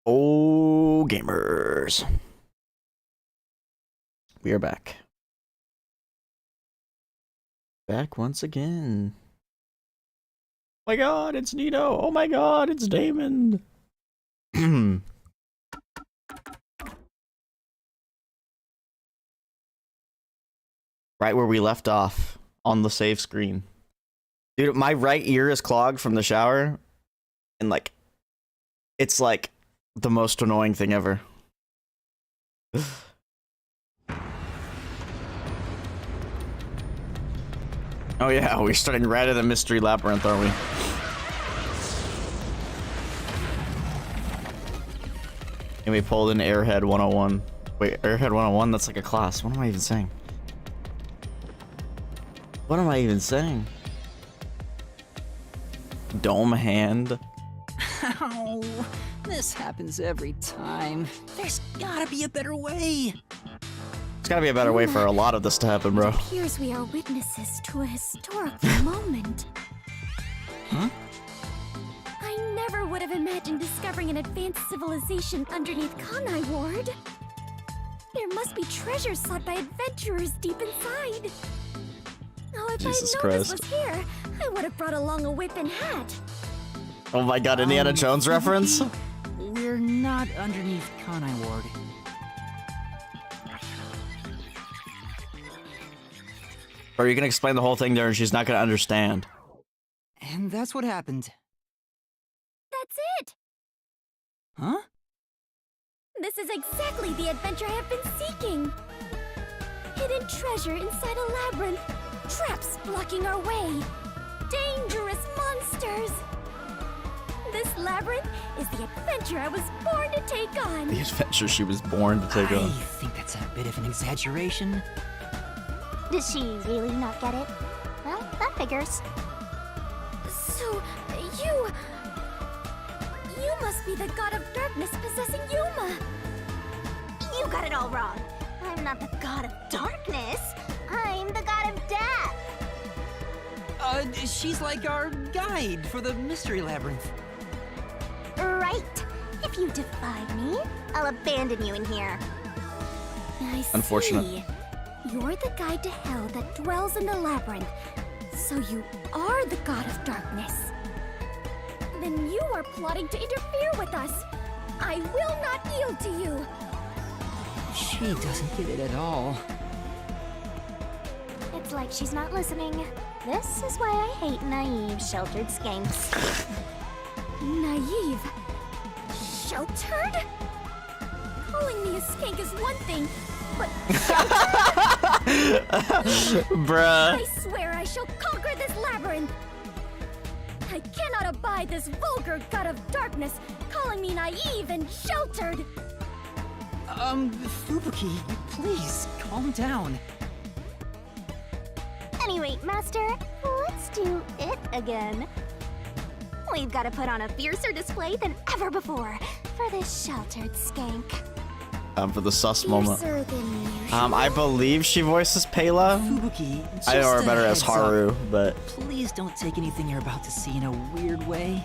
Oh, gamers. We are back. Back once again. Oh my god, it's Nito. Oh my god, it's Damon. Right where we left off on the save screen. Dude, my right ear is clogged from the shower. And like, it's like the most annoying thing ever. Oh yeah, we're starting right at the mystery labyrinth, aren't we? And we pulled in Airhead 101. Wait, Airhead 101? That's like a class. What am I even saying? What am I even saying? Dome hand. Ow, this happens every time. There's gotta be a better way. There's gotta be a better way for a lot of this to happen, bro. It appears we are witnesses to a historical moment. Huh? I never would have imagined discovering an advanced civilization underneath Kanai Ward. There must be treasures sought by adventurers deep inside. Oh, if Jesus I'd known Christ. this was here, I would have brought along a whip and hat. Oh my god, Indiana Jones reference? We're not underneath Kanai Ward. Or you can explain the whole thing to her and she's not gonna understand. And that's what happened. That's it! Huh? This is exactly the adventure I have been seeking. Hidden treasure inside a labyrinth. Traps blocking our way. Dangerous monsters. This labyrinth is the adventure I was born to take on. The adventure she was born to take I on. think that's a bit of an exaggeration. Did she really not get it? Well, that figures. So, you must be the god of darkness possessing Yuma. You got it all wrong. I'm not the god of darkness. I'm the god of death. She's like our guide for the mystery labyrinth. Right. If you defy me, I'll abandon you in here. I Unfortunate. see. You're the guide to hell that dwells in the labyrinth. So you are the god of darkness. Then you are plotting to interfere with us. I will not yield to you. She doesn't get it at all. It's like she's not listening. This is why I hate naive, sheltered skanks. Naive. Sheltered? Calling me a skank is one thing, but Bruh. I swear I shall conquer this labyrinth. I cannot abide this vulgar god of darkness calling me naive and sheltered. Fubuki, please, calm down. Anyway, Master, let's do it again. We've got to put on a fiercer display than ever before for this sheltered skank. For the sus moment. Fiercer than usual. I believe she voices Pela. Fubuki, I know her just a better as heads up. Haru, but Please don't take anything you're about to see in a weird way.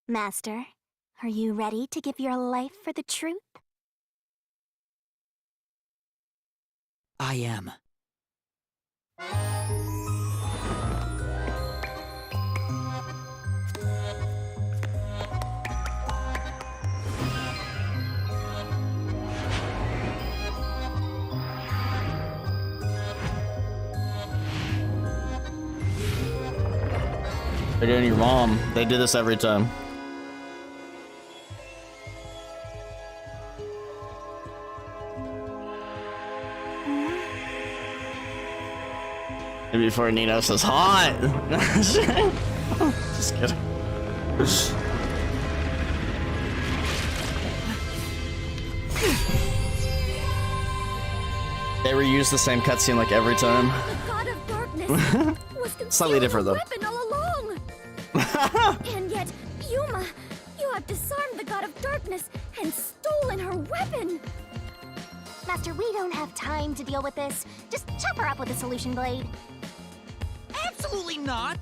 Master, are you ready to give your life for the truth? I am. they're doing your mom. They do this every time. Maybe before Nino says hot. Just kidding. They reuse the same cutscene like every time. The god of darkness was Slightly different, though. weapon all along. And yet, Yuma, you have disarmed the god of darkness and stolen her weapon. Master, we don't have time to deal with this. Just chop her up with a solution blade. It's Absolutely not!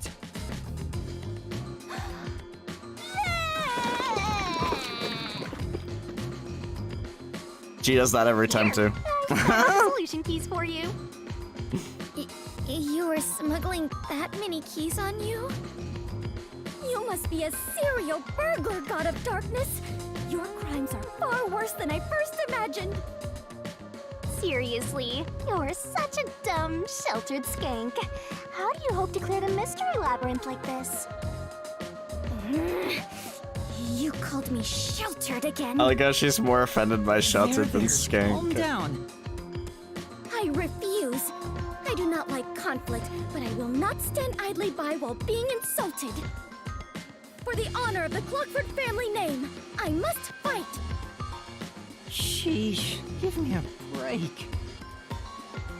She does that every time too. Solution keys for you. You were smuggling that many keys on you? You must be a serial burglar, God of Darkness. Your crimes are far worse than I first imagined. Seriously, you're such a dumb, sheltered skank. How do you hope to clear the mystery labyrinth like this? You called me sheltered again. I like how she's more offended by sheltered than Calm skank. down. I refuse. I do not like conflict, but I will not stand idly by while being insulted. For the honor of the Clockford family name, I must fight. Sheesh, give me a break.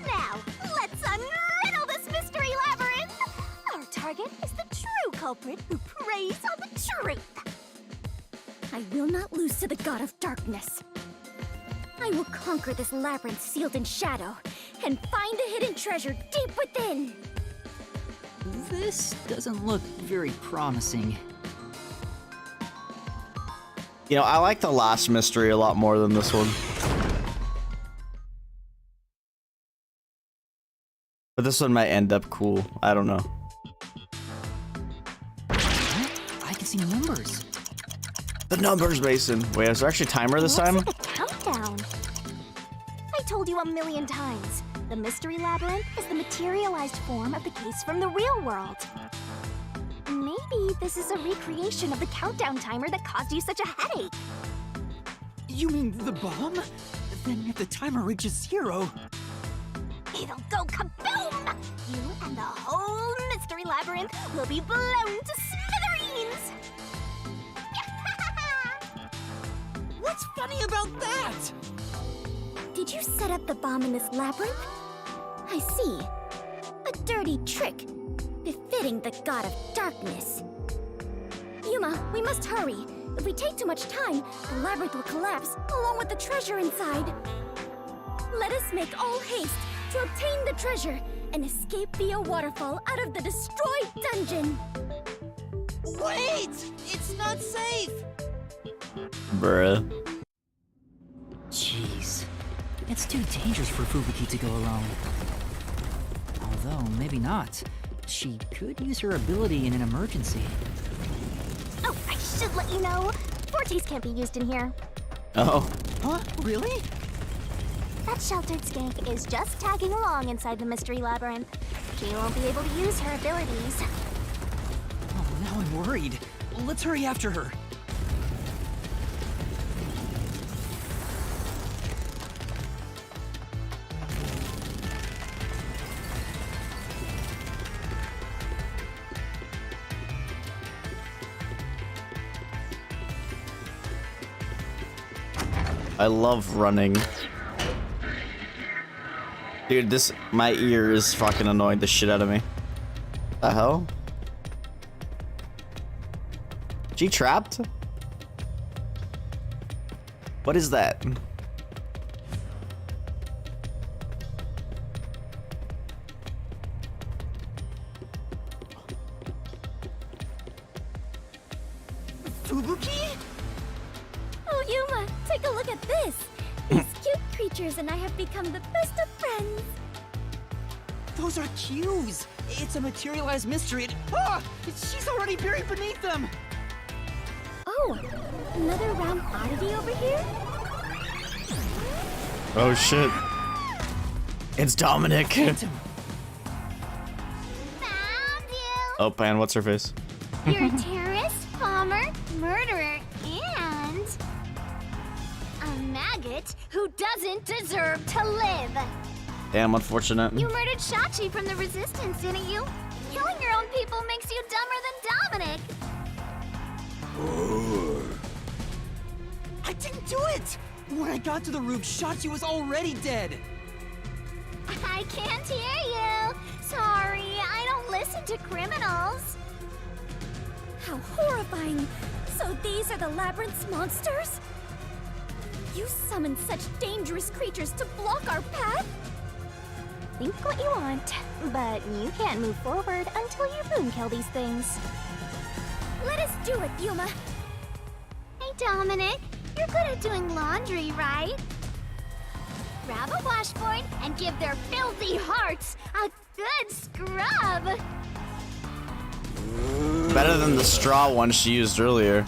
Now, let's unriddle this mystery labyrinth! Our target is the true culprit who preys on the truth. I will not lose to the God of Darkness. I will conquer this labyrinth sealed in shadow and find the hidden treasure deep within. This doesn't look very promising. You know, I like the last mystery a lot more than this one. But this one might end up cool. I don't know. I can see numbers. The numbers, Mason. Wait, is there actually a timer this time? Looks like a countdown. I told you a million times. The mystery labyrinth is the materialized form of the case from the real world. Maybe this is a recreation of the countdown timer that caused you such a headache. You mean the bomb? Then if the timer reaches 0... It'll go kaboom! You and the whole mystery labyrinth will be blown to smithereens! What's funny about that? Did you set up the bomb in this labyrinth? I see. A dirty trick, befitting the God of Darkness. Yuma, we must hurry. If we take too much time, the labyrinth will collapse, along with the treasure inside. Let us make all haste to obtain the treasure and escape via waterfall out of the destroyed dungeon. Wait! It's not safe! Bruh. Jeez. It's too dangerous for Fubuki to go alone. Although, maybe not. She could use her ability in an emergency. Oh, I should let you know. Fortes can't be used in here. Oh. Huh? Really? That sheltered skank is just tagging along inside the mystery labyrinth. She won't be able to use her abilities. Oh, now I'm worried. Let's hurry after her. I love running. Dude, my ear is fucking annoying the shit out of me. The hell? She trapped? What is that? Fubuki? Oh, Yuma, take a look at this. These cute creatures and I have become the best of friends. Those are cues! It's a materialized mystery and... Ah! She's already buried beneath them! Oh, another round oddity over here? Oh shit. It's Dominic. Phantom. Found you! Oh, man, what's her face? You're a terrorist, bomber, murderer, and a maggot who doesn't deserve to live. Damn, unfortunate. You murdered Shachi from the Resistance, didn't you? Killing your own people makes you dumber than Dominic. I didn't do it! When I got to the roof, Shachi was already dead! I can't hear you. Sorry, I don't listen to criminals. How horrifying! So these are the labyrinth's monsters? You summoned such dangerous creatures to block our path? Think what you want, but you can't move forward until you boom kill these things. Let us do it, Yuma. Hey, Dominic. You're good at doing laundry, right? Grab a washboard and give their filthy hearts a good scrub. Better than the straw one she used earlier.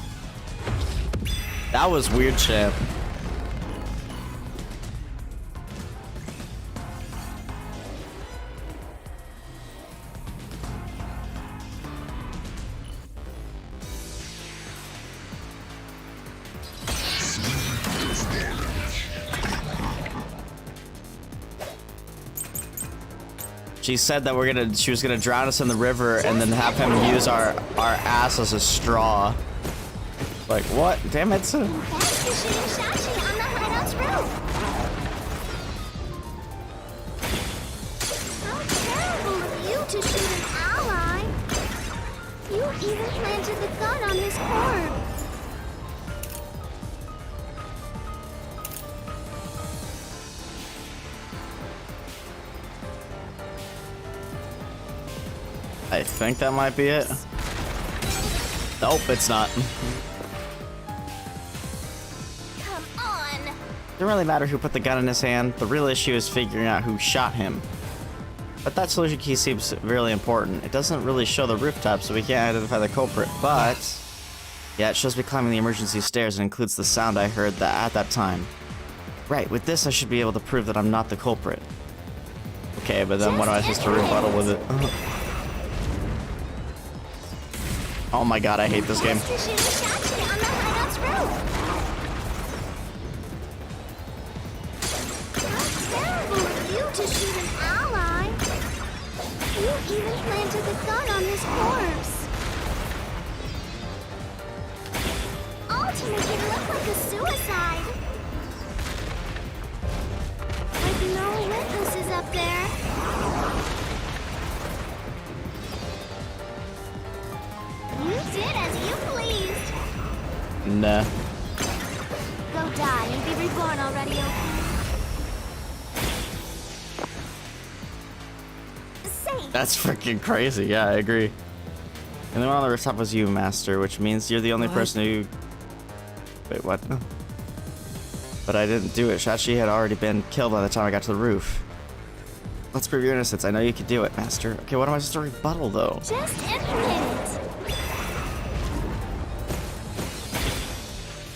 That was weird, champ. She said that she was gonna drown us in the river and then have him use our ass as a straw. Like what? Damn it! That's the shooting Shashi on the hideout's roof. How terrible of you to shoot an ally. You even planted the gun on his corpse. I think that might be it. Nope, it's not. Come on. Doesn't really matter who put the gun in his hand. The real issue is figuring out who shot him. But that solution key seems really important. It doesn't really show the rooftop, so we can't identify the culprit. But yeah, it shows me climbing the emergency stairs and includes the sound I heard at that time. Right, with this I should be able to prove that I'm not the culprit. Okay, but then what am I supposed to rebuttal with it? Oh my god, I hate this game. That's the shooting Shashi on the hideout's roof. How terrible of you to shoot an ally. You even planted the gun on his corpse. All to make it look like a suicide. With no witnesses up there. You did as you pleased. Nah. Go die and be reborn already, okay? Safe. That's freaking crazy. Yeah, I agree. And the one on the rooftop was you, Master, which means you're the only person who... Wait, what? But I didn't do it. Shashi had already been killed by the time I got to the roof. Let's prove your innocence. I know you can do it, Master. Okay, what am I supposed to rebuttal, though? Just implement it.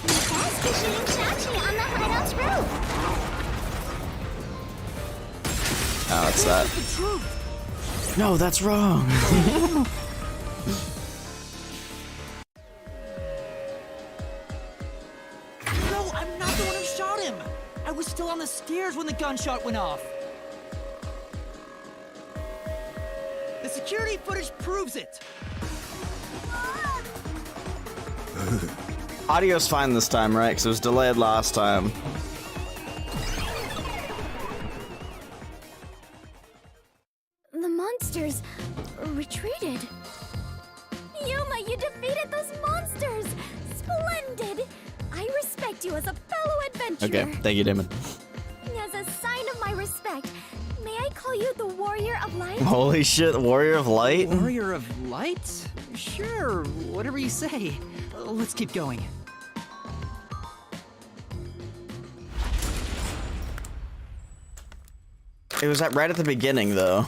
That's the shooting Shashi on the hideout's roof. Oh, it's that. No, that's wrong. No, I'm not the one who shot him! I was still on the stairs when the gunshot went off! The security footage proves it! Audio's fine this time, right? Because it was delayed last time. The monsters retreated. Yuma, you defeated those monsters! Splendid! I respect you as a fellow adventurer. Okay, thank you, Damon. As a sign of my respect, may I call you the Warrior of Light? Holy shit, Warrior of Light? Warrior of Light? Sure, whatever you say. Let's keep going. It was right at the beginning, though.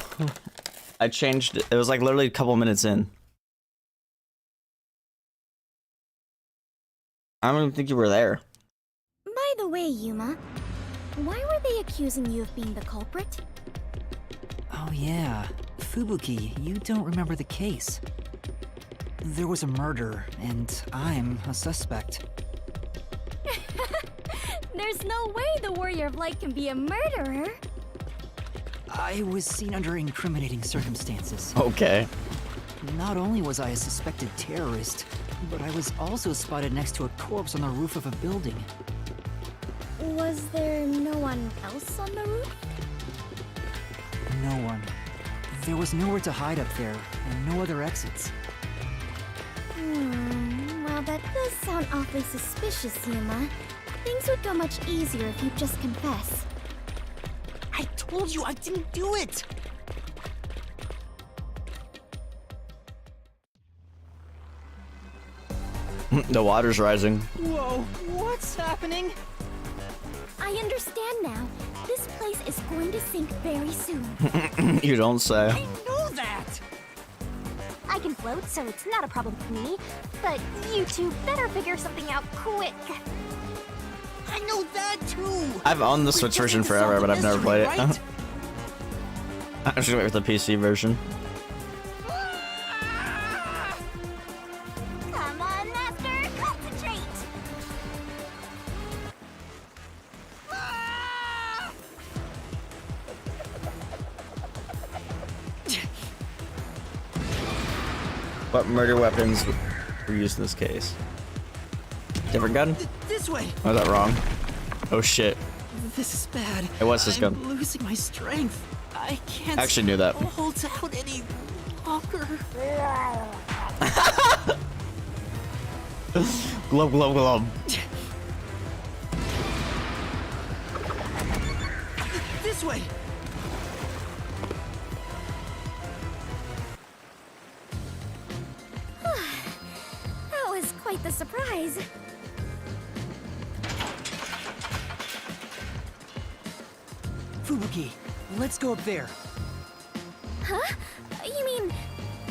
I changed it. It was like literally a couple minutes in. I don't even think you were there. By the way, Yuma, why were they accusing you of being the culprit? Oh yeah, Fubuki, you don't remember the case. There was a murder, and I'm a suspect. There's no way the Warrior of Light can be a murderer. I was seen under incriminating circumstances. Okay. Not only was I a suspected terrorist, but I was also spotted next to a corpse on the roof of a building. Was there no one else on the roof? No one. There was nowhere to hide up there, and no other exits. Well, that does sound awfully suspicious, Yuma. Things would go much easier if you'd just confess. I told you I didn't do it! The water's rising. Whoa, what's happening? I understand now. This place is going to sink very soon. You don't say. I know that! I can float, so it's not a problem for me. But you two better figure something out quick. I know that too! I've owned the Switch version forever, but I've never played it. Right? I'm just gonna wait for the PC version. Come on, Master, concentrate! What murder weapons were used in this case? Different gun? This way! Or was that wrong? Oh shit. This is bad. Hey, what's this gun? I'm losing my strength. I can't I actually knew that. hold out any longer. Glove, glove, glove. This way! That was quite the surprise. Fubuki, let's go up there. Huh? You mean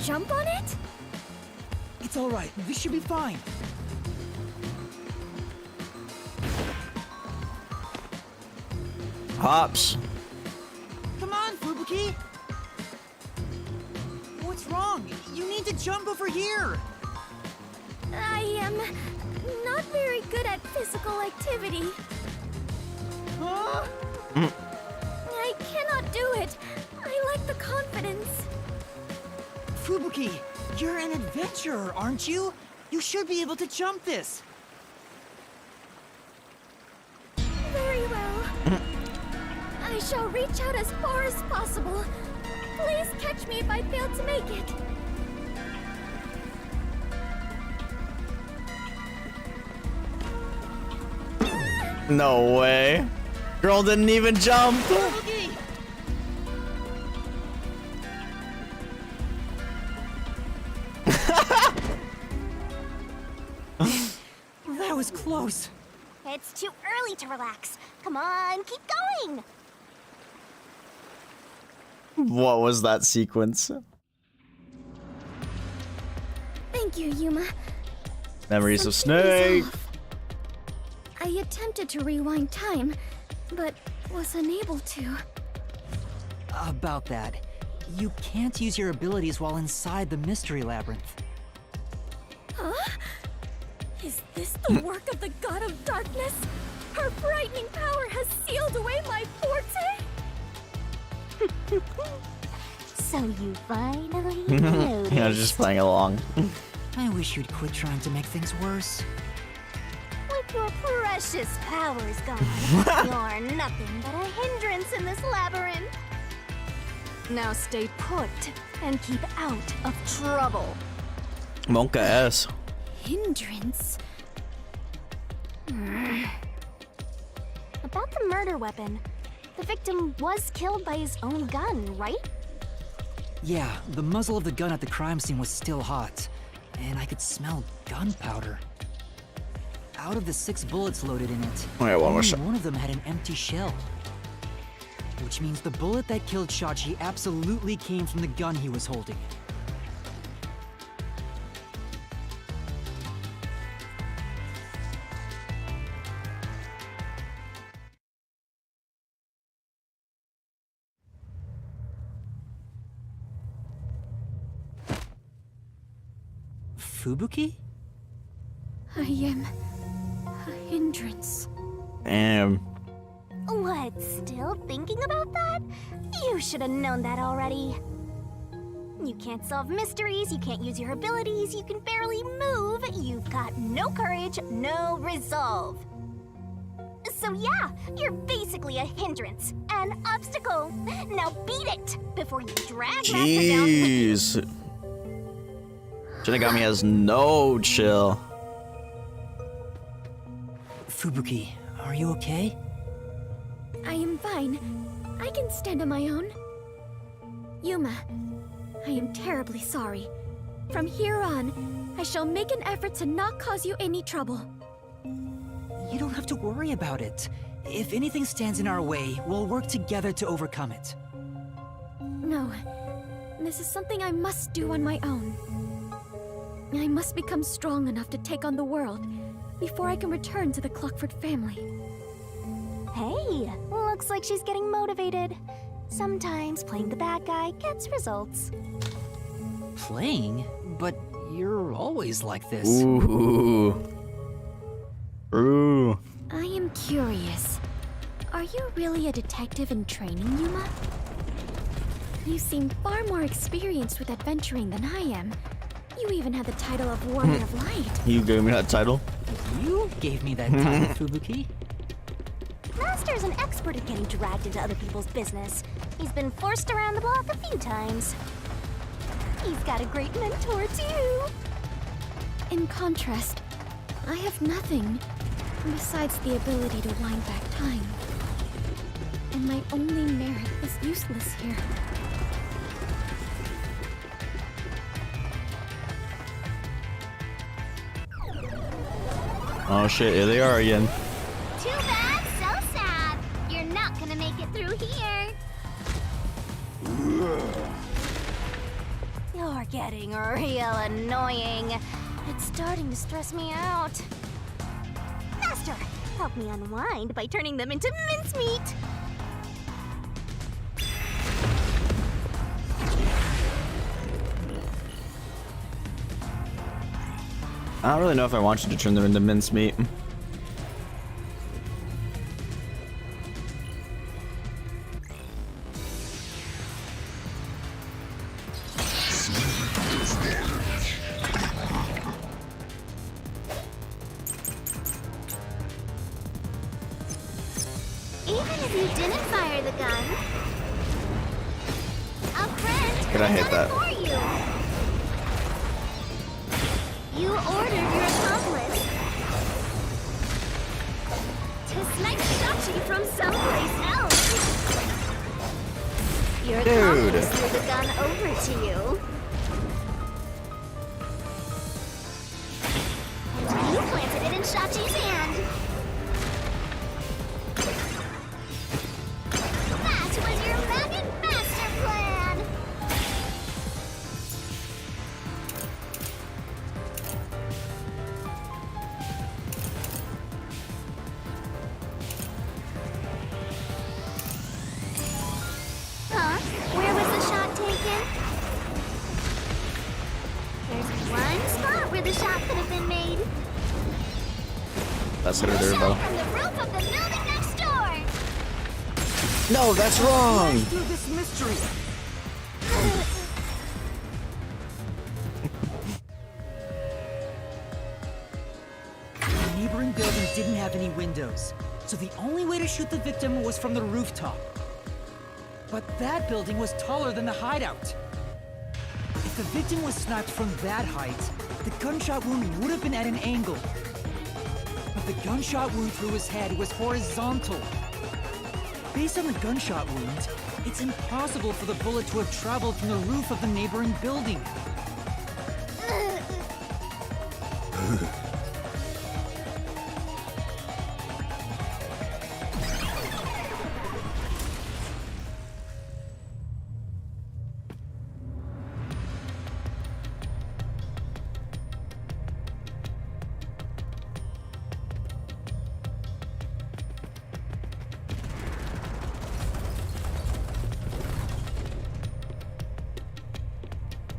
jump on it? It's alright, this should be fine. Hops. Come on, Fubuki! What's wrong? You need to jump over here! I am not very good at physical activity. Huh? I cannot do it. I lack the confidence. Fubuki, you're an adventurer, aren't you? You should be able to jump this. Very well. I shall reach out as far as possible. Please catch me if I fail to make it. No way. Girl didn't even jump. Fubuki! That was close. It's too early to relax. Come on, keep going! What was that sequence? Thank you, Yuma. Memories of Something is Snake. off. I attempted to rewind time, but was unable to. About that, you can't use your abilities while inside the mystery labyrinth. Huh? Is this the work of the god of darkness? Her frightening power has sealed away my forte? So you finally noticed. Yeah, just playing along. I wish you'd quit trying to make things worse. With your precious powers gone, you're nothing but a hindrance in this labyrinth. Now stay put and keep out of trouble. Monka S. Hindrance? About the murder weapon, the victim was killed by his own gun, right? Yeah, the muzzle of the gun at the crime scene was still hot, and I could smell gunpowder. Out of the 6 bullets loaded in it, Alright, one more only shot. one of them had an empty shell. Which means the bullet that killed Shachi absolutely came from the gun he was holding. Fubuki? I am a hindrance. Damn. What, still thinking about that? You should have known that already. You can't solve mysteries, you can't use your abilities, you can barely move, you've got no courage, no resolve. So yeah, you're basically a hindrance, an obstacle. Now beat it before you drag Master down with you. Jeez. Shinigami has no chill. Fubuki, are you okay? I am fine. I can stand on my own. Yuma, I am terribly sorry. From here on, I shall make an effort to not cause you any trouble. You don't have to worry about it. If anything stands in our way, we'll work together to overcome it. No, this is something I must do on my own. I must become strong enough to take on the world before I can return to the Clockford family. Hey, looks like she's getting motivated. Sometimes playing the bad guy gets results. Playing? But you're always like this. Ooh. Ooh. I am curious. Are you really a detective in training, Yuma? You seem far more experienced with adventuring than I am. You even have the title of Warrior of Light. You gave me that title? You gave me that title, Fubuki. Master's an expert at getting dragged into other people's business. He's been forced around the block a few times. He's got a great mentor, too. In contrast, I have nothing besides the ability to wind back time. And my only merit is useless here. Oh shit, here they are again. Too bad, so sad. You're not gonna make it through here. You're getting real annoying. It's starting to stress me out. Master, help me unwind by turning them into mincemeat. I don't really know if I want you to turn them into mincemeat. Even if you didn't fire the gun, a friend But I hate done that. it for you. You ordered your accomplice to snipe Shachi from someplace else. Your accomplice threw the gun over to you. And you planted it in Shachi's hand. That was your maggot master plan! Huh? Where was the shot taken? There's one spot where the shot could have been made. That's what they're Shot about. from the roof of the building next door! No, that's wrong! Through this mystery. The neighboring building didn't have any windows, so the only way to shoot the victim was from the rooftop. But that building was taller than the hideout. If the victim was sniped from that height, the gunshot wound would have been at an angle. But the gunshot wound through his head was horizontal. Based on the gunshot wound, it's impossible for the bullet to have traveled from the roof of the neighboring building.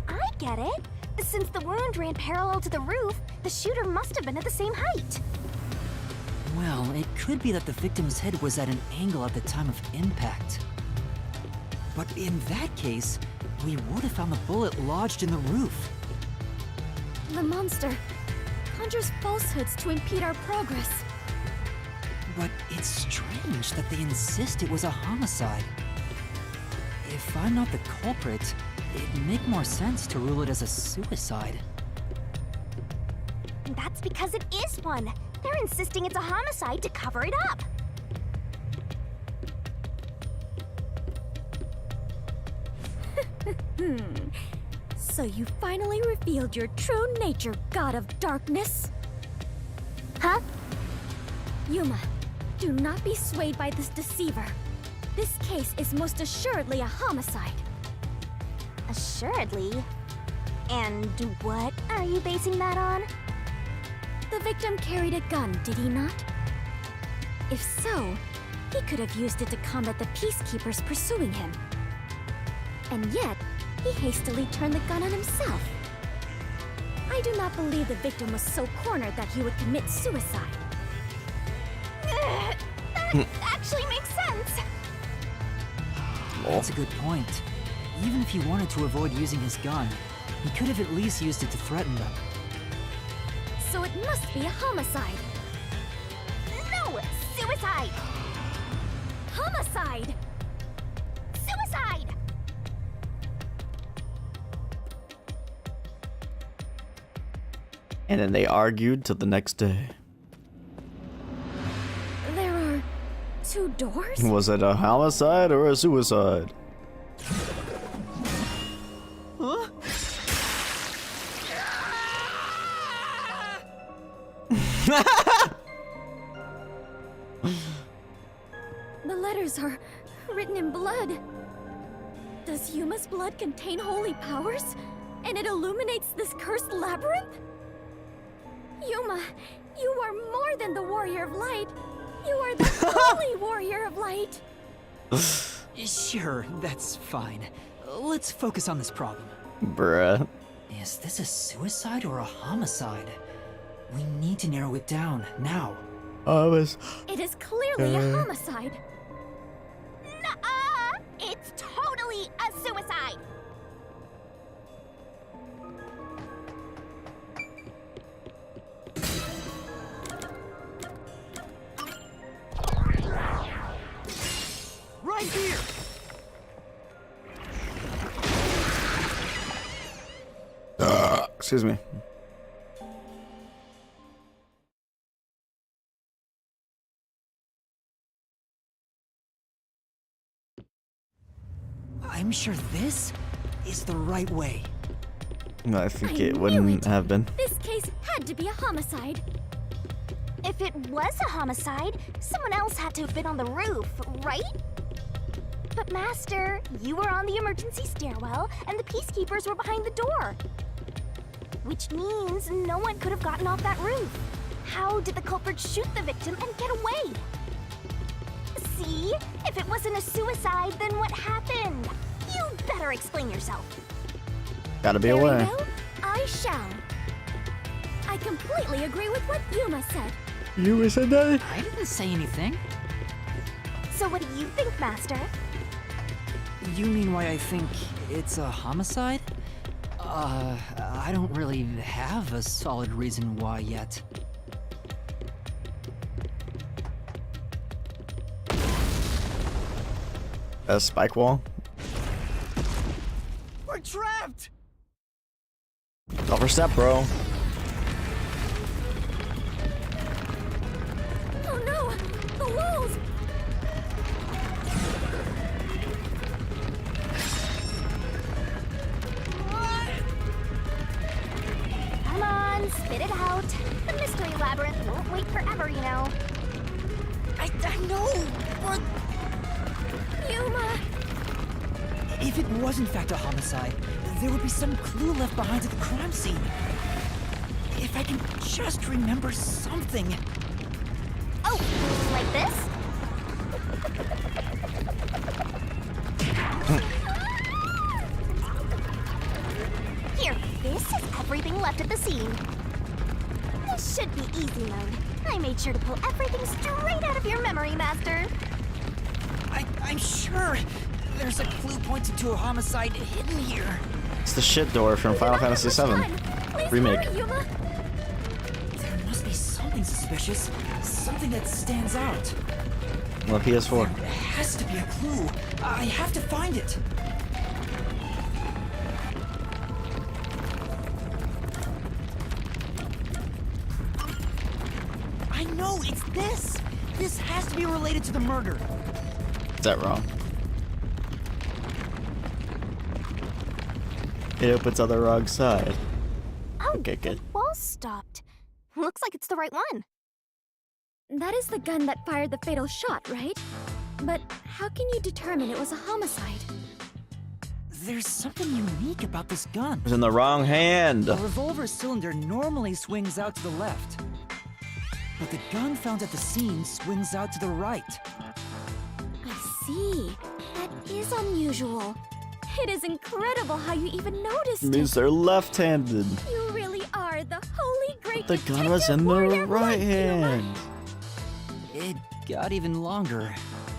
I get it. Since the wound ran parallel to the roof, the shooter must have been at the same height. Well, it could be that the victim's head was at an angle at the time of impact. But in that case, we would have found the bullet lodged in the roof. The monster conjures falsehoods to impede our progress. But it's strange that they insist it was a homicide. If I'm not the culprit, it'd make more sense to rule it as a suicide. That's because it is one. They're insisting it's a homicide to cover it up. So you finally revealed your true nature, God of Darkness? Huh? Yuma, do not be swayed by this deceiver. This case is most assuredly a homicide. Assuredly. And what are you basing that on? The victim carried a gun, did he not? If so, he could have used it to combat the peacekeepers pursuing him. And yet, he hastily turned the gun on himself. I do not believe the victim was so cornered that he would commit suicide. That actually makes sense. That's a good point. Even if he wanted to avoid using his gun, he could have at least used it to threaten them. So it must be a homicide. No! Suicide! Homicide! Suicide! And then they argued till the next day. There are 2 doors? Was it a homicide or a suicide? Huh? The letters are written in blood. Does Yuma's blood contain holy powers? And it illuminates this cursed labyrinth? Yuma, you are more than the warrior of light. You are the holy warrior of light. Sure, that's fine. Let's focus on this problem. Bruh. Is this a suicide or a homicide? We need to narrow it down, now. It is clearly a homicide. Nuh-uh! It's totally a suicide! Right here! Excuse me. I'm sure this is the right way. No, I think I it knew wouldn't it. have been. This case had to be a homicide. If it was a homicide, someone else had to have been on the roof, right? But Master, you were on the emergency stairwell, and the peacekeepers were behind the door. Which means no one could have gotten off that roof. How did the culprit shoot the victim and get away? See? If it wasn't a suicide, then what happened? You better explain yourself. Gotta be Very aware. well, I shall. I completely agree with what Yuma said. You said that? I didn't say anything. So what do you think, Master? You mean why I think it's a homicide? I don't really have a solid reason why yet. A spike wall? We're trapped! Overstep, bro. Oh no! The walls! Come on, spit it out. The mystery labyrinth won't wait forever, you know. I know, but Yuma! if it was in fact a homicide, there would be some clue left behind at the crime scene. If I can just remember something. Oh, like this? Here, this is everything left at the scene. This should be easy mode. I made sure to pull everything straight out of your memory, Master. I'm sure there's a clue pointing to a homicide hidden here. It's the shit door from Final Fantasy VII Please Remake. hurry, Yuma! There must be something suspicious, something that stands out. On the PS4. There has to be a clue. I have to find it. I know, it's this. This has to be related to the murder. Is that wrong? It opens on the wrong side. Oh, Okay, good. the wall stopped. Looks like it's the right one. That is the gun that fired the fatal shot, right? But how can you determine it was a homicide? There's something unique about this gun. It was in the wrong hand. A revolver cylinder normally swings out to the left, but the gun found at the scene swings out to the right. I see. That is unusual. It is incredible how you even noticed It means they're left-handed. You really are the holy great The gun was in the right hand. It got even longer.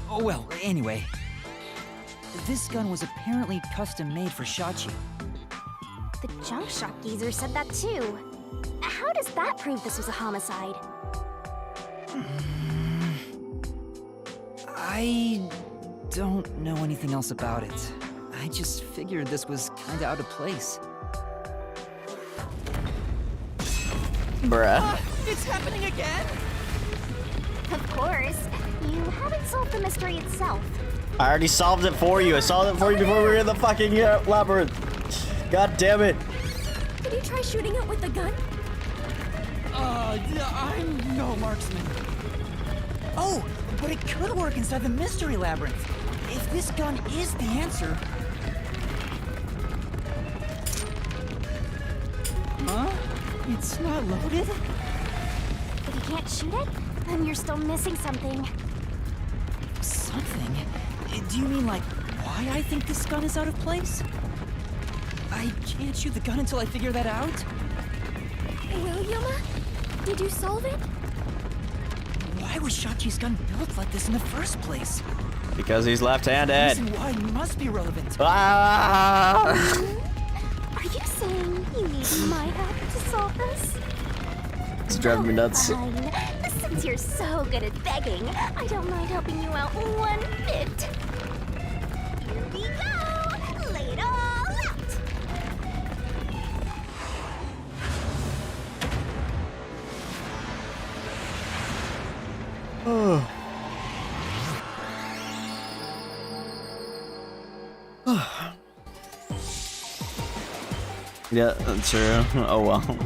Oh well, anyway. This gun was apparently custom made for Shachi. The junk shop geezer said that too. How does that prove this was a homicide? I don't know anything else about it. I just figured this was kinda out of place. Bruh. It's happening again? Of course. You haven't solved the mystery itself. I already solved it for you. I solved it for you before we were in the fucking labyrinth. God damn it. Did you try shooting it with the gun? I'm no marksman. Oh, but it could work inside the mystery labyrinth. If this gun is the answer... Huh? It's not loaded? If you can't shoot it, then you're still missing something. Something? Do you mean like why I think this gun is out of place? I can't shoot the gun until I figure that out? Well, Yuma, did you solve it? Why was Shachi's gun built like this in the first place? Because he's left-handed. Reason why must be relevant. Ah! Are you saying you need my help to solve this? It's driving me nuts. Fine. Since you're so good at begging, I don't mind helping you out one bit. Here we go! Lay it all out! Oh. Yeah, that's true. Oh well.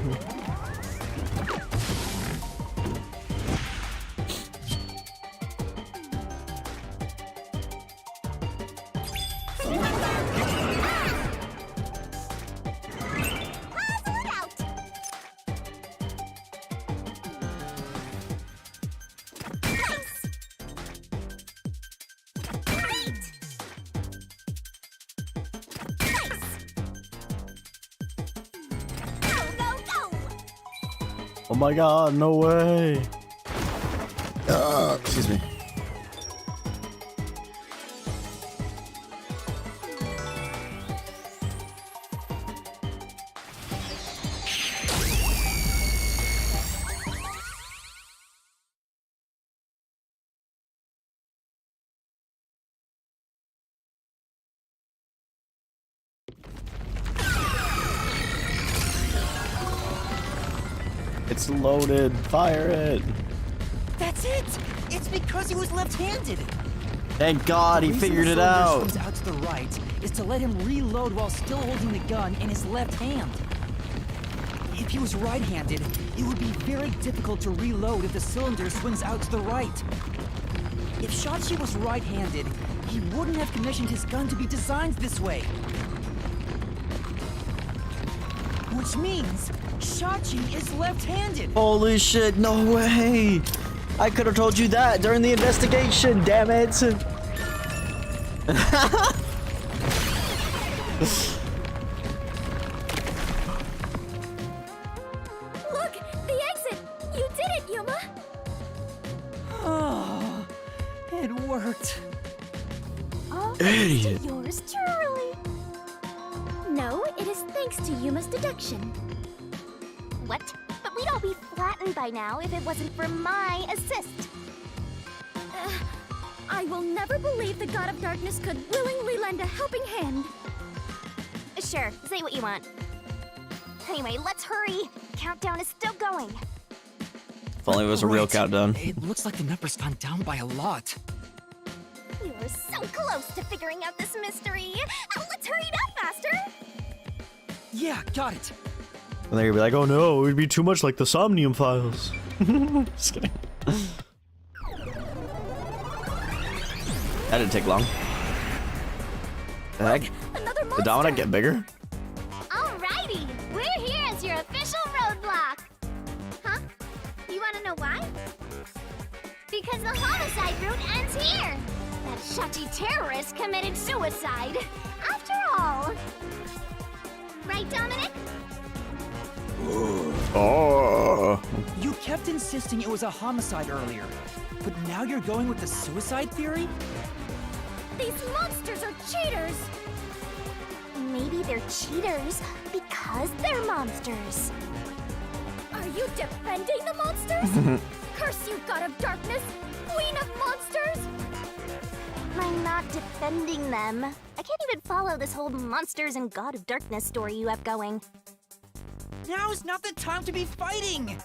Oh my god, no way. Excuse me. It's loaded. Fire it. That's it! It's because he was left-handed! Thank God he figured it out. The reason the cylinder swings out to the right is to let him reload while still holding the gun in his left hand. If he was right-handed, it would be very difficult to reload if the cylinder swings out to the right. If Shachi was right-handed, he wouldn't have commissioned his gun to be designed this way. Which means Shachi is left-handed. Holy shit, no way. I could have told you that during the investigation, damn it. Look, the exit! You did it, Yuma! Oh, it worked. Oh, Idiot. yours truly. No, it is thanks to Yuma's deduction. What? But we'd all be flattened by now if it wasn't for my assist. I will never believe the God of Darkness could willingly lend a helping hand. Sure, say what you want. Anyway, let's hurry. Countdown is still going. If only it was a real Right. countdown. It looks like the number's gone down by a lot. You're so close to figuring out this mystery. Let's hurry it up faster. Yeah, got it. And they're gonna be like, oh no, it would be too much like the Somnium Files. Just kidding. That didn't take long. The heck? Another monster! Did Dominic get bigger? Alrighty, we're here as your official roadblock. Huh? You wanna know why? Because the homicide route ends here. That Shachi terrorist committed suicide. After all. Right, Dominic? Oh. You kept insisting it was a homicide earlier, but now you're going with the suicide theory? These monsters are cheaters! Maybe they're cheaters because they're monsters. Are you defending the monsters? Curse you, God of Darkness! Queen of Monsters! I'm not defending them. I can't even follow this whole monsters and God of Darkness story you have going. Now's not the time to be fighting!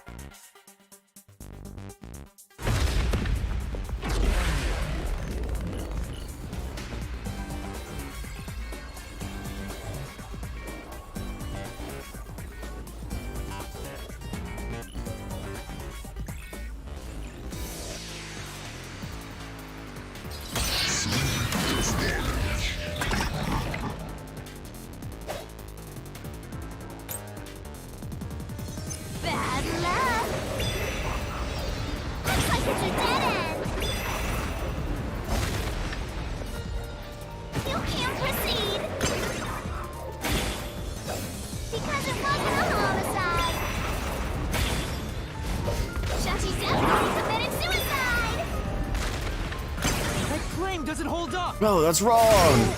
Bad luck! Looks like it's a dead end! You can't proceed! Because it wasn't a homicide! Shachi definitely committed suicide! That claim doesn't hold up! No, that's wrong.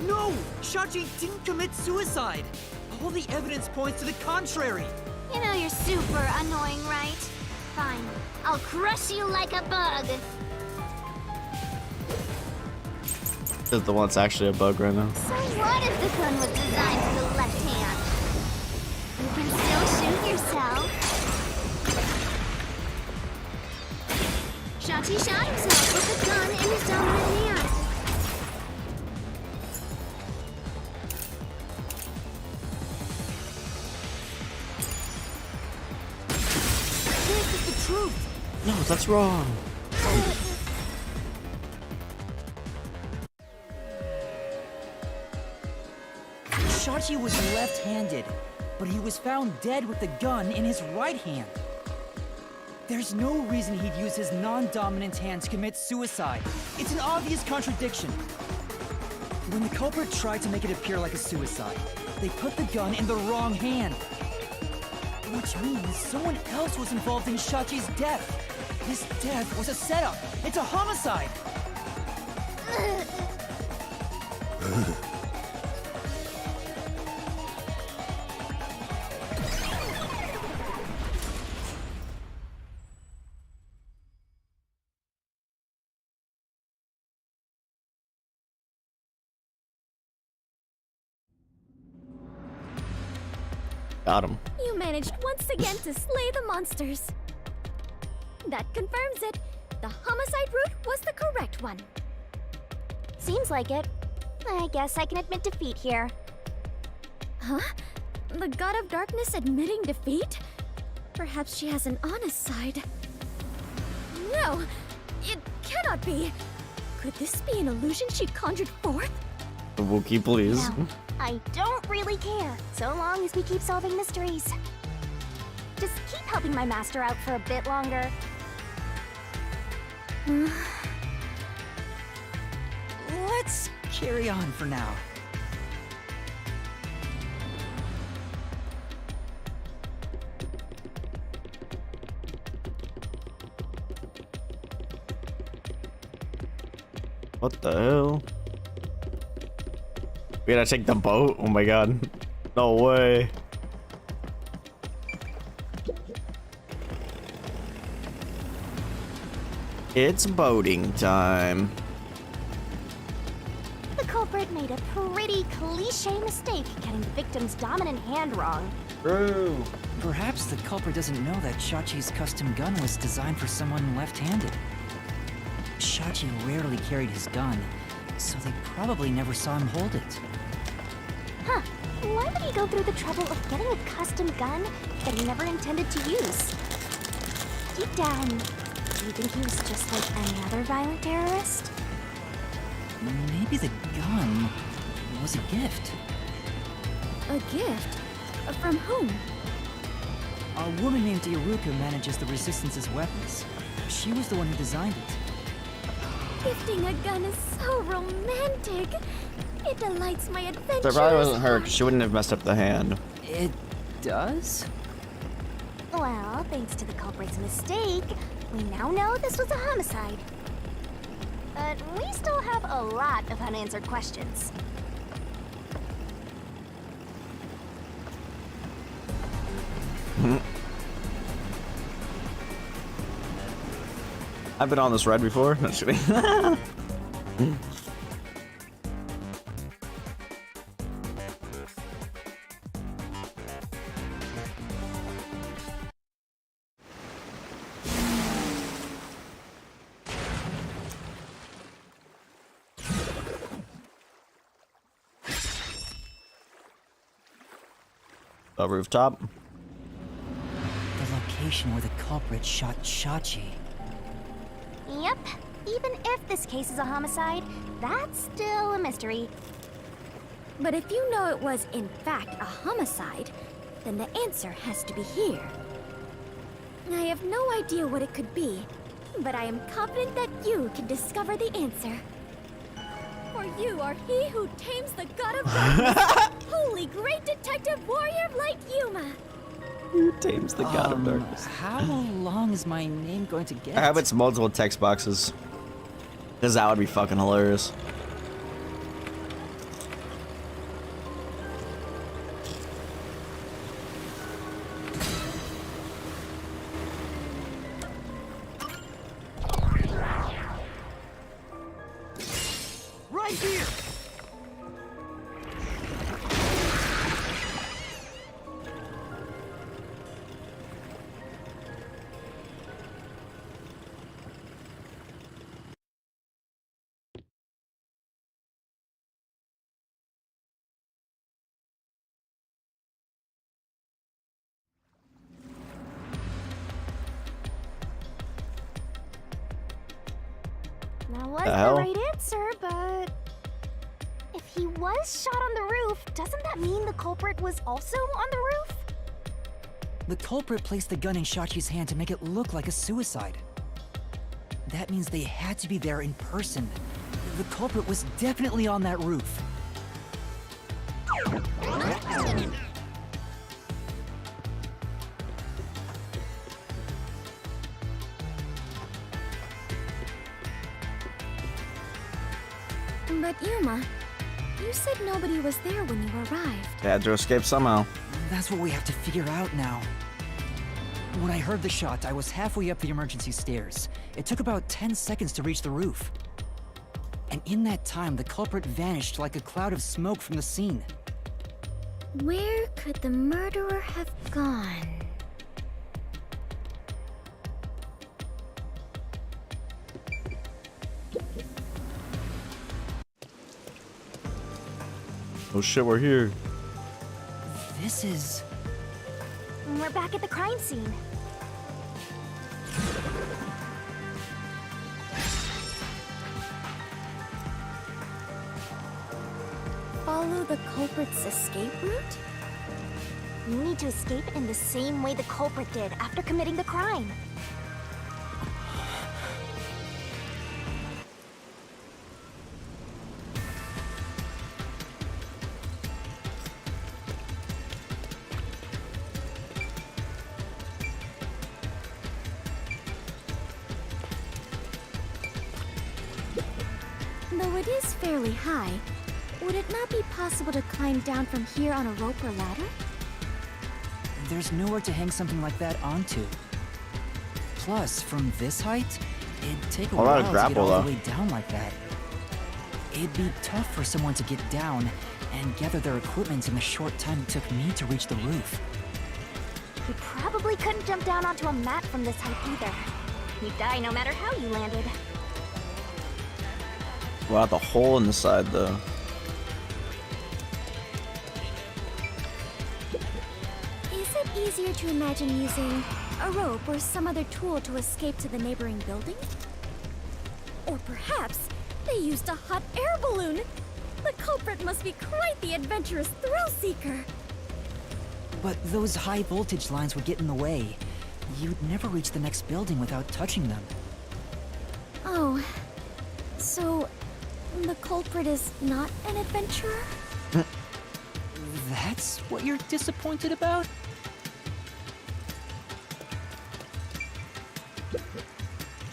No! Shachi didn't commit suicide! All the evidence points to the contrary! You know you're super annoying, right? Fine. I'll crush you like a bug. This is the one that's actually a bug right now. So what if the gun was designed for the left hand? You can still shoot yourself. Shachi shot himself with the gun in his dominant hand. This is the truth! No, that's wrong. Shachi was left-handed, but he was found dead with the gun in his right hand. There's no reason he'd use his non-dominant hand to commit suicide. It's an obvious contradiction. When the culprit tried to make it appear like a suicide, they put the gun in the wrong hand. Which means someone else was involved in Shachi's death. This death was a setup. It's a homicide. Got him. You managed once again to slay the monsters. That confirms it. The homicide route was the correct one. Seems like it. I guess I can admit defeat here. Huh? The God of Darkness admitting defeat? Perhaps she has an honest side. No! It cannot be! Could this be an illusion she conjured forth? Wookie, please. No, I don't really care, so long as we keep solving mysteries. Just keep helping my master out for a bit longer. Let's carry on for now. What the hell? We gotta take the boat? Oh my god. No way. It's boating time. The culprit made a pretty cliche mistake getting the victim's dominant hand wrong. True. Perhaps the culprit doesn't know that Shachi's custom gun was designed for someone left-handed. Shachi rarely carried his gun, so they probably never saw him hold it. Huh. Why would he go through the trouble of getting a custom gun that he never intended to use? Deep down, do you think he was just like any other violent terrorist? Maybe the gun was a gift. A gift? From whom? A woman named Iruka manages the Resistance's weapons. She was the one who designed it. Gifting a gun is so romantic. It delights my adventurous So it probably wasn't her, 'cause heart. she wouldn't have messed up the hand. It does? Well, thanks to the culprit's mistake, we now know this was a homicide. But we still have a lot of unanswered questions. I've been on this ride before. No, just kidding. A rooftop. The location where the culprit shot Shachi. Yep. Even if this case is a homicide, that's still a mystery. But if you know it was, in fact, a homicide, then the answer has to be here. I have no idea what it could be, but I am confident that you can discover the answer. For you are he who tames the god of darkness, holy great detective warrior of light Yuma. Who tames the god of darkness? How long is my name going to get? I hope it's multiple text boxes. Because that would be fucking hilarious. Right here! That was The the hell? right answer, but if he was shot on the roof, doesn't that mean the culprit was also on the roof? The culprit placed the gun in Shachi's hand to make it look like a suicide. That means they had to be there in person. The culprit was definitely on that roof. But Yuma, you said nobody was there when you arrived. They had to escape somehow. That's what we have to figure out now. When I heard the shot, I was halfway up the emergency stairs. It took about 10 seconds to reach the roof. And in that time, the culprit vanished like a cloud of smoke from the scene. Where could the murderer have gone? Oh shit, we're here. This is... We're back at the crime scene. Follow the culprit's escape route? You need to escape in the same way the culprit did after committing the crime. Though it is fairly high, would it not be possible to climb down from here on a rope or ladder? There's nowhere to hang something like that onto. Plus, from this height, it'd take a What about while a to get grapple, all though? the way down like that. It'd be tough for someone to get down and gather their equipment in the short time it took me to reach the roof. You probably couldn't jump down onto a mat from this height either. You'd die no matter how you landed. Wow, the hole in the side though. Is it easier to imagine using a rope or some other tool to escape to the neighboring building? Or perhaps they used a hot air balloon? The culprit must be quite the adventurous thrill-seeker. But those high voltage lines would get in the way. You'd never reach the next building without touching them. Oh, so the culprit is not an adventurer? That's what you're disappointed about?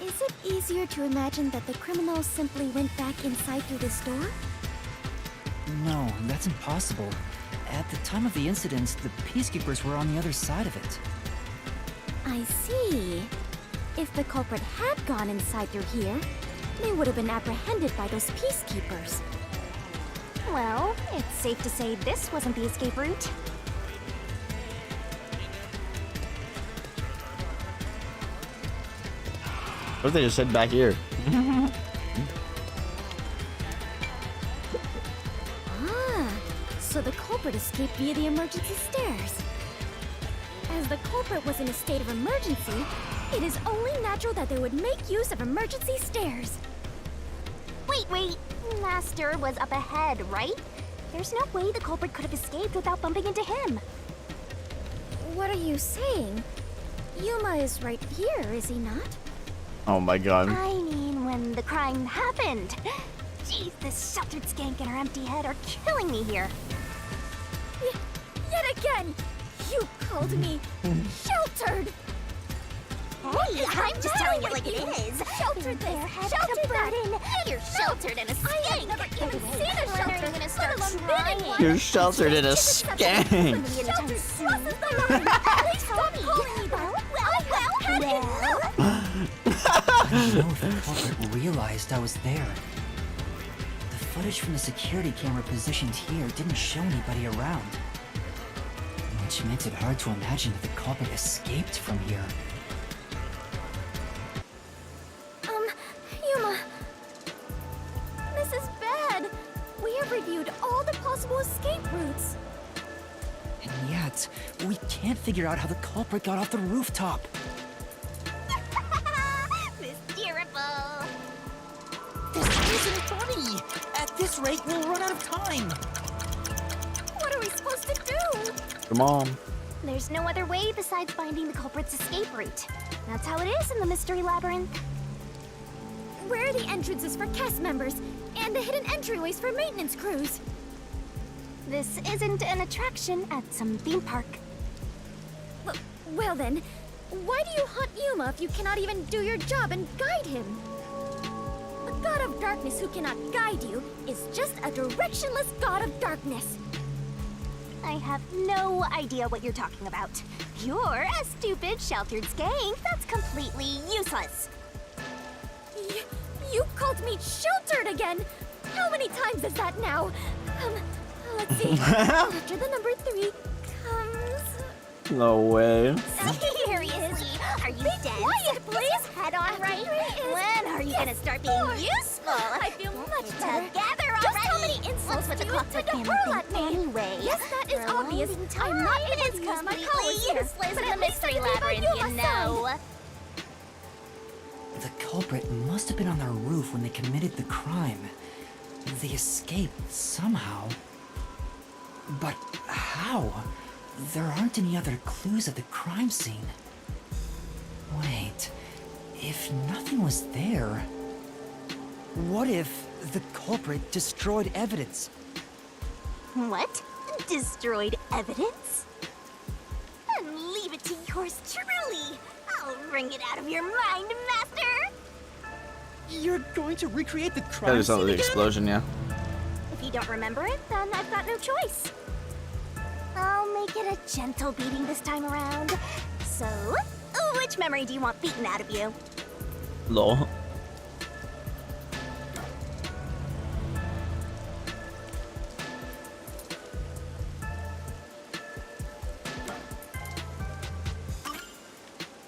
Is it easier to imagine that the criminal simply went back inside through this door? No, that's impossible. At the time of the incident, the peacekeepers were on the other side of it. I see. If the culprit had gone inside through here, they would have been apprehended by those peacekeepers. Well, it's safe to say this wasn't the escape route. What if they just head back here? Ah, so the culprit escaped via the emergency stairs. As the culprit was in a state of emergency, it is only natural that they would make use of emergency stairs. Wait. Master was up ahead, right? There's no way the culprit could have escaped without bumping into him. What are you saying? Yuma is right here, is he not? Oh my god. I mean, when the crime happened. Jeez, this sheltered skank and her empty head are killing me here. Yet again, you called me sheltered. Hey, I'm just telling it like it is. Sheltered this, Head sheltered to that. burden. You're sheltered in a I have skank. never even seen a When are you shelter, gonna let start alone been in trying? one. You're sheltered in a Sheltered skank. crosses the line. Please stop calling me that. I have had enough. I know the culprit realized I was there. The footage from the security camera positioned here didn't show anybody around. Which makes it hard to imagine that the culprit escaped from here. Yuma. This is bad. We have reviewed all the possible escape routes. And yet, we can't figure out how the culprit got off the rooftop. Mysterious. This isn't funny! At this rate, we'll run out of time! What are we supposed to do? Come on. There's no other way besides finding the culprit's escape route. That's how it is in the Mystery Labyrinth. Where are the entrances for cast members and the hidden entryways for maintenance crews? This isn't an attraction at some theme park. Well then, why do you hunt Yuma if you cannot even do your job and guide him? A god of darkness who cannot guide you is just a directionless god of darkness. I have no idea what you're talking about. You're a stupid, sheltered skank that's completely useless. You called me sheltered again! How many times is that now? Let's see. After the number 3 comes... No way. Seriously, are you dead? quiet, please. Head on After right. 3 is... When are you gonna start being Four. useful? I feel much better. Together already. Just how many insults What's with do the you clockwork intend to camera hurl at thing me? anyway? Yes, that is For a obvious. long I'm not time, able to it's use my completely powers here, useless but in at the least I Mystery leave on Labyrinth, you Yuma's know. side. The culprit must have been on their roof when they committed the crime. They escaped somehow. But how? There aren't any other clues at the crime scene. Wait, if nothing was there... What if the culprit destroyed evidence? What? Destroyed evidence? And leave it to yours truly. I'll wring it out of your mind, Master. You're going to recreate the That crime is not scene the again? explosion, yeah. If you don't remember it, then I've got no choice. I'll make it a gentle beating this time around. So, which memory do you want beaten out of you? Lol.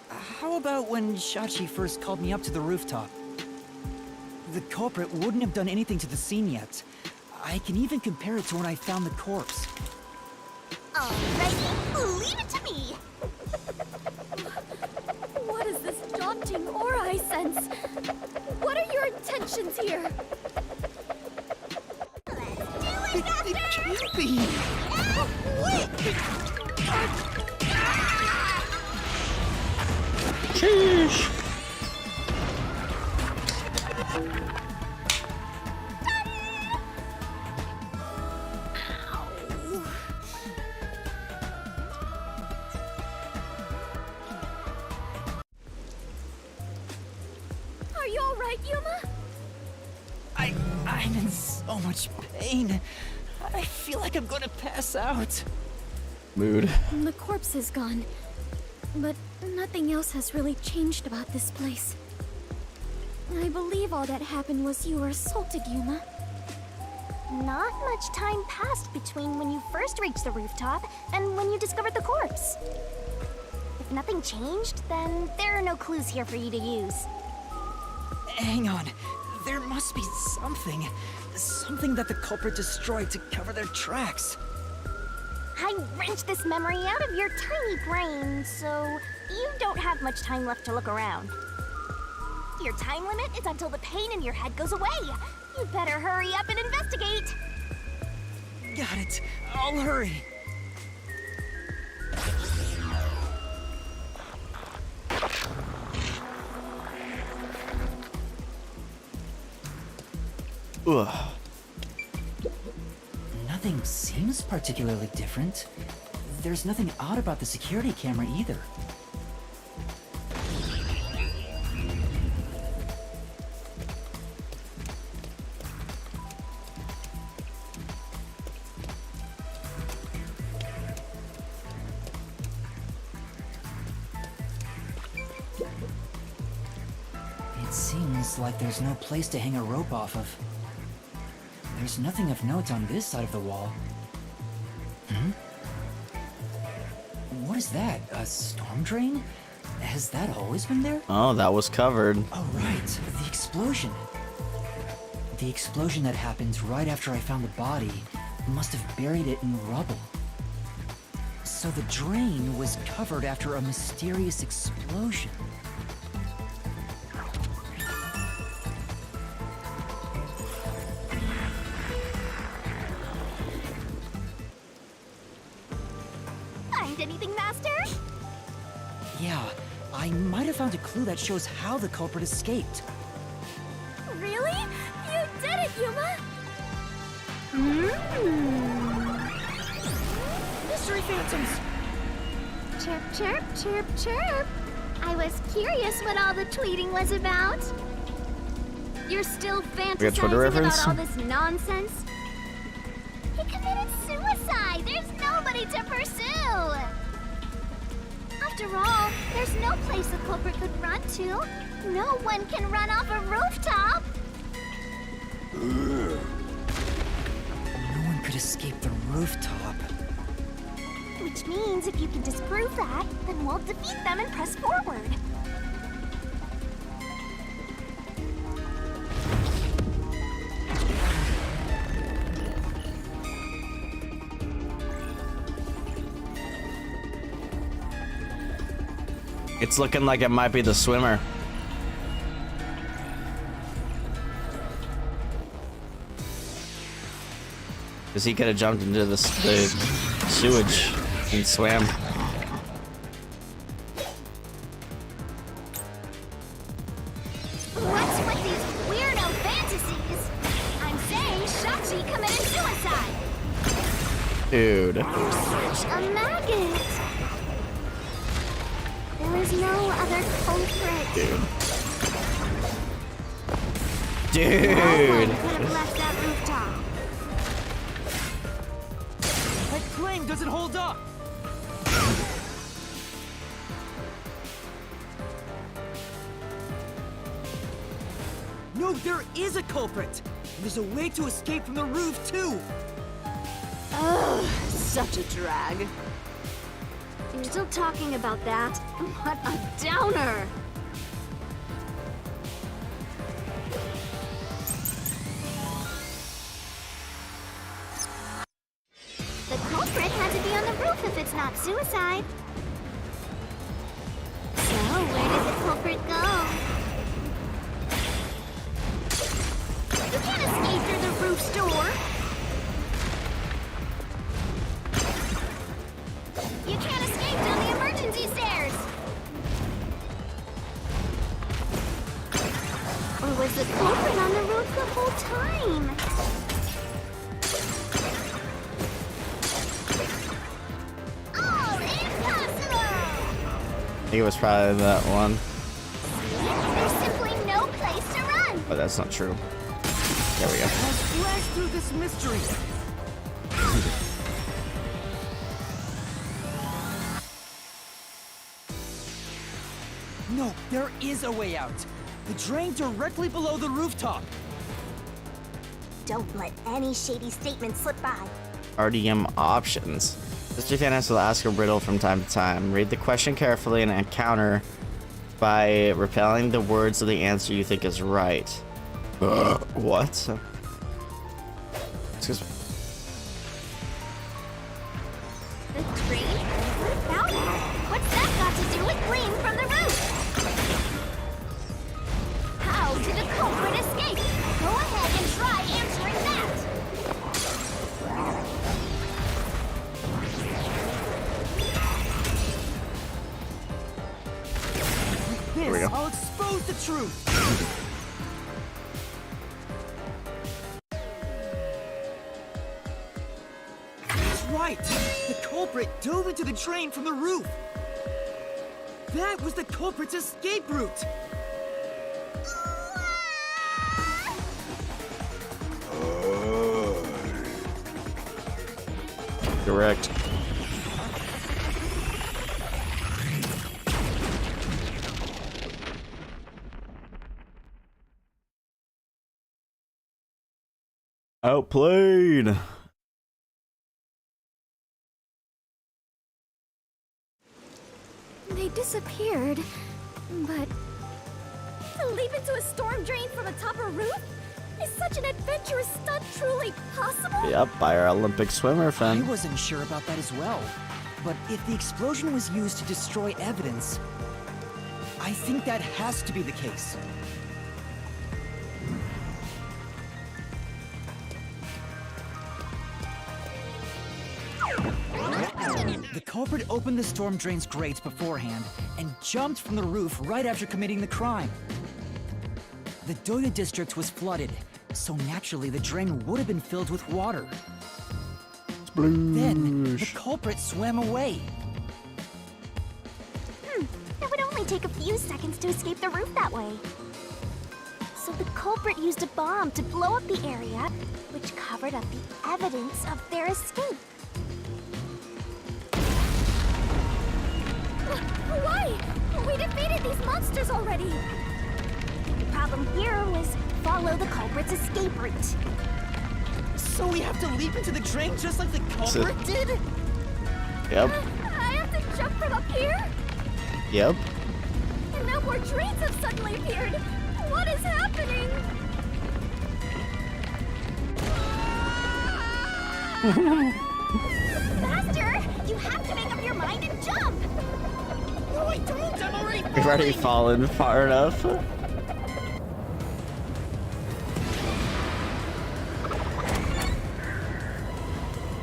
How about when Shachi first called me up to the rooftop? The culprit wouldn't have done anything to the scene yet. I can even compare it to when I found the corpse. Alrighty, leave it to me! What is this daunting aura I sense? What are your intentions here? It can't be! Sheesh. Are you alright, Yuma? I'm in so much pain. I feel like I'm gonna pass out. Mood. The corpse is gone, but nothing else has really changed about this place. I believe all that happened was you were assaulted, Yuma. Not much time passed between when you first reached the rooftop and when you discovered the corpse. If nothing changed, then there are no clues here for you to use. Hang on. There must be something. Something that the culprit destroyed to cover their tracks. I wrenched this memory out of your tiny brain, so you don't have much time left to look around. Your time limit is until the pain in your head goes away. You better hurry up and investigate. Got it. I'll hurry. Ugh. Nothing seems particularly different. There's nothing odd about the security camera either. It seems like there's no place to hang a rope off of. There's nothing of note on this side of the wall. What is that? A storm drain? Has that always been there? Oh, that was covered. Oh, right. The explosion. The explosion that happened right after I found the body must have buried it in rubble. So the drain was covered after a mysterious explosion. Find anything, Master? Yeah, I might have found a clue that shows how the culprit escaped. Really? You did it, Yuma! Mystery phantoms! Chirp, chirp, chirp, chirp. I was curious what all the tweeting was about. You're still got Twitter fantasizing reference? about all this nonsense? He committed suicide. There's nobody to pursue. After all, there's no place the culprit could run to. No one can run off a rooftop. No one could escape the rooftop. Which means if you can disprove that, then we'll defeat them and press forward. It's looking like it might be the swimmer. Because he could have jumped into the sewage and swam. What's with these weirdo fantasies? I'm saying Shachi committed suicide. Dude. You're such a maggot. There is no other culprit. Dude. No one Dude. could have left that rooftop. That claim doesn't hold up! No, there is a culprit! There's a way to escape from the roof, too! Ugh, such a drag. You're still talking about that? What a downer! enough if it's not suicide. So, where did the culprit go? You can't escape through the roof's door. You can't escape down the emergency stairs. Or was the culprit on the roof the whole time? All impossible! I think it was probably that one, There's simply no place to run. but that's not true. There we go. Let's flash through this mystery. No, there is a way out. The drain directly below the rooftop. Don't let any shady statement slip by. RDM options. Mr. Thanos will ask a riddle from time to time. Read the question carefully and encounter by repelling the words of the answer you think is right. What? Excuse me. The drain? What about it? What's that got to do with gleam from the roof? How did the culprit escape? Go ahead and try answering that. With we this, go. I'll expose the truth. That's right. The culprit dove into the drain from the roof. That was the culprit's escape route. Correct. Outplayed. They disappeared, but to leap into a storm drain from atop a roof? Is such an adventurous stunt truly possible? Yep, by our Olympic swimmer I friend. wasn't sure about that as well. But if the explosion was used to destroy evidence, I think that has to be the case. The culprit opened the storm drain's grate beforehand and jumped from the roof right after committing the crime. The Doya district was flooded, so naturally the drain would have been filled with water. Then, the culprit swam away. It would only take a few seconds to escape the roof that way. So the culprit used a bomb to blow up the area, which covered up the evidence of their escape. Why? We defeated these monsters already! The problem here was follow the culprit's escape route. So we have to leap into the drain just like the culprit did? Yep. I have to jump from up here? Yep. And now more drains have suddenly appeared! What is happening? Master, you have to make up your mind and jump! No, I don't! I'm already We've already fallen far enough.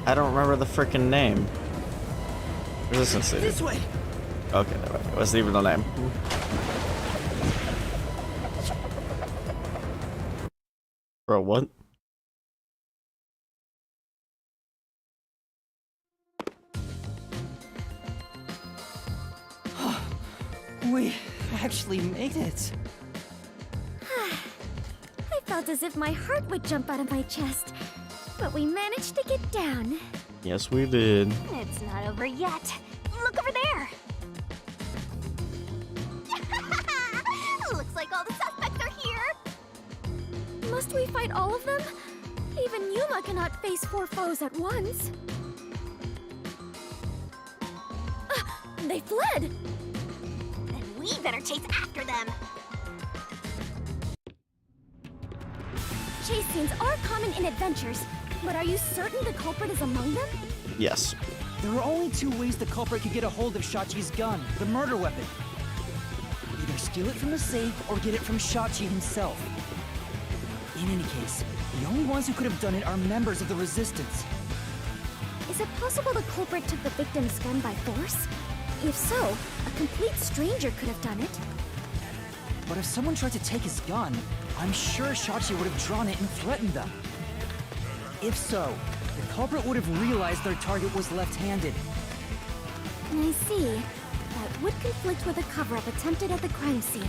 I don't remember the frickin' name. Resistance City. This way! Okay, never mind. It wasn't even the name. Bro, what? We actually made it. I felt as if my heart would jump out of my chest. But we managed to get down. Yes, we did. It's not over yet. Look over there! Looks like all the suspects are here! Must we fight all of them? Even Yuma cannot face 4 foes at once. They fled! Then we better chase after them! Chase scenes are common in adventures, but are you certain the culprit is among them? Yes. There are only two ways the culprit could get a hold of Shachi's gun, the murder weapon. Either steal it from the safe or get it from Shachi himself. In any case, the only ones who could have done it are members of the Resistance. Is it possible the culprit took the victim's gun by force? If so, a complete stranger could have done it. But if someone tried to take his gun, I'm sure Shachi would have drawn it and threatened them. If so, the culprit would have realized their target was left-handed. I see. That would conflict with a cover-up attempted at the crime scene.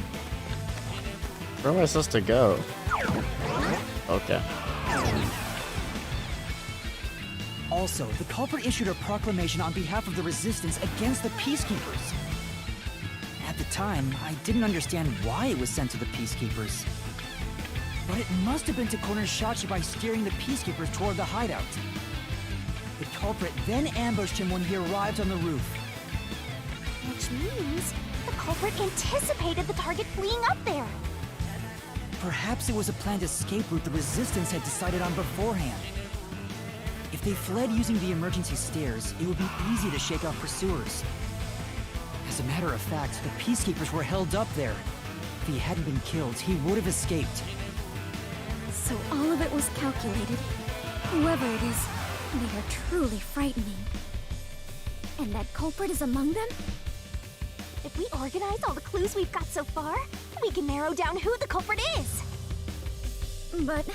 Where am I supposed to go? Okay. Also, the culprit issued a proclamation on behalf of the Resistance against the Peacekeepers. At the time, I didn't understand why it was sent to the Peacekeepers. But it must have been to corner Shachi by steering the Peacekeepers toward the hideout. The culprit then ambushed him when he arrived on the roof. Which means the culprit anticipated the target fleeing up there. Perhaps it was a planned escape route the Resistance had decided on beforehand. If they fled using the emergency stairs, it would be easy to shake off pursuers. As a matter of fact, the Peacekeepers were held up there. If he hadn't been killed, he would have escaped. So all of it was calculated. Whoever it is, they are truly frightening. And that culprit is among them? If we organize all the clues we've got so far, we can narrow down who the culprit is. But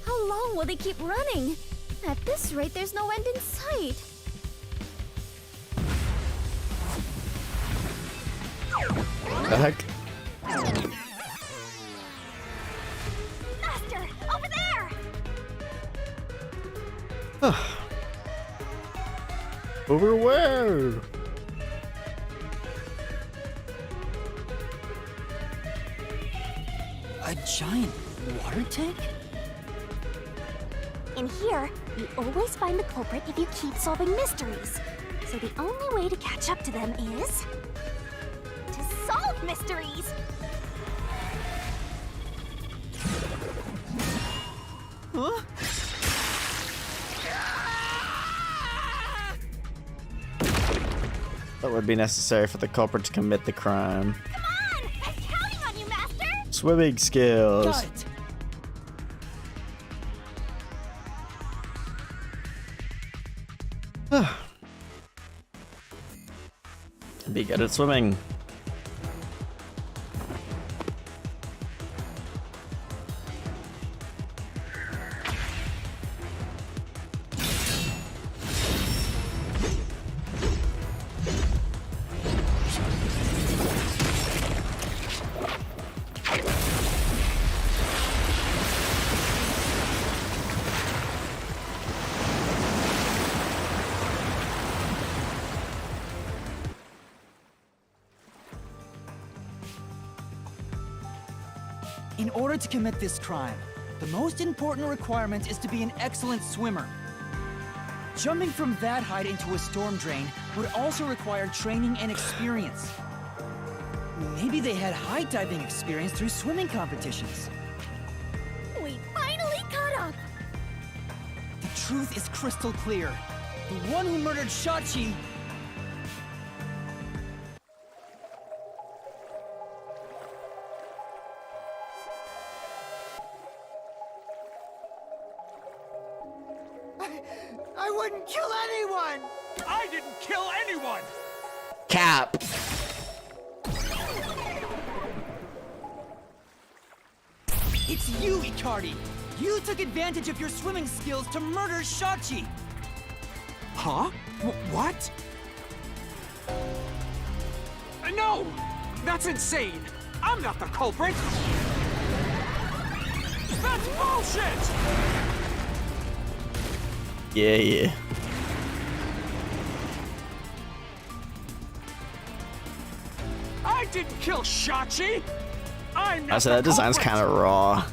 how long will they keep running? At this rate, there's no end in sight. The heck? Master, over there! Over where? A giant water tank? In here, you always find the culprit if you keep solving mysteries. So the only way to catch up to them is... to solve mysteries! Huh? That would be necessary for the culprit to commit the crime. Come on! I'm counting on you, Master! Swimming skills. Got it! Be good at swimming. In order to commit this crime, the most important requirement is to be an excellent swimmer. Jumping from that height into a storm drain would also require training and experience. Maybe they had high diving experience through swimming competitions. We finally caught up! The truth is crystal clear. The one who murdered Shachi... I wouldn't kill anyone! I didn't kill anyone! Cap. It's you, Icardi! You took advantage of your swimming skills to murder Shachi! Huh? What? No! That's insane! I'm not the culprit! That's bullshit! Yeah. I didn't kill Shachi! I'm not I said the that design's culprit. kind of raw.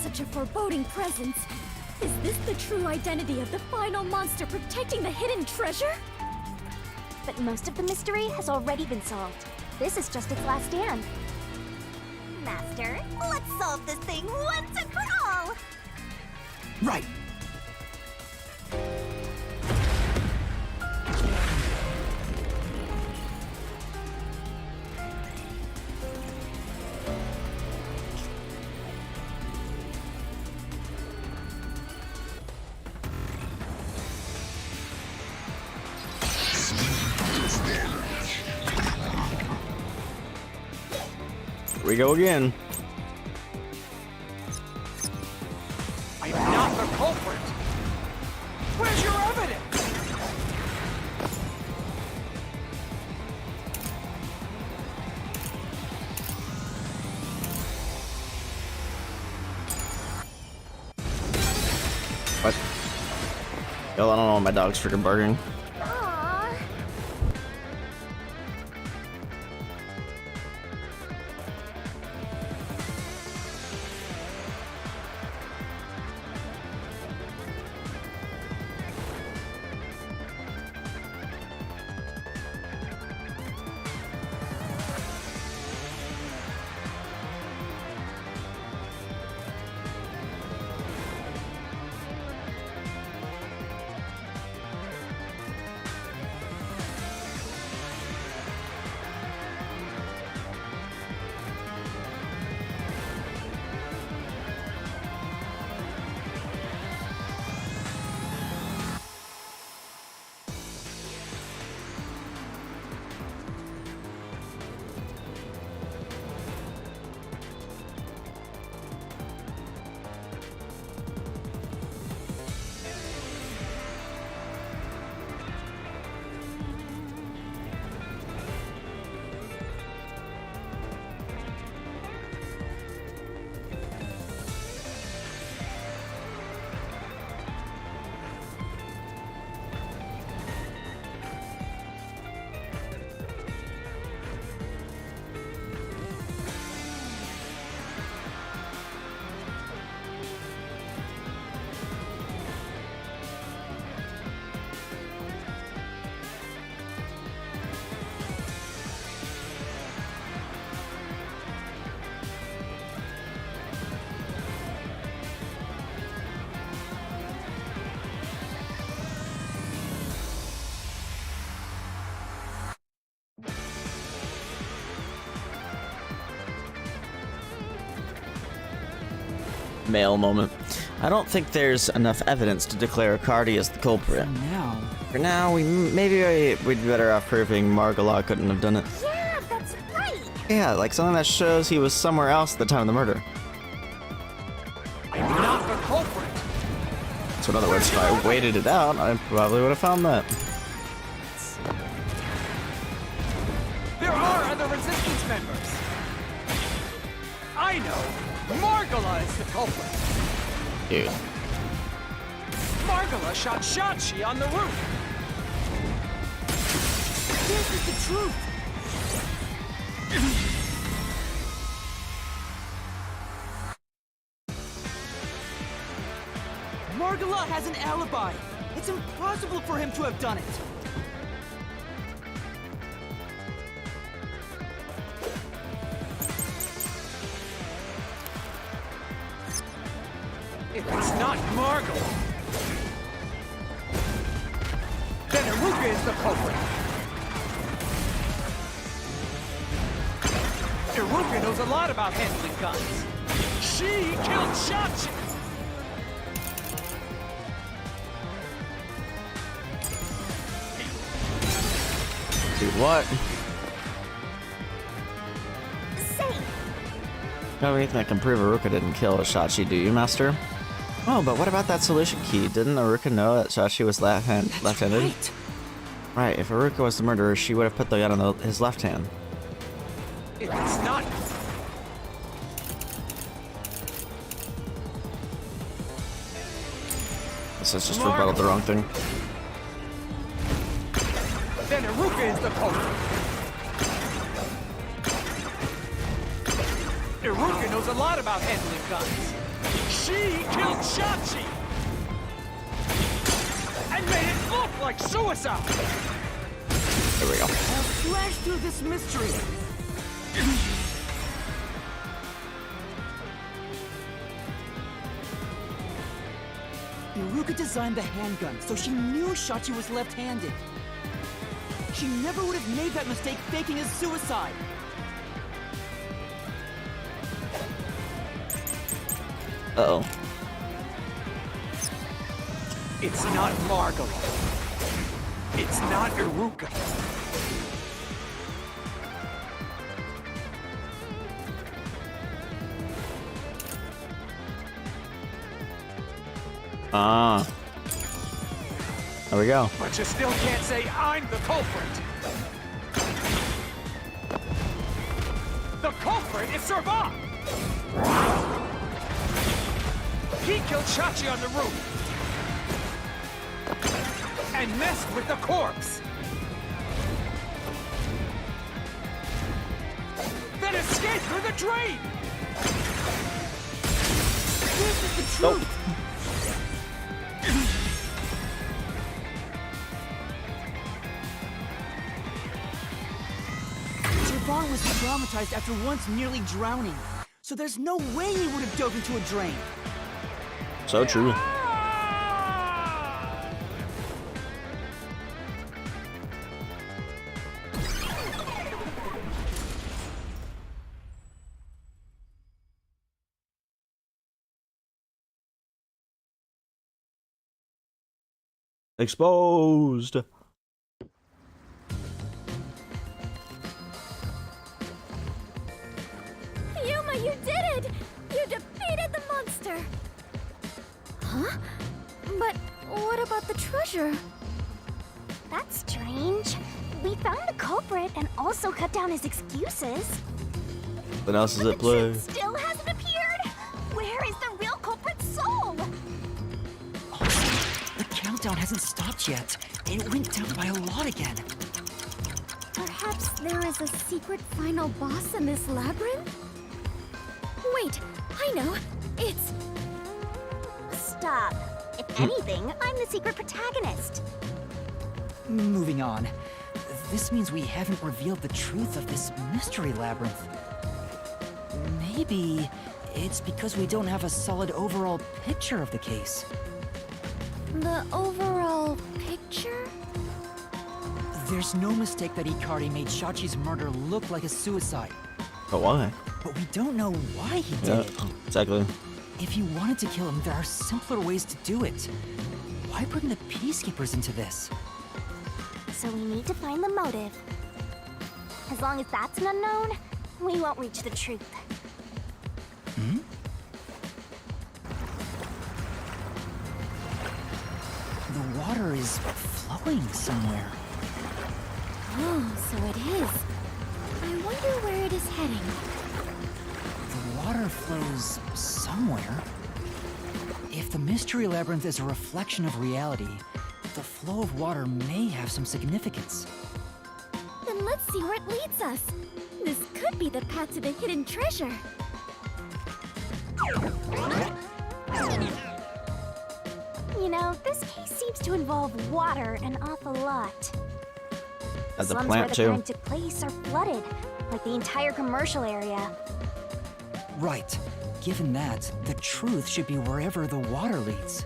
Such a foreboding presence. Is this the true identity of the final monster protecting the hidden treasure? But most of the mystery has already been solved. This is just its last stand. Master, let's solve this thing once and for all! Right! we go again. I'm not the culprit. Where's your evidence? What? Yo, I don't know. My dog's freaking barking. Aww. Male moment. I don't think there's enough evidence to declare Cardi as the culprit. Now, For now, we'd be better off proving Margala couldn't have done it. Yeah, that's right. Yeah, like something that shows he was somewhere else at the time of the murder. I'm not the culprit. So in other words, if I waited it out, I probably would have found that. There are other resistance members. I know. Margala is the culprit. Dude. Margala shot Shachi on the roof. this is the truth. Margala has an alibi. It's impossible for him to have done it. If it's not Margala, then Iruka is the culprit. Iruka knows a lot about handling guns. She killed Shachi. Dude, what? Say, No anything that can prove Iruka didn't kill Shachi, do you, Master? Oh, but what about that solution key? Didn't Iruka know that Shachi was left-handed? Right. Right, if Iruka was the murderer, she would have put the gun on his left hand. If it's not, This is just rebutted the wrong thing. then Iruka is the culprit. Iruka knows a lot about handling guns. She killed Shachi! And made it look like suicide! There we go. I'll slash through this mystery. Iruka designed the handgun, so she knew Shachi was left-handed. She never would have made that mistake faking his suicide. Uh-oh. It's not Margala. It's not Iruka. Ah. There we go. But you still can't say I'm the culprit. The culprit is Servan! He killed Chachi on the roof! And messed with the corpse! Then escaped through the drain! This is the truth! Servan was traumatized after once nearly drowning, so there's no way he would have dove into a drain. So true. Exposed. Yuma, you did it! You defeated the monster! Huh? But what about the treasure? That's strange. We found the culprit and also cut down his excuses. What else is But at the play? truth still hasn't appeared. Where is the real culprit's soul? Also, the countdown hasn't stopped yet. It went down by a lot again. Perhaps there is a secret final boss in this labyrinth? Wait, I know. It's... Stop. If anything, I'm the secret protagonist. Moving on. This means we haven't revealed the truth of this mystery labyrinth. Maybe it's because we don't have a solid overall picture of the case. the overall picture? There's no mistake that Ikari made Shachi's murder look like a suicide. But why? But we don't know why he did Yeah, it. exactly. If you wanted to kill him, there are simpler ways to do it. Why bring the Peacekeepers into this? So we need to find the motive. As long as that's an unknown, we won't reach the truth. Hmm? The water is flowing somewhere. Oh, so it is. I wonder where it is heading. The water flows somewhere. If the Mystery Labyrinth is a reflection of reality, the flow of water may have some significance. Then let's see where it leads us. This could be the path to the hidden treasure. You know, this case seems to involve water an awful lot. At the Slums plant where the too. crime took place are flooded, like the entire commercial area. Right. Given that, the truth should be wherever the water leads.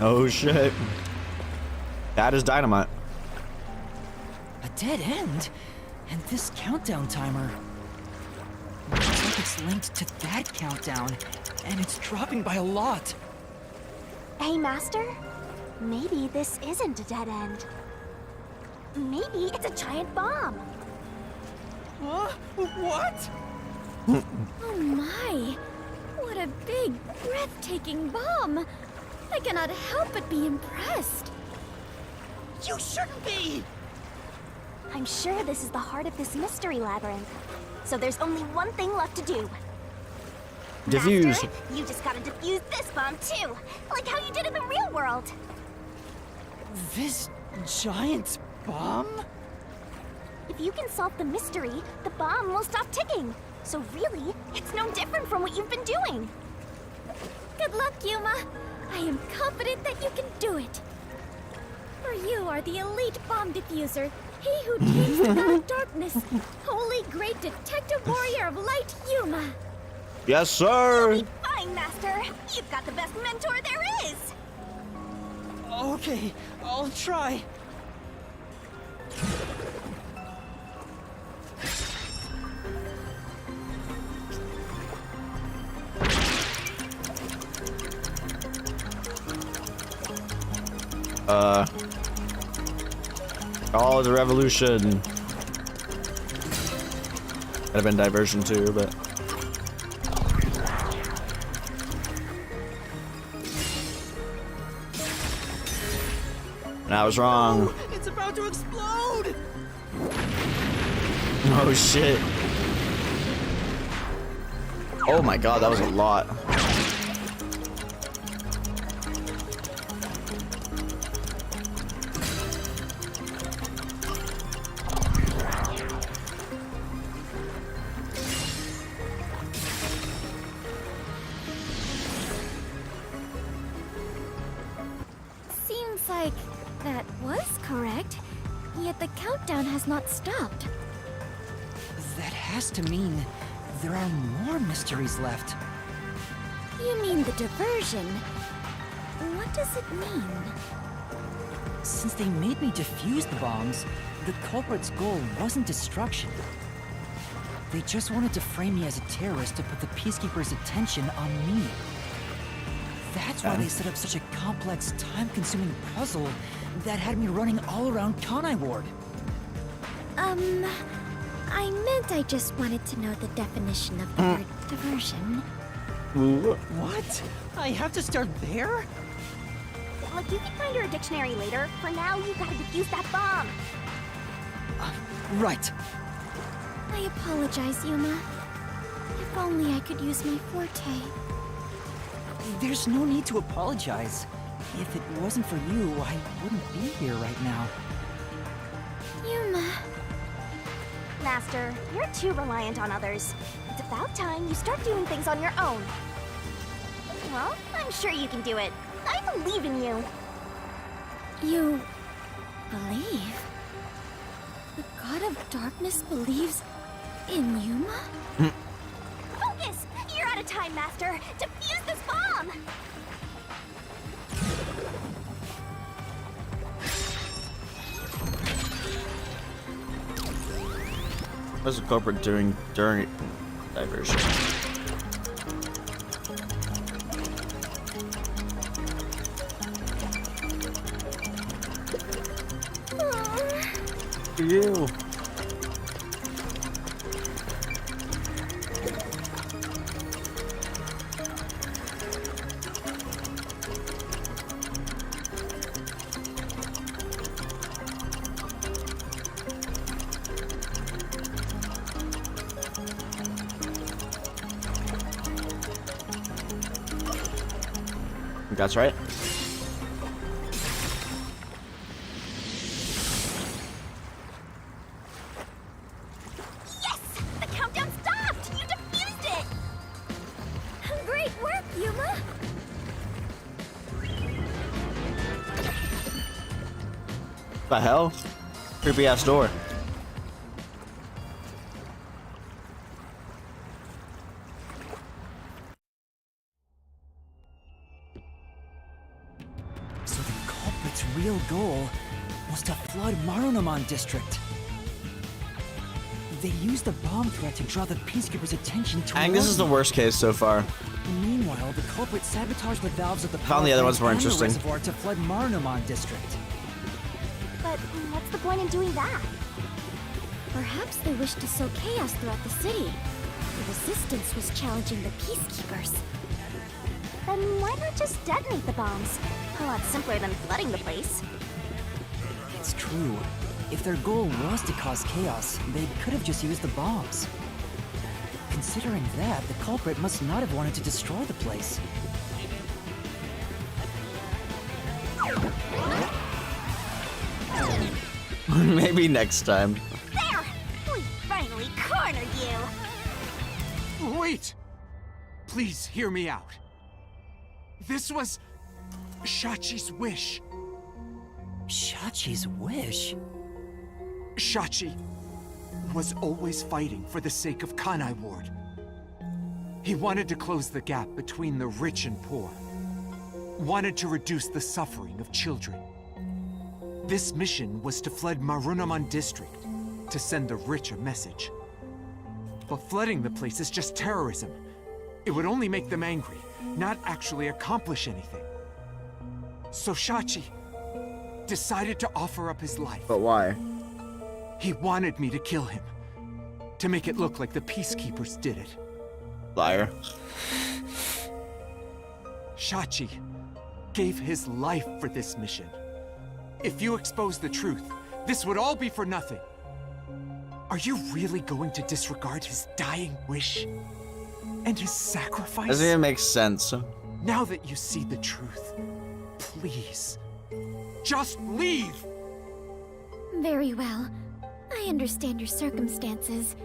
Oh shit. That is dynamite. A dead end? And this countdown timer... looks like it's linked to that countdown, and it's dropping by a lot. Hey, Master? Maybe this isn't a dead end. Maybe it's a giant bomb. Huh? What? Oh my! What a big, breathtaking bomb! I cannot help but be impressed. You shouldn't be! I'm sure this is the heart of this mystery labyrinth. So there's only one thing left to do. Diffuse. Master, you just gotta defuse this bomb too, like how you did in the real world. This giant bomb? If you can solve the mystery, the bomb will stop ticking. So really, it's no different from what you've been doing. Good luck, Yuma. I am confident that you can do it. For you are the elite bomb diffuser, he who takes the god of darkness, holy great detective warrior of light, Yuma. Yes, sir. Be fine, Master. You've got the best mentor there is. Okay, I'll try. Oh, the revolution. Could have been diversion too, but. I was wrong. Oh, it's about to explode! Oh shit. Oh my god, that was a lot. Seems like that was correct, yet the countdown has not stopped. That has to mean there are more mysteries left. You mean the diversion? What does it mean? Since they made me defuse the bombs, the culprit's goal wasn't destruction. They just wanted to frame me as a terrorist to put the Peacekeepers' attention on me. That's why they set up such a complex, time-consuming puzzle that had me running all around Kanai Ward. I meant I just wanted to know the definition of the word diversion. What? I have to start there? Look, you can find her a dictionary later. For now, you gotta defuse that bomb. Right. I apologize, Yuma. If only I could use my forte. There's no need to apologize. If it wasn't for you, I wouldn't be here right now. Yuma. Master, you're too reliant on others. It's about time you start doing things on your own. Well, I'm sure you can do it. I believe in you. You believe? The God of Darkness believes in Yuma? Focus! You're out of time, Master. Defuse this bomb! What's the culprit doing during diversion? You. That's right. Yes! The countdown stopped! You defused it! Great work, Yuma! The hell? Creepy ass door. So the culprit's real goal was to flood Marunaman district. They used the bomb threat to draw the Peacekeepers' attention to. I think this is the worst case so far. Meanwhile, the culprit sabotaged the valves of the Found the other ones more and the interesting. reservoir to flood Marunaman district. But what's the point in doing that? Perhaps they wished to sow chaos throughout the city. The resistance was challenging the peacekeepers. Then why not just detonate the bombs? A lot simpler than flooding the place. It's true. If their goal was to cause chaos, they could have just used the bombs. Considering that, the culprit must not have wanted to destroy the place. Maybe next time. There! We finally cornered you! Wait! Please hear me out. This was Shachi's wish. Shachi's wish? Shachi was always fighting for the sake of Kanai Ward. He wanted to close the gap between the rich and poor. Wanted to reduce the suffering of children. This mission was to flood Marunaman district to send the rich a message. But flooding the place is just terrorism. It would only make them angry, not actually accomplish anything. So Shachi decided to offer up his life. But why? He wanted me to kill him, to make it look like the peacekeepers did it. Liar. Shachi gave his life for this mission. If you expose the truth, this would all be for nothing. Are you really going to disregard his dying wish? And his sacrifice? Doesn't even make sense. Now that you see the truth, please, just leave! Very well. I understand your circumstances.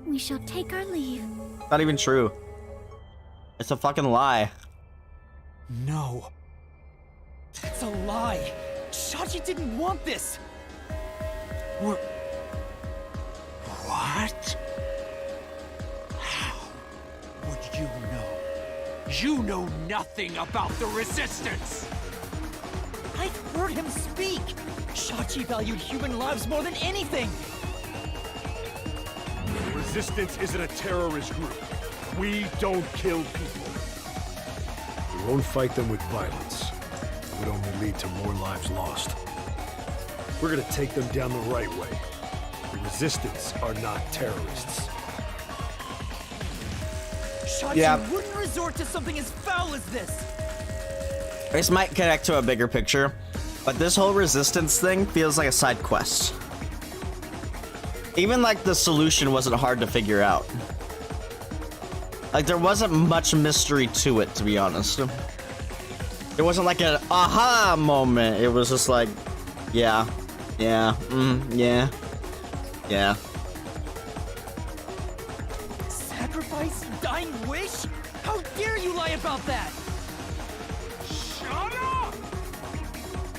We shall take our leave. Not even true. It's a fucking lie. No. It's a lie. Shachi didn't want this. What? How would you know? You know nothing about the Resistance! I've heard him speak. Shachi valued human lives more than anything. The Resistance isn't a terrorist group. We don't kill people. We won't fight them with violence. It would only lead to more lives lost. We're gonna take them down the right way. The Resistance are not terrorists. Shachi wouldn't resort to something as foul as this. This might connect to a bigger picture, but this whole resistance thing feels like a side quest. Even like the solution wasn't hard to figure out. Like there wasn't much mystery to it, to be honest. It wasn't like an aha moment. It was just like, yeah, yeah. Sacrifice? Dying wish? How dare you lie about that? Shut up!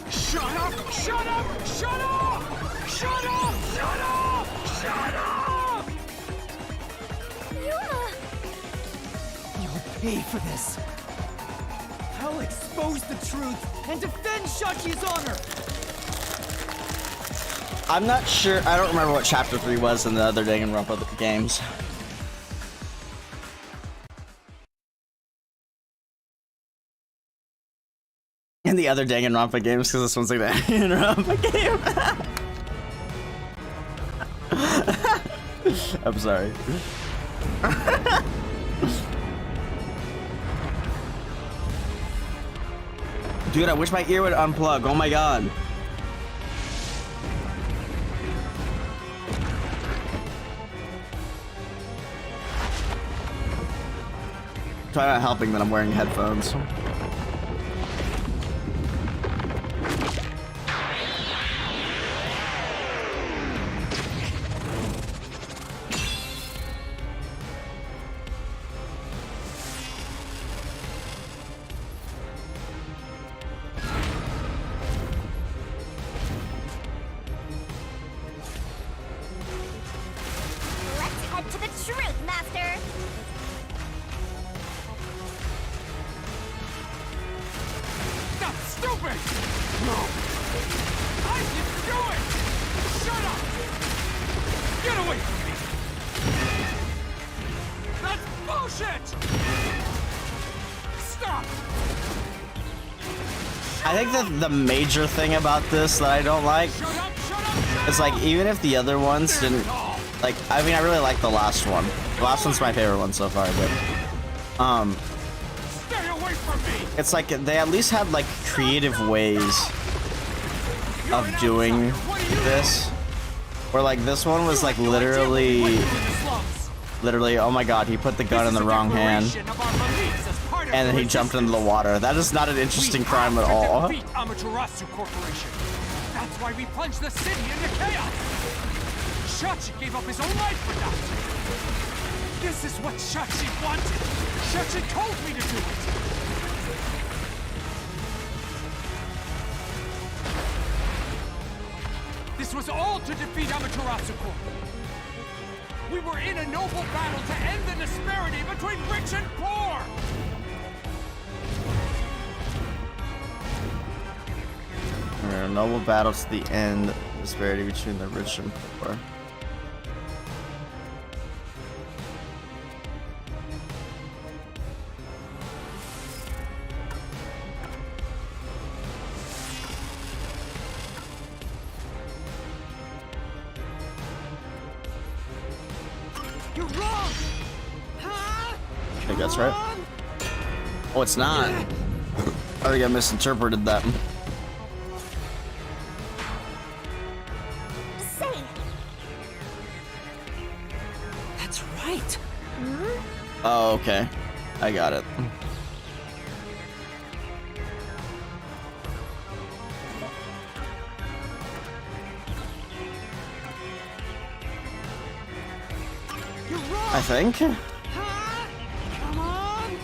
Shut up! Shut up! Shut up! Shut up! Shut up! Shut up! Yuma! You'll pay for this. I'll expose the truth and defend Shachi's honor. I'm not sure. I don't remember what chapter 3 was in the other Danganronpa games. In the other Danganronpa games, because this one's like the Danganronpa game. I'm sorry. Dude, I wish my ear would unplug. Oh my god. Try not helping that I'm wearing headphones. Let's head to the truth, Master! That's stupid! No! I didn't do it! Shut up! Get away from me! That's bullshit! Stop! I think that the major thing about this that I don't like Shut up! Shut up! is like even if the other ones didn't like, I mean I really like the last one. The last one's my favorite one so far, but Stay away from me! it's like they at least had like creative ways of doing this. Where like this one was like literally, oh my god, he put the gun in the wrong hand and then he jumped into the water. That is not an interesting crime at all. Defeat Amaterasu Corporation. That's why we plunged the city into chaos. Shachi gave up his own life for that. This is what Shachi wanted. Shachi told me to do it. This was all to defeat Amaterasu Corp. We were in a noble battle to end the disparity between rich and poor. A noble battle to the end, disparity between the rich and poor. You're wrong! I think that's right. Oh, it's not. I think I misinterpreted that. Say, That's right. Oh, okay. I got it. You're wrong! I think. Come on!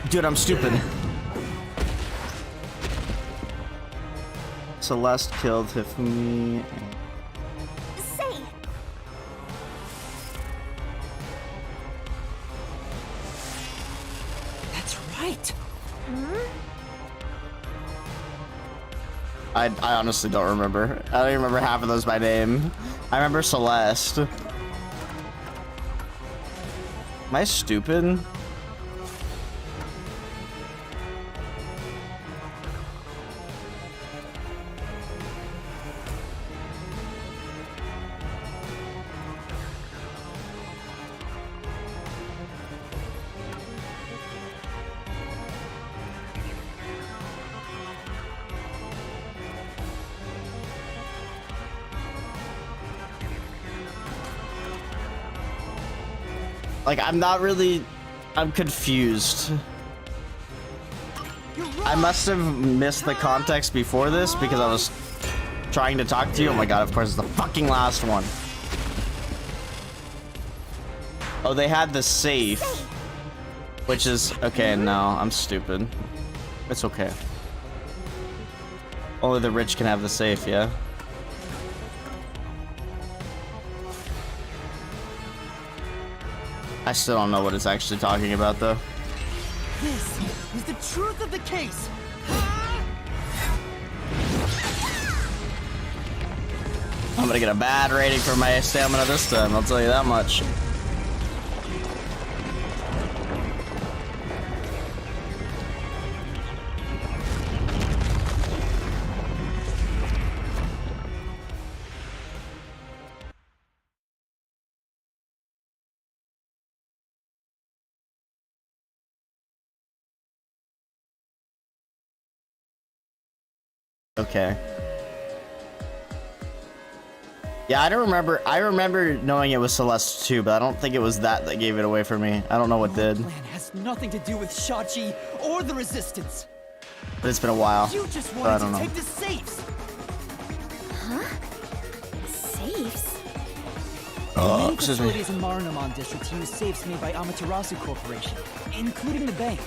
Dude, I'm stupid. Celeste killed Tiffany. say, That's right. I honestly don't remember. I don't even remember half of those by name. I remember Celeste. Am I stupid? Like, I'm not really... I'm confused. I must have missed the context before this because I was trying to talk to you. Oh my god, of course, it's the fucking last one. Oh, they had the safe. Which is... Okay, no, I'm stupid. It's okay. Only the rich can have the safe, yeah? I still don't know what it's actually talking about, though. This is the truth of the case. I'm gonna get a bad rating for my stamina this time, I'll tell you that much. Okay. Yeah, I don't remember. I remember knowing it was Celeste too, but I don't think it was that gave it away for me. I don't know what did. The plan has nothing to do with Shachi or the Resistance. But it's been a while. You just so I wanted don't to know. take the safes. Safes? Many Excuse me. facilities in Marunaman District use safes made by Amaterasu Corporation, including the bank.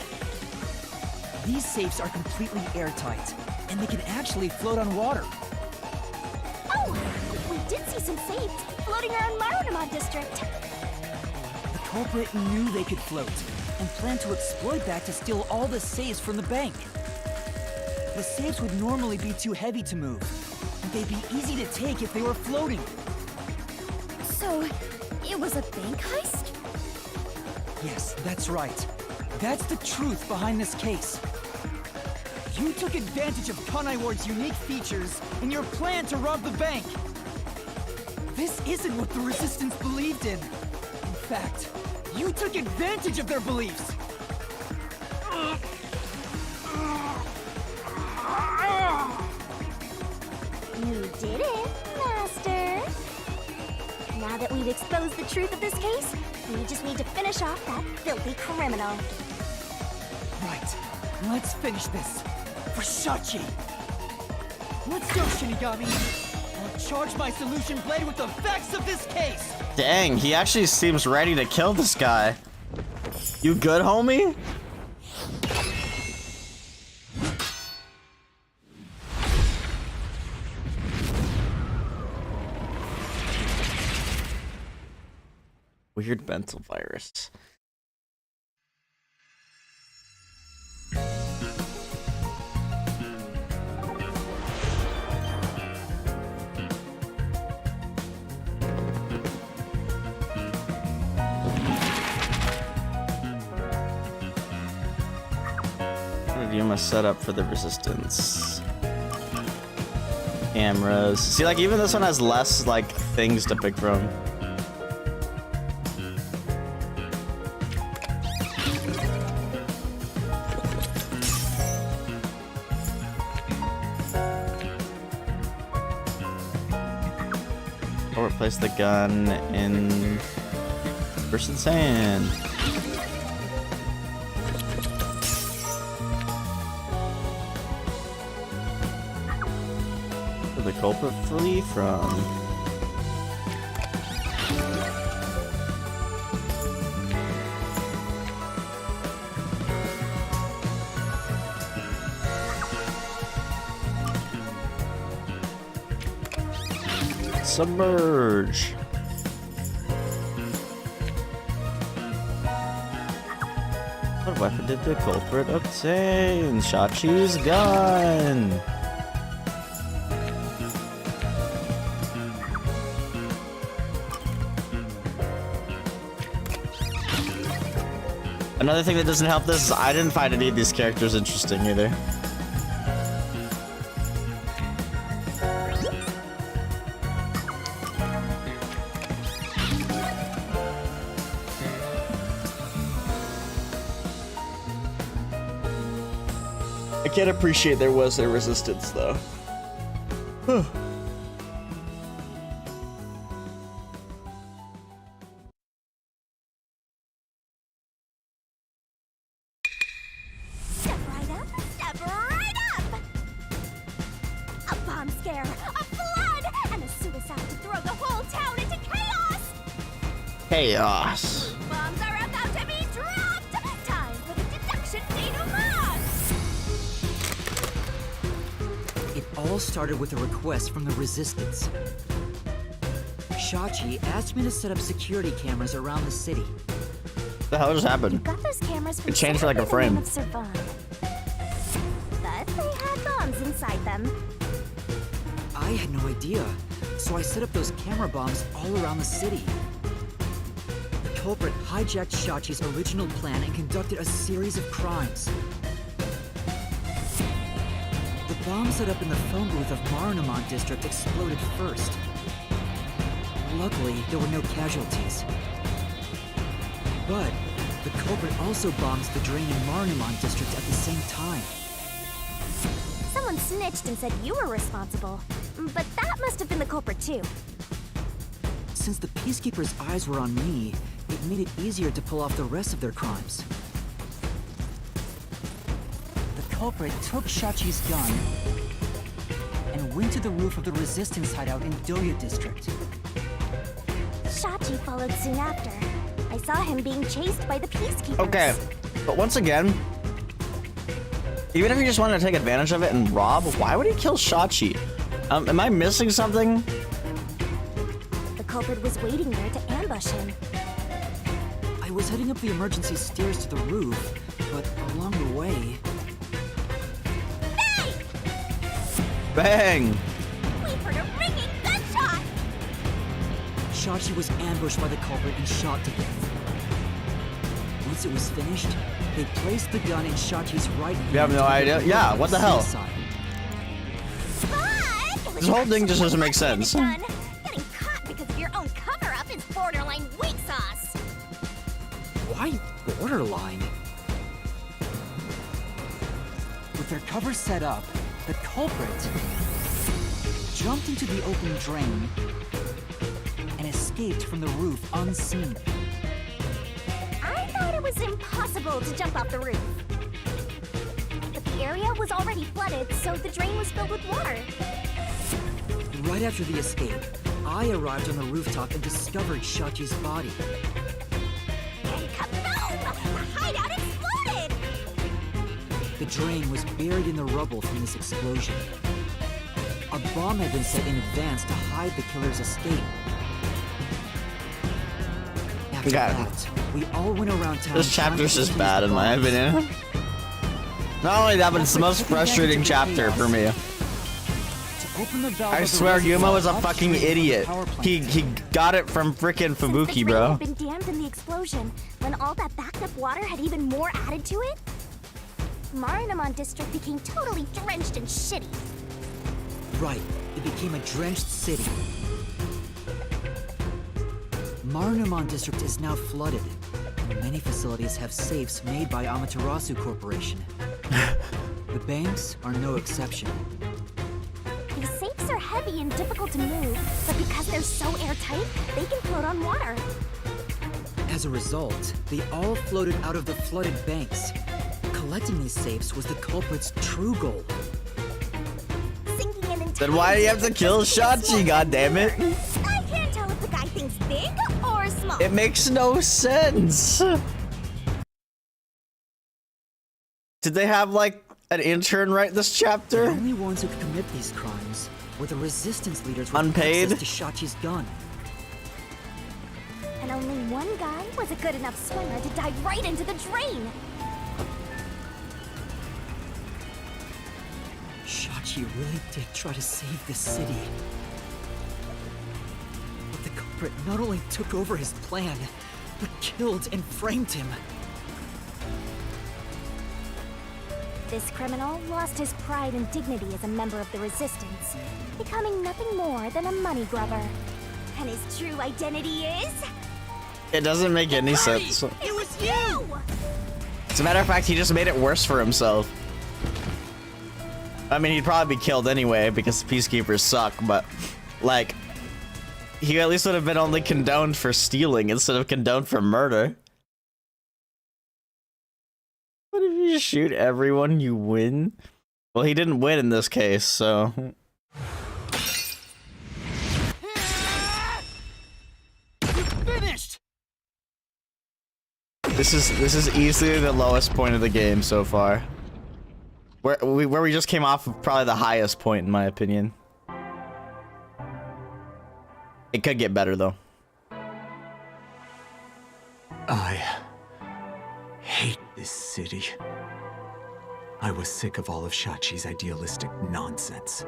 These safes are completely airtight, and they can actually float on water. oh, we did see some safes floating around Marunaman District. The culprit knew they could float, and planned to exploit that to steal all the safes from the bank. The safes would normally be too heavy to move, and they'd be easy to take if they were floating. So, it was a bank heist? Yes, that's right. That's the truth behind this case. You took advantage of Kanai Ward's unique features in your plan to rob the bank. This isn't what the Resistance believed in. In fact, you took advantage of their beliefs. You did it, Master. Now that we've exposed the truth of this case, we just need to finish off that filthy criminal. Right, let's finish this. For Shachi. Let's go, Shinigami. I'll charge my solution blade with the facts of this case. Dang, he actually seems ready to kill this guy. You good, homie? Weird mental virus. Review my setup for the Resistance. Cameras. See, like, even this one has less, like, things to pick from. Or place the gun in person's hand. The culprit flee from. Submerge. What weapon did the culprit obtain? Shachi's gun. Another thing that doesn't help this is I didn't find any of these characters interesting either. I can't appreciate there was a resistance though. Step right up, step right up! A bomb scare, a flood, and a suicide to throw the whole town into chaos! Chaos. Bombs are about to be dropped! Time for the deduction denouement! It all started with a request from the Resistance. Shachi asked me to set up security cameras around the city. What the hell just happened? Got those cameras from It changed for like a somewhere by the frame. name of Servan. But they had bombs inside them. I had no idea, so I set up those camera bombs all around the city. The culprit hijacked Shachi's original plan and conducted a series of crimes. The bomb set up in the phone booth of Marinamon District exploded first. Luckily, there were no casualties. But the culprit also bombs the drain in Marinamon District at the same time. Someone snitched and said you were responsible. But that must have been the culprit too. Since the Peacekeepers' eyes were on me, it made it easier to pull off the rest of their crimes. The culprit took Shachi's gun and went to the roof of the Resistance hideout in Doya District. Shachi followed soon after. I saw him being chased by the Peacekeepers. Okay, but once again, even if he just wanted to take advantage of it and rob, why would he kill Shachi? Am I missing something? The culprit was waiting there to ambush him. I was heading up the emergency stairs to the roof, but along the way... Bang! We heard a ringing gunshot! Shachi was ambushed by the culprit and shot to death. Once it was finished, they placed the gun in Shachi's right hand. You have no idea? Yeah, what the hell? Suicide. But This whole thing just doesn't make sense. Getting caught because of your own cover-up is borderline weak sauce! Why borderline? With their cover set up, the culprit jumped into the open drain and escaped from the roof unseen. I thought it was impossible to jump off the roof. But the area was already flooded, so the drain was filled with water. Right after the escape, I arrived on the rooftop and discovered Shachi's body. And kaboom! The hideout exploded! The drain was buried in the rubble from this explosion. A bomb had been set in advance to hide the killer's escape. After Got it. that, we all went around town. This chapter's trying to just defuse bad the in my bombs. opinion. Not only that, but it's the most frustrating chapter for me. To open the valve I of the swear reservoir Yuma was a upstream fucking from the idiot. power plant. He got it from frickin' Since the Fubuki, drain bro. had been dammed in the explosion, when all that backed up water had even more added to it, Marinamon District became totally drenched and shitty. Right, it became a drenched city. Marinamon District is now flooded, and many facilities have safes made by Amaterasu Corporation. The banks are no exception. These safes are heavy heavy and difficult to move, but because they're so airtight, they can float on water. As a result, they all floated out of the flooded banks. Collecting these safes was the culprit's true goal. Sinking an entire Then why do you have to kill Shachi, goddammit? I can't tell if the guy thinks big or small. It makes no sense. Did they have, like, an intern write this The chapter? only ones who could commit these crimes were the resistance leaders with Unpaid? access to Shachi's gun. And only one guy was a good enough swimmer to dive right into the drain. Shachi really did try to save this city. But the culprit not only took over his plan, but killed and framed him. This criminal lost his pride and dignity as a member of the Resistance, becoming nothing more than a money grubber. And his true identity is... It doesn't make any sense. It was you! As a matter of fact, he just made it worse for himself. I mean, he'd probably be killed anyway because peacekeepers suck, but, like, he at least would have been only condoned for stealing instead of condoned for murder. What if you shoot everyone, you win? Well, he didn't win in this case, so... Finished! This is easily the lowest point of the game so far. Where we just came off of probably the highest point in my opinion. It could get better though. I hate this city. I was sick of all of Shachi's idealistic nonsense.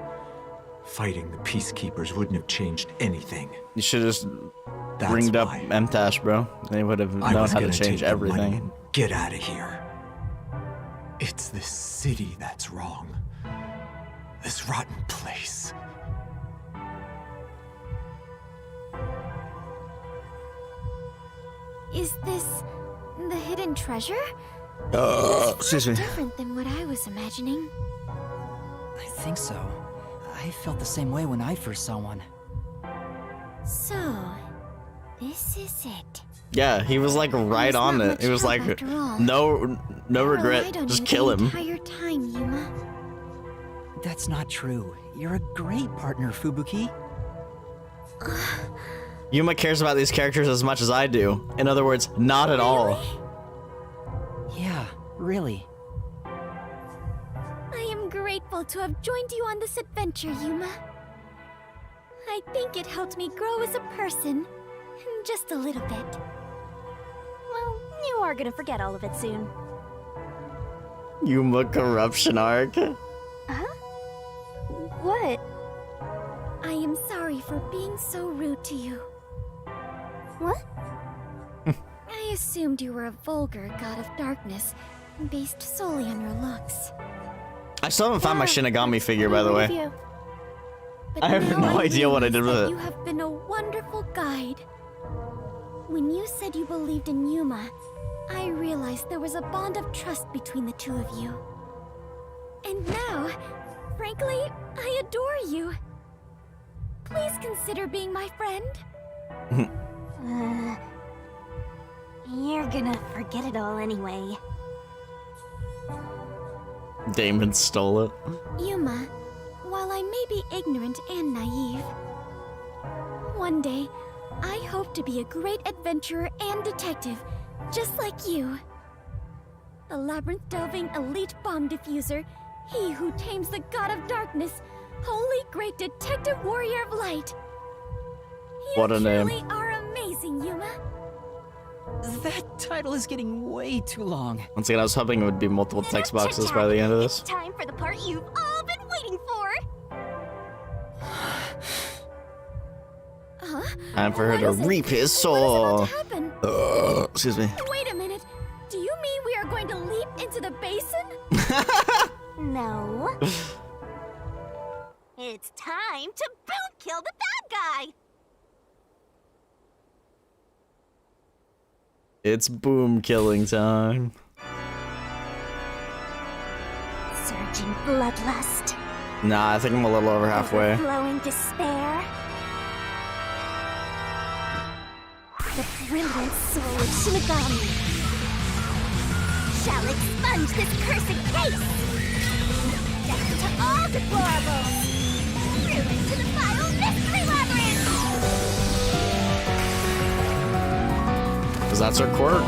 Fighting the peacekeepers wouldn't have changed anything. You should just That's ringed up why MTash, bro. They would have I known was how to gonna change take the money everything. and get out of here. It's this city that's wrong. This rotten place. Is this the hidden treasure? Excuse me. Different than what I was imagining. I think so. I felt the same way when I first saw one. So, this is it. Yeah, he was like right There's on not it. much He was help like, after all. no I regret, relied on just you kill the him. entire time, Yuma. That's not true. You're a great partner, Fubuki. Yuma cares about these characters as much as I do. In other words, not at all. Yeah, really. I am grateful to have joined you on this adventure, Yuma. I think it helped me grow as a person. Just a little bit. Well, you are gonna forget all of it soon. Yuma corruption arc. Huh? What? I am sorry for being so rude to you. What? I assumed you were a vulgar god of darkness, based solely on your looks. I still haven't found my Shinigami figure, by the way. You. But I have now no idea what I did realize with that it. You have been a wonderful guide. When you said you believed in Yuma, I realized there was a bond of trust between the two of you. And now, frankly, I adore you. Please consider being my friend. You're gonna forget it all anyway. Damon stole it. Yuma, while I may be ignorant and naive, one day, I hope to be a great adventurer and detective, just like you. The labyrinth-delving elite bomb diffuser, he who tames the god of darkness, holy great detective warrior of light. You What a name. truly are amazing, Yuma. That title is getting way too long. Once again, I was hoping it would be multiple text boxes by the end of this. It's time for the part you've all been waiting for. Huh? Time for her What to is it? reap his What is soul. about to happen? Excuse me. Wait a minute. Do you mean we are going to leap into the basin? No. It's time to boot kill the bad guy. It's boom killing time. Surging bloodlust. Nah, I think I'm a little over halfway. Flowing despair. The brilliant soul of Shinigami shall expunge this cursed case. Death to all deplorables. Ruin to the vile mystery labyrinth. Because that's her quirk.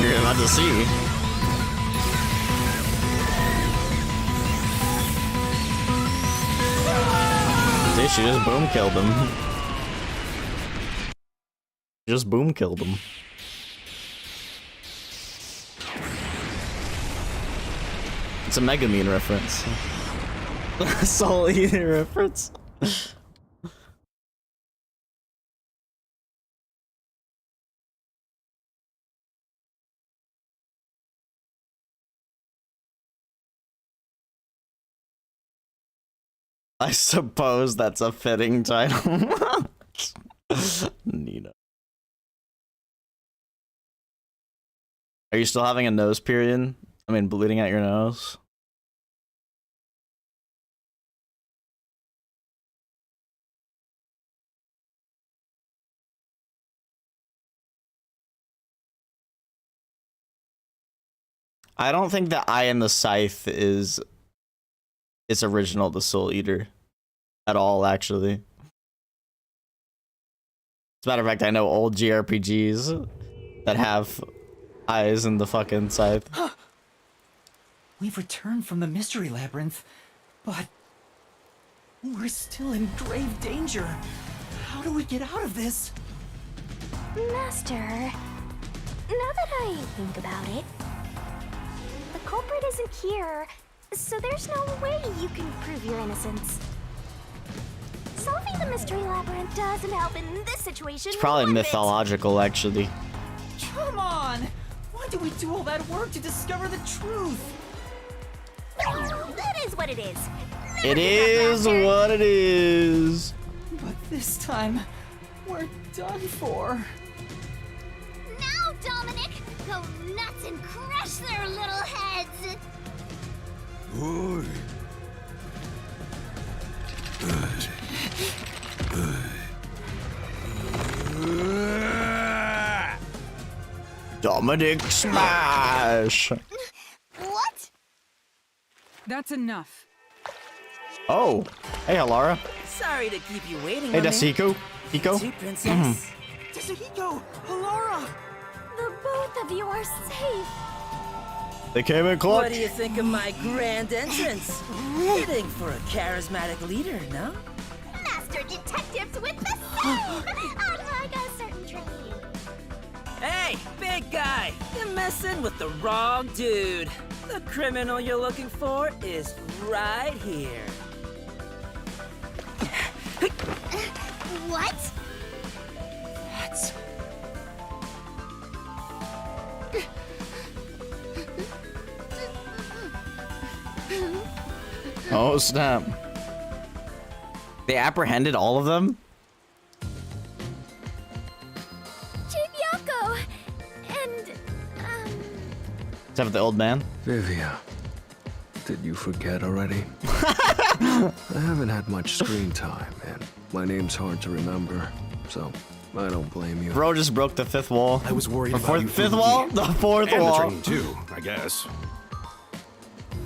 You're about to see. See, she just boom killed him. Just boom killed him. It's a Megamine reference. Soul Eater reference. I suppose that's a fitting title. Nina. Are you still having a nose period? I mean, bleeding out your nose? I don't think the Eye in the Scythe is original to Soul Eater at all, actually. As a matter of fact, I know old JRPGs that have eyes in the fucking scythe. We've returned from the mystery labyrinth, but we're still in grave danger. How do we get out of this? Master, now that I think about it, the culprit isn't here, so there's no way you can prove your innocence. Solving the mystery labyrinth doesn't help in this situation. It's probably one bit. mythological, actually. Come on! Why do we do all that work to discover the truth? That is what it is. It is what it is. But this time, we're done for. Now, Dominic, go nuts and crush their little heads. Dominic Smash. What? That's enough. Oh, hey, Halara. Sorry to keep you waiting. Hey, on me. Dasuko. Hiko. Two princess. Tsuhiko! Halara! The both of you are safe. They came in What clutch. do you think of my grand entrance? Fitting for a charismatic leader, no? Master detectives with the same, unlike a certain trait. Hey, big guy! You're messing with the wrong dude. The criminal you're looking for is right here. What? That's... Oh, snap. They apprehended all of them? Chief Yako! And, Except for the old man. Vivia, did you forget already? I haven't had much screen time, and my name's hard to remember, so I don't blame you. Bro just broke the fifth wall. I was worried Or about you fifth for wall? me. The fourth And the wall. train too, I guess.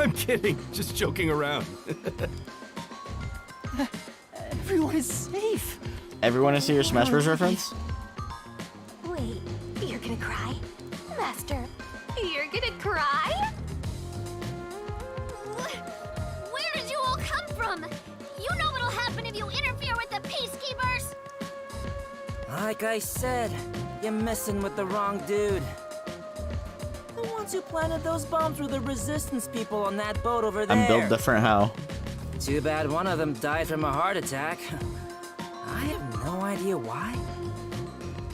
I'm kidding, just joking around. Everyone is safe. Everyone see your Smash Bros. Reference? Wait, you're gonna cry? Master, you're gonna cry? Where did you all come from? You know what'll happen if you interfere with the peacekeepers! Like I said, you're messing with the wrong dude. The ones who planted those bombs were the resistance people on that boat over there. I'm built different how? Too bad one of them died from a heart attack. I have no idea why.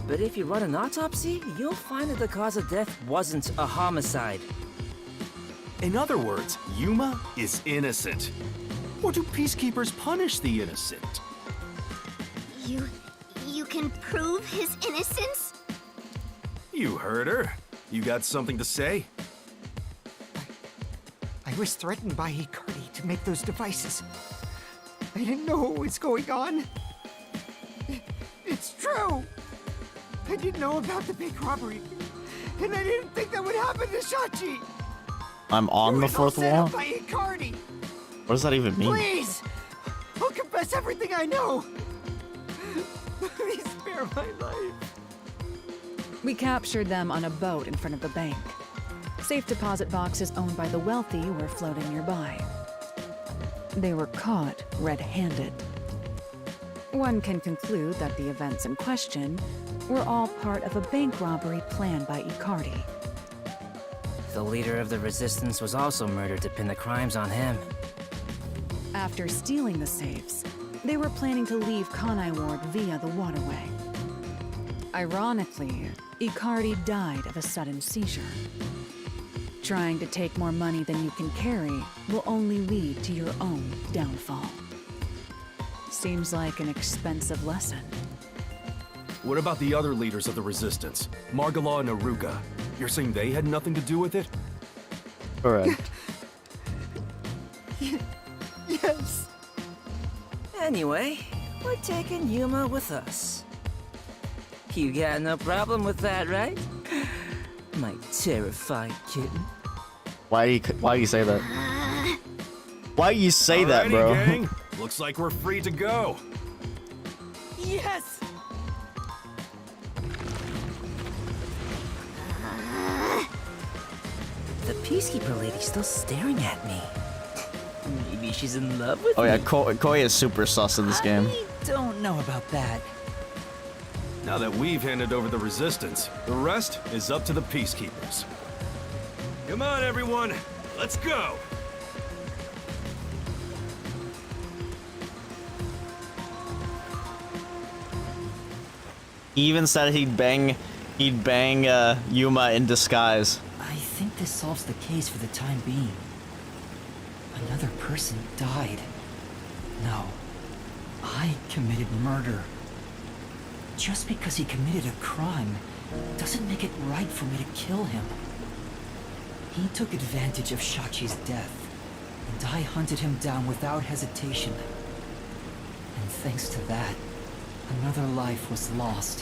But if you run an autopsy, you'll find that the cause of death wasn't a homicide. In other words, Yuma is innocent. Or do peacekeepers punish the innocent? You can prove his innocence? You heard her. You got something to say? I was threatened by Hikari to make those devices. I didn't know what was going on. It's true. I didn't know about the big robbery, and I didn't think that would happen to Shachi. I'm on the fourth Set wall? up by Hikari. What does that even mean? Please, I'll confess everything I know. Please spare my life. We captured them on a boat in front of the bank. Safe deposit boxes owned by the wealthy were floating nearby. They were caught red-handed. One can conclude that the events in question were all part of a bank robbery planned by Icardi. The leader of the resistance was also murdered to pin the crimes on him. After stealing the safes, they were planning to leave Kanai Ward via the waterway. Ironically, Icardi died of a sudden seizure. Trying to take more money than you can carry will only lead to your own downfall. Seems like an expensive lesson. What about the other leaders of the resistance? Margala and Aruka. You're saying they had nothing to do with it? Correct. Yes. Anyway, we're taking Yuma with us. You got no problem with that, right? My terrified kitten. Why you say that? Why you say that, Alrighty, bro? gang. Looks like we're free to go. Yes. The Peacekeeper lady's still staring at me. Maybe she's in love with Oh me. yeah, Koi is super sus in this game. I don't know about that. Now that we've handed over the resistance, the rest is up to the peacekeepers. Come on, everyone. Let's go. He even said he'd bang Yuma in disguise. I think this solves the case for the time being. Another person died. No, I committed murder. Just because he committed a crime doesn't make it right for me to kill him. He took advantage of Shachi's death, and I hunted him down without hesitation. And thanks to that, another life was lost.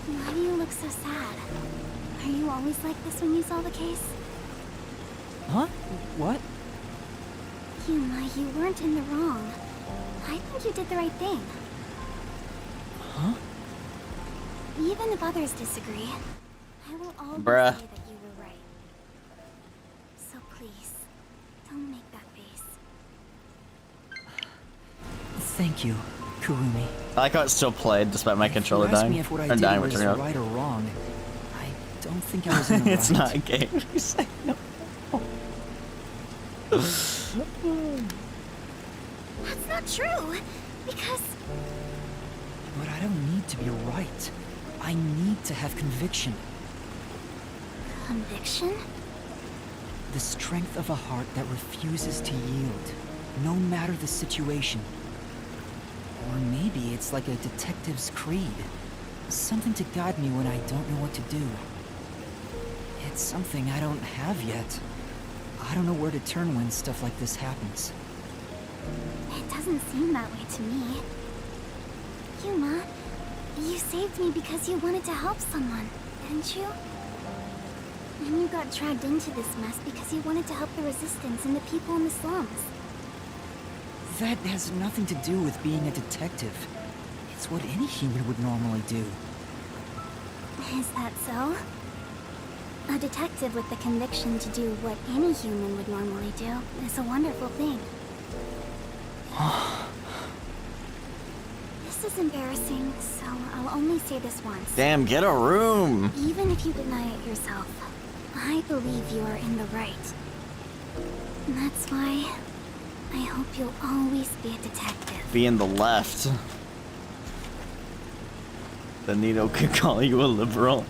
Why do you look so sad? Are you always like this when you solve a case? Huh? What? Yuma, you weren't in the wrong. I think you did the right thing. Huh? Even if others disagree, I will always Bruh. say that you were right. So please, don't make that face. Thank you, Kurumi. I like how it's still played despite my controller If you ask dying. me if what I Or did dying, was turning off. right or wrong, I don't think I was in the It's right. not a game. He's like, no. That's not true, because But I don't need to be right. I need to have conviction. conviction? The strength of a heart that refuses to yield, no matter the situation. Or maybe it's like a detective's creed. Something to guide me when I don't know what to do. It's something I don't have yet. I don't know where to turn when stuff like this happens. It doesn't seem that way to me. Yuma, you saved me because you wanted to help someone, didn't you? And you got dragged into this mess because you wanted to help the resistance and the people in the slums. That has nothing to do with being a detective. It's what any human would normally do. Is that so? A detective with the conviction to do what any human would normally do is a wonderful thing. This is embarrassing, so I'll only say this once. Damn, get a room. Even if you deny it yourself, I believe you are in the right. And that's why I hope you'll always be a detective. Be in the left. The Nino could call you a liberal.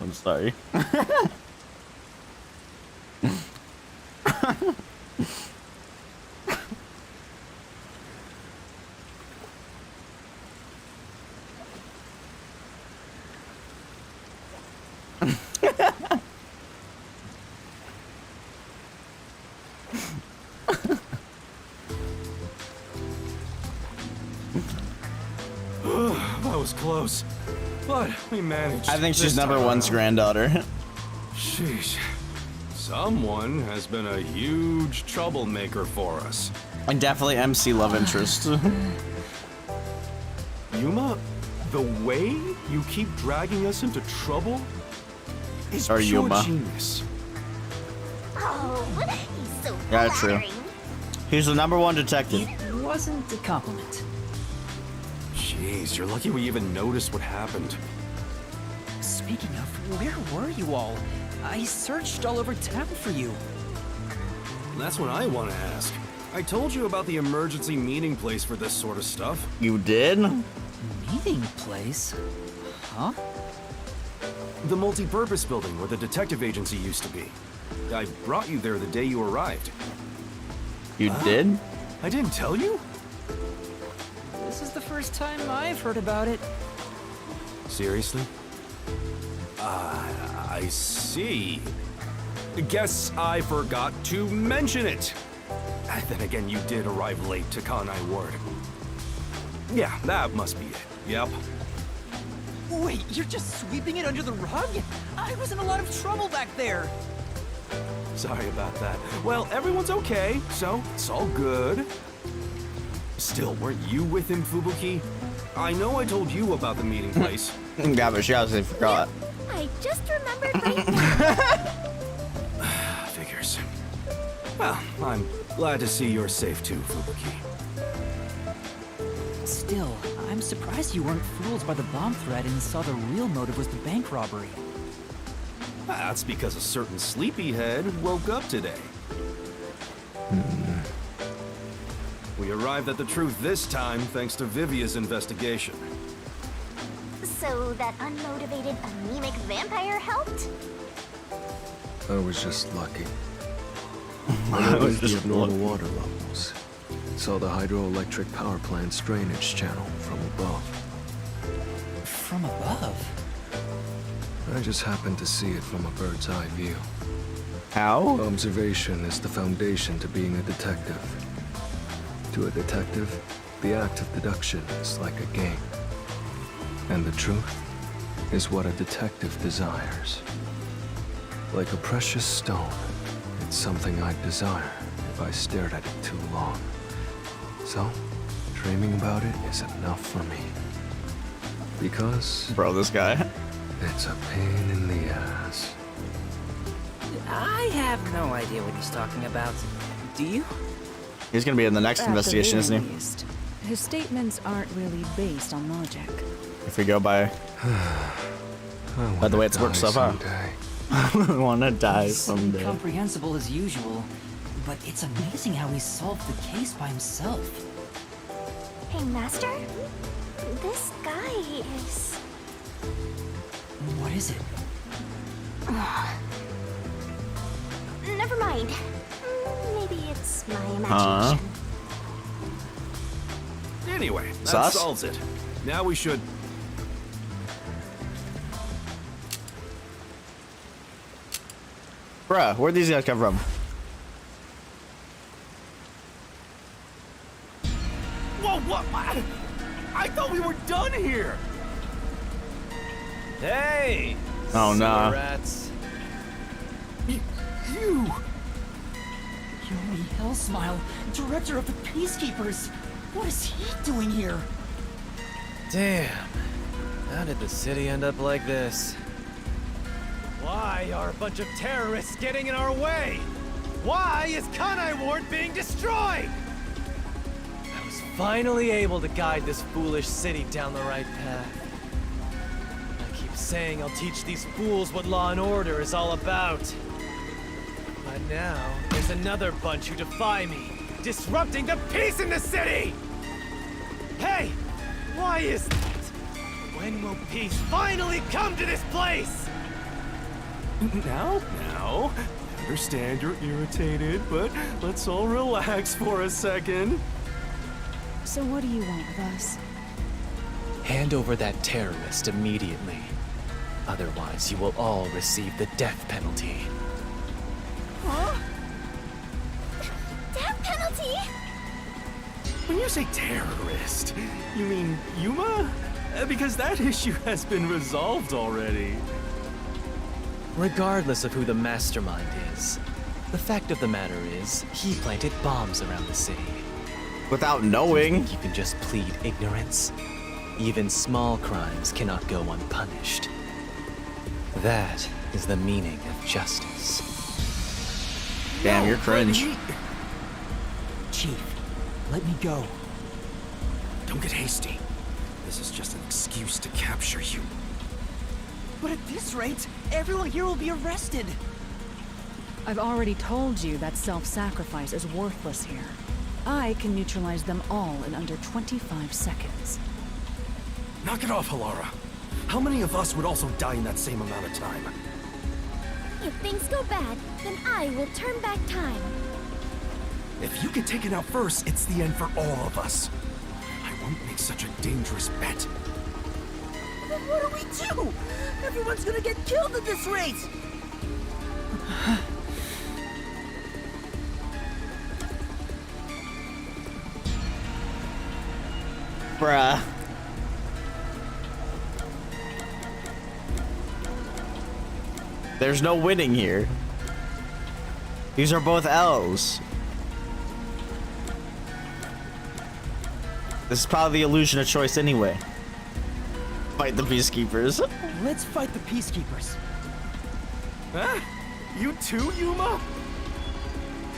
I'm sorry. That was close. But we managed. I think she's this number time one's around. granddaughter. Sheesh. Someone has been a huge troublemaker for us. And definitely MC love interest. Yuma, the way you keep dragging us into trouble is Sorry, pure Yuma. genius. Oh, he's so Yeah, true. flattering. He's the number one detective. It wasn't a compliment. Jeez, you're lucky we even noticed what happened. Speaking of, where were you all? I searched all over town for you. That's what I want to ask. I told you about the emergency meeting place for this sort of stuff. You did? Meeting place? Huh? The multi-purpose building where the detective agency used to be. I brought you there the day you arrived. You did? I didn't tell you? This is the first time I've heard about it. Seriously? I see. Guess I forgot to mention it. Then again, you did arrive late to Kanai Ward. Yeah, that must be it. Yep. Wait, you're just sweeping it under the rug? I was in a lot of trouble back there. Sorry about that. Well, everyone's okay, so it's all good. Still, weren't you with him, Fubuki? I know I told you about the meeting place. Yeah, but she obviously forgot. I just remembered right now. Figures. Well, I'm glad to see you're safe too, Fubuki. Still, I'm surprised you weren't fooled by the bomb threat and saw the real motive was the bank robbery. That's because a certain sleepyhead woke up today. We arrived at the truth this time thanks to Vivia's investigation. So that unmotivated, anemic vampire helped? I was just lucky. I was The just abnormal lucky. water levels. Saw the hydroelectric power plant's drainage channel from above. From above? I just happened to see it from a bird's eye view. How? Observation is the foundation to being a detective. To a detective, the act of deduction is like a game. And the truth is what a detective desires. Like a precious stone, it's something I'd desire if I stared at it too long. So, dreaming about it is enough for me. Because Bro, this guy. it's a pain in the ass. I have no idea what he's talking about. Do you? He's gonna be in the next At the investigation, very isn't he? least, his statements aren't really based on logic. If we go by By the way it's worked so far. I wanna die someday. Incomprehensible as usual, but it's amazing how he solved the case by himself. Hey, Master? This guy is... What is it? Never mind. Maybe it's my imagination. Anyway, that Sus? solves it. Now we should... Bruh, where'd these guys come from? Whoa, what? I thought we were done here! Hey! Oh, nah. Rats. You... Yomi Hellsmile, director of the Peacekeepers. What is he doing here? Damn. How did the city end up like this? Why are a bunch of terrorists getting in our way? Why is Kanai Ward being destroyed? I was finally able to guide this foolish city down the right path. I keep saying I'll teach these fools what law and order is all about. But now, there's another bunch who defy me, disrupting the peace in the city! Hey! Why is that? When will peace finally come to this place? Now, I understand you're irritated, but let's all relax for a second. So what do you want with us? Hand over that terrorist immediately. Otherwise, you will all receive the death penalty. Huh? Death penalty? When you say terrorist, you mean Yuma? Because that issue has been resolved already. Regardless of who the mastermind is, the fact of the matter is, he planted bombs around the city. Without You knowing. think you can just plead ignorance? Even small crimes cannot go unpunished. That is the meaning of justice. Damn, you're cringe. Chief, let me go. Don't get hasty. This is just an excuse to capture you. But at this rate, everyone here will be arrested. I've already told you that self-sacrifice is worthless here. I can neutralize them all in under 25 seconds. Knock it off, Halara. How many of us would also die in that same amount of time? If things go bad, then I will turn back time. If you get taken out first, it's the end for all of us. I won't make such a dangerous bet. Then what do we do? Everyone's gonna get killed at this rate! Bruh. There's no winning here. These are both L's. This is probably the illusion of choice anyway. Fight the peacekeepers. Let's fight the peacekeepers. Huh? You too, Yuma?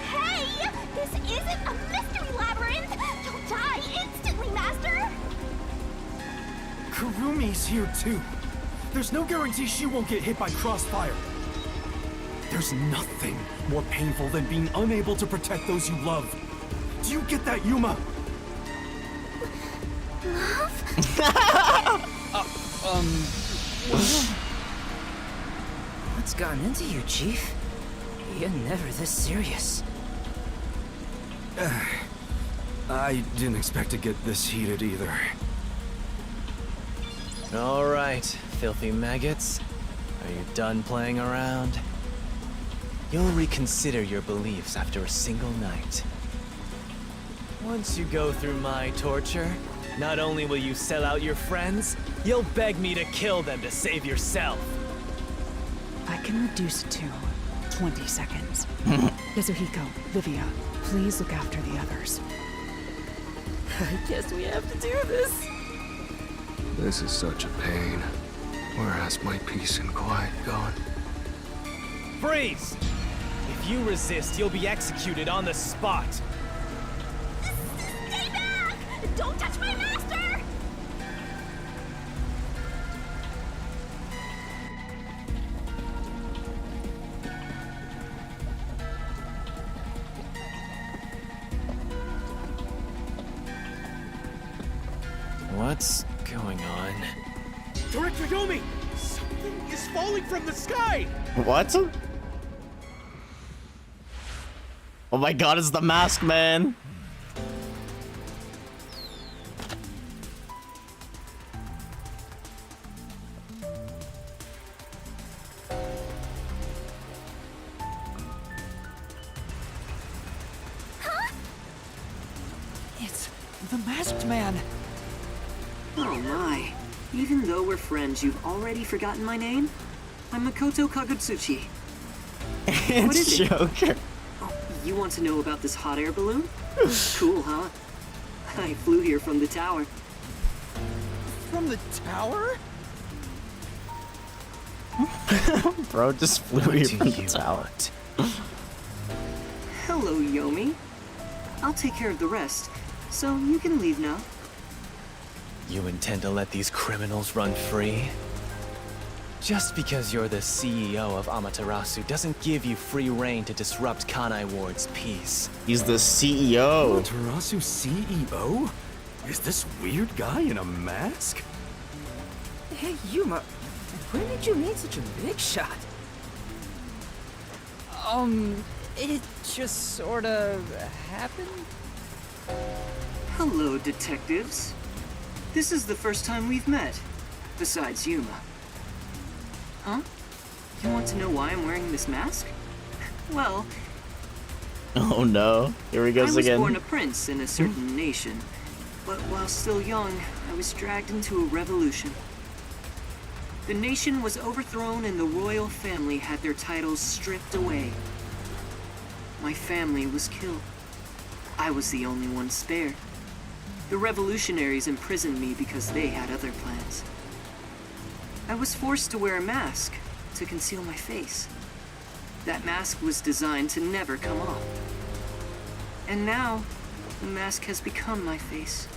Hey! This isn't a mystery labyrinth! You'll die instantly, Master! Kurumi's here too. There's no guarantee she won't get hit by crossfire. There's nothing more painful than being unable to protect those you love. Do you get that, Yuma? What's gotten into you, Chief? You're never this serious. I didn't expect to get this heated either. All right, filthy maggots. Are you done playing around? You'll reconsider your beliefs after a single night. Once you go through my torture, not only will you sell out your friends, you'll beg me to kill them to save yourself. I can reduce it to 20 seconds. Yasuhiko, Livia, please look after the others. I guess we have to do this. This is such a pain. Where has my peace and quiet gone? Freeze! If you resist, you'll be executed on the spot. Stay back! Don't touch my master! What's going on? Director Yomi! Something is falling from the sky! What? Oh my god, it's the mask man. It's the masked man. Oh my. Even though we're friends, you've already forgotten my name? I'm Makoto Kagutsuchi. What It's is it? Joker. Oh, you want to know about this hot air balloon? Cool, huh? I flew here from the tower. From the tower? Bro just flew What here do from the you tower. want? Hello, Yomi. I'll take care of the rest, so you can leave now. You intend to let these criminals run free? Just because you're the CEO of Amaterasu doesn't give you free rein to disrupt Kanai Ward's peace. He's the CEO. Amaterasu CEO? Is this weird guy in a mask? Hey, Yuma, when did you meet such a big shot? It just sorta happened? Hello, detectives. This is the first time we've met, besides Yuma. Huh? You want to know why I'm wearing this mask? Well, Oh no, here he goes I was again. born a prince in a certain nation, but while still young, I was dragged into a revolution. The nation was overthrown and the royal family had their titles stripped away. My family was killed. I was the only one spared. The revolutionaries imprisoned me because they had other plans. I was forced to wear a mask to conceal my face. That mask was designed to never come off. And now, the mask has become my face.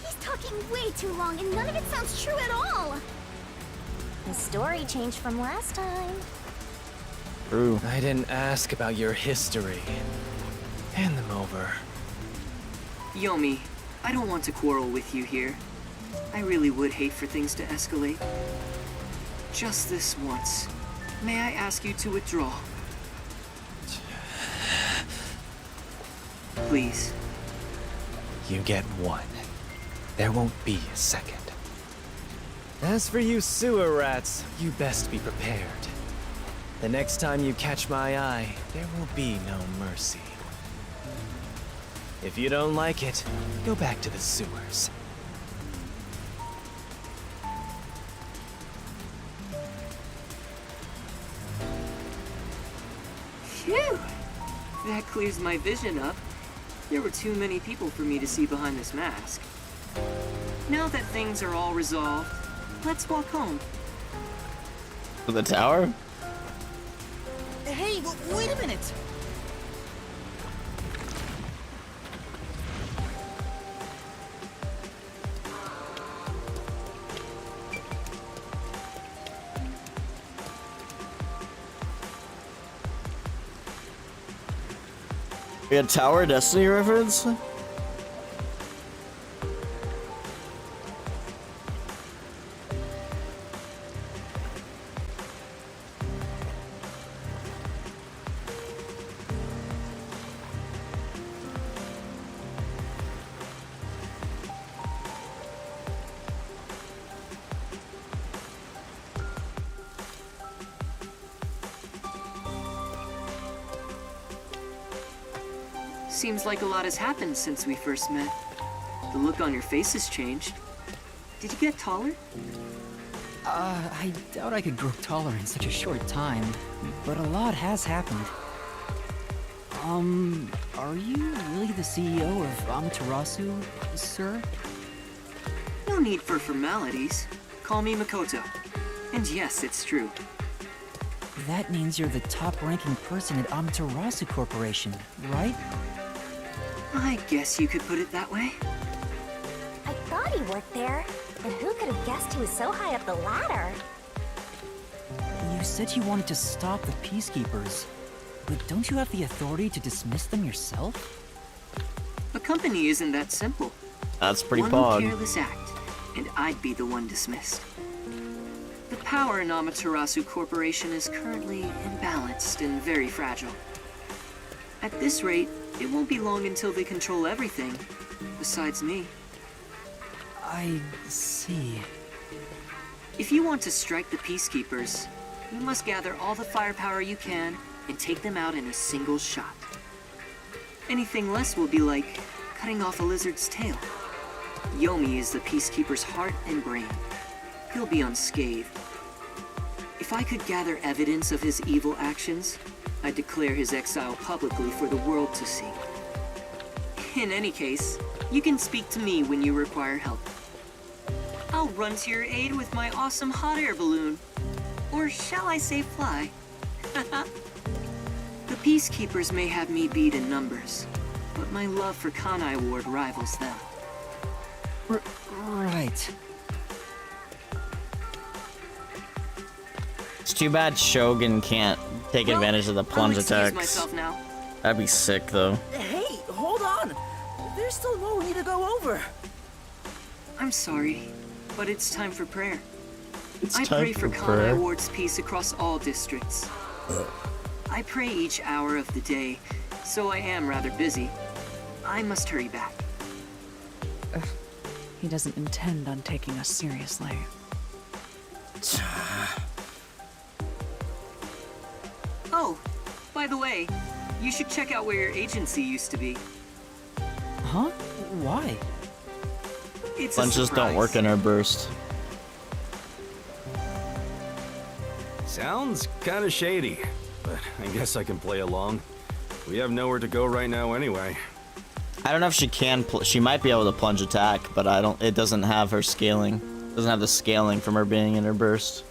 He's talking way too long, and none of it sounds true at all. The story changed from last time. True. I didn't ask about your history. Hand them over. Yomi, I don't want to quarrel with you here. I really would hate for things to escalate. Just this once, may I ask you to withdraw? Please. You get one. There won't be a second. As for you sewer rats, you best be prepared. The next time you catch my eye, there will be no mercy. If you don't like it, go back to the sewers. Phew! That clears my vision up. There were too many people for me to see behind this mask. Now that things are all resolved, let's walk home. To the tower? Hey, wait a minute! We had Tower Destiny reference? Seems like a lot has happened since we first met. The look on your face has changed. Did you get taller? I doubt I could grow taller in such a short time, but a lot has happened. Are you really the CEO of Amaterasu, sir? No need for formalities. Call me Makoto. And yes, it's true. That means you're the top-ranking person at Amaterasu Corporation, right? I guess you could put it that way. I thought he worked there, and who could have guessed he was so high up the ladder? You said you wanted to stop the Peacekeepers, but don't you have the authority to dismiss them yourself? A company isn't that simple. That's pretty One pog. careless act, and I'd be the one dismissed. The power in Amaterasu Corporation is currently imbalanced and very fragile. At this rate, it won't be long until they control everything, besides me. I see. If you want to strike the Peacekeepers, you must gather all the firepower you can and take them out in a single shot. Anything less will be like cutting off a lizard's tail. Yomi is the Peacekeeper's heart and brain. He'll be unscathed. If I could gather evidence of his evil actions, I'd declare his exile publicly for the world to see. In any case, you can speak to me when you require help. I'll run to your aid with my awesome hot air balloon. Or shall I say fly? The Peacekeepers may have me beat in numbers, but my love for Kanai Ward rivals them. Right. It's too bad Shogun can't take advantage of the plunge I'll excuse attacks. myself now. That'd be sick, though. Hey, hold on! There's still more we need to go over. I'm sorry, but it's time for prayer. It's I time pray for for prayer. Kanai Ward's peace across all districts. I pray each hour of the day, so I am rather busy. I must hurry back. He doesn't intend on taking us seriously. Oh, by By the way, you should check out where your agency used to be. Huh? Why? It's Plunges don't work in our burst. Sounds kinda shady, but I guess I can play along. We have nowhere to go right now anyway. I don't know if she can. She might be able to plunge attack, but I don't. It doesn't have her scaling. Doesn't have the scaling from her being in her burst.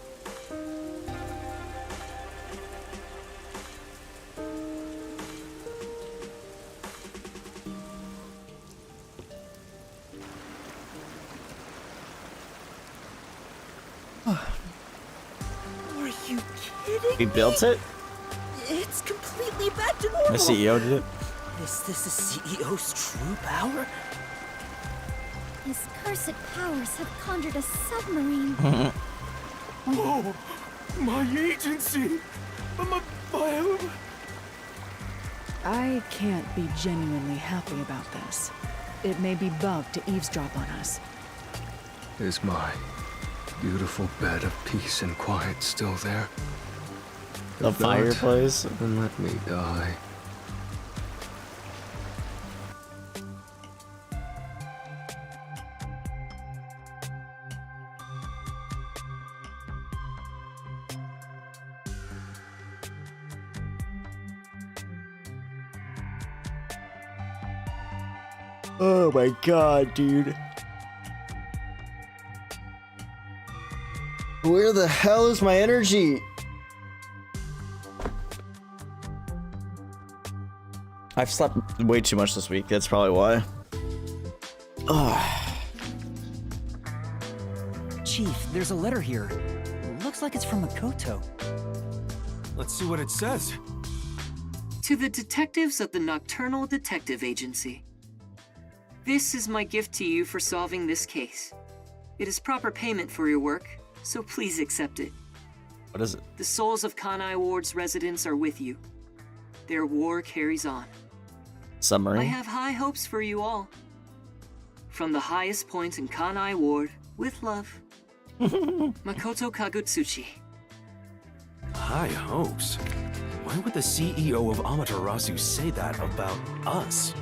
Are you kidding We built it. It's completely back to normal. The CEO did it. Is this the CEO's true power? His cursed powers have conjured a submarine. Oh, my agency! My... I can't be genuinely happy about this. It may be bugged to eavesdrop on us. Is my beautiful bed of peace and quiet still there? The If not, fireplace. then let me die. Oh my god, dude. Where the hell is my energy? I've slept way too much this week. That's probably why. Ugh. Chief, there's a letter here. Looks like it's from Makoto. Let's see what it says. To the detectives of the Nocturnal Detective Agency. This is my gift to you for solving this case. It is proper payment for your work, so please accept it. What is it? The souls of Kanai Ward's residents are with you. Their war carries on. Submarine? I have high hopes for you all. From the highest point in Kanai Ward, with love, Makoto Kagutsuchi. High hopes? Why would the CEO of Amaterasu say that about us?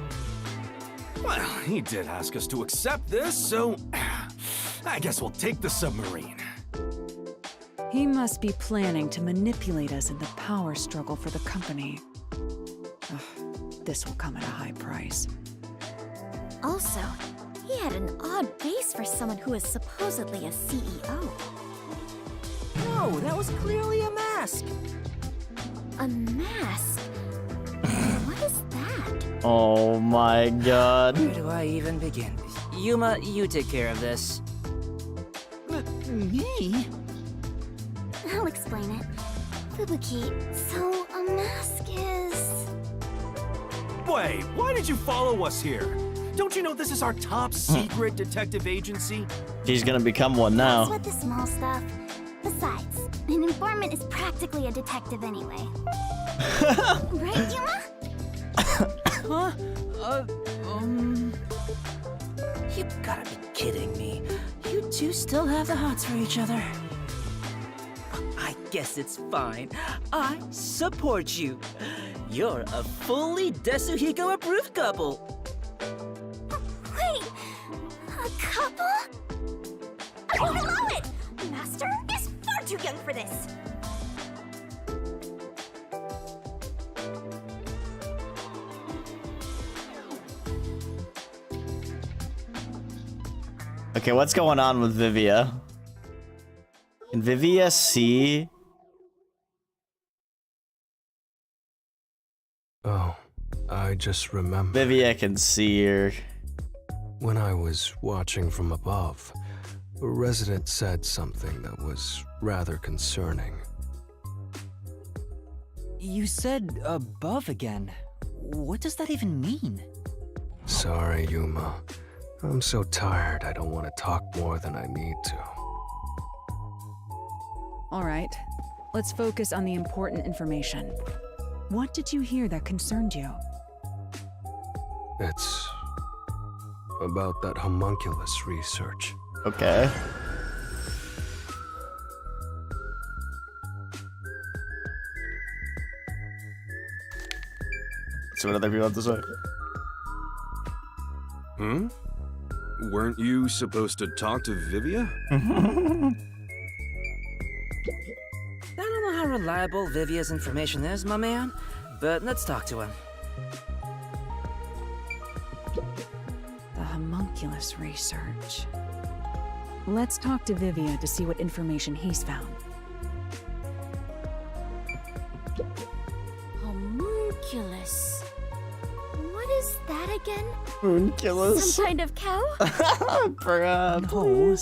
Well, he did ask us to accept this, so I guess we'll take the submarine. He must be planning to manipulate us in the power struggle for the company. Ugh, this will come at a high price. Also, he had an odd face for someone who is supposedly a CEO. No, that was clearly a mask. A mask? What is that? Oh my god. Where do I even begin? Yuma, you take care of this. Me? I'll explain it. Fubuki, so a mask is... Wait, why did you follow us here? Don't you know this is our top secret detective agency? She's gonna become one What's now. with the small stuff? Besides, an informant is practically a detective anyway. Right, Yuma? Huh? You gotta be kidding me. You two still have the hots for each other. I guess it's fine. I support you. You're a fully Desuhiko approved couple. Wait, a couple? I won't allow it! Master is far too young for this. Okay, what's going on with Vivia? Can Vivia see? Oh, I just remember. Vivia can see her. When I was watching from above, a resident said something that was rather concerning. You said above again. What does that even mean? Sorry, Yuma. I'm so tired I don't want to talk more than I need to. All right, let's focus on the important information. What did you hear that concerned you? It's about that homunculus research. Okay. See what other people have to say. Hmm? Weren't you supposed to talk to Vivia? I don't know how reliable Vivia's information is, my man, but let's talk to him. The homunculus research. Let's talk to Vivia to see what information he's found. Homunculus. What is that again? Homunculus. Some kind of cow? Perhaps. No,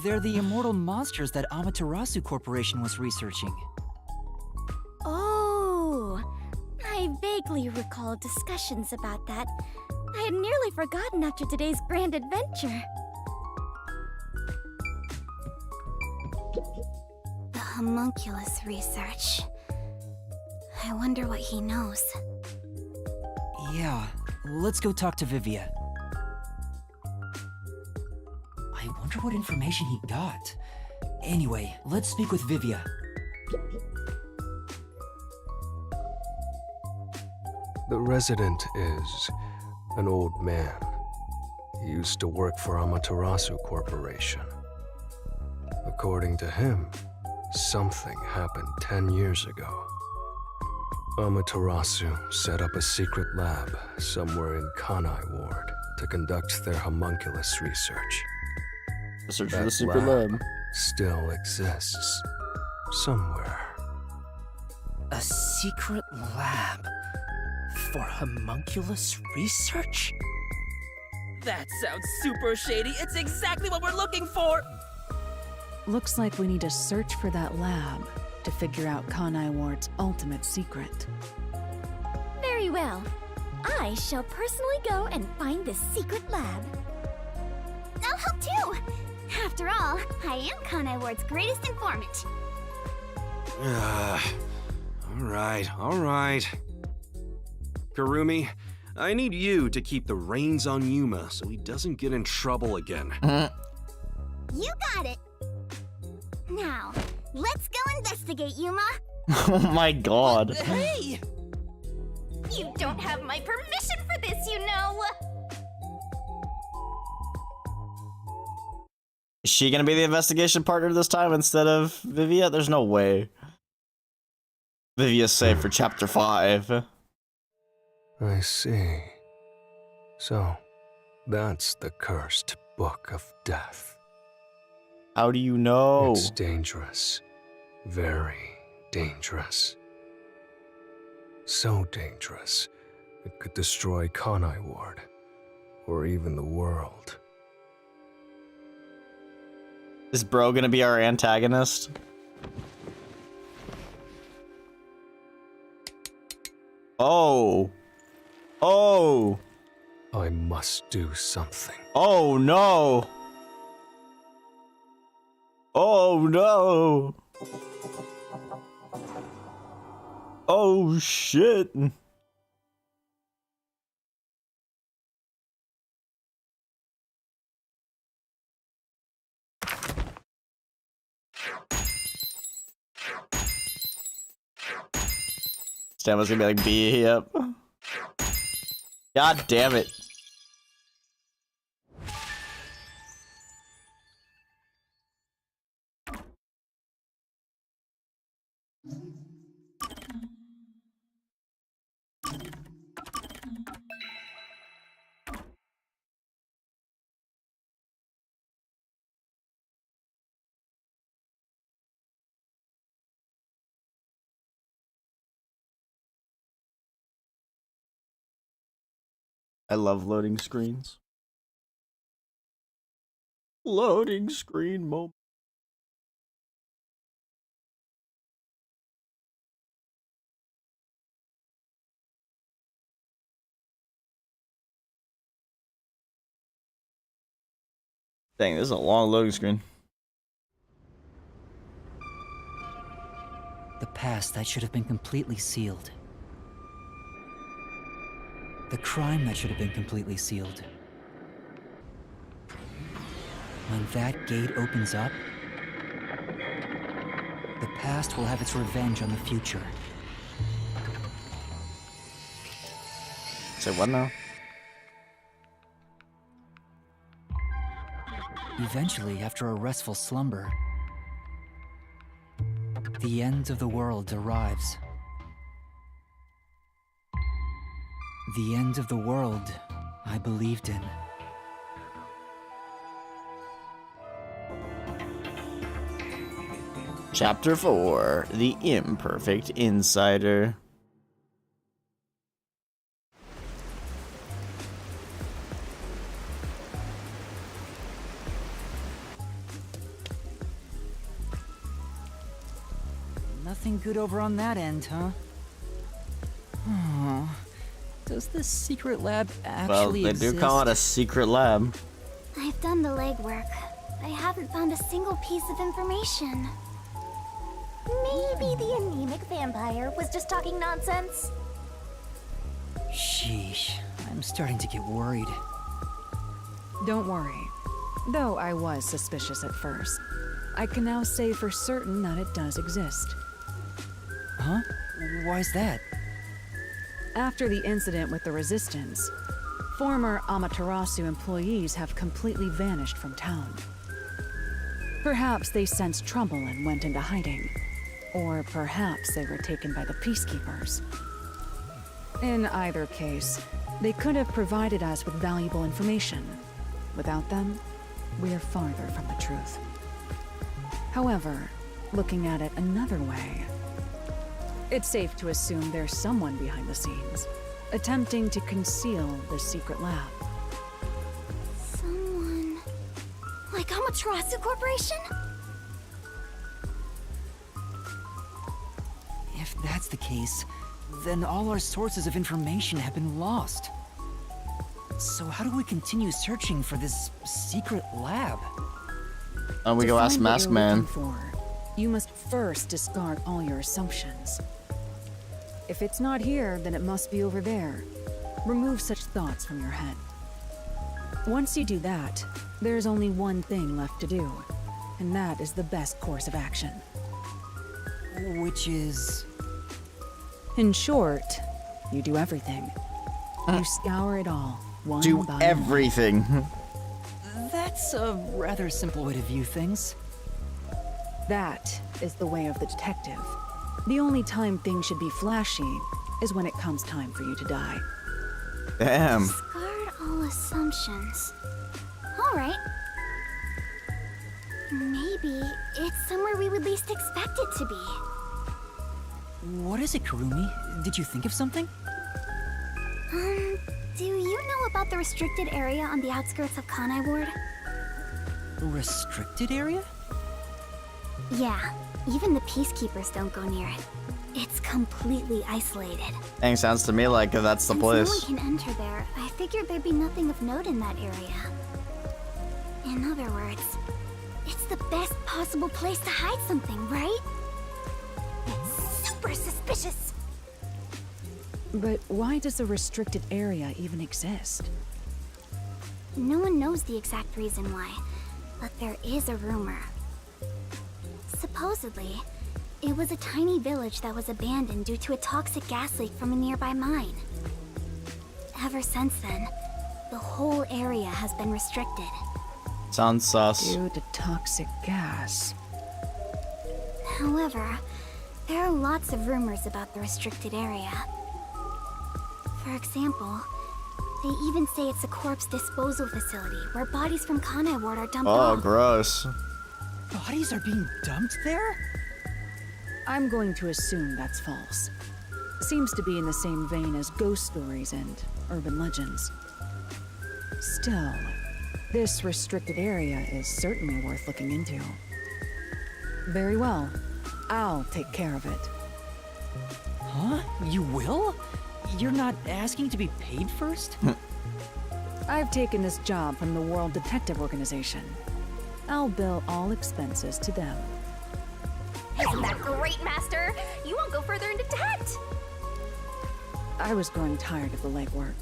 they're the immortal monsters that Amaterasu Corporation was researching. Oh, I vaguely recall discussions about that. I had nearly forgotten after today's grand adventure. The homunculus research. I wonder what he knows. Yeah, let's go talk to Vivia. I wonder what information he got. Anyway, let's speak with Vivia. The resident is an old man. He used to work for Amaterasu Corporation. According to him, something happened 10 years ago. Amaterasu set up a secret lab somewhere in Kanai Ward to conduct their homunculus research. Search for That the secret lab. still exists somewhere. A secret lab for homunculus research? That sounds super shady. It's exactly what we're looking for! Looks like we need to search for that lab to figure out Kanai Ward's ultimate secret. Very well. I shall personally go and find the secret lab. I'll help too! After all, I am Kanai Ward's greatest informant. All right. Karumi, I need you to keep the reins on Yuma so he doesn't get in trouble again. You got it! Now, let's go investigate, Yuma. Oh my god. Hey! You don't have my permission for this, you know! Is she gonna be the investigation partner this time instead of Vivia? There's no way. Vivia's safe for chapter 5. I see. So, that's the cursed Book of Death. How do you know? It's dangerous. Very dangerous. So dangerous, it could destroy Kanai Ward, or even the world. Is bro gonna be our antagonist? Oh. Oh. I must do something. Oh no. Oh no. Oh shit. Stamma's gonna be like, B, yep. God damn it. I love loading screens. Loading screen moment. Dang, this is a long loading screen. The past that should have been completely sealed. The crime that should have been completely sealed. When that gate opens up, the past will have its revenge on the future. Say what now? Eventually, after a restful slumber, the end of the world arrives. The end of the world I believed in. Chapter 4: The Imperfect Insider. Nothing good over on that end, huh? Oh, does this secret lab actually Well, they exist? do call it a secret lab. I've done the legwork. I haven't found a single piece of information. Maybe the anemic vampire was just talking nonsense. Sheesh, I'm starting to get worried. Don't worry. Though I was suspicious at first, I can now say for certain that it does exist. Huh? Why's that? After the incident with the Resistance, former Amaterasu employees have completely vanished from town. Perhaps they sensed trouble and went into hiding. Or perhaps they were taken by the Peacekeepers. In either case, they could have provided us with valuable information. Without them, we are farther from the truth. However, looking at it another way, it's safe to assume there's someone behind the scenes, attempting to conceal the secret lab. Someone... like Amaterasu Corporation? If that's the case, then all our sources of information have been lost. So how do we continue searching for this secret lab? And we To go ask find what Mask you're Man. looking for, you must first discard all your assumptions. If it's not here, then it must be over there. Remove such thoughts from your head. Once you do that, there's only one thing left to do, and that is the best course of action. Which is... In short, you do everything. You scour it all, one Do by everything. That's a rather simple way to view things. one. That is the way of the detective. The only time things should be flashy is when it comes time for you to die. Damn. Discard all assumptions. Alright. Maybe it's somewhere we would least expect it to be. What is it, Kurumi? Did you think of something? Do you know about the restricted area on the outskirts of Kanai Ward? Restricted area? Yeah, even the Peacekeepers don't go near it. It's completely isolated. Dang, sounds to me like that's the Since place. no one can enter there, I figured there'd be nothing of note in that area. In other words, it's the best possible place to hide something, right? It's super suspicious. But why does a restricted area even exist? No one knows the exact reason why, but there is a rumor. Supposedly, it was a tiny village that was abandoned due to a toxic gas leak from a nearby mine. Ever since then, the whole area has been restricted. Sounds sus. Due to toxic gas. However, there are lots of rumors about the restricted area. For example, they even say it's a corpse disposal facility where bodies from Kanai Ward are dumped Oh, off. gross. Bodies are being dumped there? I'm going to assume that's false. Seems to be in the same vein as ghost stories and urban legends. Still, this restricted area is certainly worth looking into. Very well. I'll take care of it. Huh? You will? You're not asking to be paid first? I've taken this job from the World Detective Organization. I'll bill all expenses to them. Isn't that great, Master? You won't go further into debt! I was growing tired of the legwork.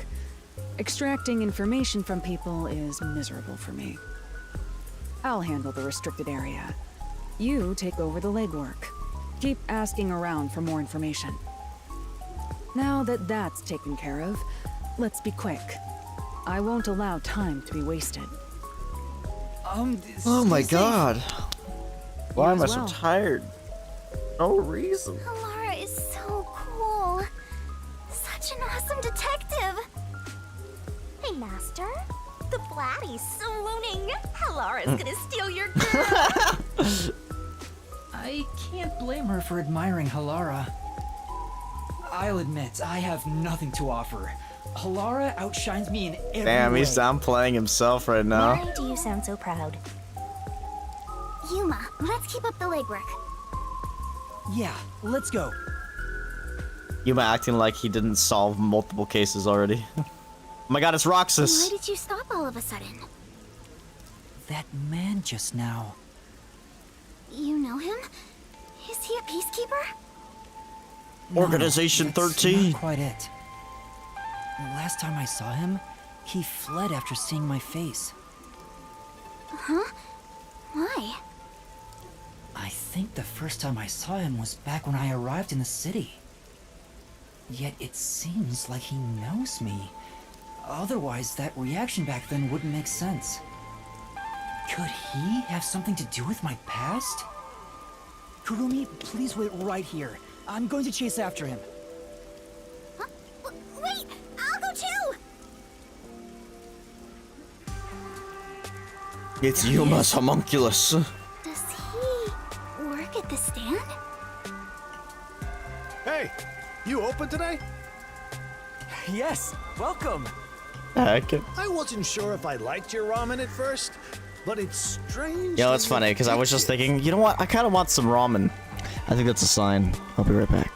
Extracting information from people is miserable for me. I'll handle the restricted area. You take over the legwork. Keep asking around for more information. Now that that's taken care of, Let's be quick. I won't allow time to be wasted. Oh my stay safe. god. Why am I as so well. tired? No reason. Halara is so cool. Such an awesome detective. Hey, Master. The Blatty's swooning. Halara's gonna steal your girl. I can't blame her for admiring Halara. I'll admit, I have nothing to offer. Halara outshines me in every Damn, way. he's downplaying himself right now. Why do you sound so proud? Yuma, let's keep up the legwork. Yeah, let's go. Yuma acting like he didn't solve multiple cases already. Oh my god, it's Why Roxas! did you stop all of a sudden? That man just now. You know him? Is he a peacekeeper? Organization that's 13. Not quite it. The last time I saw him, he fled after seeing my face. Huh? Why? I think the first time I saw him was back when I arrived in the city. Yet it seems like he knows me. Otherwise, that reaction back then wouldn't make sense. Could he have something to do with my past? Kurumi, please wait right here. I'm going to chase after him. Huh? Wait! I'll go too! It's Yuma's homunculus. Does he work at the stand? Hey, you open today? Yes, welcome! Heck. I wasn't sure if I liked your ramen at first, but it's strange. Yo, it's funny, because I was just thinking, you know what? I kind of want some ramen. I think that's a sign. I'll be right back.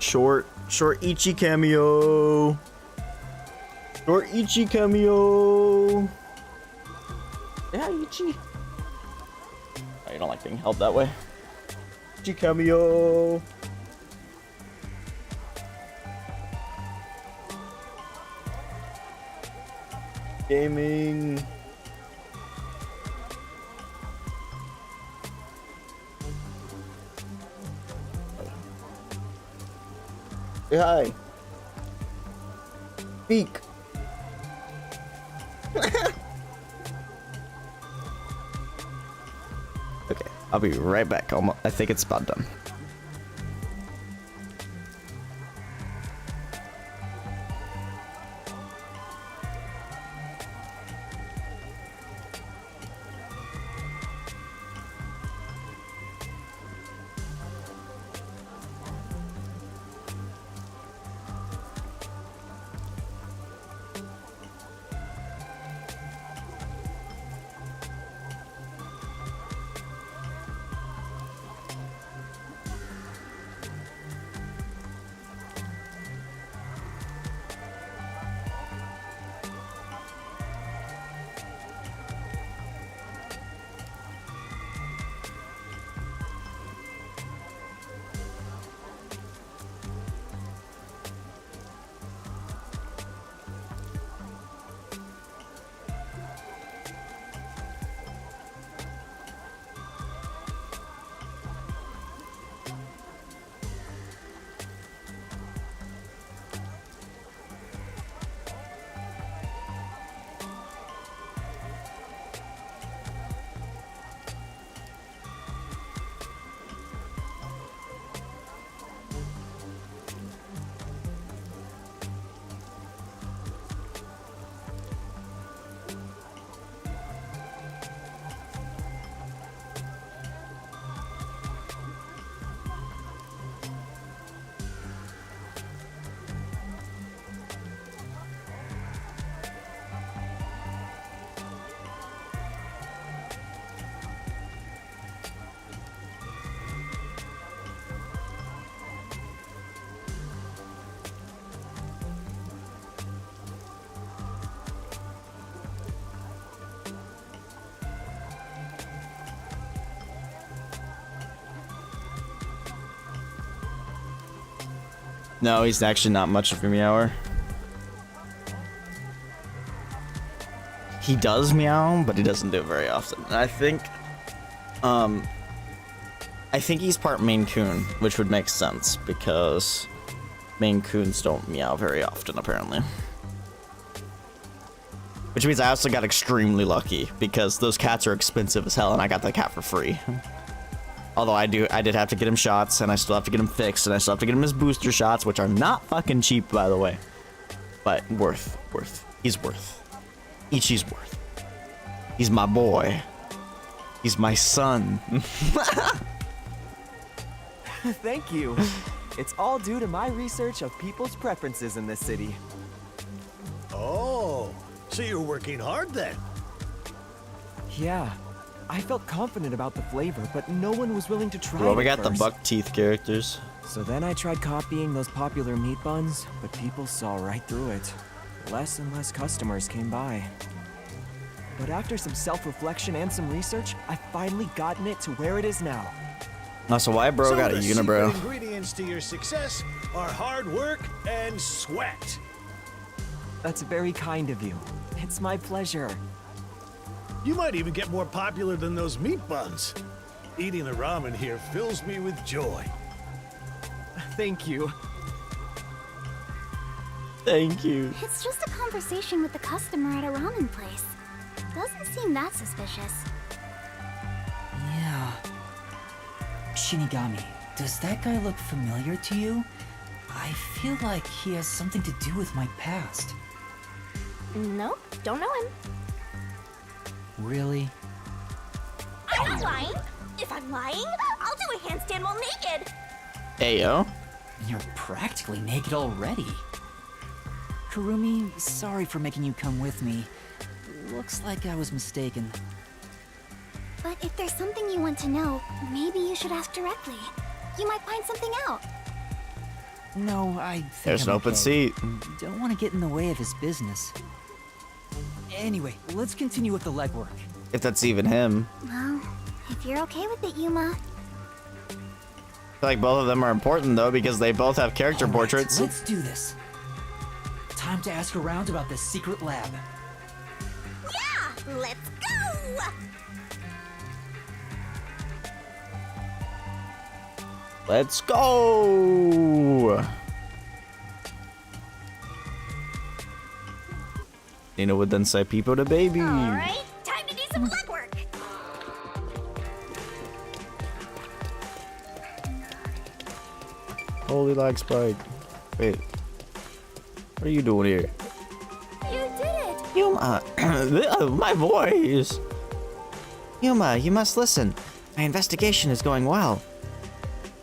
short Ichi cameo. Short Ichi cameo. Yeah, Ichi. Oh, you don't like being held that way. Ichi cameo. Gaming. Say hi. Speak. Okay, I'll be right back. I think it's about done. No, he's actually not much of a meower. He does meow, but he doesn't do it very often. And I think he's part Maine Coon, which would make sense because Maine Coons don't meow very often, apparently. Which means I also got extremely lucky because those cats are expensive as hell, and I got the cat for free. Although I did have to get him shots, and I still have to get him fixed, and I still have to get him his booster shots, which are not fucking cheap, by the way. But worth. He's worth. Ichi's worth. He's my boy. He's my son. Thank you. It's all due to my research of people's preferences in this city. Oh, so you're working hard then? Yeah. I felt confident about the flavor, but no one was willing to try it. Well, we got at the first. buck teeth characters. So then I tried copying those popular meat buns, but people saw right through it. Less and less customers came by. But after some self-reflection and some research, I finally gotten it to where it is now. So why bro got a unibrow? The ingredients to your success are hard work and sweat. That's very kind of you. It's my pleasure. You might even get more popular than those meat buns. Eating the ramen here fills me with joy. Thank you. Thank you. It's just a conversation with the customer at a ramen place. Doesn't seem that suspicious. Yeah. Shinigami, does that guy look familiar to you? I feel like he has something to do with my past. Nope, don't know him. Really? I'm not lying. If I'm lying, I'll do a handstand while naked. Hey, yo. You're practically naked already. Kurumi, sorry for making you come with me. Looks like I was mistaken. But if there's something you want to know, maybe you should ask directly. You might find something out. No, I think There's I'm an open okay. seat. Don't want to get in the way of his business. Anyway, let's continue with the legwork. If that's even him. Well, if you're okay with it, Yuma. I feel like both of them are important though because they both have character All right, portraits. let's do this. Time to ask around about the secret lab. Yeah, let's go! Let's go! Nina would then say, "Peepo the baby." All right, time to do some legwork. Holy lag spike. Wait. What are you doing here? You did it! Yuma, my voice. Yuma, you must listen. My investigation is going well.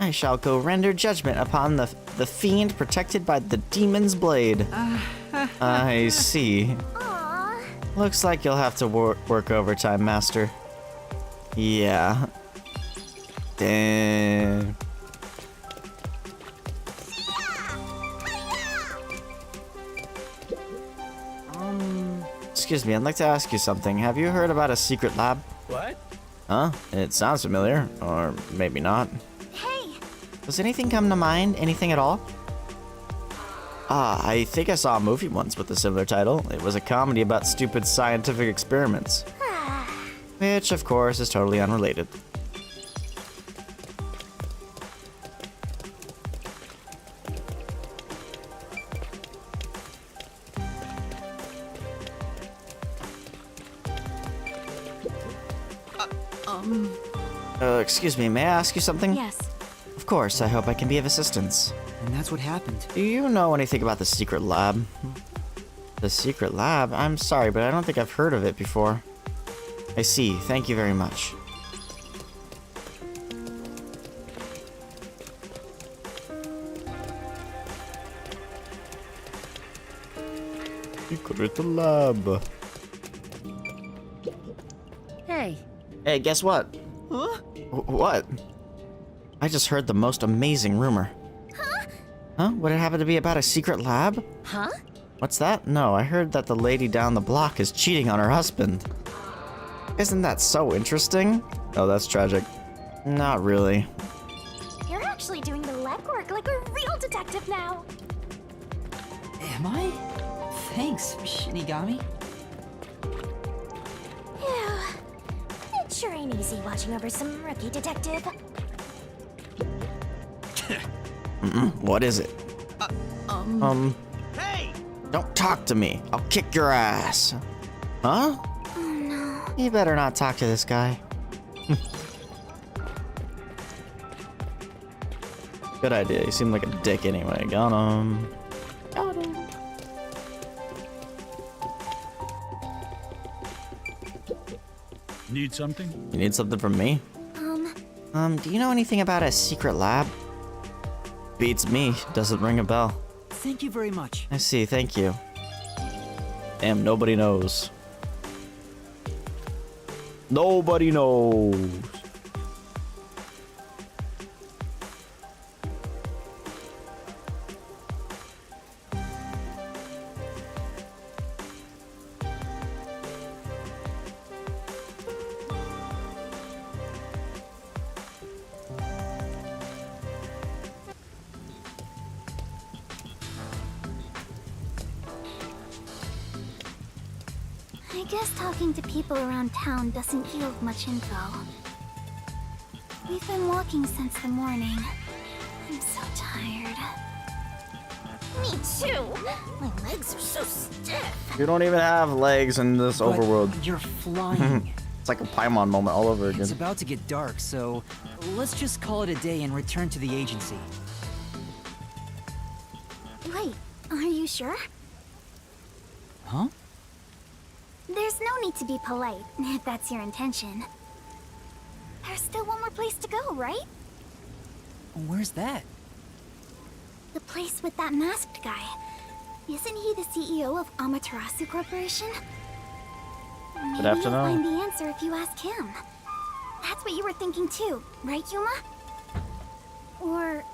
I shall go render judgment upon the fiend protected by the demon's blade. I see. Aww. Looks like you'll have to work overtime, Master. Yeah. Damn. Excuse me, I'd like to ask you something. Have you heard about a secret lab? What? Huh? It sounds familiar. Or maybe not. Hey, Does anything come to mind? Anything at all? I think I saw a movie once with a similar title. It was a comedy about stupid scientific experiments. Which, of course, is totally unrelated. Excuse me, may I ask you something? yes. Of course, I hope I can be of assistance. And that's what happened. Do you know anything about the secret lab? The secret lab? I'm sorry, but I don't think I've heard of it before. I see. Thank you very much. Secret lab. Hey. Hey, guess what? Huh? What? I just heard the most amazing rumor. Huh? Would it happen to be about a secret lab? Huh? What's that? No, I heard that the lady down the block is cheating on her husband. Isn't that so interesting? Oh, that's tragic. Not really. You're actually doing the legwork like a real detective now. Am I? Thanks, Shinigami. Phew. It sure ain't easy watching over some rookie detective. What is it? Hey! Don't talk to me. I'll kick your ass. Huh? Oh no. You better not talk to this guy. Good idea. You seem like a dick anyway. Got him. Got him. Need something? You need something from me? Do you know anything about a secret lab? Beats me. Doesn't ring a bell. Thank you very much. I see. Thank you. Damn, nobody knows. Nobody knows. I guess talking to people around town doesn't yield much info. We've been walking since the morning. I'm so tired. Me too! My legs are so stiff. You don't even have legs in this But overworld. you're flying. It's like a Paimon moment all over again. It's about to get dark, so let's just call it a day and return to the agency. Wait, are you sure? Huh? There's no need to be polite, if that's your intention. There's still one more place to go, right? Where's that? The place with that masked guy. Isn't he the CEO of Amaterasu Corporation? Maybe have to you'll know. find the answer if you ask him. That's what you were thinking too, right, Yuma? Or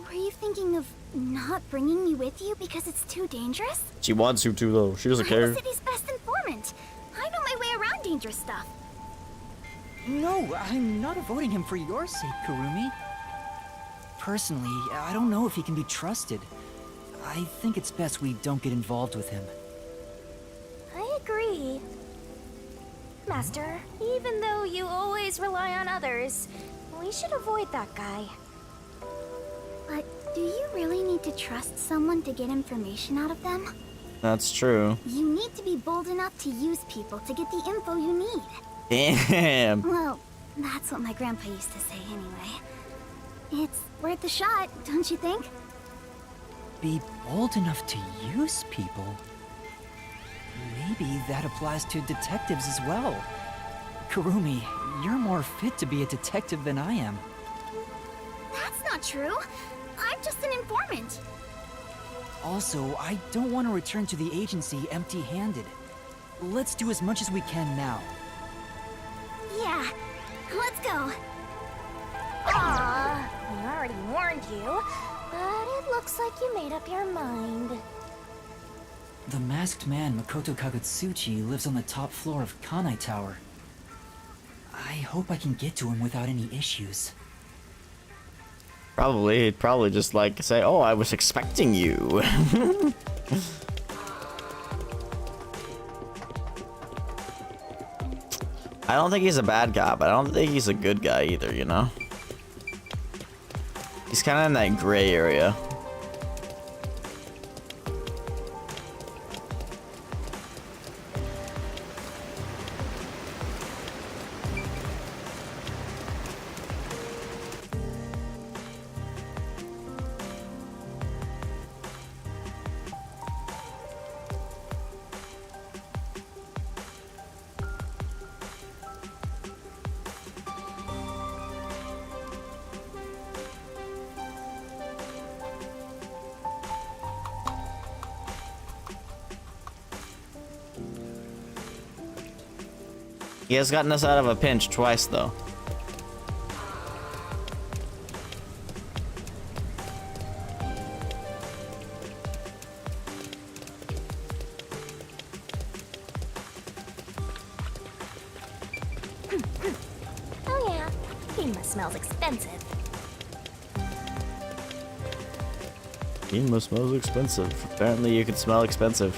Were you thinking of not bringing me with you because it's too dangerous? She wants you to, though. She doesn't care. I'm the city's best informant. I know my way around dangerous stuff. No, I'm not avoiding him for your sake, Kurumi. Personally, I don't know if he can be trusted. I think it's best we don't get involved with him. I agree. Master, even though you always rely on others, we should avoid that guy. But do you really need to trust someone to get information out of them? That's true. You need to be bold enough to use people to get the info you need. Damn. Well, that's what my grandpa used to say anyway. It's worth a shot, don't you think? Be bold enough to use people? Maybe that applies to detectives as well. Kurumi, you're more fit to be a detective than I am. That's not true. I'm just an informant. Also, I don't want to return to the agency empty-handed. Let's do as much as we can now. Yeah, let's go. Aw, I already warned you, but it looks like you made up your mind. The masked man Makoto Kagutsuchi lives on the top floor of Kanai Tower. I hope I can get to him without any issues. Probably. He'd probably just like say, oh, I was expecting you. I don't think he's a bad guy, but I don't think he's a good guy either, you know? He's kind of in that gray area. He has gotten us out of a pinch twice, though. Oh yeah, Ginma smells expensive. Ginma smells expensive. Apparently you can smell expensive.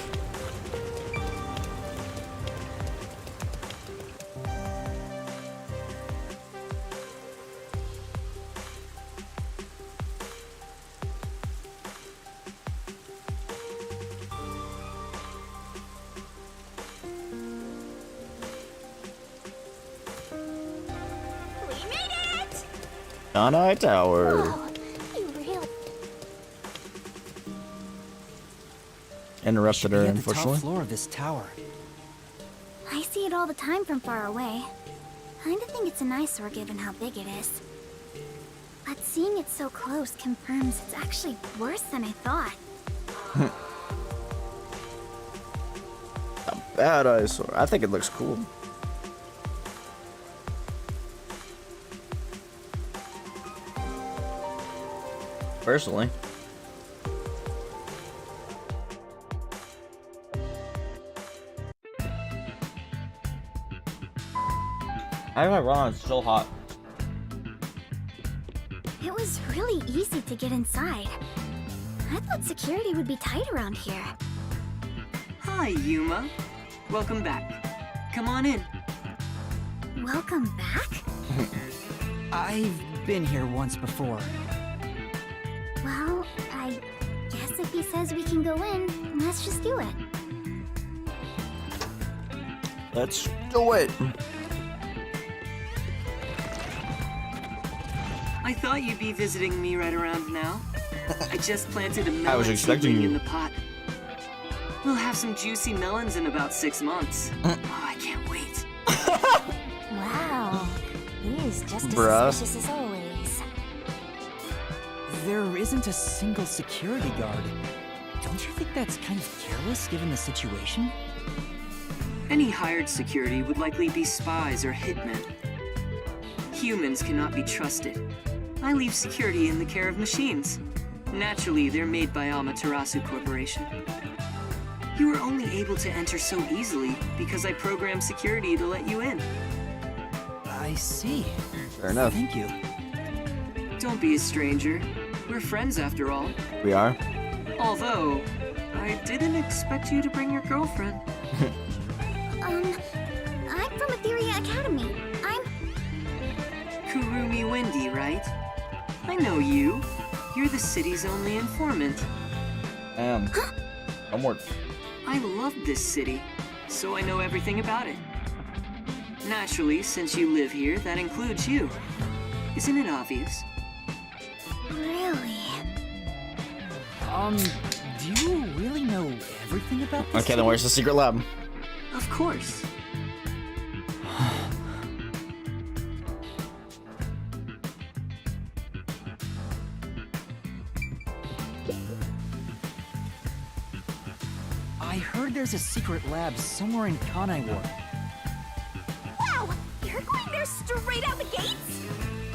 Kanai Tower. Whoa, you really... Interrupted her, Be at the unfortunately. top floor of this tower. I see it all the time from far away. Kinda think it's an eyesore given how big it is. But seeing it so close confirms it's actually worse than I thought. A bad eyesore. I think it looks cool. Personally. How am I wrong? It's so hot. It was really easy to get inside. I thought security would be tight around here. Hi, Yuma. Welcome back. Come on in. Welcome back? I've been here once before. Well, I guess if he says we can go in, let's just do it. Let's do it. I thought you'd be visiting me right around now. I just planted a melon I was expecting seedling you. in the pot. We'll have some juicy melons in about 6 months. Oh, I can't wait. Wow, he is just as Bruh. suspicious as always. There isn't a single security guard. Don't you think that's kind of careless given the situation? Any hired security would likely be spies or hitmen. Humans cannot be trusted. I leave security in the care of machines. Naturally, they're made by Amaterasu Corporation. You were only able to enter so easily because I programmed security to let you in. I see. Fair enough. Thank you. Don't be a stranger. We're friends after all. We are. Although, I didn't expect you to bring your girlfriend. I'm from Etheria Academy. I'm... Kurumi Wendy, right? I know you. You're the city's only informant. Homework. I love this city, so I know everything about it. Naturally, since you live here, that includes you. Isn't it obvious? Really? Do you really know everything about this? Okay, then where's the secret lab? Of course. I heard there's a secret lab somewhere in Kanai Ward. Wow! You're going there straight out the gates?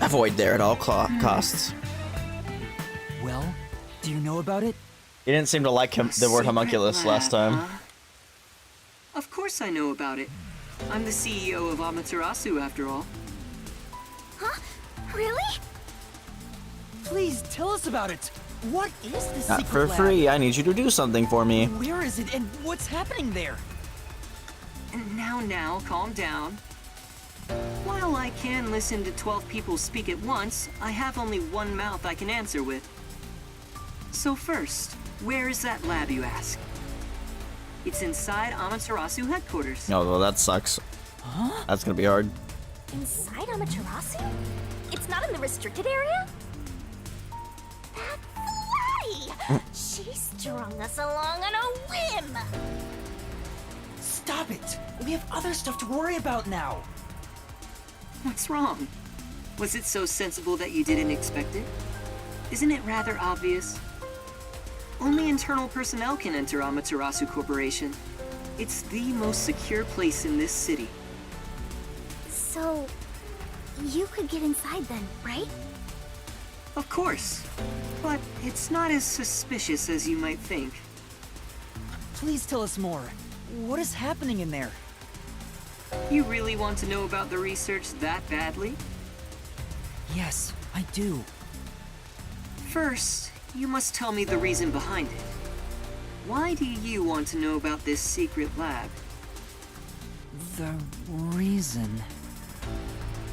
Avoid there at all costs. Well, do you know about it? He didn't seem to like the word homunculus last time. Huh? Of course I know about it. I'm the CEO of Amaterasu, after all. Huh? Really? Please tell us about it. What is the Not secret for lab? free. I need you to do something for me. Where is it and what's happening there? Now, calm down. While I can listen to 12 people speak at once, I have only one mouth I can answer with. So first, where is that lab, you ask? It's inside Amaterasu headquarters. Oh, well, that sucks. Huh? That's gonna be hard. Inside Amaterasu? It's not in the restricted area? That's Lottie! She strung us along on a whim! Stop it! We have other stuff to worry about now! What's wrong? Was it so sensible that you didn't expect it? Isn't it rather obvious? Only internal personnel can enter Amaterasu Corporation. It's the most secure place in this city. So, you could get inside then, right? Of course. But it's not as suspicious as you might think. Please tell us more. What is happening in there? You really want to know about the research that badly? Yes, I do. First, you must tell me the reason behind it. Why do you want to know about this secret lab? The reason...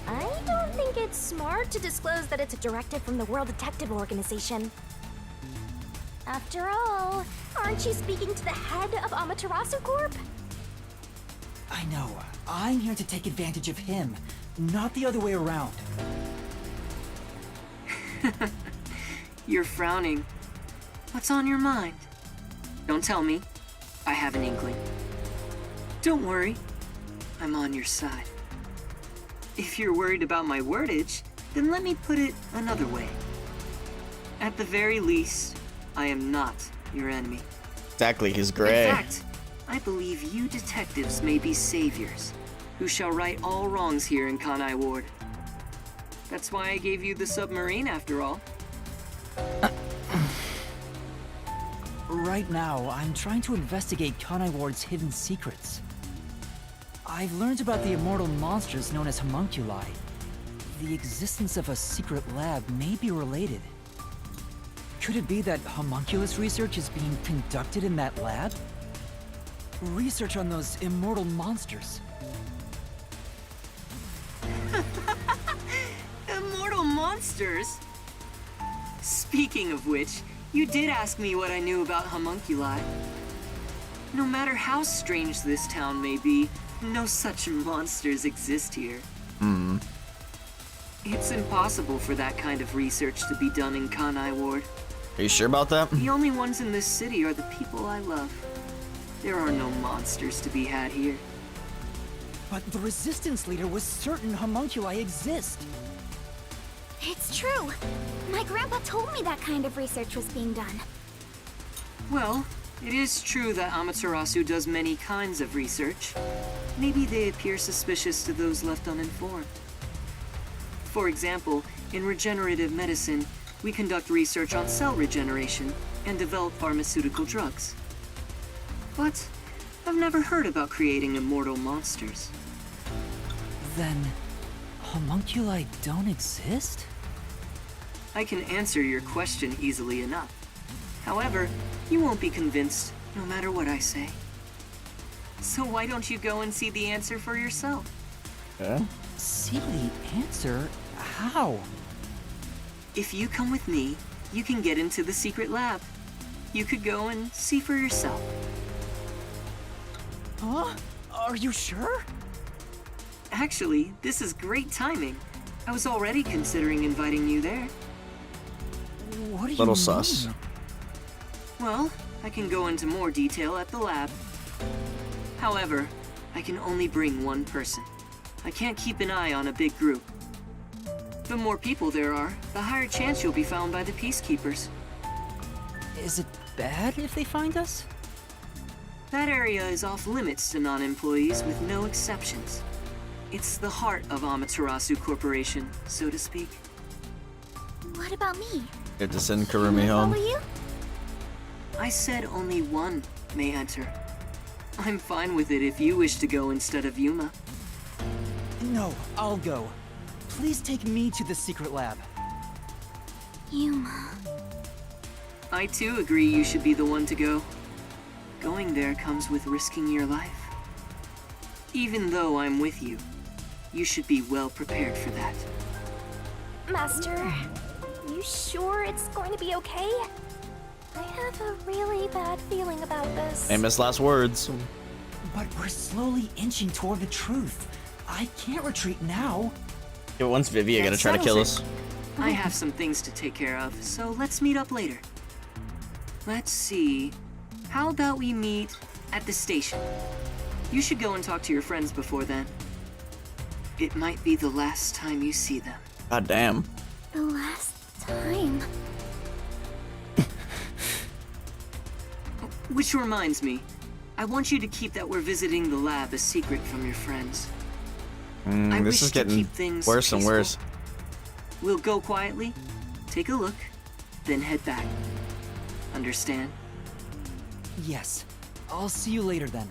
I don't think it's smart to disclose that it's a directive from the World Detective Organization. After all, aren't you speaking to the head of Amaterasu Corp? I know. I'm here to take advantage of him, not the other way around. You're frowning. What's on your mind? Don't tell me. I have an inkling. Don't worry. I'm on your side. If you're worried about my wordage, then let me put it another way. At the very least, I am not your enemy. Exactly, he's gray. In fact, I believe you detectives may be saviors, who shall right all wrongs here in Kanai Ward. That's why I gave you the submarine, after all. Right now, I'm trying to investigate Kanai Ward's hidden secrets. I've learned about the immortal monsters known as homunculi. The existence of a secret lab may be related. Could it be that homunculus research is being conducted in that lab? Research on those immortal monsters. Immortal monsters? Speaking of which, you did ask me what I knew about homunculi. No matter how strange this town may be, no such monsters exist here. It's impossible for that kind of research to be done in Kanai Ward. Are you sure about that? The only ones in this city are the people I love. There are no monsters to be had here. But the Resistance leader was certain homunculi exist. It's true. My grandpa told me that kind of research was being done. Well, it is true that Amaterasu does many kinds of research. Maybe they appear suspicious to those left uninformed. For example, in regenerative medicine, We conduct research on cell regeneration and develop pharmaceutical drugs. But I've never heard about creating immortal monsters. Then, homunculi don't exist? I can answer your question easily enough. However, you won't be convinced no matter what I say. So why don't you go and see the answer for yourself? Yeah. See the answer? How? If you come with me, you can get into the secret lab. You could go and see for yourself. Huh? Are you sure? Actually, this is great timing. I was already considering inviting you there. What do you Little mean? sus. Well, I can go into more detail at the lab. However, I can only bring one person. I can't keep an eye on a big group. The more people there are, the higher chance you'll be found by the Peacekeepers. Is it bad if they find us? That area is off limits to non-employees with no exceptions. It's the heart of Amaterasu Corporation, so to speak. What about me? Get to send Kurumi Can I home. follow you? I said only one may enter. I'm fine with it if you wish to go instead of Yuma. No, I'll go. Please take me to the secret lab. Yuma. I too agree you should be the one to go. Going there comes with risking your life. Even though I'm with you, you should be well prepared for that. Master, you sure it's going to be okay? I have a really bad feeling about this. Famous last words. But we're slowly inching toward the truth. I can't retreat now. Yeah, once Vivia gonna That try to kill settles us. I have some things to take care of, so let's meet up later. Let's see. How about we meet at the station? You should go and talk to your friends before then. It might be the last time you see them. God damn. The last time. Which reminds me, I want you to keep that we're visiting the lab a secret from your friends. I This wish is to getting keep things worse and peaceful. worse. We'll go quietly, take a look, then head back. Understand? Yes. I'll see you later then.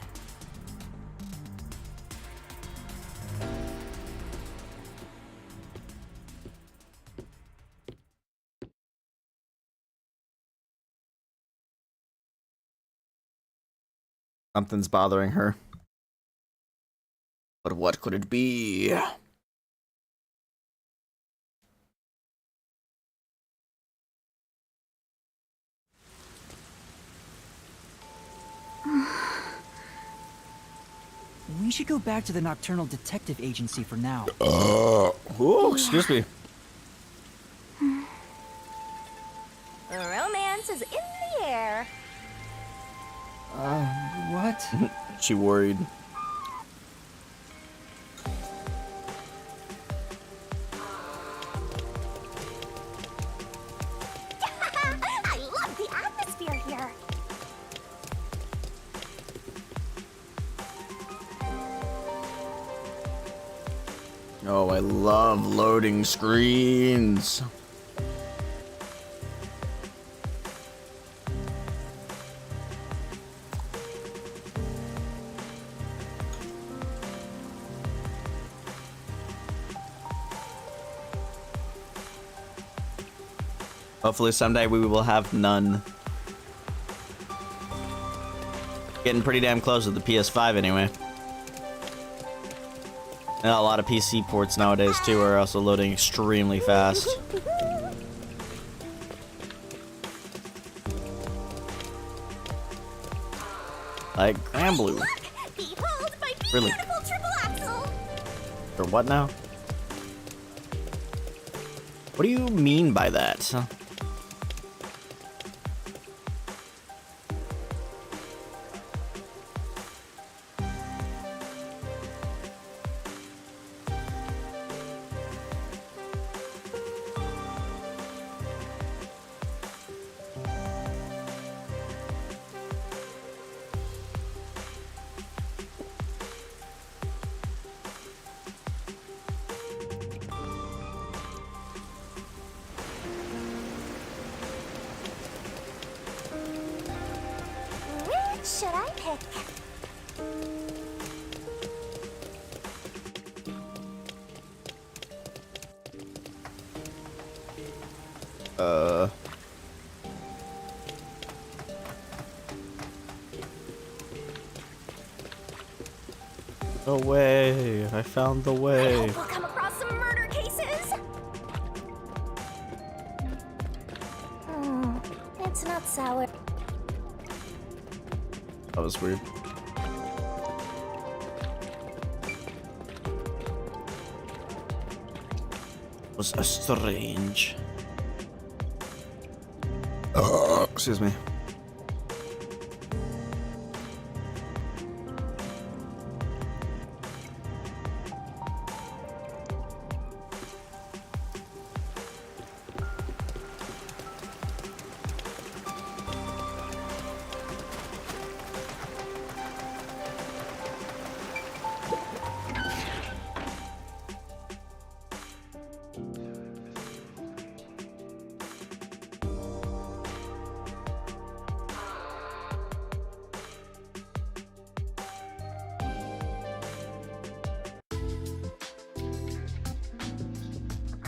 Something's bothering her. But what could it be? We should go back to the Nocturnal Detective Agency for now. Ooh, excuse me. Romance is in the air. What? She worried. I love the atmosphere here. Oh, I love loading screens. Hopefully someday we will have none. Getting pretty damn close with the PS5 anyway. And a lot of PC ports nowadays too are also loading extremely fast. Like Granblue. Behold my Really? beautiful triple axle. Or what now? What do you mean by that? should I pick? The way. I found the I way. hope we'll come across some murder cases. It's not sour. That was weird. Was strange. Excuse me.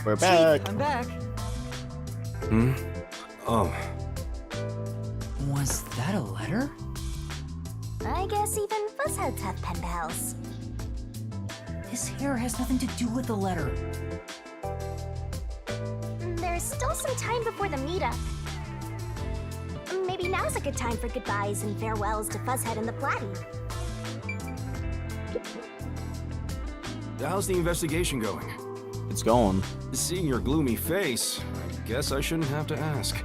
We're back. I'm back. Hmm? Oh. Was that a letter? I guess even fuzzheads have pen pals. His hair has nothing to do with the letter. There's still some time before the meetup. Maybe now's a good time for goodbyes and farewells to Fuzzhead and the Platy. How's the investigation going? It's going. Seeing your gloomy face, I guess I shouldn't have to ask.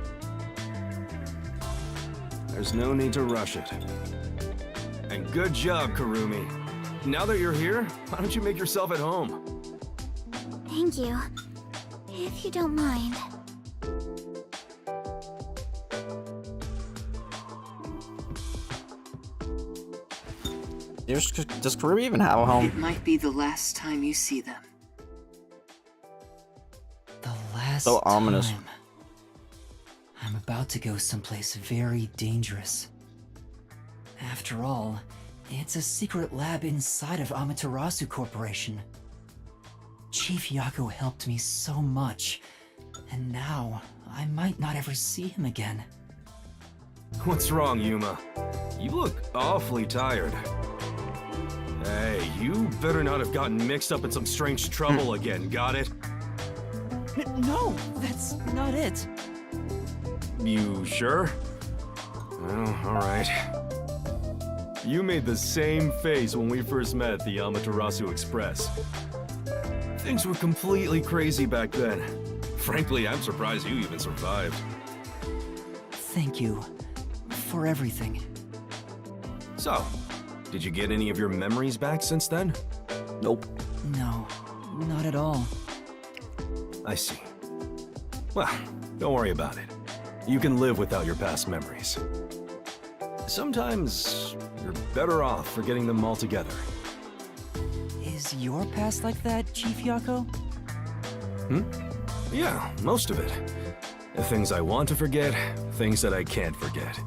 There's no need to rush it. And good job, Kurumi. Now that you're here, why don't you make yourself at home? Thank you. If you don't mind. Does Kurumi even have a home? It might be the last time you see them. The last So ominous. time. I'm about to go someplace very dangerous. After all, it's a secret lab inside of Amaterasu Corporation. Chief Yako helped me so much, and now I might not ever see him again. What's wrong, Yuma? You look awfully tired. Hey, you better not have gotten mixed up in some strange trouble again, got it? No, that's not it. You sure? Well, alright. You made the same face when we first met at the Amaterasu Express. Things were completely crazy back then. Frankly, I'm surprised you even survived. Thank you for everything. So, did you get any of your memories back since then? Nope. No, not at all. I see. Well, don't worry about it. You can live without your past memories. Sometimes you're better off forgetting them altogether. Is your past like that, Chief Yako? Yeah, most of it. Things I want to forget, things that I can't forget.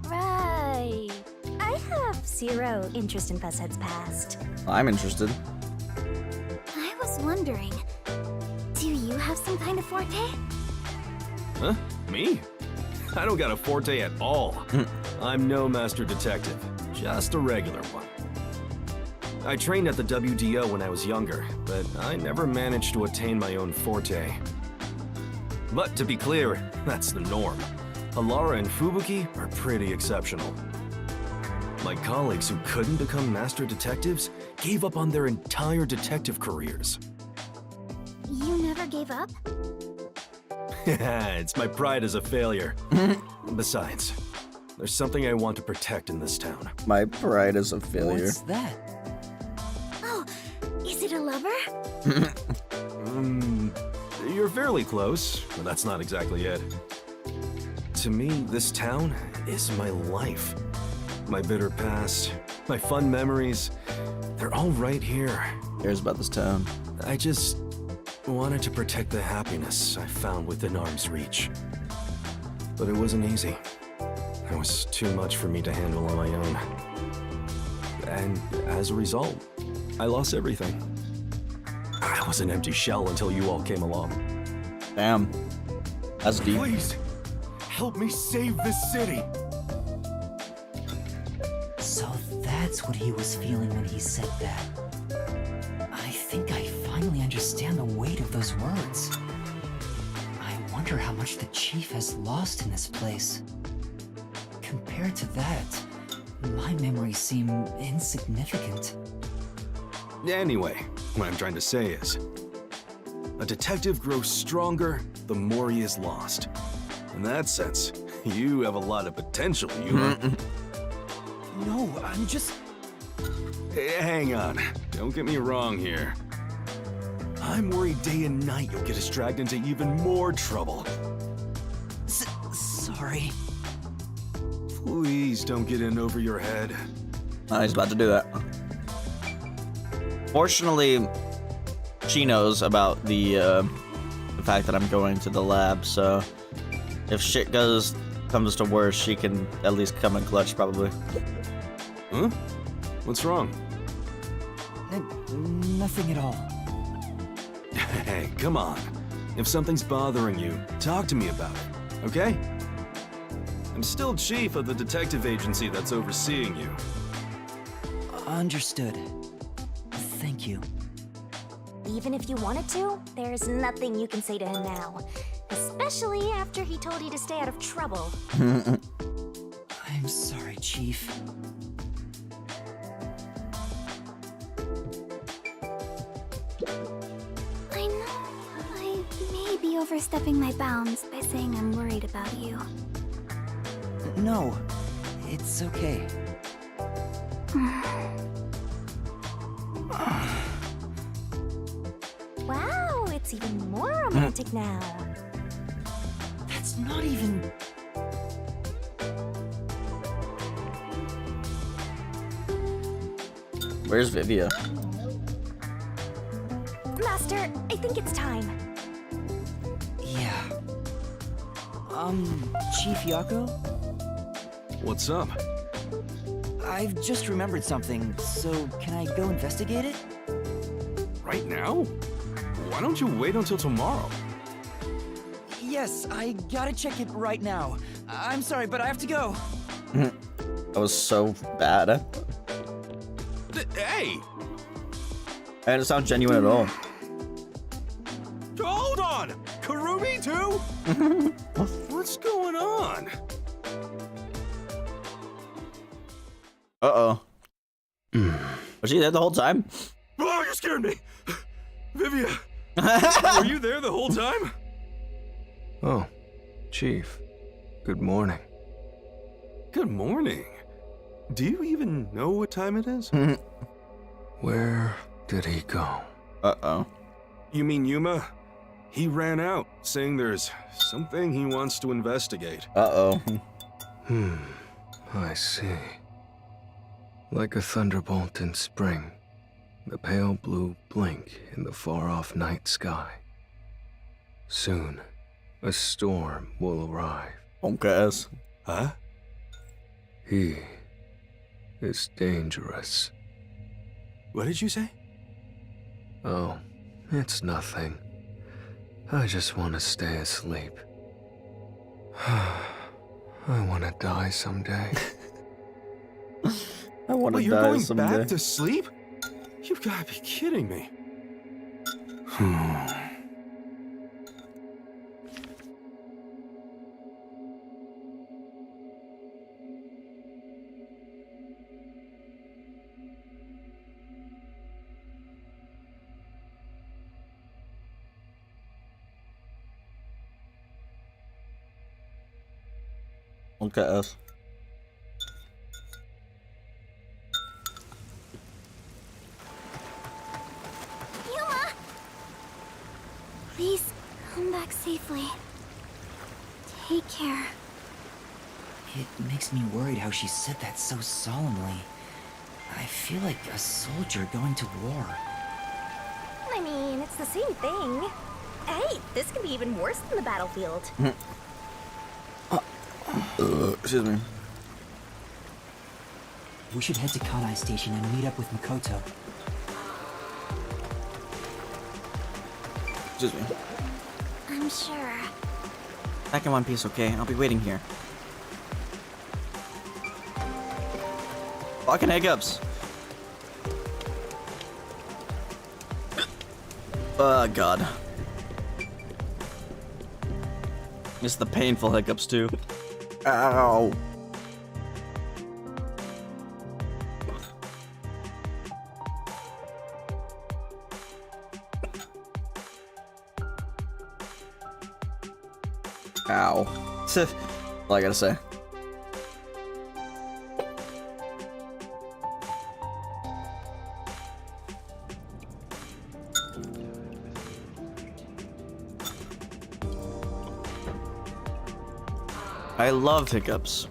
Right. I have zero interest in Fuzzhead's past. I'm interested. I was wondering, do you have some kind of forte? Huh? Me? I don't got a forte at all. I'm no master detective, just a regular one. I trained at the WDO when I was younger, but I never managed to attain my own forte. But to be clear, that's the norm. Alara and Fubuki are pretty exceptional. My colleagues who couldn't become master detectives gave up on their entire detective careers. You never gave up? It's my pride as a failure. Besides, there's something I want to protect in this town. My pride is a failure. What's that? Oh, is it a lover? You're fairly close, but that's not exactly it. To me, this town is my life. My bitter past, my fun memories, they're all right here. Cares about this town. I just wanted to protect the happiness I found within arm's reach. But it wasn't easy. I was was too much for me to handle on my own. And as a result, I lost everything. I was an empty shell until you all came along. Damn. That's deep. Please, help me save this city. So that's what he was feeling when he said that. I think I finally understand the weight of those words. I wonder how much the chief has lost in this place. Compared to that, my memories seem insignificant. Anyway, what I'm trying to say is, a detective grows stronger the more he is lost. In that sense, you have a lot of potential, Yuma. No, I'm just... Hang on, don't get me wrong here. I'm worried day and night you'll get us dragged into even more trouble. Sorry. Please don't get in over your head. He's about to do that. Fortunately, she knows about the fact that I'm going to the lab, so if shit comes to worse, she can at least come in clutch, probably. Huh? What's wrong? Nothing at all. Hey, come on. If something's bothering you, talk to me about it, okay? I'm still chief of the detective agency that's overseeing you. Understood. Thank you. Even if you wanted to, there's nothing you can say to him now. Especially after he told you to stay out of trouble. I'm sorry, Chief. I know I may be overstepping my bounds by saying I'm worried about you. No, it's okay. Wow, it's even more romantic now. That's not even... Where's Vivia? Master, I think it's time. Yeah. Chief Yako? What's up? I've just remembered something, so can I go investigate it? Right now? Why don't you wait until tomorrow? Yes, I gotta check it right now. I'm sorry, but I have to go. That was so bad. Hey! That didn't sound genuine at all. Hold on! Karumi too? What's going on? Uh-oh. Was she there the whole time? Oh, you scared me! Vivia! Were you there the whole time? Oh, Chief. Good morning. Good morning. Do you even know what time it is? Where did he go? Uh-oh. You mean Yuma? He ran out, saying there's something he wants to investigate. Uh-oh. I see. Like a thunderbolt in spring, the pale blue blink in the far-off night sky. Soon, a storm will arrive. Bonk-ass. Huh? He is dangerous. What did you say? Oh, it's nothing. I just want to stay asleep. I want to die someday. I want to You're die going someday. back to sleep? You've got to be kidding me. Bonk-ass. Yuma! Please come back safely. Take care. It makes me worried how she said that so solemnly. I feel like a soldier going to war. I mean, it's the same thing. Hey, this can be even worse than the battlefield. Excuse me. We should head to Kanai Station and meet up with Makoto. Excuse me. I'm sure. Back in one piece, okay? I'll be waiting here. Fucking hiccups. Oh, God. It's the painful hiccups, too. Ow. Ow. All I gotta say. I love hiccups.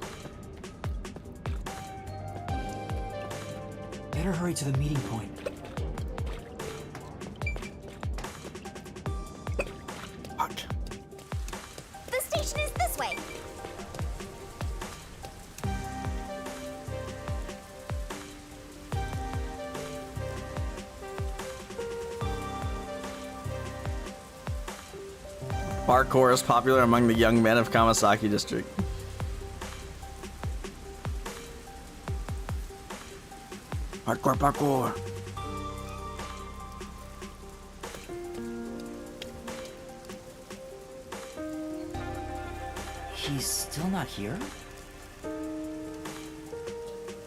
Better hurry to the meeting point. Fuck. The station is this way. Parkour is popular among the young men of Kamasaki District. Parkour, parkour. He's still not here?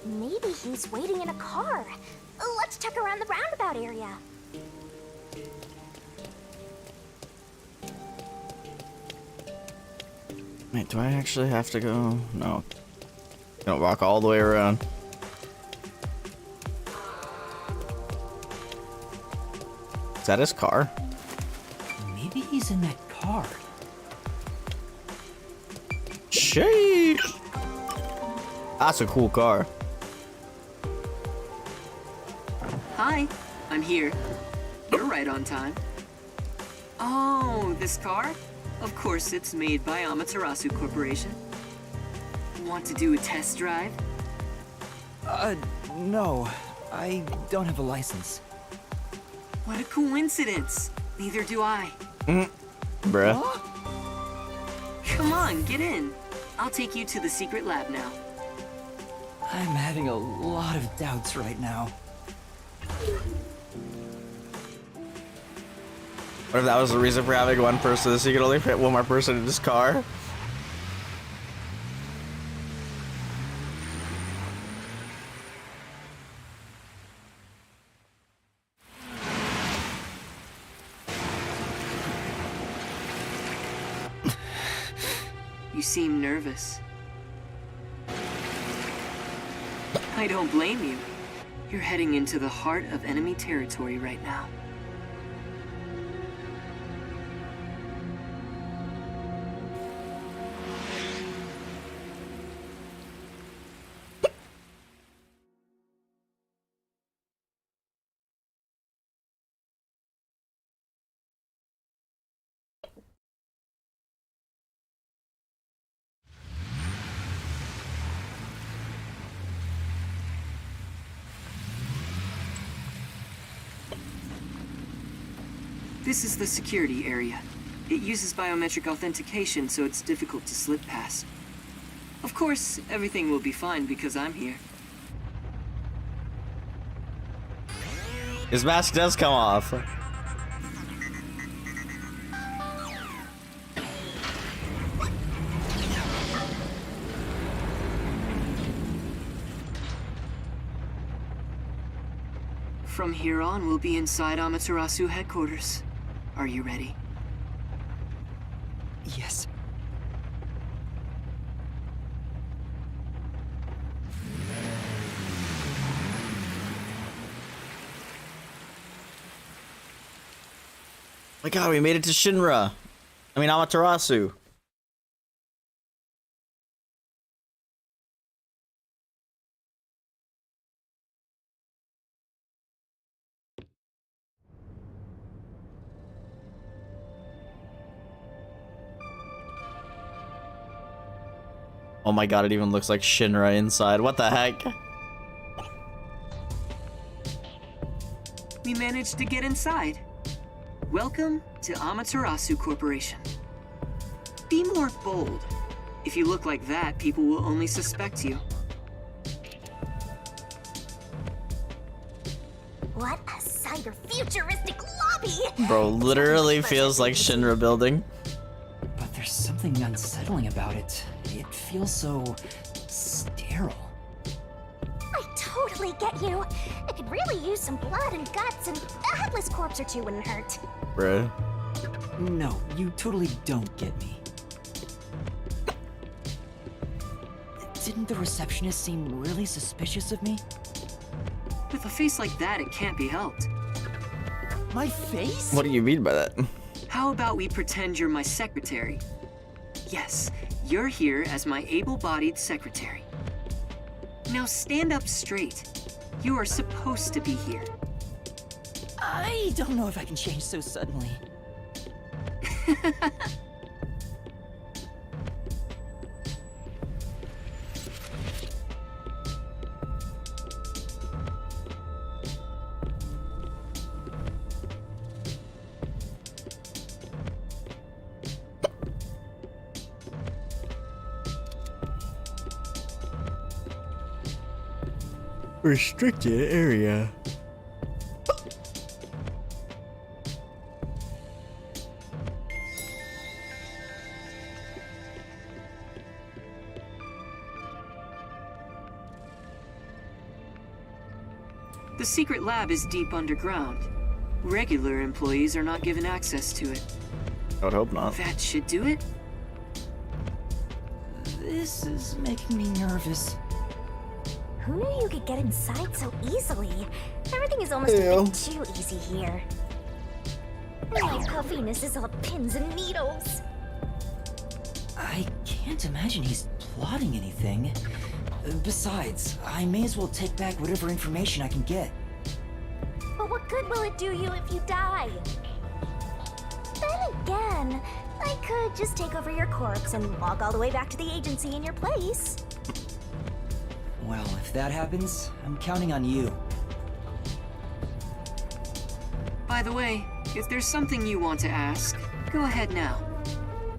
Maybe he's waiting in a car. Let's check around the roundabout area. Wait, do I actually have to go? No. Gonna walk all the way around. Is that his car? Maybe he's in that car. Sheesh. That's a cool car. Hi, I'm here. You're right on time. Oh, this car? Of course, it's made by Amaterasu Corporation. Want to do a test drive? No. I don't have a license. What a coincidence. Neither do I. Bruh. Come on, get in. I'll take you to the secret lab now. I'm having a lot of doubts right now. What if that was the reason for having one person, so you could only fit one more person in his car? You seem nervous. I don't blame you. You're heading into the heart of enemy territory right now. This is the security area. It uses biometric authentication, so it's difficult to slip past. Of course, everything will be fine because I'm here. His mask does come off. From here on, we'll be inside Amaterasu headquarters. Are you ready? Yes. My god, we made it to Shinra. I mean, Amaterasu. Oh my god, it even looks like Shinra inside. What the heck? we managed to get inside. Welcome to Amaterasu Corporation. Be more bold. If you look like that, people will only suspect you. What a cyber-futuristic lobby! Bro, literally feels like Shinra building. But there's something unsettling about it. It feels so sterile. I totally get you. I could really use some blood and guts, and a headless corpse or two wouldn't hurt. Bro. No, you totally don't get me. Didn't the receptionist seem really suspicious of me? With a face like that, it can't be helped. My face? What do you mean by that? How about we pretend you're my secretary? Yes, you're here as my able-bodied secretary. Now stand up straight. You are supposed to be here. I don't know if I can change so suddenly. Restricted area. The secret lab is deep underground. Regular employees are not given access to it. I would hope not. That should do it. This is making me nervous. Who knew you could get inside so easily? Everything is almost a bit too easy here. My puffiness is all pins and needles. I can't imagine he's plotting anything. Besides, I may as well take back whatever information I can get. But what good will it do you if you die? Then again, I could just take over your corpse and walk all the way back to the agency in your place. Well, if that happens, I'm counting on you. By the way, if there's something you want to ask, go ahead now.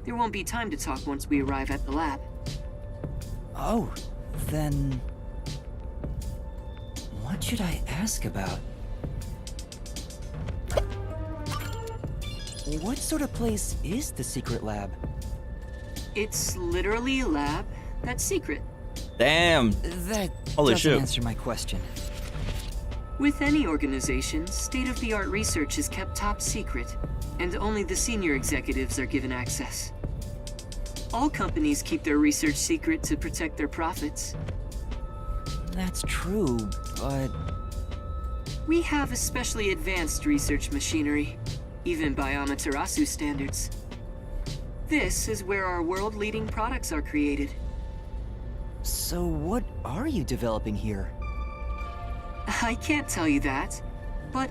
There won't be time to talk once we arrive at the lab. Oh, then... what should I ask about? What sort of place is the secret lab? It's literally a lab that's secret. Damn. That Holy doesn't shit. answer my question. With any organization, state-of-the-art research is kept top secret, and only the senior executives are given access. All companies keep their research secret to protect their profits. That's true, but... We have especially advanced research machinery, even by Amaterasu standards. This is where our world-leading products are created. So what are you developing here? I can't tell you that, but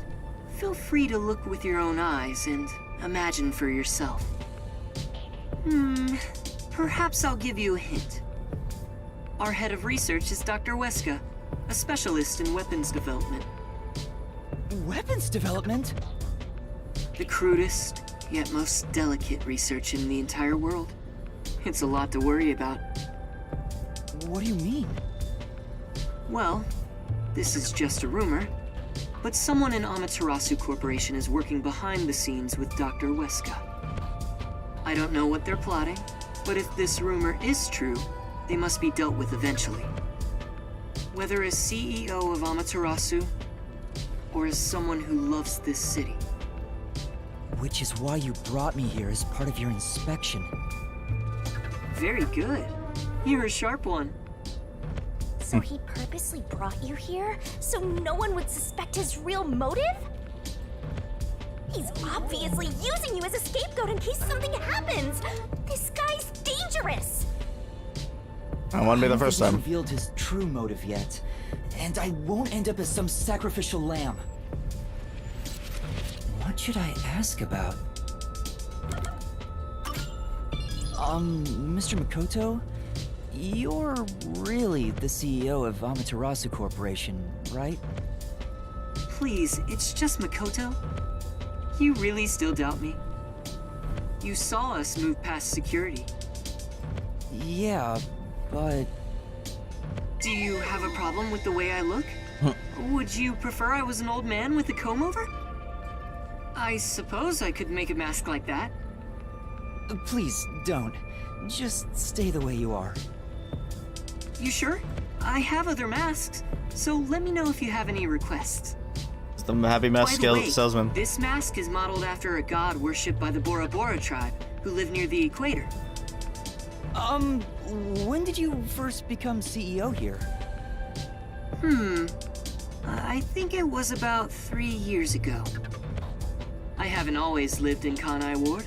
feel free to look with your own eyes and imagine for yourself. Perhaps I'll give you a hint. Our head of research is Dr. Weska, a specialist in weapons development. Weapons development? The crudest, yet most delicate research in the entire world. It's a lot to worry about. What do you mean? Well, this is just a rumor, but someone in Amaterasu Corporation is working behind the scenes with Dr. Weska. I don't know what they're plotting, but if this rumor is true, they must be dealt with eventually. Whether as CEO of Amaterasu, or as someone who loves this city. Which is why you brought me here as part of your inspection. Very good. You're a sharp one. So he purposely brought you here so no one would suspect his real motive? He's obviously using you as a scapegoat in case something happens. This guy's dangerous. I won't be the first He time. hasn't revealed his true motive yet, and I won't end up as some sacrificial lamb. What should I ask about? Mr. Makoto? You're really the CEO of Amaterasu Corporation, right? please, it's just Makoto. You really still doubt me? You saw us move past security. Yeah, but... Do you have a problem with the way I look? Would you prefer I was an old man with a comb over? I suppose I could make a mask like that. Please, don't. Just stay the way you are. You sure? I have other masks, so let me know if you have any requests. It's the Happy Mask By the way, salesman. This mask is modeled after a god worshipped by the Bora Bora tribe, who live near the equator. When did you first become CEO here? I think it was about 3 years ago. I haven't always lived in Kanai Ward.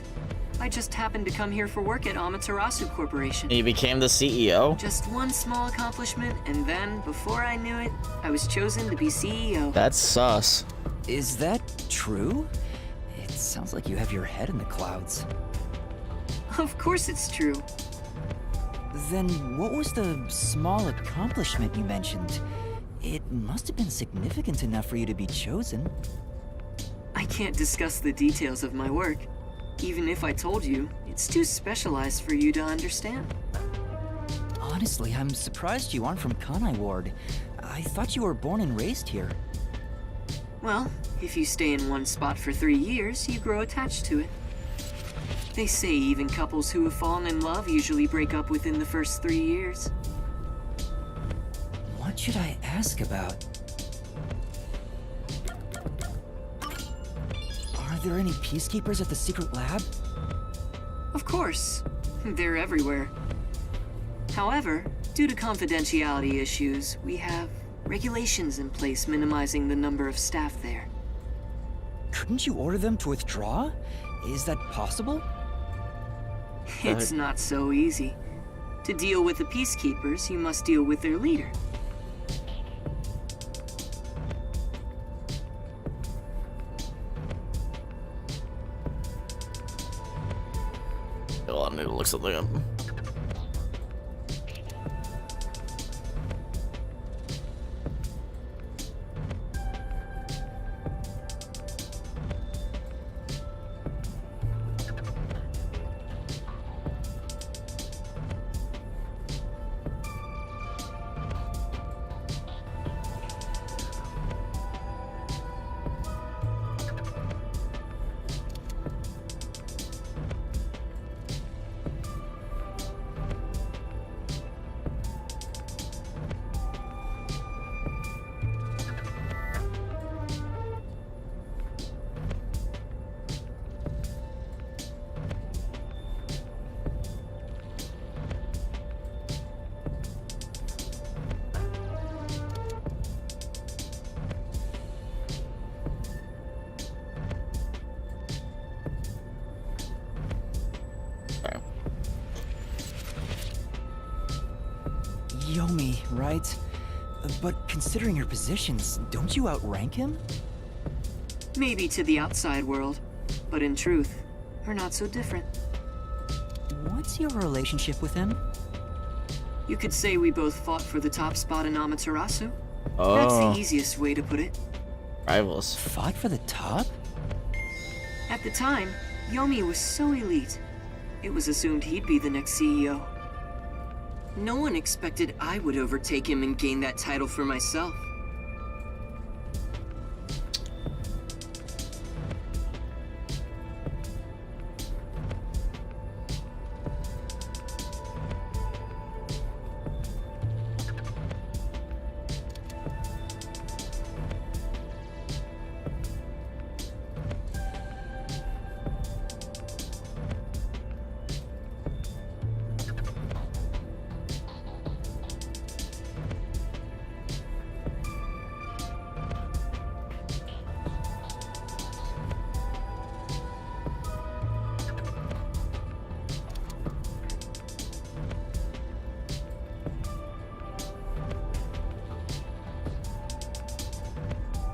I just happened to come here for work at Amaterasu Corporation. He became the CEO? Just one small accomplishment, and then, before I knew it, I was chosen to be CEO. That's sus. Is that true? It sounds like you have your head in the clouds. Of course it's true. Then what was the small accomplishment you mentioned? It must have been significant enough for you to be chosen. I can't discuss the details of my work. Even if I told you, it's too specialized for you to understand. Honestly, I'm surprised you aren't from Kanai Ward. I thought you were born and raised here. Well, if you stay in one spot for 3 years, you grow attached to it. They say even couples who have fallen in love usually break up within the first 3 years. What should I ask about? Are there any peacekeepers at the secret lab? Of course. They're everywhere. However, due to confidentiality issues, we have regulations in place minimizing the number of staff there. Couldn't you order them to withdraw? Is that possible? It's not so easy. To deal with the peacekeepers, you must deal with their leader. Oh, I need to look something up. Yomi, right? But considering your positions, don't you outrank him? Maybe to the outside world, but in truth, we're not so different. What's your relationship with him? You could say we both fought for the top spot in Amaterasu. Oh. That's the easiest way to put it. Rivals. Fought for the top? At the time, Yomi was so elite. It was assumed he'd be the next CEO. No one expected I would overtake him and gain that title for myself.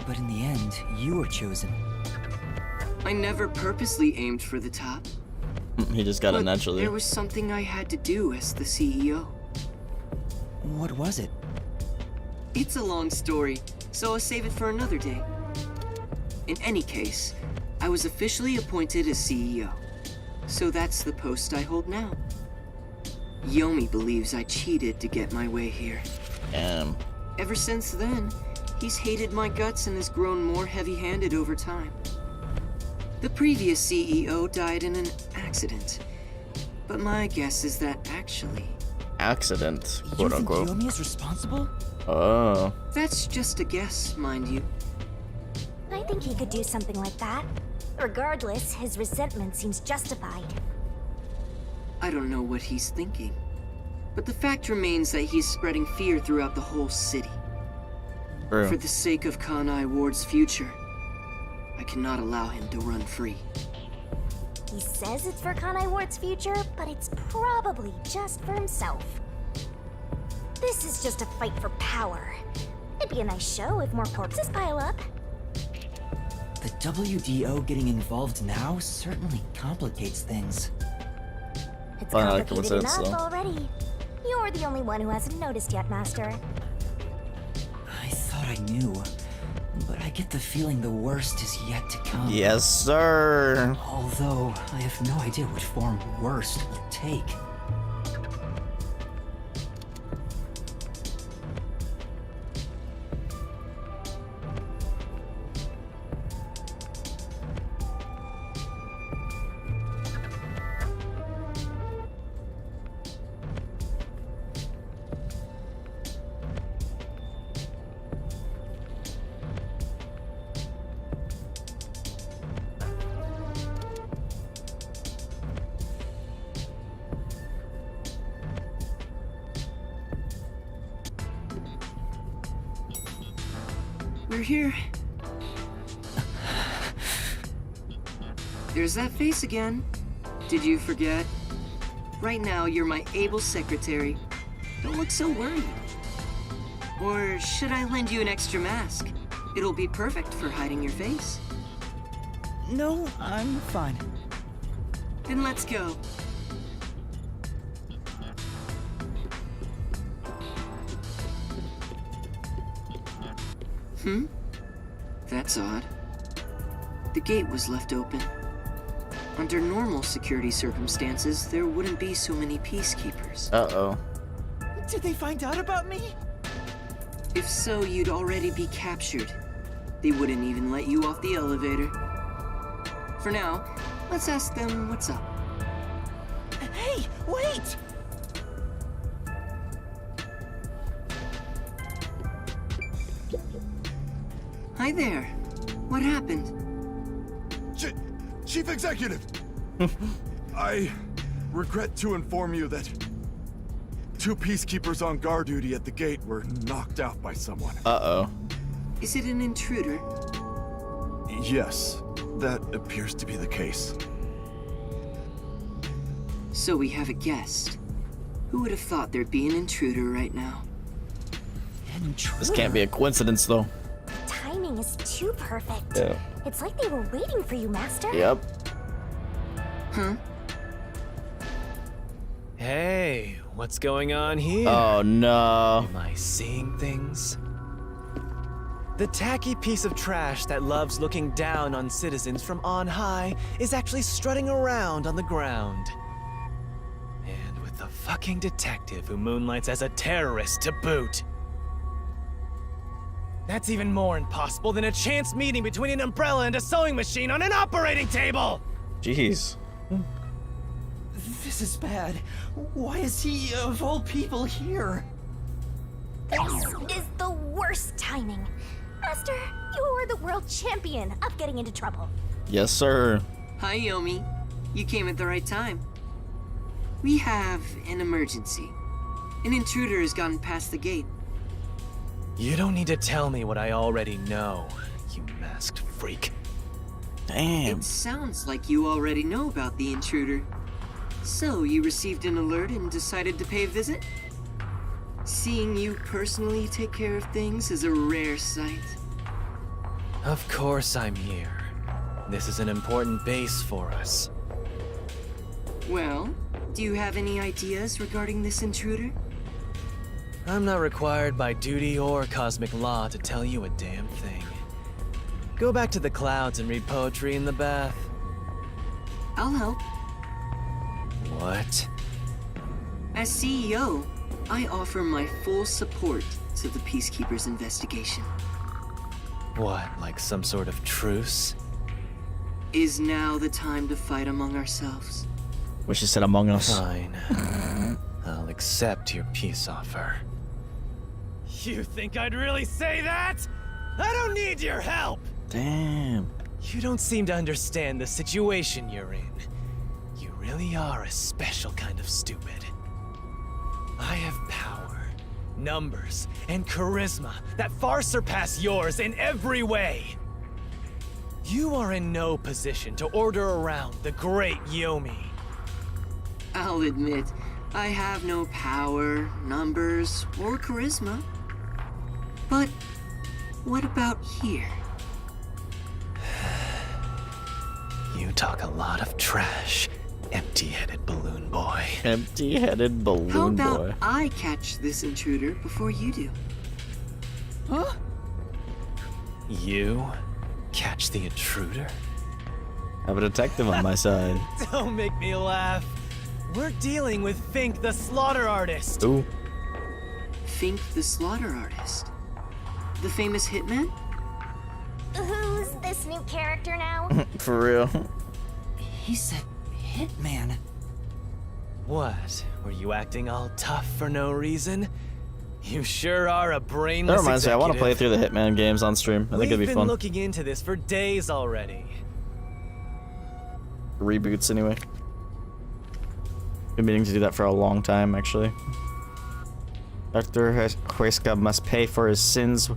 But in the end, you were chosen. I never purposely aimed for the top. He just got it But naturally. there was something I had to do as the CEO. What was it? It's a long story, so I'll save it for another day. In any case, I was officially appointed as CEO. So that's the post I hold now. Yomi believes I cheated to get my way here. Ever since then, he's hated my guts and has grown more heavy-handed over time. The previous CEO died in an accident. But my guess is that actually... Accident, quote unquote. Yomi is responsible? Oh. That's just a guess, mind you. I think he could do something like that. Regardless, his resentment seems justified. I don't know what he's thinking. But the fact remains that he's spreading fear throughout the whole city. True. For the sake of Kanai Ward's future, I cannot allow him to run free. He says it's for Kanai Ward's future, but it's probably just for himself. This is just a fight for power. It'd be a nice show if more corpses pile up. The WDO getting involved now certainly complicates things. It's Well, I complicated can enough sense, though. already. You're the only one who hasn't noticed yet, Master. I thought I knew, but I get the feeling the worst is yet to come. Yes, sir. Although, I have no idea what form worst will take. We're here. There's that face again. Did you forget? Right now, you're my able secretary. Don't look so worried. Or should I lend you an extra mask? It'll be perfect for hiding your face. No, I'm fine. Then let's go. That's odd. The gate was left open. Under normal security circumstances, there wouldn't be so many peacekeepers. Uh-oh. Did they find out about me? If so, you'd already be captured. They wouldn't even let you off the elevator. For now, let's ask them what's up. Hey, wait! Hi there. What happened? Chief Executive! I regret to inform you that 2 peacekeepers on guard duty at the gate were knocked out by someone. Uh-oh. Is it an intruder? Yes, that appears to be the case. So we have a guest. Who would have thought there'd be an intruder right now? An intruder? This can't be a coincidence, though. The timing is too perfect. Yeah. It's like they were waiting for you, Master. Yep. Huh? Hey, what's going on here? Oh, no. Am I seeing things? The tacky piece of trash that loves looking down on citizens from on high is actually strutting around on the ground. And with the fucking detective who moonlights as a terrorist to boot. That's even more impossible than a chance meeting between an umbrella and a sewing machine on an operating table! Jeez. This is bad. Why is he, of all people, here? This is the worst timing. Master, you are the world champion of getting into trouble. Yes, sir. Hi, Yomi. You came at the right time. We have an emergency. An intruder has gotten past the gate. You don't need to tell me what I already know, you masked freak. Damn. It sounds like you already know about the intruder. So, you received an alert and decided to pay a visit? Seeing you personally take care of things is a rare sight. Of course I'm here. This is an important base for us. Well, do you have any ideas regarding this intruder? I'm not required by duty or cosmic law to tell you a damn thing. Go back to the clouds and read poetry in the bath. I'll help. What? As CEO, I offer my full support to the Peacekeepers' investigation. What, like some sort of truce? Is now the time to fight among ourselves? Wish you said Among Us. Fine. I'll accept your peace offer. You think I'd really say that? I don't need your help! Damn. You don't seem to understand the situation you're in. You really are a special kind of stupid. I have power, numbers, and charisma that far surpass yours in every way. You are in no position to order around the great Yomi. I'll admit, I have no power, numbers, or charisma. But what about here? You talk a lot of trash, empty-headed balloon boy. Empty-headed balloon How about boy. I catch this intruder before you do? Huh? You catch the intruder? I have a detective on my side. Don't make me laugh. We're dealing with Fink the Slaughter Artist. Ooh. Fink the Slaughter Artist? The famous hitman? Who's this new character now? For real. He said hitman. What? Were you acting all tough for no reason? You sure are a brainless That reminds me, I want to play executive. through the Hitman games on stream. I think it'd be We've fun. been looking into this for days already. Reboots anyway. Been meaning to do that for a long time, actually. Dr. Huesca must pay for his sins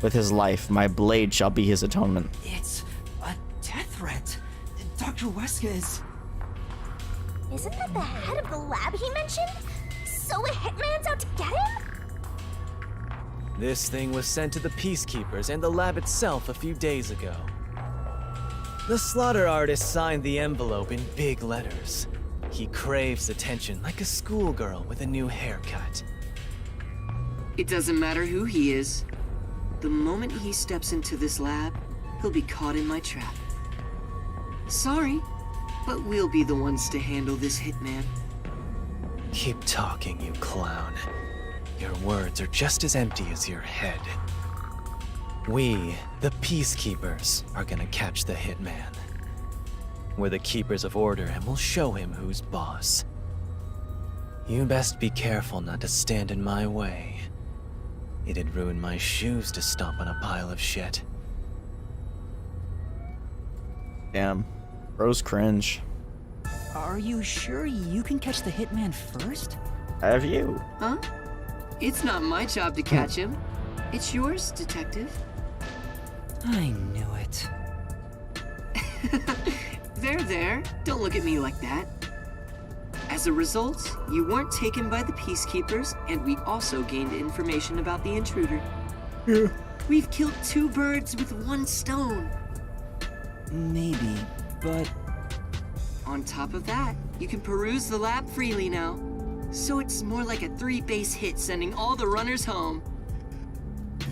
with his life. My blade shall be his atonement. It's a death threat. Dr. Weska is... Isn't that the head of the lab he mentioned? So a hitman's out to get him? This thing was sent to the Peacekeepers and the lab itself a few days ago. The slaughter artist signed the envelope in big letters. He craves attention like a schoolgirl with a new haircut. It doesn't matter who he is. The moment he steps into this lab, he'll be caught in my trap. Sorry, but we'll be the ones to handle this hitman. Keep talking, you clown. Your words are just as empty as your head. We, the Peacekeepers, are gonna catch the hitman. We're the keepers of order and we'll show him who's boss. You best be careful not to stand in my way. It'd ruin my shoes to stomp on a pile of shit. Damn. Bro's cringe. Are you sure you can catch the hitman first? Have you? Huh? It's not my job to catch him. It's yours, detective. I knew it. There. Don't look at me like that. As a result, you weren't taken by the Peacekeepers, and we also gained information about the intruder. Yeah. We've killed 2 birds with 1 stone. Maybe, but... On top of that, you can peruse the lab freely now. So it's more like a 3-base hit sending all the runners home.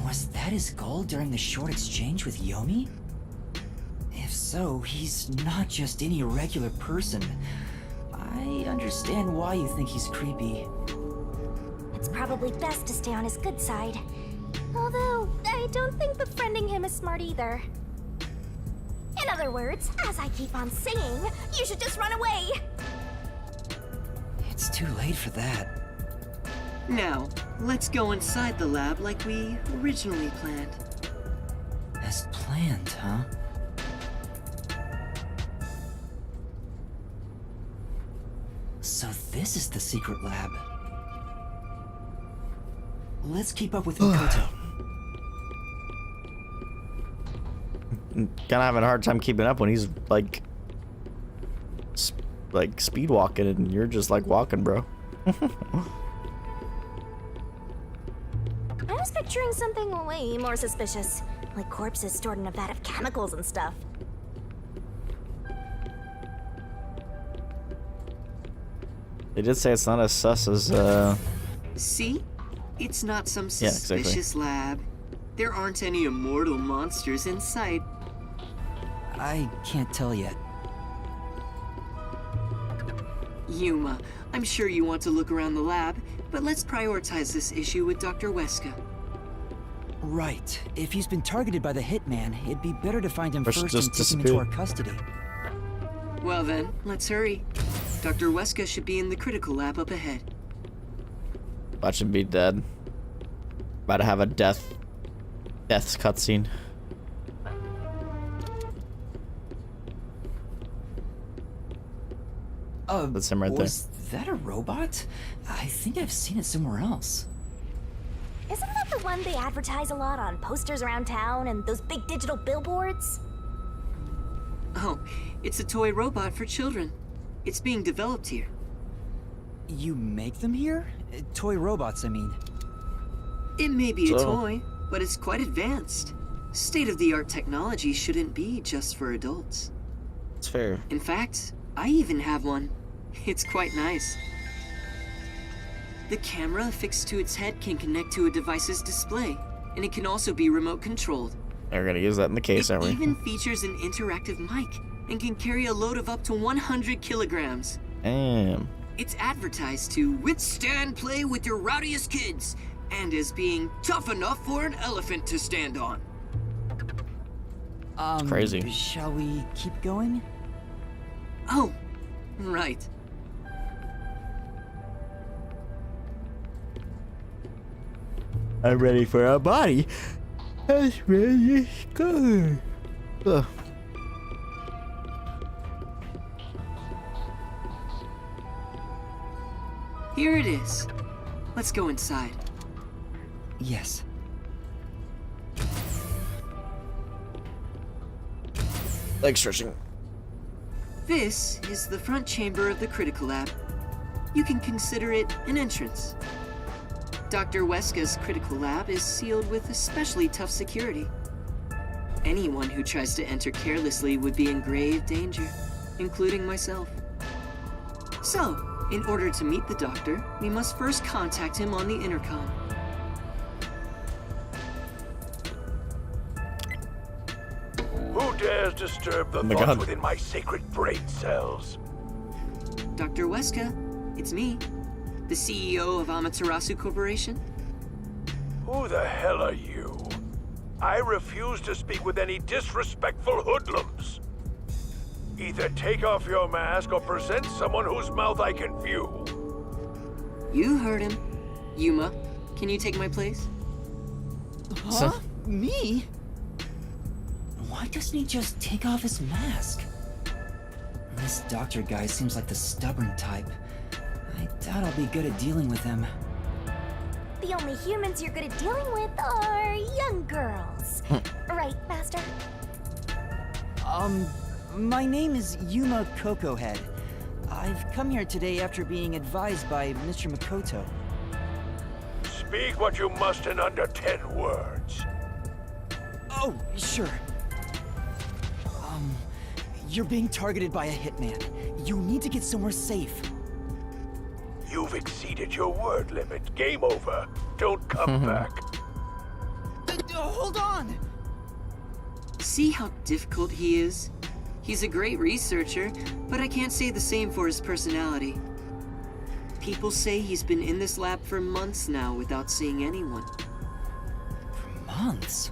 Was that his goal during the short exchange with Yomi? If so, he's not just any regular person. I understand why you think he's creepy. It's probably best to stay on his good side. Although, I don't think befriending him is smart either. In other words, as I keep on saying, you should just run away! It's too late for that. Now, let's go inside the lab like we originally planned. As planned, huh? So this is the secret lab. Let's keep up with Mikoto. Kinda having a hard time keeping up when he's like speed walking and you're just like walking, bro. I was picturing something way more suspicious, like corpses stored in a vat of chemicals and stuff. They did say it's not as sus as See? It's not some Yeah, exactly. suspicious lab. There aren't any immortal monsters in sight. I can't tell yet. Yuma, I'm sure you want to look around the lab, but let's prioritize this issue with Dr. Weska. Right. If he's been targeted by the hitman, it'd be better to find him Or should first and just take him into disappear. our custody. Well then, let's hurry. Dr. Weska should be in the critical lab up ahead. Watch him be dead. About to have a death's cutscene. That's him right there. Was that a robot? I think I've seen it somewhere else. Isn't that the one they advertise a lot on posters around town and those big digital billboards? Oh, it's a toy robot for children. It's being developed here. You make them here? Toy robots, I mean. It may be a So- toy, but it's quite advanced. State-of-the-art technology shouldn't be just for adults. It's fair. In fact, I even have one. It's quite nice. The camera affixed to its head can connect to a device's display, and it can also be remote controlled. We're gonna use that in the case, aren't It we? even features an interactive mic and can carry a load of up to 100 kilograms. Damn. It's advertised to withstand play with your rowdiest kids and as being tough enough for an elephant to stand on. Crazy. Shall we keep going? Oh, right. I'm ready for a body. That's really good. Ugh. Here it is. Let's go inside. Yes. Leg stretching. This is the front chamber of the critical lab. You can consider it an entrance. Dr. Weska's critical lab is sealed with especially tough security. Anyone who tries to enter carelessly would be in grave danger, including myself. So, in order to meet the doctor, we must first contact him on the intercom. Who dares disturb the Oh my thoughts God. within my sacred brain cells? Dr. Weska, it's me, the CEO of Amaterasu Corporation. Who the hell are you? I refuse to speak with any disrespectful hoodlums. Either take off your mask or present someone whose mouth I can view. You heard him. Yuma, can you take my place? Huh? Me? Why doesn't he just take off his mask? This doctor guy seems like the stubborn type. I doubt I'll be good at dealing with him. The only humans you're good at dealing with are young girls. Right, Master? My name is Yuma Cocohead. I've come here today after being advised by Mr. Makoto. Speak what you must in under 10 words. Oh, sure. You're being targeted by a hitman. You need to get somewhere safe. You've exceeded your word limit. Game over. Don't come back. Hold on! See how difficult he is? He's a great researcher, but I can't say the same for his personality. People say he's been in this lab for months now without seeing anyone. Months?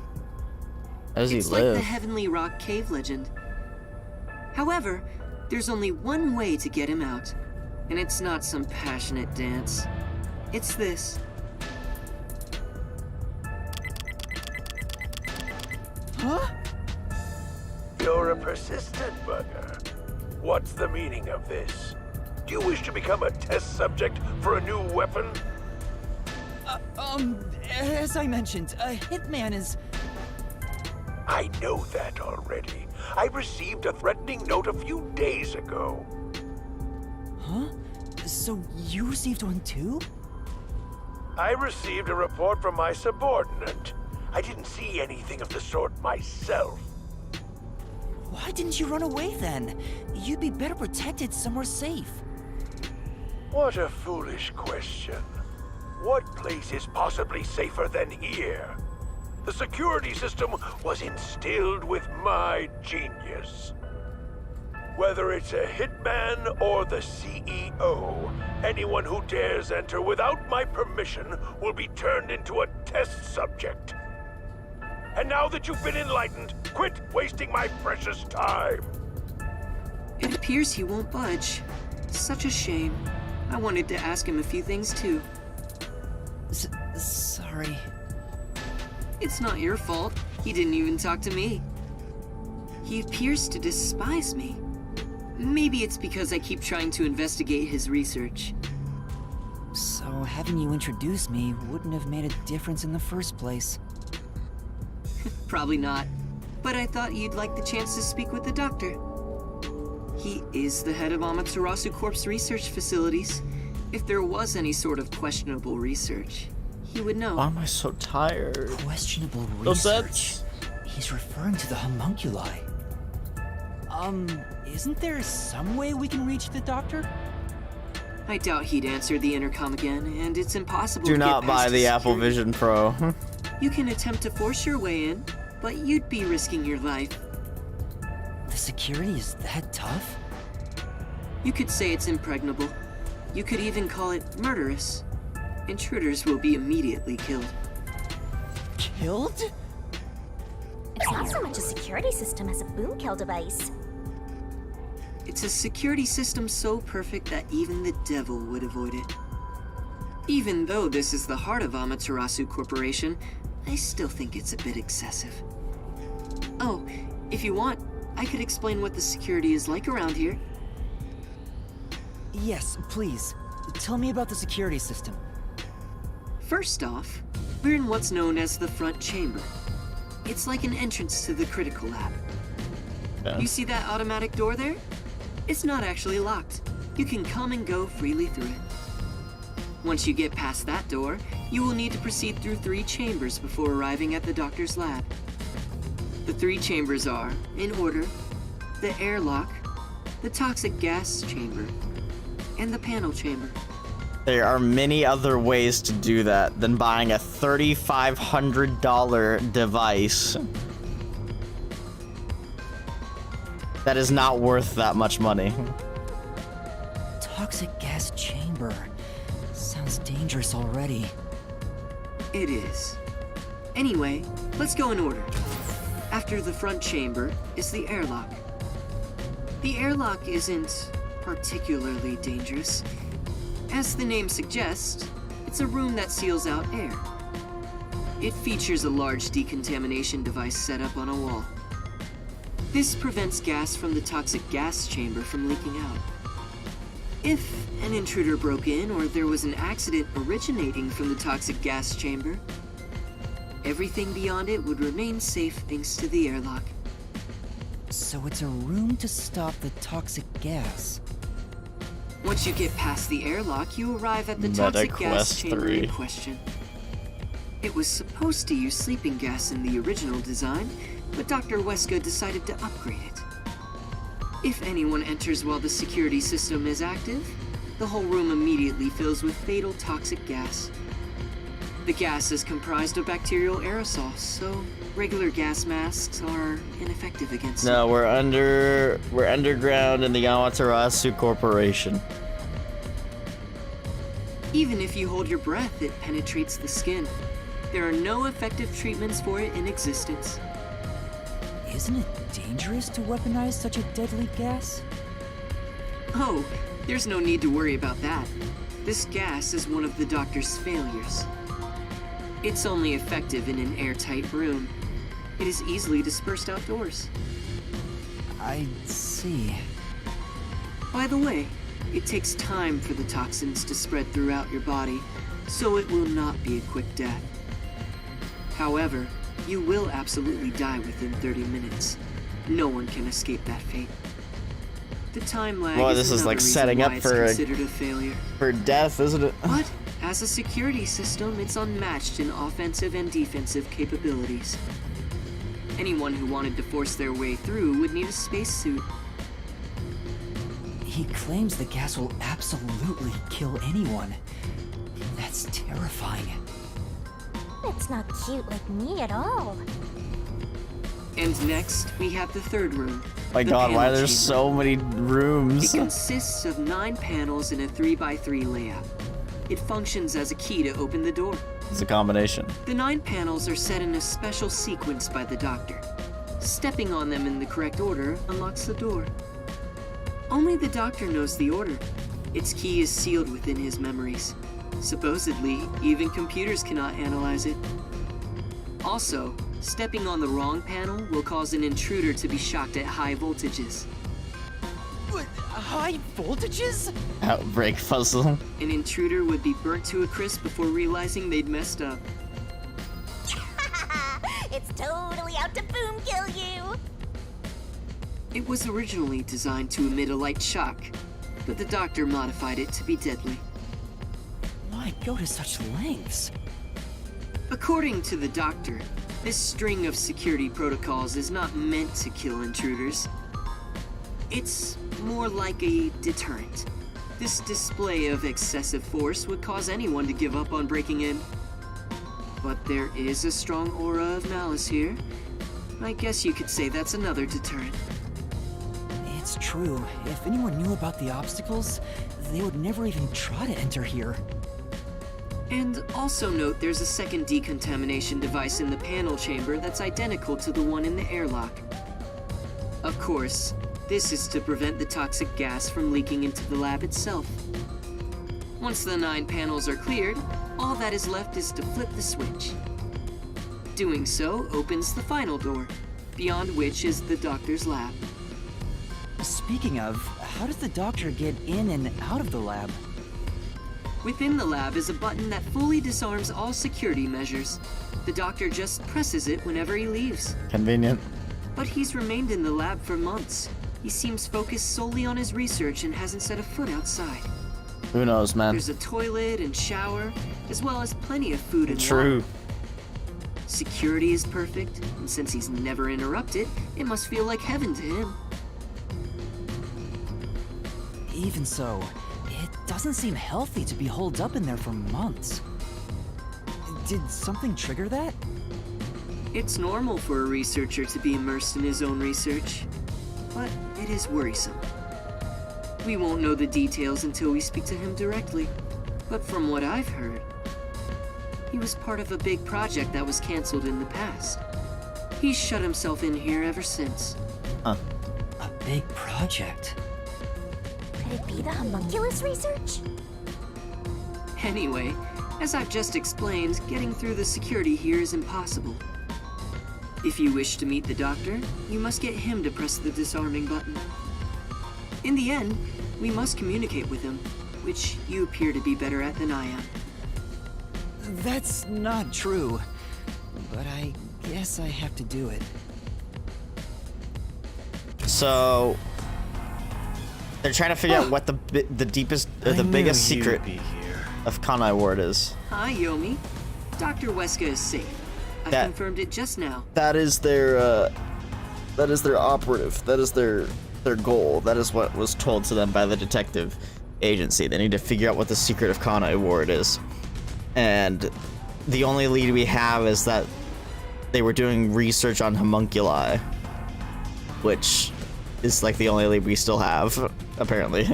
How does he It's like the live? Heavenly Rock cave legend. However, there's only one way to get him out, and it's not some passionate dance. It's this. Huh? You're a persistent bugger. What's the meaning of this? Do you wish to become a test subject for a new weapon? As I mentioned, a hitman is... I know that already. I received a threatening note a few days ago. Huh? So you received one too? I received a report from my subordinate. I didn't see anything of the sort myself. Why didn't you run away then? You'd be better protected somewhere safe. What a foolish question. What place is possibly safer than here? The security system was instilled with my genius. Whether it's a hitman or the CEO, anyone who dares enter without my permission will be turned into a test subject. And now that you've been enlightened, quit wasting my precious time. It appears he won't budge. Such a shame. I wanted to ask him a few things too. Sorry. It's not your fault. He didn't even talk to me. He appears to despise me. Maybe it's because I keep trying to investigate his research. So having you introduce me wouldn't have made a difference in the first place. Probably not. But I thought you'd like the chance to speak with the doctor. He is the head of Amaterasu Corp's research facilities. If there was any sort of questionable research, he would know. Why am I so tired? Questionable No research? sense. He's referring to the homunculi. Isn't there some way we can reach the doctor? I doubt he'd answer the intercom again, and it's impossible Do to not get buy past the his Apple security. Vision Pro. You can attempt to force your way in, but you'd be risking your life. The security is that tough? You could say it's impregnable. You could even call it murderous. Intruders will be immediately killed. Killed? It's not so much a security system as a boom kill device. It's a security system so perfect that even the devil would avoid it. Even though this is the heart of Amaterasu Corporation, I still think it's a bit excessive. Oh, if you want, I could explain what the security is like around here. Yes, please. Tell me about the security system. First off, we're in what's known as the front chamber. It's like an entrance to the critical lab. Yeah. You see that automatic door there? It's not actually locked. You can come and go freely through it. Once you get past that door, you will need to proceed through 3 chambers before arriving at the doctor's lab. The 3 chambers are, in order, the airlock, the toxic gas chamber, and the panel chamber. There are many other ways to do that than buying a $3,500 device. That is not worth that much money. Toxic gas chamber. Sounds dangerous already. It is. Anyway, let's go in order. After the front chamber is the airlock. The airlock isn't particularly dangerous. As the name suggests, it's a room that seals out air. It features a large decontamination device set up on a wall. This prevents gas from the toxic gas chamber from leaking out. If an intruder broke in or there was an accident originating from the toxic gas chamber, everything beyond it would remain safe thanks to the airlock. So it's a room to stop the toxic gas. Once you get past the airlock, you arrive at the toxic gas MetaQuest chamber 3. in question. It was supposed to use sleeping gas in the original design, but Dr. Weska decided to upgrade it. If anyone enters while the security system is active, the whole room immediately fills with fatal toxic gas. The gas is comprised of bacterial aerosols, so regular gas masks are ineffective against it. No, we're underground in the Amaterasu Corporation. Even if you hold your breath, it penetrates the skin. There are no effective treatments for it in existence. Isn't it dangerous to weaponize such a deadly gas? Oh, there's no need to worry about that. This gas is one of the doctor's failures. It's only effective in an airtight room. It is easily dispersed outdoors. I see. By the way, it takes time for the toxins to spread throughout your body, so it will not be a quick death. However, you will absolutely die within 30 minutes. No one can escape that fate. The time lag Boy, is this is another like reason setting why up it's for considered a failure. death, isn't it? But as a security system, it's unmatched in offensive and defensive capabilities. Anyone who wanted to force their way through would need a spacesuit. He claims the gas will absolutely kill anyone. That's terrifying. It's not cute like me at all. And next, we have the third room. My the god, why panel there's chamber. so many rooms? It consists of 9 panels in a 3x3 layout. It functions as a key to open the door. It's a combination. The 9 panels are set in a special sequence by the doctor. Stepping on them in the correct order unlocks the door. Only the doctor knows the order. Its key is sealed within his memories. Supposedly, even computers cannot analyze it. Also, stepping on the wrong panel will cause an intruder to be shocked at high voltages. What? High voltages? Outbreak puzzle. An intruder would be burnt to a crisp before realizing they'd messed up. It's totally out to boom kill you. It was originally designed to emit a light shock, but the doctor modified it to be deadly. Why go to such lengths? According to the doctor, this string of security protocols is not meant to kill intruders. It's more like a deterrent. This display of excessive force would cause anyone to give up on breaking in. But there is a strong aura of malice here. I guess you could say that's another deterrent. It's true. If anyone knew about the obstacles, they would never even try to enter here. And also note there's a second decontamination device in the panel chamber that's identical to the one in the airlock. Of course, this is to prevent the toxic gas from leaking into the lab itself. Once the 9 panels are cleared, all that is left is to flip the switch. Doing so opens the final door, beyond which is the doctor's lab. Speaking of, how does the doctor get in and out of the lab? Within the lab is a button that fully disarms all security measures. The doctor just presses it whenever he leaves. Convenient. But he's remained in the lab for months. He seems focused solely on his research and hasn't set a foot outside. Who knows, man? There's a toilet and shower, as well as plenty of food and True. water. Security is perfect, and since he's never interrupted, it must feel like heaven to him. Even so, it doesn't seem healthy to be holed up in there for months. Did something trigger that? It's normal for a researcher to be immersed in his own research, but it is worrisome. We won't know the details until we speak to him directly, but from what I've heard, he was part of a big project that was canceled in the past. He's shut himself in here ever since. A big project? Could it be the homunculus research? Anyway, as I've just explained, getting through the security here is impossible. If you wish to meet the doctor, you must get him to press the disarming button. In the end, we must communicate with him, which you appear to be better at than I am. That's not true, but I guess I have to do it. So they're trying to figure out what the deepest or the biggest secret of Kanai Ward is. Hi, Yomi. Dr. Weska is safe. I confirmed it just now. That is their operative. That is their goal. That is what was told to them by the detective agency. They need to figure out what the secret of Kanai Ward is. And the only lead we have is that they were doing research on homunculi, which is like the only lead we still have, apparently.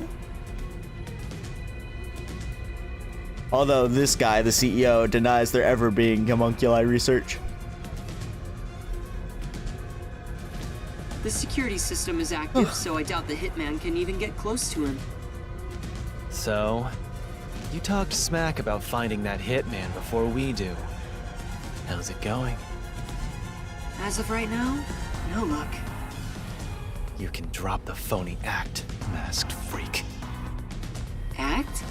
Although this guy, the CEO, denies there ever being homunculi research. The security system is active, so I doubt the hitman can even get close to him. So, you talked smack about finding that hitman before we do. How's it going? As of right now, no luck. You can drop the phony act, masked freak. Act?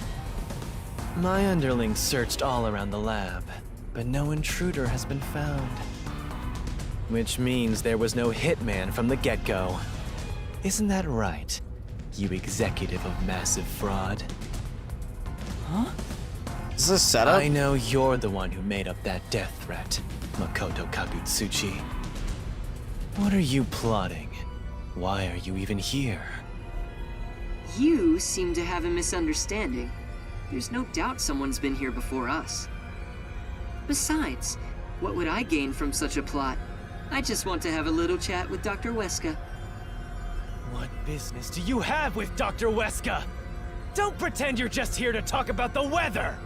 My underlings searched all around the lab, but no intruder has been found. Which means there was no hitman from the get-go. Isn't that right, you executive of massive fraud? Huh? Is this setup? I know you're the one who made up that death threat, Makoto Kagutsuchi. What are you plotting? Why are you even here? You seem to have a misunderstanding. There's no doubt someone's been here before us. Besides, What would I gain from such a plot? I just want to have a little chat with Dr. Weska. What business do you have with Dr. Weska? Don't pretend you're just here to talk about the weather!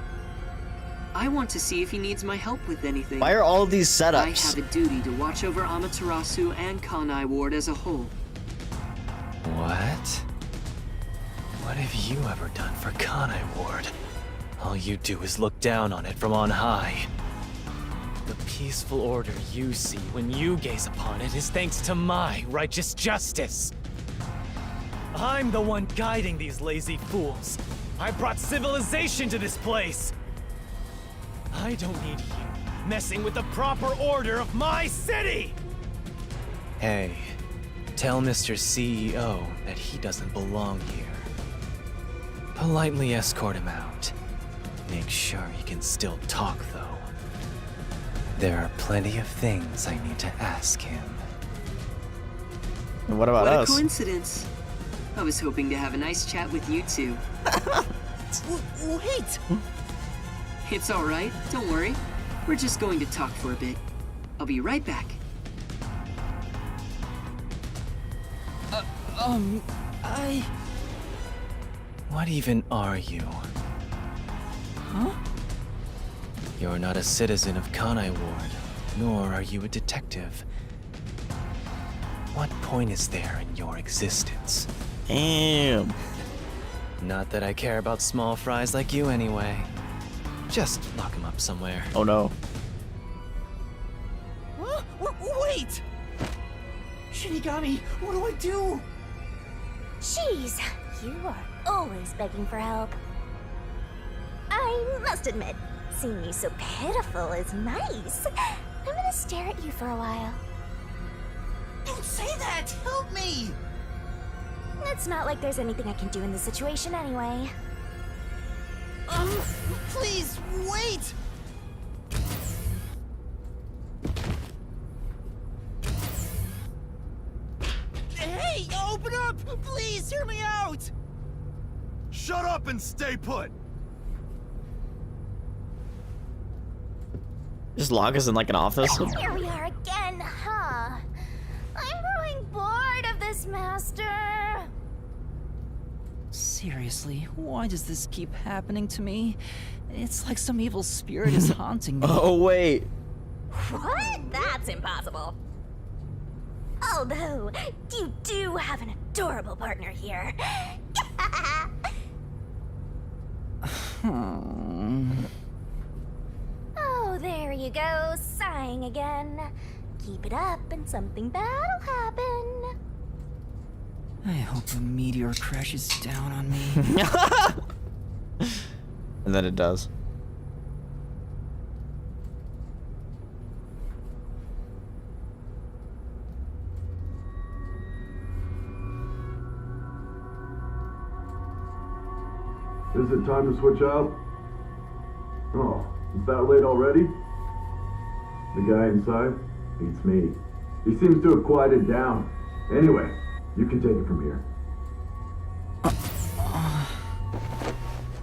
I want to see if he needs my help with anything. Why are all of these setups? I have a duty to watch over Amaterasu and Kanai Ward as a whole. What? What have you ever done for Kanai Ward? All you do is look down on it from on high. The peaceful order you see when you gaze upon it is thanks to my righteous justice. I'm the one guiding these lazy fools. I brought civilization to this place. I don't need you messing with the proper order of my city! Hey, tell Mr. CEO that he doesn't belong here. Politely escort him out. Make sure he can still talk, though. There are plenty of things I need to ask him. And what about What us? a coincidence. I was hoping to have a nice chat with you two. Wait! It's all right. Don't worry. We're just going to talk for a bit. I'll be right back. What even are you? Huh? You're not a citizen of Kanai Ward, nor are you a detective. What point is there in your existence? Damn. Not that I care about small fries like you anyway. Just lock him up somewhere. Oh no. Huh? Wait! Shinigami, what do I do? Jeez, you are always begging for help. I must admit, seeing you so pitiful is nice. I'm gonna stare at you for a while. Don't say that! Help me! It's not like there's anything I can do in this situation anyway. Please, wait! Hey, open up! Please, hear me out! Shut up and stay put! Just lock us in like an office. Here we are again, huh? I'm growing bored of this, Master. Seriously, why does this keep happening to me? It's like some evil spirit is haunting me. Oh wait. What? That's impossible. Although, you do have an adorable partner here. Oh, there you go, sighing again. Keep it up and something bad'll happen. I hope a meteor crashes down on me. And then it does. Is it time to switch out? Oh, it's that late already? The guy inside? Beats me. He seems to have quieted down. Anyway, you can take it from here.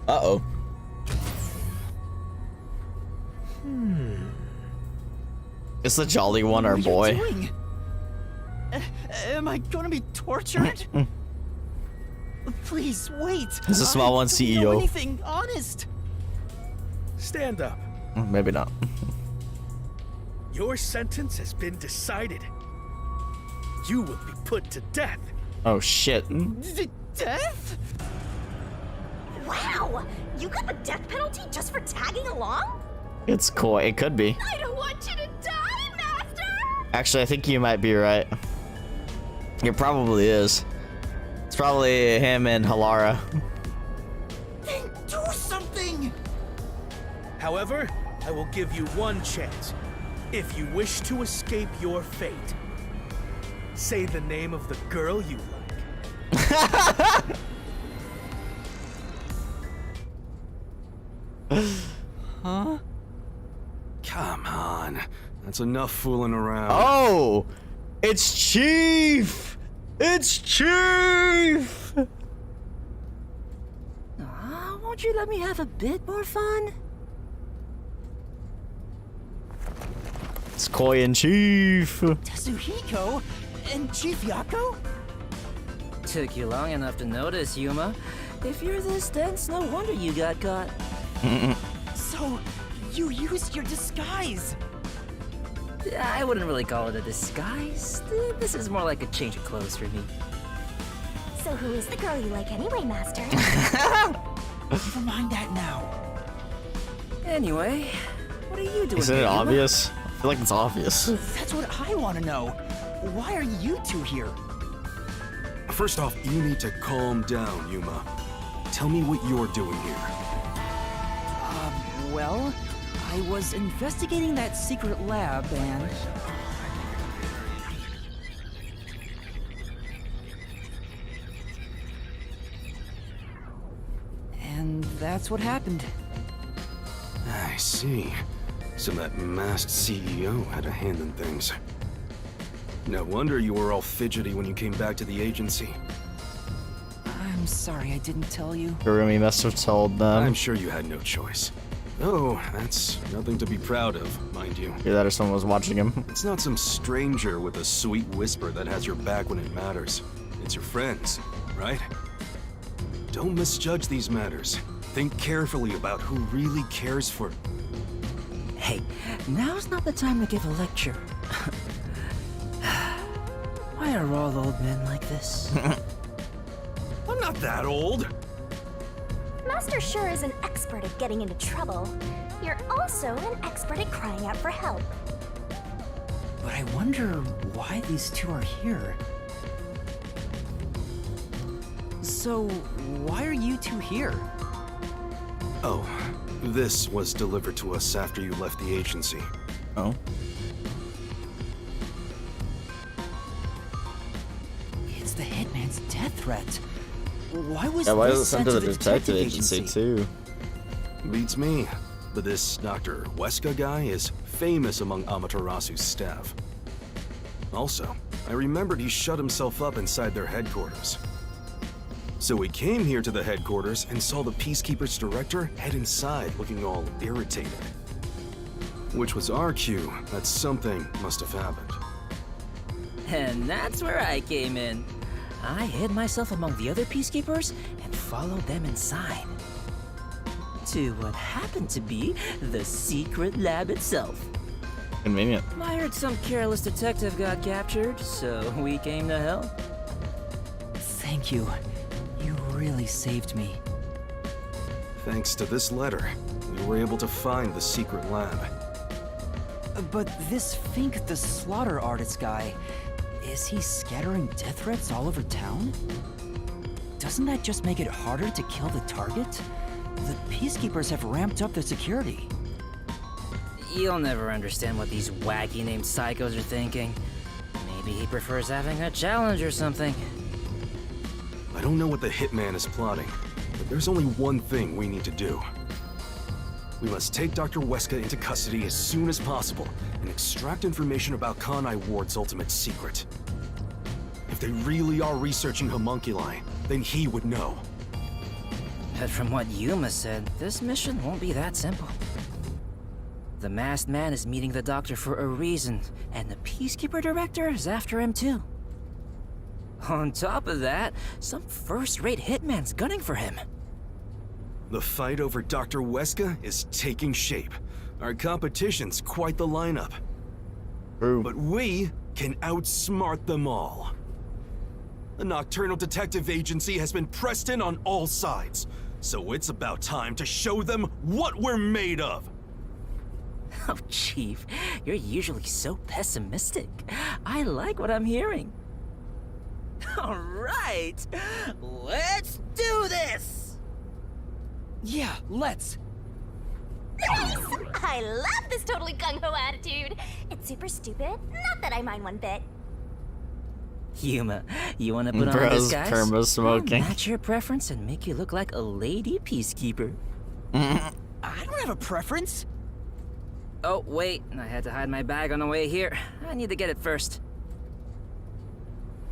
Uh-oh. It's the jolly one, our boy. What are you doing? Am I gonna be tortured? Please, wait. It's a small one, I don't know CEO. anything, honest. Stand up. Maybe not. Your sentence has been decided. You will be put to death. Oh shit. Death? Wow! You got the death penalty just for tagging along? It's cool. It could be. I don't want you to die, Master! Actually, I think you might be right. It probably is. It's probably him and Halara. Then do something! However, I will give you one chance. If you wish to escape your fate, say the name of the girl you like. Huh? Come on. That's enough fooling around. Oh! It's Chief! It's Chief! Won't you let me have a bit more fun? It's Koi in Chief. Tatsuhiko? And Chief Yako? Took you long enough to notice, Yuma. If you're this dense, no wonder you got caught. So, you used your disguise. I wouldn't really call it a disguise. This is more like a change of clothes for me. So who is the girl you like anyway, Master? Never mind that now. Anyway, what are you doing? Isn't it here, Yuma? obvious? I feel like it's obvious. That's what I want to know. Why are you two here? First off, you need to calm down, Yuma. Tell me what you're doing here. Well, I was investigating that secret lab and... And that's what happened. I see. So that masked CEO had a hand in things. No wonder you were all fidgety when you came back to the agency. I'm sorry I didn't tell you. Kurumi must have told them. I'm sure you had no choice. Oh, that's nothing to be proud of, mind you. Either that or someone was watching him. It's not some stranger with a sweet whisper that has your back when it matters. It's your friends, right? Don't misjudge these matters. Think carefully about who really cares for... Hey, now's not the time to give a lecture. Why are all old men like this? I'm not that old. Master sure is an expert at getting into trouble. You're also an expert at crying out for help. But I wonder why these two are here. So, why are you two here? Oh, this was delivered to us after you left the agency. Oh? It's the Hitman's death threat. Why was Yeah, why was this it sent to the detective agency too? Beats me. But this Dr. Weska guy is famous among Amaterasu's staff. Also, I remembered he shut himself up inside their headquarters. So we came here to the headquarters and saw the Peacekeeper's director head inside looking all irritated. Which was our cue that something must have happened. And that's where I came in. I hid myself among the other Peacekeepers and followed them inside. To what happened to be the secret lab itself. Convenient. I heard some careless detective got captured, so we came to help. Thank you. You really saved me. Thanks to this letter, we were able to find the secret lab. But this Fink the slaughter artist guy, is he scattering death threats all over town? Doesn't that just make it harder to kill the target? The Peacekeepers have ramped up their security. You'll never understand what these wacky named psychos are thinking. Maybe he prefers having a challenge or something. I don't know what the hitman is plotting, but there's only one thing we need to do. We must take Dr. Weska into custody as soon as possible and extract information about Kanai Ward's ultimate secret. If they really are researching homunculi, then he would know. But from what Yuma said, this mission won't be that simple. The masked man is meeting the doctor for a reason, and the Peacekeeper director is after him too. On top of that, some first-rate hitman's gunning for him. The fight over Dr. Weska is taking shape. Our competition's quite the lineup. True. But we can outsmart them all. The Nocturnal Detective Agency has been pressed in on all sides, so it's about time to show them what we're made of. Oh, Chief, you're usually so pessimistic. I like what I'm hearing. All right, let's do this! Yeah, let's. Nice! I love this totally gung-ho attitude. It's super stupid. Not that I mind one bit. Yuma, you want to put on Bro's disguise? perma smoking. I'll match your preference and make you look like a lady peacekeeper. I don't have a preference. Oh, wait, I had to hide my bag on the way here. I need to get it first.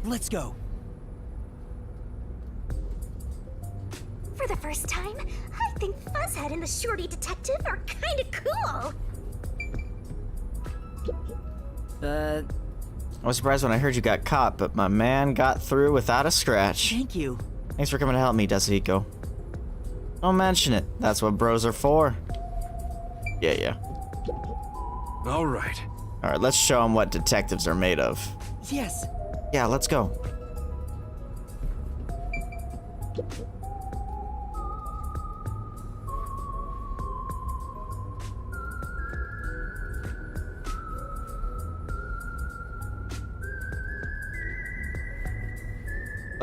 Let's go. For the first time, I think Fuzzhead and the Shorty Detective are kinda cool. I was surprised when I heard you got caught, but my man got through without a scratch. Thank you. Thanks for coming to help me, Desihiko. Don't mention it. That's what bros are for. Yeah. All right. All right, let's show them what detectives are made of. Yes. Yeah, let's go.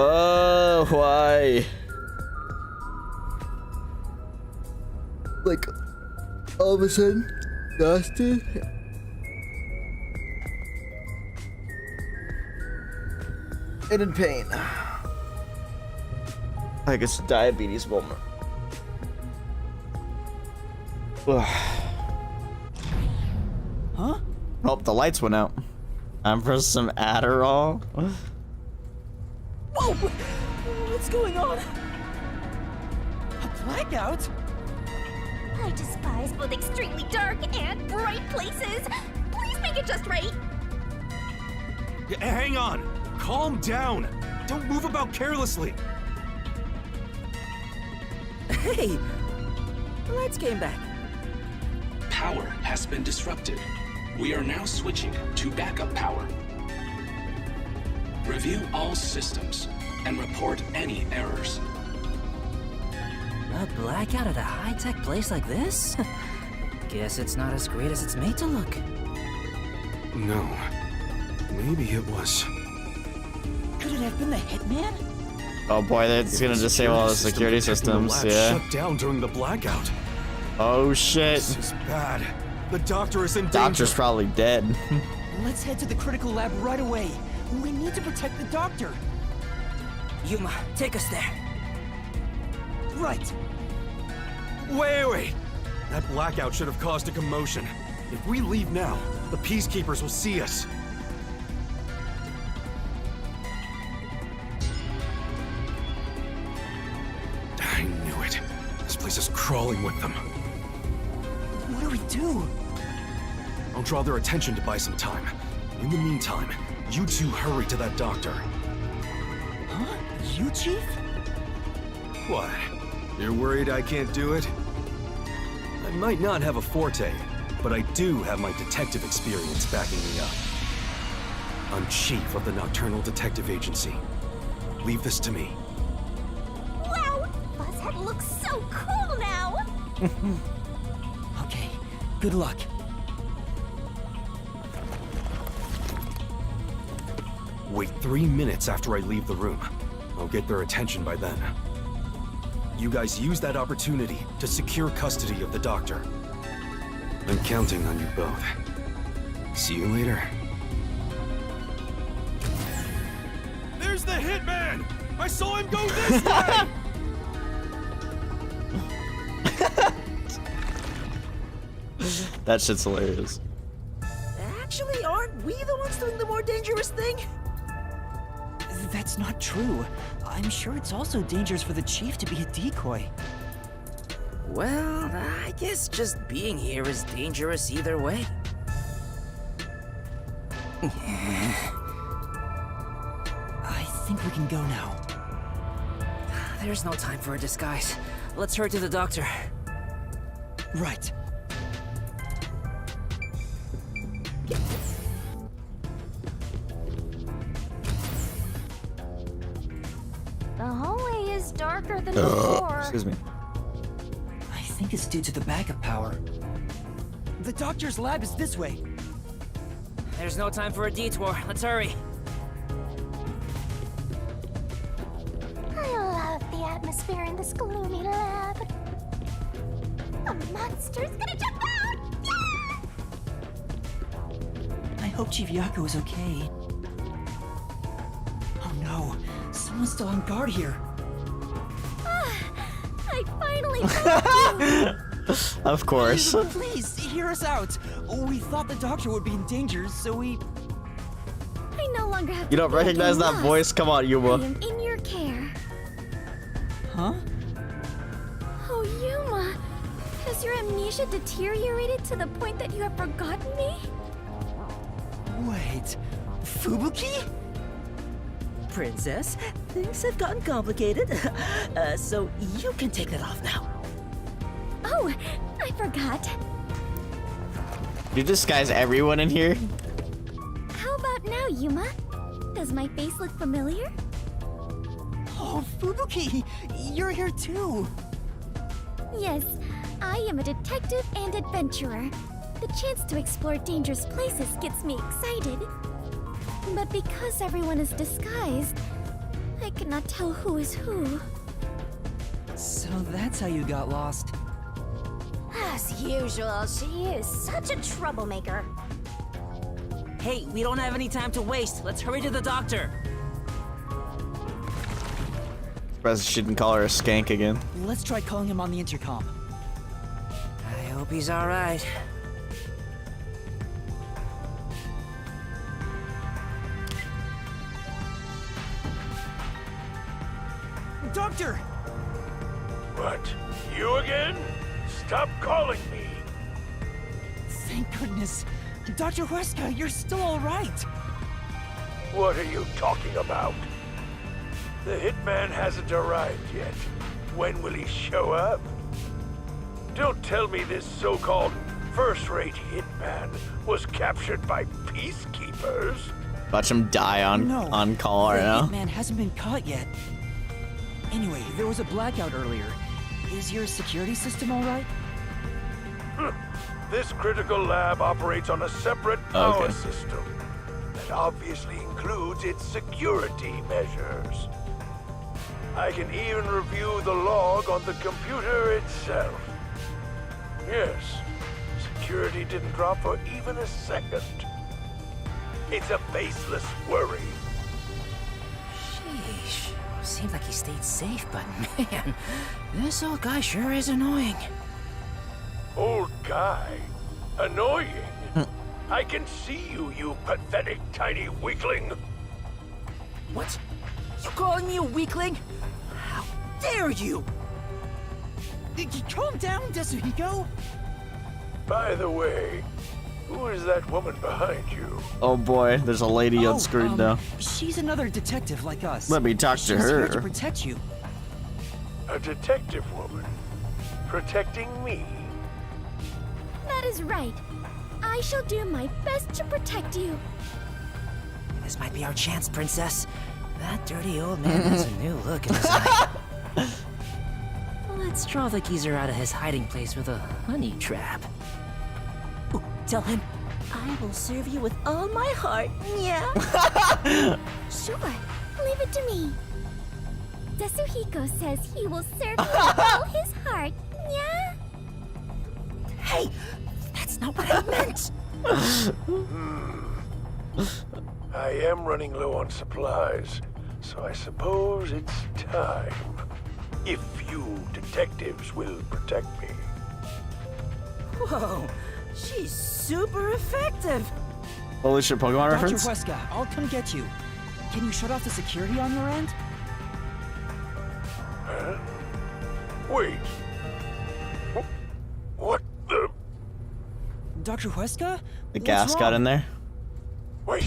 Oh, why? Like, all of a sudden, Dustin? And in pain. Like it's a diabetes moment. Ugh. Huh? Oh, the lights went out. I'm for some Adderall. Whoa! What's going on? A blackout? I despise both extremely dark and bright places. Please make it just right. Hang on. Calm down. Don't move about carelessly. Hey! The lights came back. Power has been disrupted. We are now switching to backup power. Review all systems and report any errors. A blackout at a high-tech place like this? Guess it's not as great as it's made to look. No. Maybe it was. Could it have been the hitman? Oh boy, that's gonna disable all the security systems, yeah. Shut down during the blackout. Oh shit. This is bad. The doctor is in danger. Doctor's probably dead. Let's head to the critical lab right away. We need to protect the doctor. Yuma, take us there. Right. Wait. That blackout should have caused a commotion. If we leave now, the Peacekeepers will see us. I knew it. This place is crawling with them. What do we do? I'll draw their attention to buy some time. In the meantime, you two hurry to that doctor. Huh? You, Chief? What? You're worried I can't do it? I might not have a forte, but I do have my detective experience backing me up. I'm chief of the Nocturnal Detective Agency. Leave this to me. Wow! Buzzhead looks so cool now! Okay, good luck. Wait 3 minutes after I leave the room. I'll get their attention by then. You guys use that opportunity to secure custody of the doctor. I'm counting on you both. See you later. There's the hitman! I saw him go this way! That shit's hilarious. Actually, aren't we the ones doing the more dangerous thing? That's not true. I'm sure it's also dangerous for the Chief to be a decoy. Well, I guess just being here is dangerous either way. I think we can go now. There's no time for a disguise. Let's hurry to the doctor. Right. The hallway is darker than before. Excuse me. I think it's due to the backup power. The doctor's lab is this way. There's no time for a detour. Let's hurry. I love the atmosphere in this gloomy lab. A monster's gonna jump out! Yeah! I hope Chief Yaku is okay. Oh no, someone's still on guard here. I finally found you! Of course. Please, hear us out. We thought the doctor would be in danger, so we... I no longer have You don't to feel like recognize I'm that lost. voice? Come on, I Yuma. am in your care. Huh? Oh, Yuma. Has your amnesia deteriorated to the point that you have forgotten me? Wait, Fubuki? Princess, things have gotten complicated. So you can take that off now. Oh, I forgot. You disguise everyone in here? How about now, Yuma? Does my face look familiar? Oh, Fubuki, you're here too. Yes, I am a detective and adventurer. The chance to explore dangerous places gets me excited. But because everyone is disguised, I cannot tell who is who. So that's how you got lost. As usual, she is such a troublemaker. Hey, we don't have any time to waste. Let's hurry to the doctor. Surprised she didn't call her a skank again. Let's try calling him on the intercom. I hope he's all right. Doctor! What? You again? Stop calling me! Thank goodness. Dr. Huesca, you're still all right. What are you talking about? The hitman hasn't arrived yet. When will he show up? Don't tell me this so-called first-rate hitman was captured by peacekeepers. Watch him die on call right now. The hitman hasn't been caught yet. Anyway, there was a blackout earlier. Is your security system all right? This critical lab operates on a separate power system that obviously includes its security measures. I can even review the log on the computer itself. Yes, security didn't drop for even a second. It's a baseless worry. Sheesh. Seems like he stayed safe, but man, this old guy sure is annoying. Old guy? Annoying? I can see you, you pathetic tiny weakling. What? You calling me a weakling? How dare you? Calm down, Desuhiko. By the way, who is that woman behind you? Oh boy, there's a lady on screen now. She's another detective like us. Let me talk to She's her. here to protect you. A detective woman? Protecting me? That is right. I shall do my best to protect you. This might be our chance, Princess. That dirty old man has a new look in his eye. Let's draw the geezer out of his hiding place with a honey trap. Ooh, tell him, I will serve you with all my heart. Yeah. Sure, leave it to me. Desuhiko says he will serve you with all his heart. Yeah? Hey, that's not what I meant. I am running low on supplies, so I suppose it's time. If you detectives will protect me. Whoa, she's super effective. Holy shit, Pokemon Dr. reference? Huesca, I'll come get you. Can you shut off the security on your end? Huh? Wait. What the? Dr. Huesca? The gas got in there? Wait,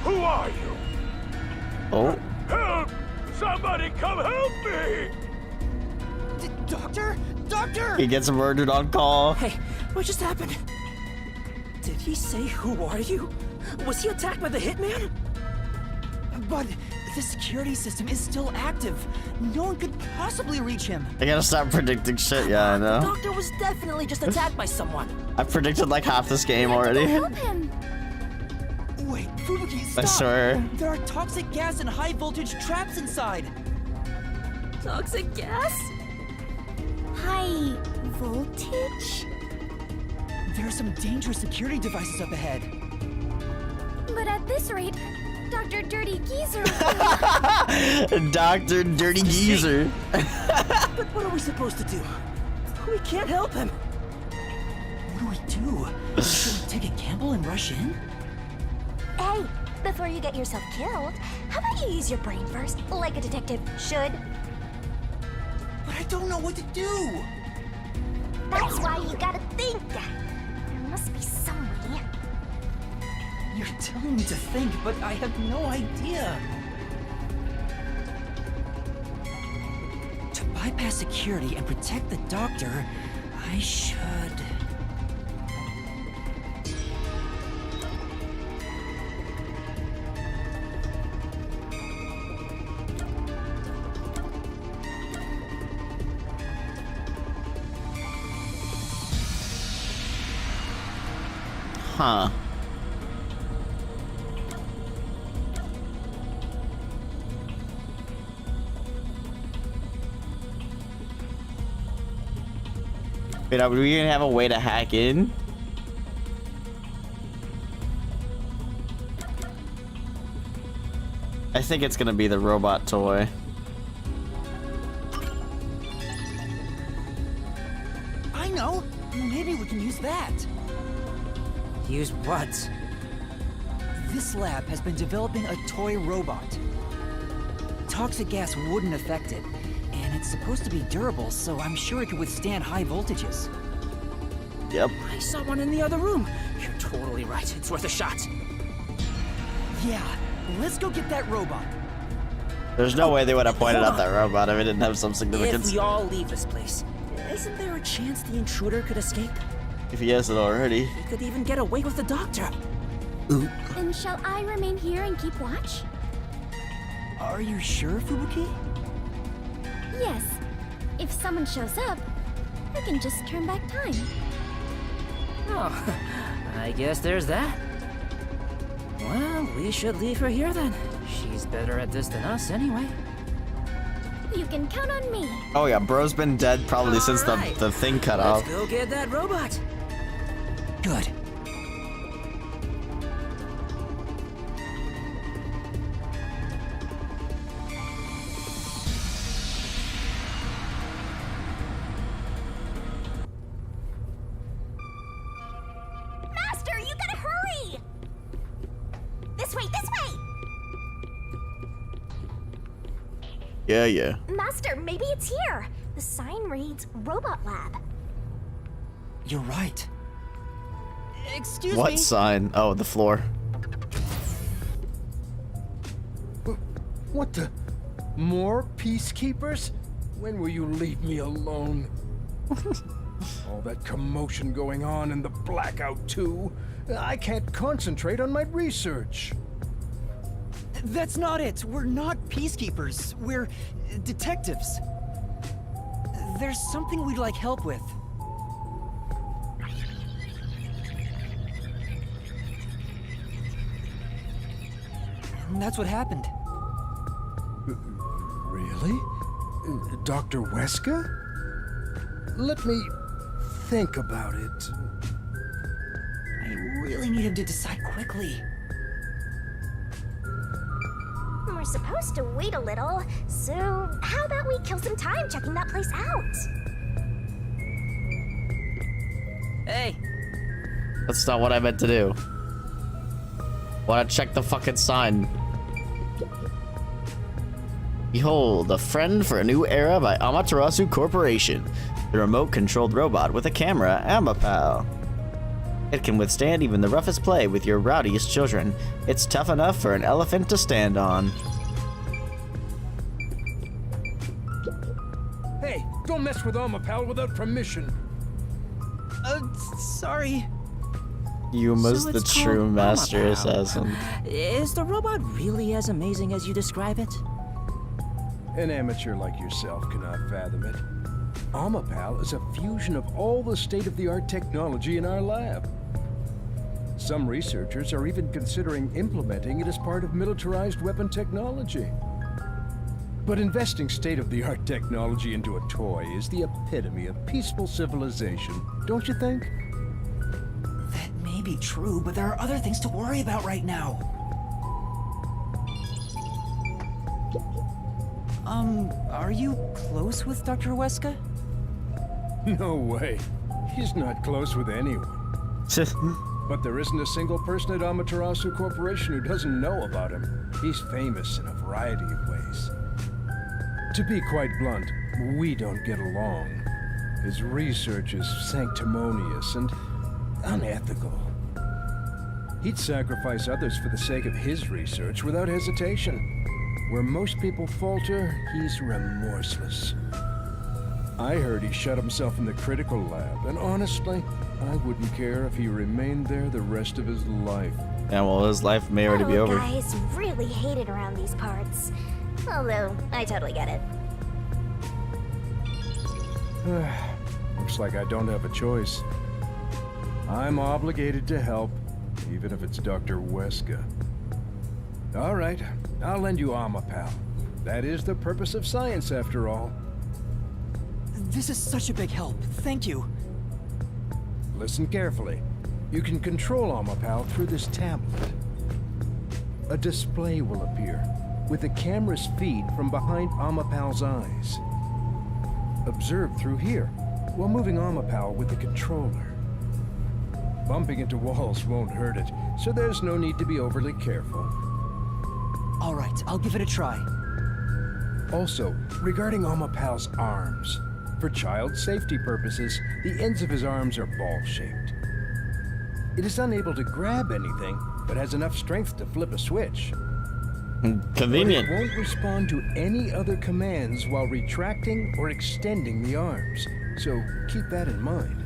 who are you? Oh. Help! Somebody come help me! Doctor? Doctor! He gets murdered on call. Hey, what just happened? Did he say who are you? Was he attacked by the hitman? But the security system is still active. No one could possibly reach him. I gotta stop predicting shit, yeah, I know. The doctor was definitely just attacked by someone. I've predicted like half this game already. Help him. Wait, Fubuki, stop! I swear. There are toxic gas and high voltage traps inside. Toxic gas? High voltage? There are some dangerous security devices up ahead. But at this rate, Dr. Dirty Geezer Dr. Dirty Geezer. But what are we supposed to do? We can't help him. What do we do? Should we take a gamble and rush in? Hey, before you get yourself killed, how about you use your brain first, like a detective should? But I don't know what to do. That's why you gotta think. There must be some way. You're telling me to think, but I have no idea. To bypass security and protect the doctor, I should... Huh. Wait, are we gonna have a way to hack in? I think it's gonna be the robot toy. I know! Maybe we can use that. Use what? This lab has been developing a toy robot. Toxic gas wouldn't affect it, and it's supposed to be durable, so I'm sure it could withstand high voltages. Yep. I saw one in the other room. You're totally right. It's worth a shot. Yeah, let's go get that robot. There's no way they would have pointed out that robot if it didn't have some significance. If we all leave this place, isn't there a chance the intruder could escape? If he hasn't already. He could even get away with the doctor. Ooh. And shall I remain here and keep watch? Are you sure, Fubuki? Yes. If someone shows up, I can just turn back time. Oh, I guess there's that. Well, we should leave her here then. She's better at this than us anyway. You can count on me. Oh yeah, bro's been dead probably since the thing cut off. Let's go get that robot. Good. Master, you gotta hurry! This way, this way! Yeah. Master, maybe it's here. The sign reads Robot Lab. You're right. Excuse me. What sign? Oh, the floor. What the? More peacekeepers? When will you leave me alone? All that commotion going on and the blackout too. I can't concentrate on my research. That's not it. We're not peacekeepers. We're detectives. There's something we'd like help with. And that's what happened. Really? Dr. Weska? Let me think about it. I really need him to decide quickly. We're supposed to wait a little, so how about we kill some time checking that place out? Hey. That's not what I meant to do. Wanna check the fucking sign. Behold, a friend for a new era by Amaterasu Corporation. The remote-controlled robot with a camera, Amapal. It can withstand even the roughest play with your rowdiest children. It's tough enough for an elephant to stand on. Hey, don't mess with Amapal without permission. Sorry. Yuma's So the it's true called master Amapal. assassin. Is the robot really as amazing as you describe it? An amateur like yourself cannot fathom it. Amapal is a fusion of all the state-of-the-art technology in our lab. Some researchers are even considering implementing it as part of militarized weapon technology. But investing state-of-the-art technology into a toy is the epitome of peaceful civilization, don't you think? That may be true, but there are other things to worry about right now. Are you close with Dr. Weska? No way. He's not close with anyone. But there isn't a single person at Amaterasu Corporation who doesn't know about him. He's famous in a variety of ways. To be quite blunt, we don't get along. His research is sanctimonious and unethical. He'd sacrifice others for the sake of his research without hesitation. Where most people falter, he's remorseless. I heard he shut himself in the critical lab, and honestly, I wouldn't care if he remained there the rest of his life. Yeah, well, his life may already be over. Guys really hated around these parts. Although, I totally get it. Looks like I don't have a choice. I'm obligated to help, even if it's Dr. Weska. All right, I'll lend you Armor Pal. That is the purpose of science, after all. This is such a big help. Thank you. Listen carefully. You can control Armor Pal through this tablet. A display will appear, with the camera's feed from behind Armor Pal's eyes. Observe through here, while moving Armor Pal with the controller. Bumping into walls won't hurt it, so there's no need to be overly careful. All right, I'll give it a try. Also, regarding Armor Pal's arms, for child safety purposes, the ends of his arms are ball-shaped. It is unable to grab anything, but has enough strength to flip a switch. Convenient. But it won't respond to any other commands while retracting or extending the arms, so keep that in mind.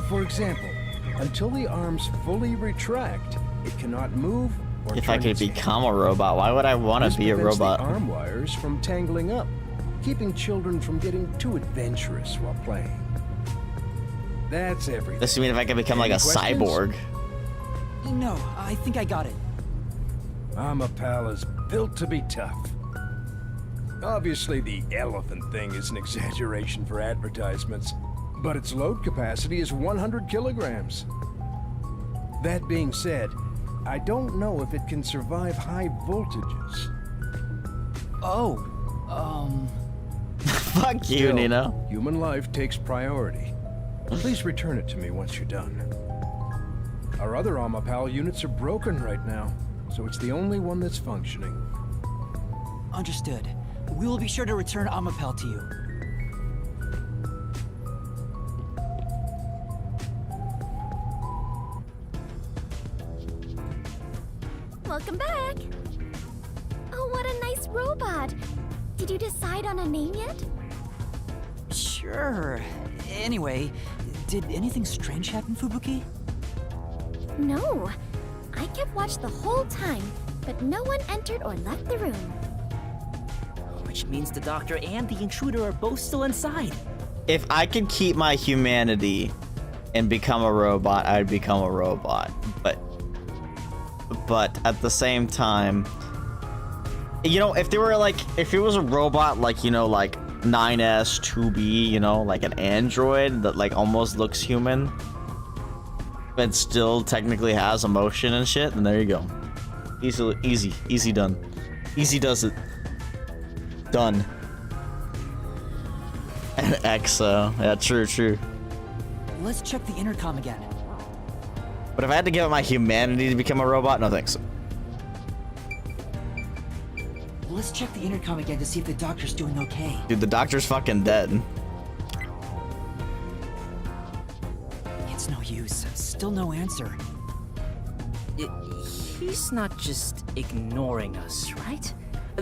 For example, until the arms fully retract, it cannot move or If I turn could its head. become a robot, why would I want This to be a prevents robot? the arm wires from tangling up, keeping children from getting too adventurous while playing. That's everything. This means if I could become like Any a questions? cyborg. No, I think I got it. Armor Pal is built to be tough. Obviously, the elephant thing is an exaggeration for advertisements, but its load capacity is 100 kilograms. That being said, I don't know if it can survive high voltages. Oh, Fuck you, Still, Nino. Human life takes priority. Please return it to me once you're done. Our other Armor Pal units are broken right now, so it's the only one that's functioning. understood. We will be sure to return Amapel to you. Welcome back. Oh, what a nice robot. Did you decide on a name yet? Sure. Anyway, did anything strange happen, Fubuki? No. I kept watch the whole time, but no one entered or left the room. Which means the doctor and the intruder are both still inside. If I could keep my humanity and become a robot, I'd become a robot. But at the same time, you know, if it was a robot like, you know, like 9S, 2B, you know, like an android that like almost looks human, but still technically has emotion and shit, then there you go. Easy done. Easy does it. Done. And EXO. Yeah, true. Let's check the intercom again. But if I had to give up my humanity to become a robot, no thanks. Let's check the intercom again to see if the doctor's doing okay. Dude, the doctor's fucking dead. It's no use. Still no answer. He's not just ignoring us, right?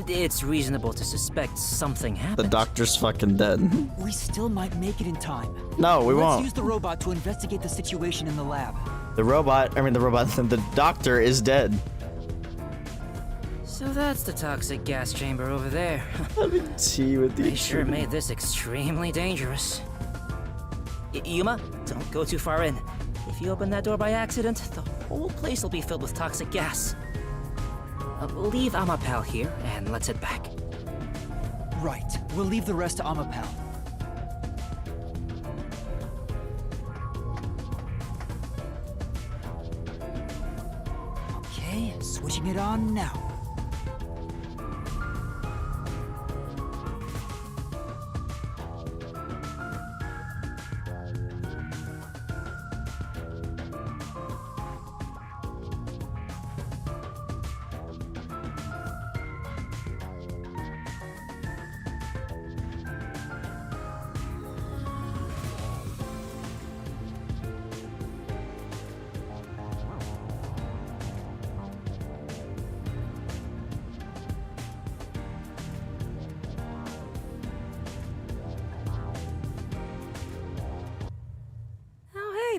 It's reasonable to suspect something happened. The doctor's fucking dead. We still might make it in time. No, we won't. Let's use the robot to investigate the situation in the lab. The doctor is dead. So that's the toxic gas chamber over there. Let me see what They sure made this extremely dangerous. Yuma, don't go too far in. If you open that door by accident, the whole place will be filled with toxic gas. Leave Amapal here, and let's head back. Right. We'll leave the rest to Amapal. Okay, switching it on now.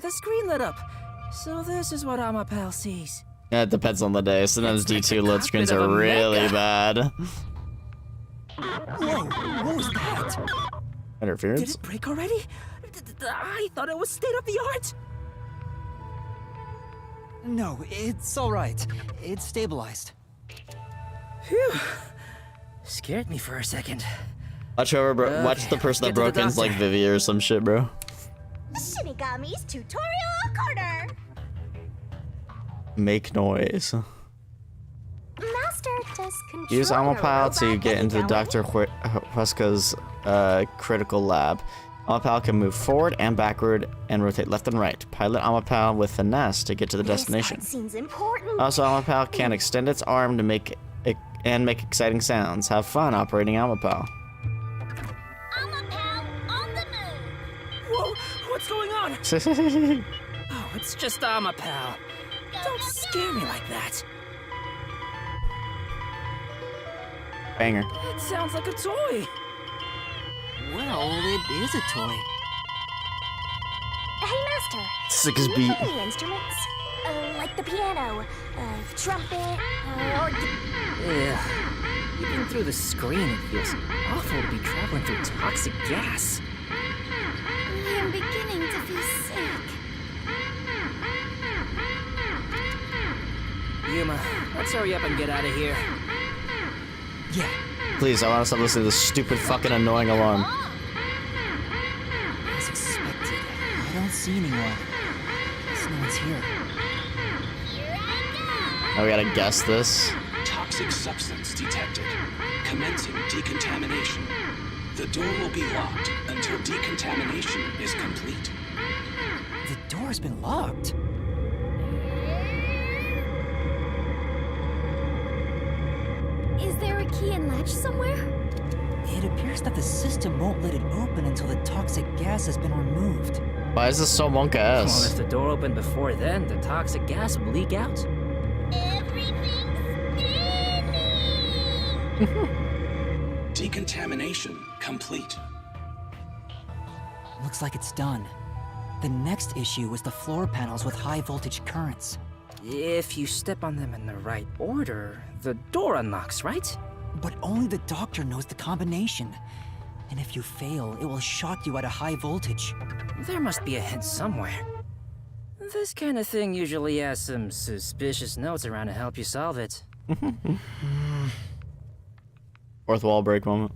the screen lit up. So this is what Amapal sees. Yeah, it depends on the day. Sometimes D2 load screens are really bad. Whoa, what was that? Did Interference? it break already? I thought it was state of the art. No, it's alright. It's stabilized. Phew. Scared me for a second. Watch whoever watch the person that broke in's like Vivi or some shit, bro. Shinigami's tutorial corner. Make noise. Master does control Use your Amapal to robot get into any Dr. Hueska's critical lab. Amapal can move forward and backward and rotate left and right. Pilot Amapal with finesse to get to the destination. This part seems important. Also, Amapal can extend its arm to make exciting sounds. Have fun operating Amapal. Whoa, what's going on? Oh, it's just Amapal. Don't scare me like that. Banger. It sounds like a toy. Well, it is a toy. Hey, Master. Sick do as you beat. have any instruments? Like the piano, trumpet, or... Yeah. Even through the screen, it feels awful to be traveling through toxic gas. I'm beginning to feel sick. Yuma, let's hurry up and get out of here. Yeah. Please, I want to stop listening to this stupid fucking annoying alarm. As expected, I don't see anyone. Guess no one's here. Now we gotta guess this. Toxic substance detected. Commencing decontamination. The door will be locked until decontamination is complete. The door's been locked. Is there a key and latch somewhere? It appears that the system won't let it open until the toxic gas has been removed. Why is this so Well, Monka-esque? if the door opened before then, the toxic gas would leak out. Decontamination complete. Looks like it's done. The next issue was the floor panels with high voltage currents. If you step on them in the right order, the door unlocks, right? But only the doctor knows the combination. And if you fail, it will shock you at a high voltage. There must be a hint somewhere. This kind of thing usually has some suspicious notes around to help you solve it. Fourth wall break moment.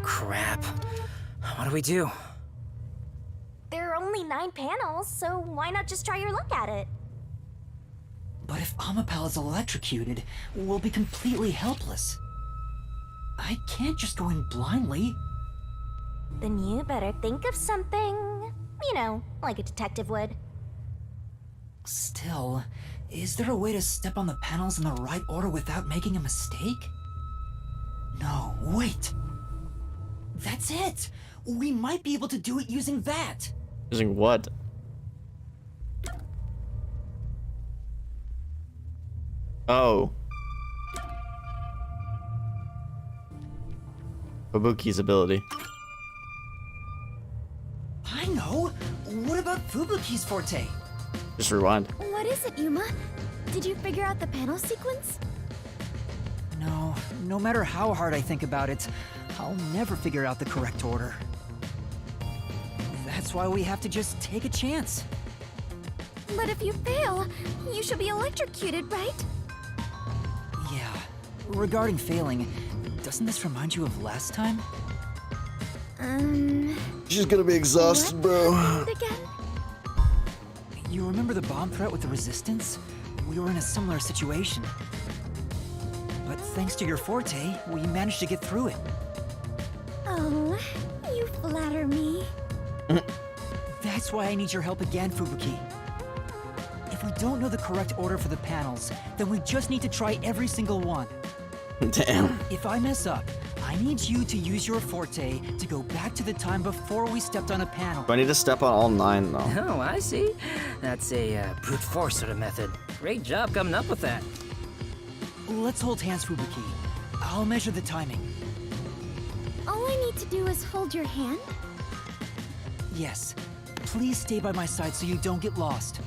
Crap. What do we do? There are only 9 panels, so why not just try your luck at it? But if Amapal is electrocuted, we'll be completely helpless. I can't just go in blindly. Then you better think of something, you know, like a detective would. Still, is there a way to step on the panels in the right order without making a mistake? No, wait. That's it! We might be able to do it using that! Using what? Oh. Fubuki's ability. I know! What about Fubuki's forte? Just rewind. What is it, Yuma? Did you figure out the panel sequence? No, no matter how hard I think about it, I'll never figure out the correct order. That's why we have to just take a chance. But if you fail, you should be electrocuted, right? Yeah. Regarding failing, doesn't this remind you of last time? She's gonna be exhausted, bro. Again? You remember the bomb threat with the Resistance? We were in a similar situation. But thanks to your forte, we managed to get through it. Oh, you flatter me. That's why I need your help again, Fubuki. If we don't know the correct order for the panels, then we just need to try every single one. Damn. If I mess up, I need you to use your forte to go back to the time before we stepped on a panel. Do I need to step on all 9 though? Oh, I see. That's a brute force sort of method. Great job coming up with that. Let's hold hands, Fubuki. I'll measure the timing. All I need to do is hold your hand? Yes. Please stay by my side so you don't get lost.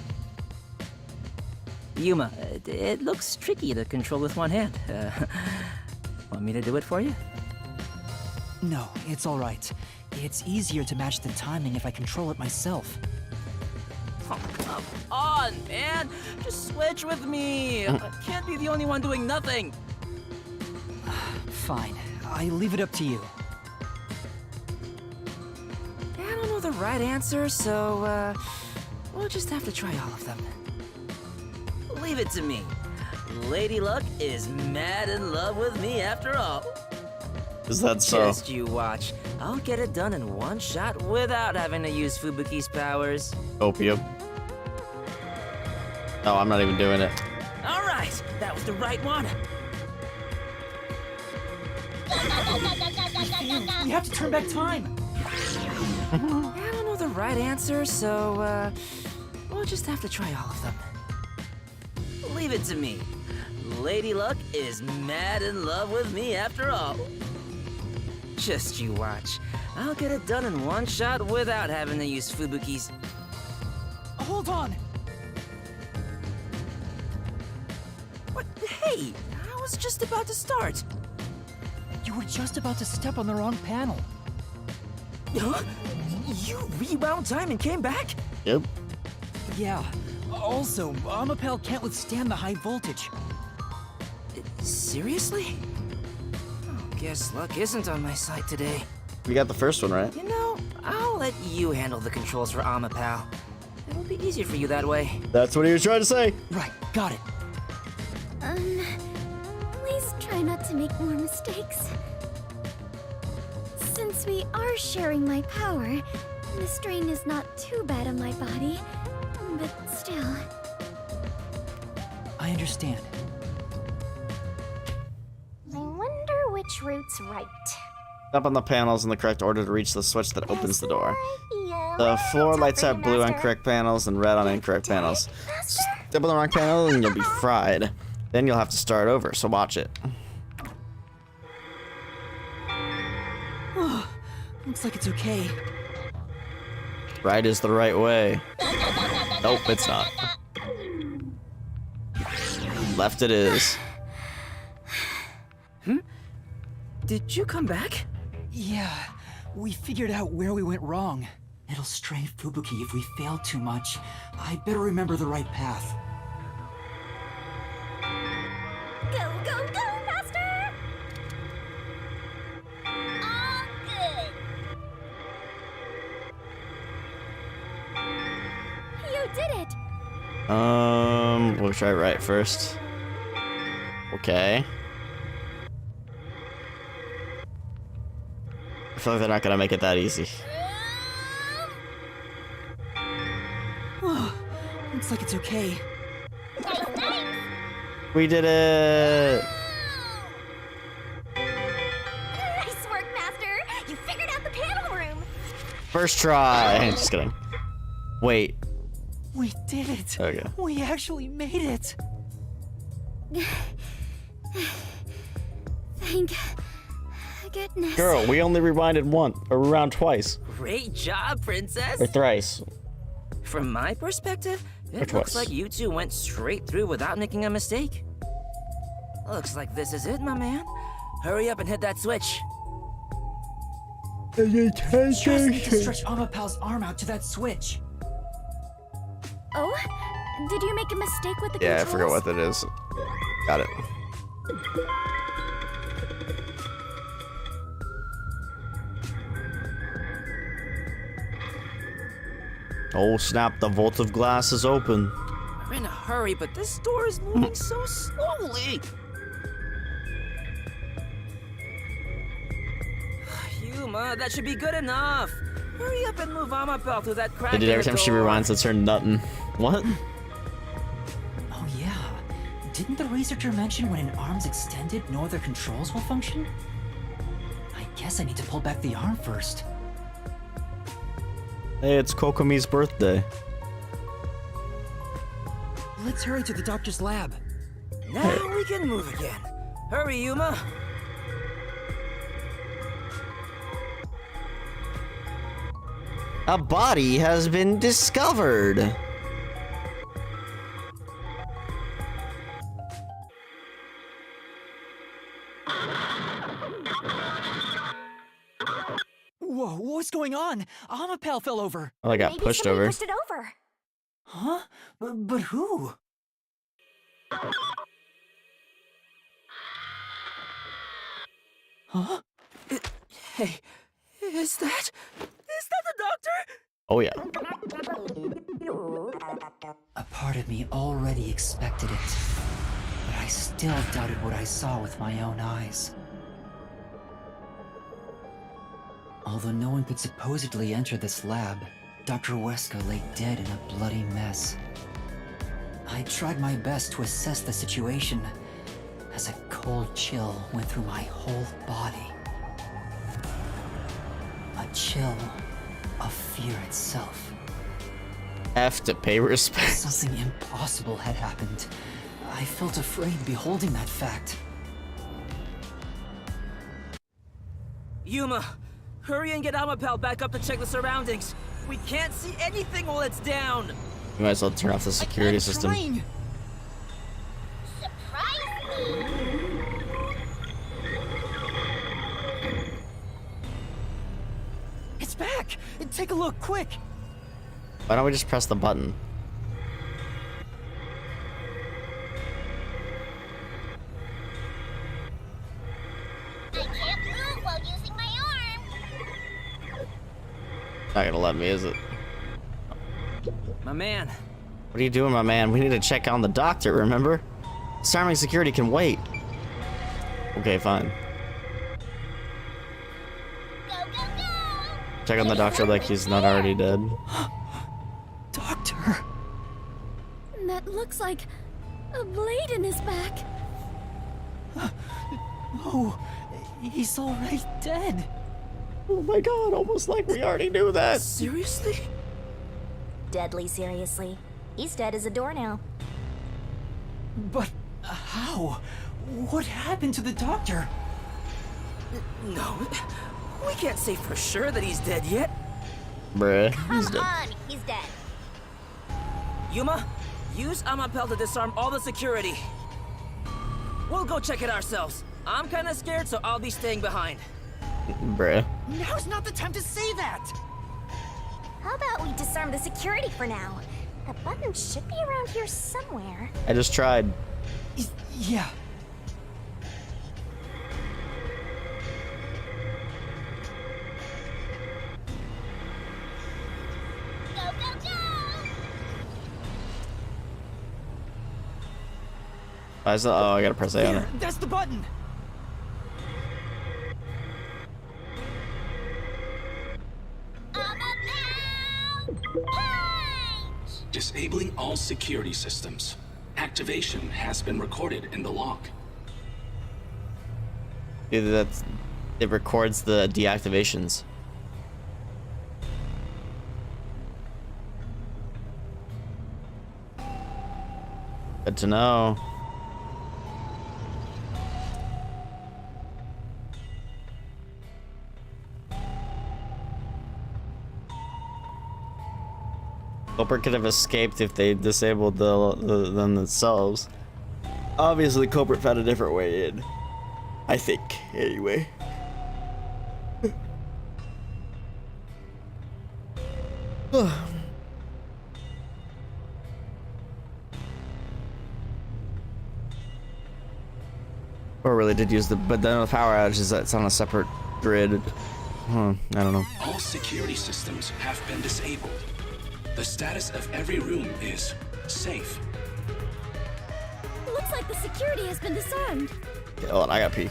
Yuma, it looks tricky to control with one hand. Want me to do it for you? No, it's alright. It's easier to match the timing if I control it myself. Oh, come on, man! Just switch with me! I can't be the only one doing nothing! Fine. I leave it up to you. I don't know the right answer, so, we'll just have to try all of them. Leave it to me. Lady Luck is mad in love with me after all. Is that so? Just you watch. I'll get it done in one shot without having to use Fubuki's powers. Opium. Oh, I'm not even doing it. All right, that was the right one. We have to turn back time. I don't know the right answer, so, we'll just have to try all of them. Leave it to me. Lady Luck is mad in love with me after all. Just you watch. I'll get it done in one shot without having to use Fubuki's. Hold on. What? Hey, I was just about to start. You were just about to step on the wrong panel. Huh? You rewound time and came back? Yep. Yeah. Also, Amapel can't withstand the high voltage. Seriously? Oh, guess luck isn't on my side today. We got the first one, right? You know, I'll let you handle the controls for Amapal. It'll be easier for you that way. That's what he was trying to say. Right, got it. Please try not to make more mistakes. Since we are sharing my power, the strain is not too bad on my body. But still... I understand. I wonder which route's right. Step on the panels in the correct order to reach the switch that opens the door. Yeah, The floor lights up blue on correct panels and red on incorrect panels. Step on the wrong panel and you'll be fried. Then you'll have to start over, so watch it. Looks like it's okay. Right is the right way. Nope, it's not. Left it is. Did you come back? Yeah, we figured out where we went wrong. It'll strain Fubuki if we fail too much. I better remember the right path. Go, go, go, faster! All good! You did it! We'll try right first. Okay. I feel like they're not gonna make it that easy. Looks like it's okay. We did it! Nice work, Master! You figured out the panel room! First try. Just kidding. Wait. We did it! Okay. We actually made it! Thank goodness. Girl, we only rewinded once, or rewound twice. Great job, princess! Or thrice. From my perspective, it looks like you two went straight through without making a mistake. Looks like this is it, my man. Hurry up and hit that switch. Just need to stretch Amapal's arm out to that switch. Oh? Did you make a mistake with the Yeah, I controls? forgot what that is. Got it. Oh snap, the vault of glass is open. We're in a hurry, but this door is moving so slowly. Yuma, that should be good enough. Hurry up and move Amapel through that crack. They did every time she rewinds, it's her nuttin'. What? Oh yeah. Didn't the researcher mention when an arm's extended, no other controls will function? I guess I need to pull back the arm first. Hey, it's Kokomi's birthday. Let's hurry to the doctor's lab. Now we can move again. Hurry, Yuma. A body has been discovered. Whoa, what's going on? Amapel fell over. Oh, I got Maybe pushed somebody over. pushed it over. Huh? But who? Huh? Hey, is that the doctor? Oh yeah. A part of me already expected it, but I still doubted what I saw with my own eyes. Although no one could supposedly enter this lab, Dr. Weska lay dead in a bloody mess. I tried my best to assess the situation as a cold chill went through my whole body. A chill of fear itself. Have to pay respect. Something impossible had happened. I felt afraid beholding that fact. Yuma, hurry and get Amapel back up to check the surroundings. We can't see anything while it's down. You might as well turn off the security system. It's back! Take a look, quick! Why don't we just press the button? I can't move while using my arm. Not gonna let me, is it? My man. What are you doing, my man? We need to check on the doctor, remember? Disarming security can wait. Okay, fine. Check on the doctor like he's not already dead. Doctor! That looks like a blade in his back. Oh, he's already dead. Oh my god, almost like we already knew that. Seriously? Deadly seriously. He's dead as a doornail. But how? What happened to the doctor? No, we can't say for sure that he's dead yet. Bruh, Come he's dead. on, he's dead. Yuma, use Amapel to disarm all the security. We'll go check it ourselves. I'm kinda scared, so I'll be staying behind. Bruh. Now's not the time to say that! How about we disarm the security for now? The button should be around here somewhere. I just tried. Yeah. Oh, I gotta press A on it. That's the button! Disabling all security systems. Activation has been recorded in the log. Either it records the deactivations. Good to know. Culprit could have escaped if they disabled them themselves. Obviously, Culprit found a different way in. I think, anyway. Or really did use but then the power outage is that's on a separate grid. I don't know. All security systems have been disabled. The status of every room is safe. Looks like the security has been disarmed. Yeah, hold on, I gotta pee.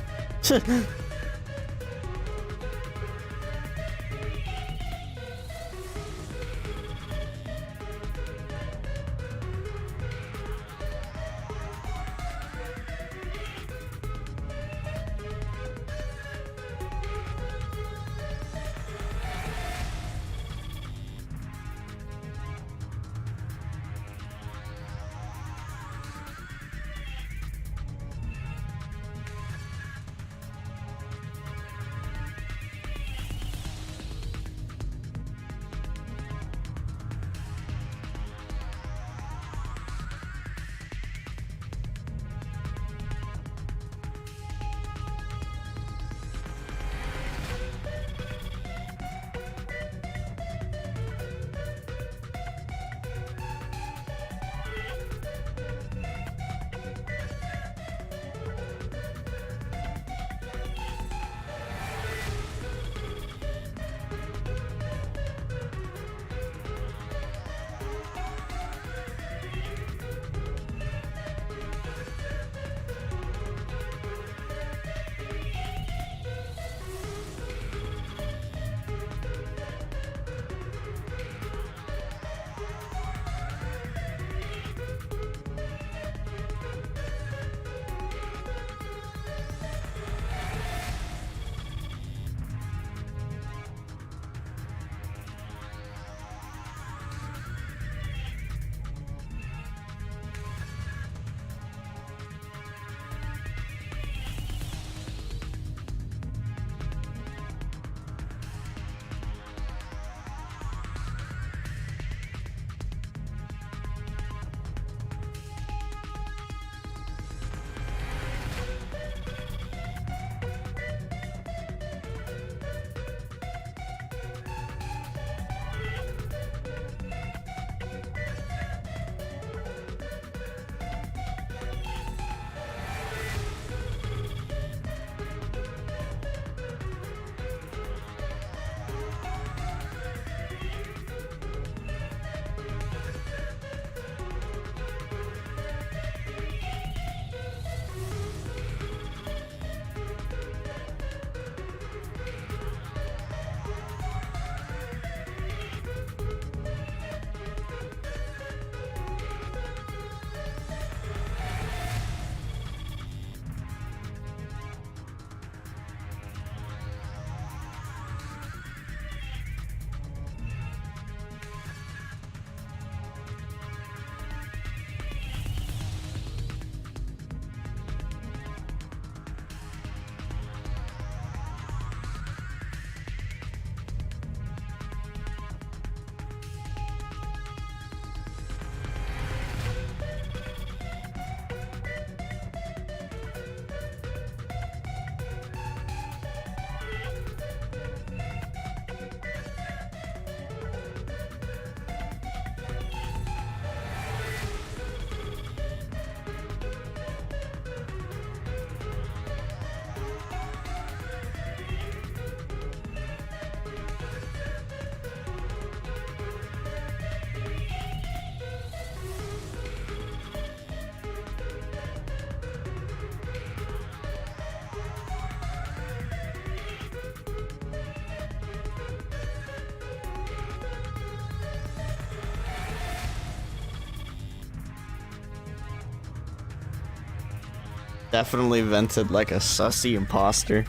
Definitely vented like a sussy imposter.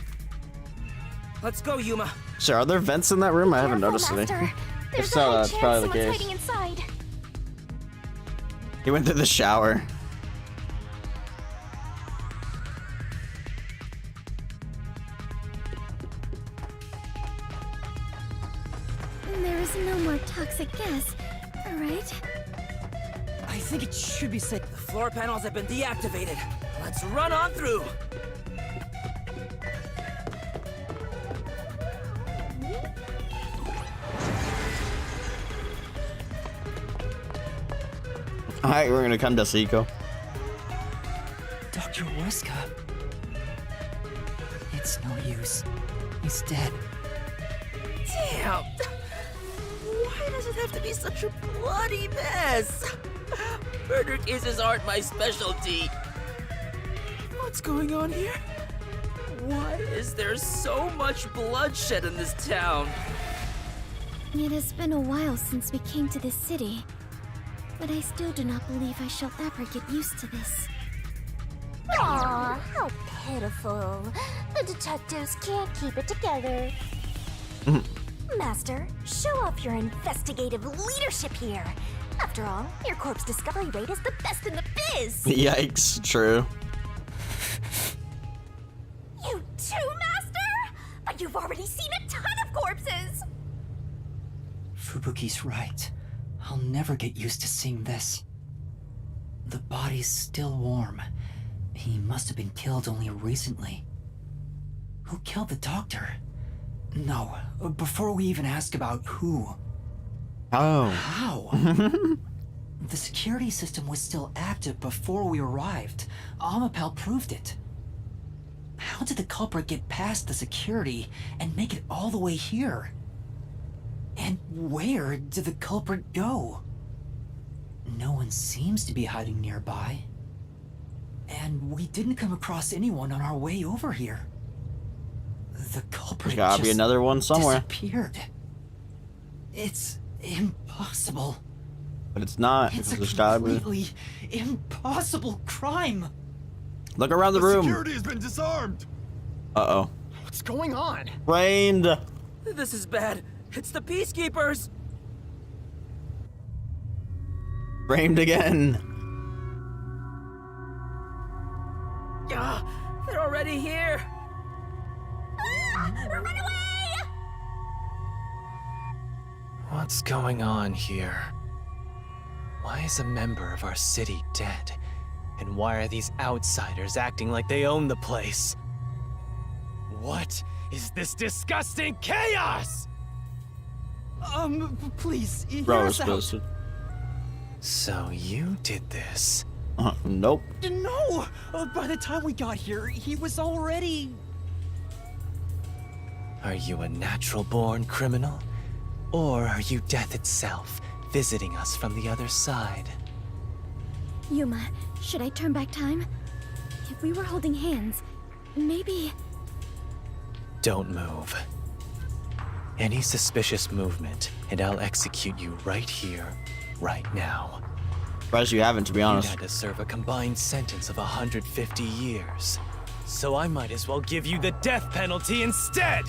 Let's go, Yuma. Sure, are there vents in that room? I haven't noticed any. Master. If There's so, a high that's chance probably the someone's case. hiding inside. He went to the shower. There is no more toxic gas, right? I think it should be safe. The floor panels have been deactivated. Let's run on through. Alright, we're gonna come to Seiko. Dr. Weska. It's no use. He's dead. Damn! Why does it have to be such a bloody mess? Murder cases aren't my specialty. What's going on here? Why is there so much bloodshed in this town? It has been a while since we came to this city, but I still do not believe I shall ever get used to this. Aw, how pitiful. The detectives can't keep it together. Master, show off your investigative leadership here. After all, your corpse discovery rate is the best in the biz. Yikes, true. You too, Master? But you've already seen a ton of corpses. Fubuki's right. I'll never get used to seeing this. The body's still warm. He must have been killed only recently. Who killed the doctor? No, before we even ask about who. Oh. How? The security system was still active before we arrived. Amapel proved it. How did the culprit get past the security and make it all the way here? And where did the culprit go? No one seems to be hiding nearby. And we didn't come across anyone on our way over here. The culprit There's gotta be just another one somewhere. disappeared. It's impossible. But it's not. It's There's a gotta be. completely impossible crime. Look around the room. Security has been disarmed. Uh-oh. What's going on? Framed. This is bad. It's the Peacekeepers. Framed again. Ah, they're already here. Run away! What's going on here? Why is a member of our city dead? And why are these outsiders acting like they own the place? What is this disgusting chaos? Please, hear Bro, us out. supposed to. So you did this? Nope. No! By the time we got here, he was already... Are you a natural-born criminal? Or are you death itself, visiting us from the other side? Yuma, should I turn back time? If we were holding hands, maybe... Don't move. Any suspicious movement, and I'll execute you right here, right now. Surprised you haven't, to be honest. You had to serve a combined sentence of 150 years. So I might as well give you the death penalty instead!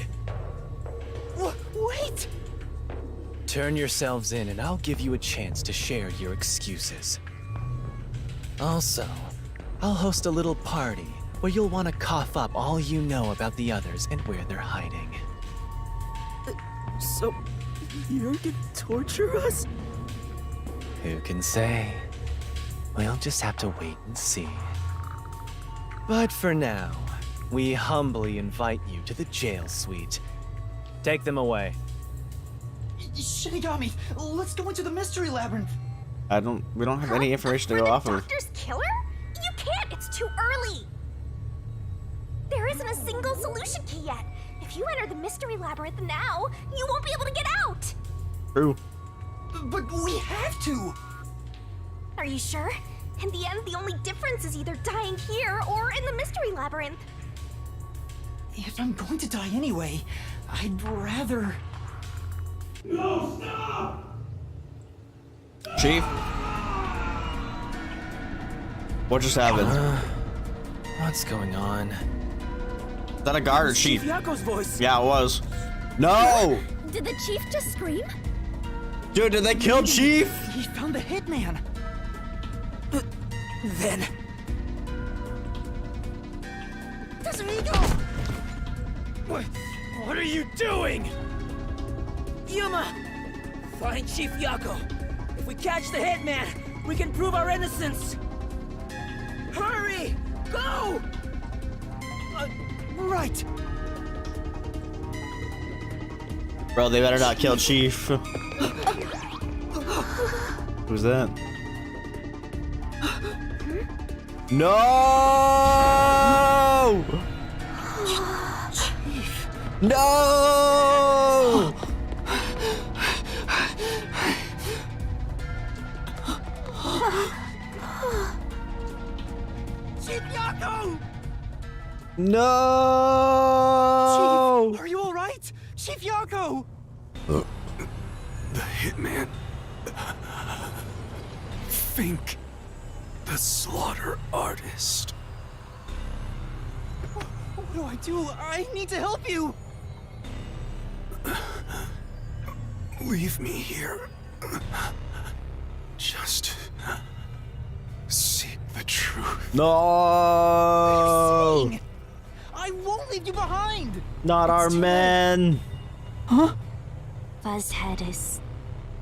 Wait! Turn yourselves in and I'll give you a chance to share your excuses. Also, I'll host a little party where you'll want to cough up all you know about the others and where they're hiding. So, you're gonna torture us? Who can say? We'll just have to wait and see. But for now, we humbly invite you to the jail suite. Take them away. Shinigami, let's go into the mystery labyrinth. We don't have any information to go off of. Doctor's killer? You can't, it's too early. There isn't a single solution key yet. If you enter the mystery labyrinth now, you won't be able to get out. True. But we have to. Are you sure? In the end, the only difference is either dying here or in the mystery labyrinth. If I'm going to die anyway, I'd rather... No, stop! Chief? What just happened? What's going on? Is that a guard or chief? Yako's voice. Yeah, it was. No! Did the chief just scream? Dude, did they kill Chief? He found the hitman. Then. What are you doing? Yuma! Find Chief Yako. If we catch the hitman, we can prove our innocence. Hurry! Go! Right. Bro, they better not kill Chief. Who's that? No! No! Chief Yako! No! Chief, are you all right? Chief Yako! The hitman. Fink. The slaughter artist. What do I do? I need to help you! Leave me here. Just seek the truth. No! I won't leave you behind! Not our men! Huh? Fuzzhead is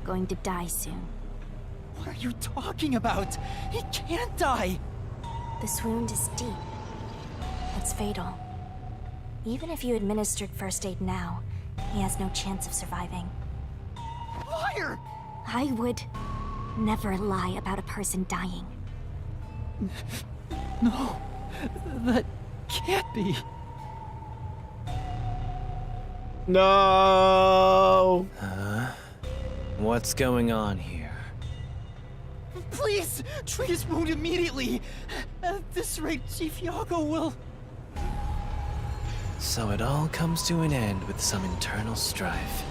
going to die soon. What are you talking about? He can't die! This wound is deep. It's fatal. Even if you administered first aid now, he has no chance of surviving. Liar! I would never lie about a person dying. No, that can't be. No! What's going on here? Please, treat his wound immediately. At this rate, Chief Yako will... So it all comes to an end with some internal strife.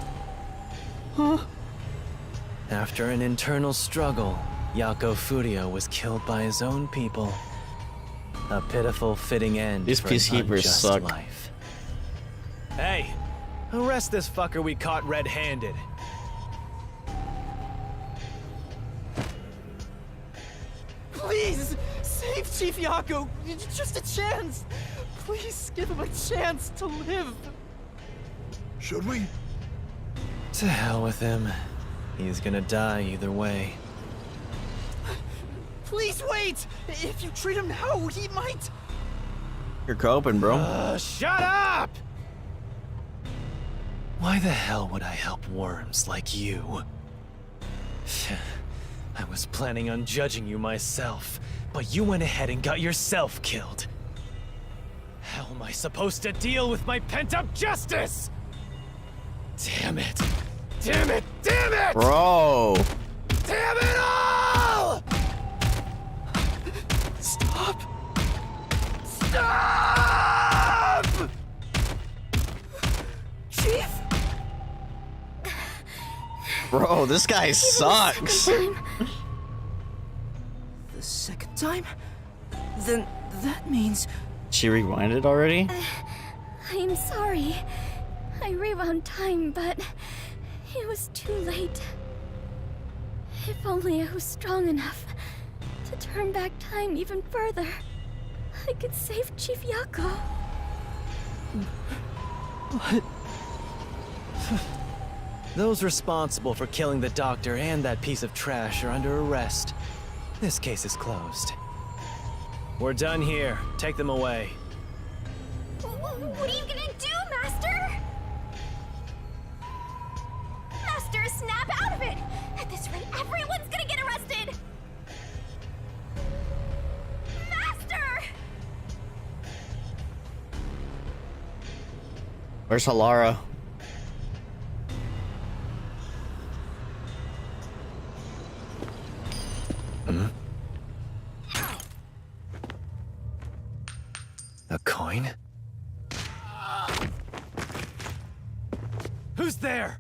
Huh? After an internal struggle, Yako Furio was killed by his own people. A pitiful, fitting end These for an peacekeepers unjust suck. life. Hey, arrest this fucker we caught red-handed. Please, save Chief Yako. Just a chance. Please give him a chance to live. Should we? To hell with him. He's gonna die either way. Please wait. If you treat him now, he might... You're coping, bro. Shut up! Why the hell would I help worms like you? I was planning on judging you myself, but you went ahead and got yourself killed. How am I supposed to deal with my pent-up justice? Damn it! Damn it! Damn it! Bro! Damn it all! Stop! Stop! Chief? Bro, this guy sucks. The second time? Then that means... She rewinded already? I'm sorry. I rewound time, but it was too late. If only I was strong enough to turn back time even further, I could save Chief Yako. What? Those responsible for killing the doctor and that piece of trash are under arrest. This case is closed. We're done here. Take them away. What are you gonna do, Master? Master, snap out of it! At this rate, everyone's gonna get arrested! Master! Where's Halara? A coin? Who's there?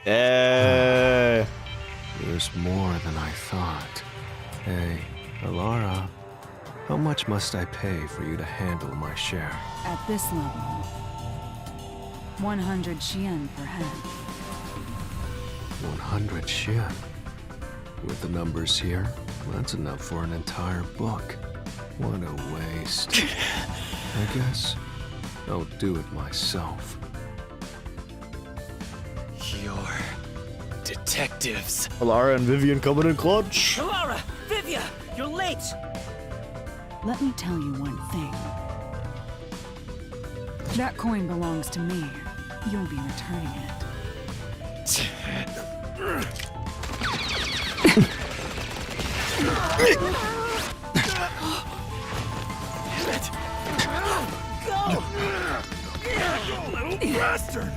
Hey. There's more than I thought. Hey, Alara. How much must I pay for you to handle my share? At this level, 100 Xian per head. 100 Xian. With the numbers here, that's enough for an entire book. What a waste. I guess I'll do it myself. You're detectives. Alara and Vivian coming in clutch. Alara! Vivia! You're late! Let me tell you one thing. That coin belongs to me. You'll be returning it. Go! Little bastard!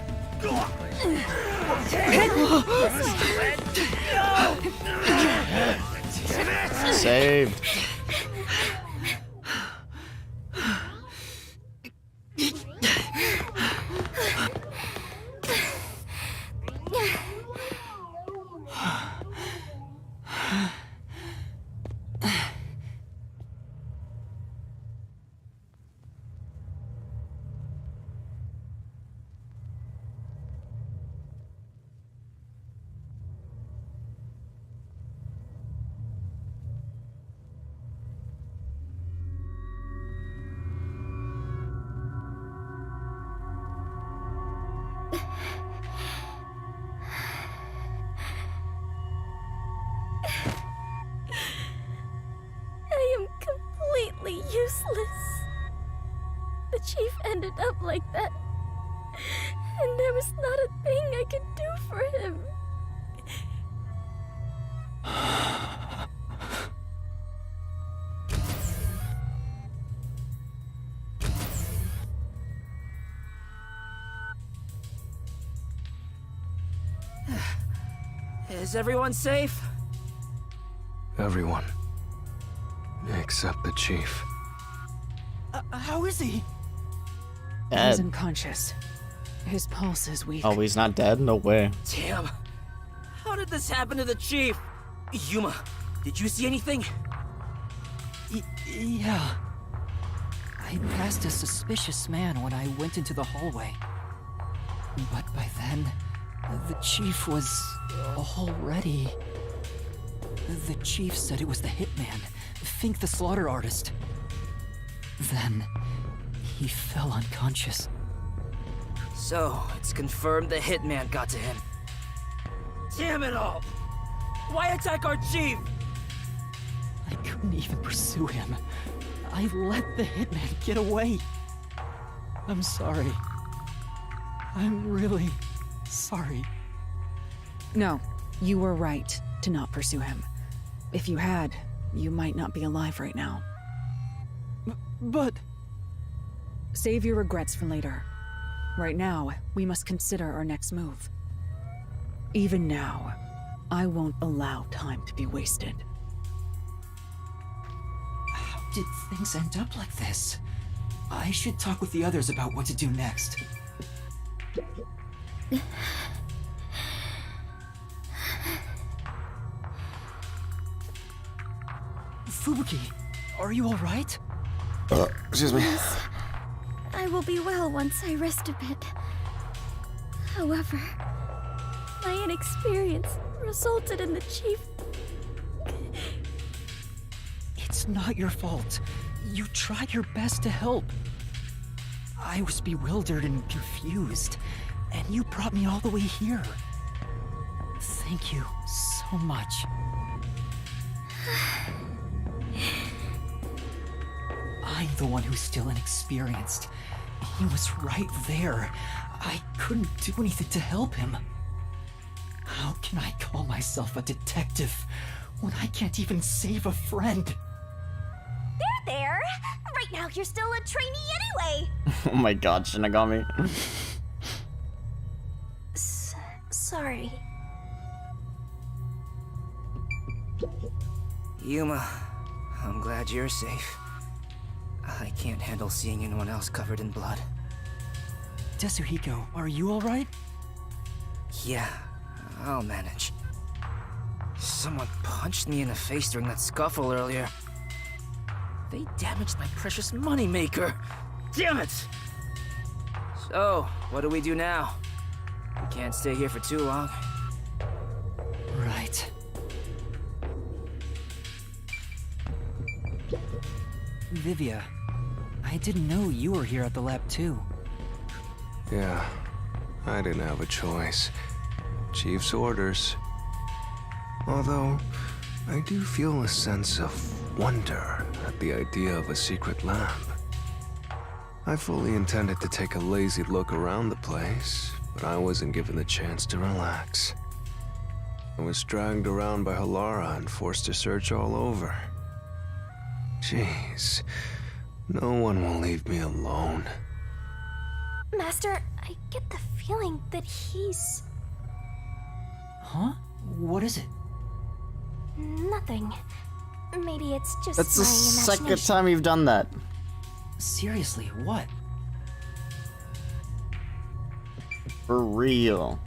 Saved. I am completely useless. The chief ended up like that, and there was not a thing I could do for him. Is everyone safe? Everyone. Except the chief. How is he? He's Dead. unconscious. His pulse is weak. Oh, he's not dead? No way. Damn. How did this happen to the chief? Yuma, did you see anything? Yeah. I passed a suspicious man when I went into the hallway. But by then, the chief was already... The chief said it was the hitman, Fink the slaughter artist. Then, he fell unconscious. So, it's confirmed the hitman got to him. Damn it all! Why attack our chief? I couldn't even pursue him. I let the hitman get away. I'm sorry. I'm really sorry. No, you were right to not pursue him. If you had, you might not be alive right now. But... Save your regrets for later. Right now, we must consider our next move. Even now, I won't allow time to be wasted. How did things end up like this? I should talk with the others about what to do next. Fubuki, are you alright? Excuse me. Yes, I will be well once I rest a bit. However, my inexperience resulted in the chief... It's not your fault. You tried your best to help. I was bewildered and confused, and you brought me all the way here. Thank you so much. I'm the one who's still inexperienced. He was right there. I couldn't do anything to help him. How can I call myself a detective when I can't even save a friend? There! Right now you're still a trainee anyway! Oh my god, Shinigami. Sorry. Yuma, I'm glad you're safe. I can't handle seeing anyone else covered in blood. Tetsuhiko, are you alright? Yeah, I'll manage. Someone punched me in the face during that scuffle earlier. They damaged my precious moneymaker. Damn it! So, what do we do now? We can't stay here for too long. Right. Vivia, I didn't know you were here at the lab too. Yeah, I didn't have a choice. Chief's orders. Although, I do feel a sense of wonder at the idea of a secret lab. I fully intended to take a lazy look around the place, but I wasn't given the chance to relax. I was dragged around by Halara and forced to search all over. Jeez, no one will leave me alone. Master, I get the feeling that he's... Huh? What is it? Nothing. Maybe it's just That's my the second imagination. time you've done that. Seriously, what? For real.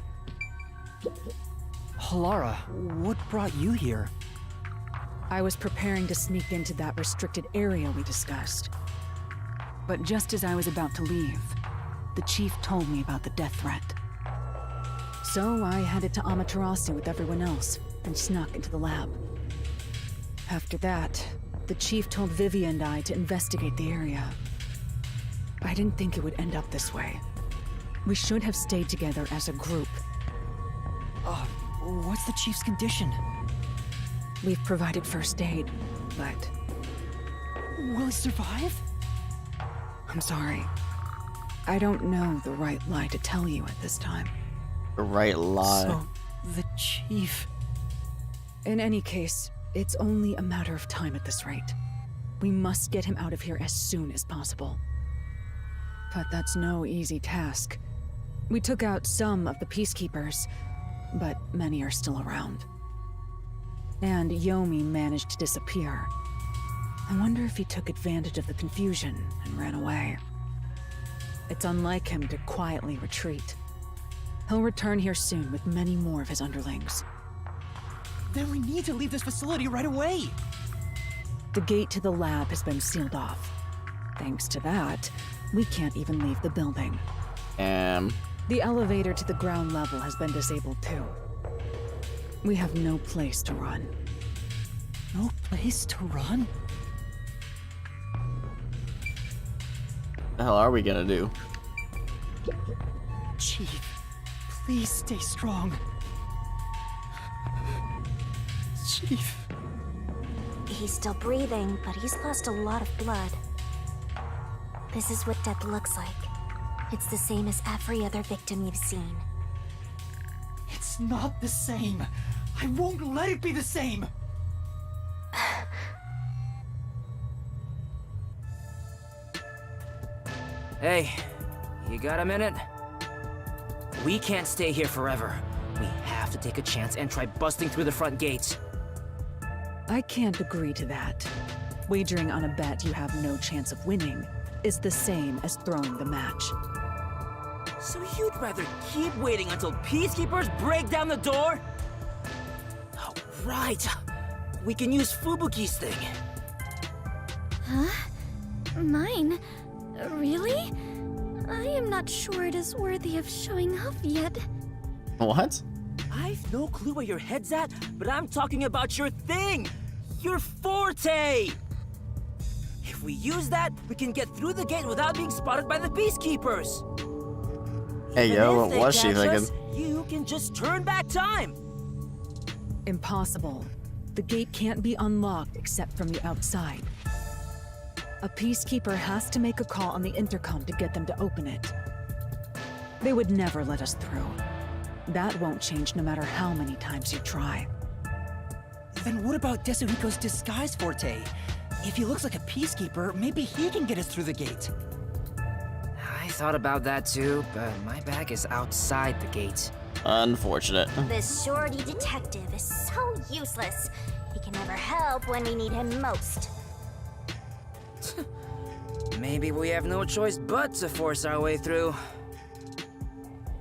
Halara, what brought you here? I was preparing to sneak into that restricted area we discussed. But just as I was about to leave, the chief told me about the death threat. So I headed to Amaterasu with everyone else and snuck into the lab. After that, the chief told Vivia and I to investigate the area. I didn't think it would end up this way. We should have stayed together as a group. What's the chief's condition? We've provided first aid, but... Will he survive? I'm sorry. I don't know the right lie to tell you at this time. The right lie. So, the chief... In any case, it's only a matter of time at this rate. We must get him out of here as soon as possible. But that's no easy task. We took out some of the peacekeepers, but many are still around. And Yomi managed to disappear. I wonder if he took advantage of the confusion and ran away. It's unlike him to quietly retreat. He'll return here soon with many more of his underlings. Then we need to leave this facility right away! The gate to the lab has been sealed off. Thanks to that, we can't even leave the building. The elevator to the ground level has been disabled too. We have no place to run. No place to run? What the hell are we gonna do? Chief, please stay strong. Chief. He's still breathing, but he's lost a lot of blood. This is what death looks like. It's the same as every other victim you've seen. It's not the same. I won't let it be the same. Hey, you got a minute? We can't stay here forever. We have to take a chance and try busting through the front gates. I can't agree to that. Wagering on a bet you have no chance of winning is the same as throwing the match. So you'd rather keep waiting until peacekeepers break down the door? Oh, right. We can use Fubuki's thing. Huh? Mine? Really? I am not sure it is worthy of showing off yet. What? I've no clue where your head's at, but I'm talking about your thing! Your forte! If we use that, we can get through the gate without being spotted by the peacekeepers. Hey Even yo, if what they was she catch thinking? us, you can just turn back time. Impossible. The gate can't be unlocked except from the outside. A peacekeeper has to make a call on the intercom to get them to open it. They would never let us through. That won't change no matter how many times you try. Then what about Desuhiko's disguise forte? If he looks like a peacekeeper, maybe he can get us through the gate. I thought about that too, but my bag is outside the gate. Unfortunate. This shorty detective is so useless. He can never help when we need him most. Maybe we have no choice but to force our way through.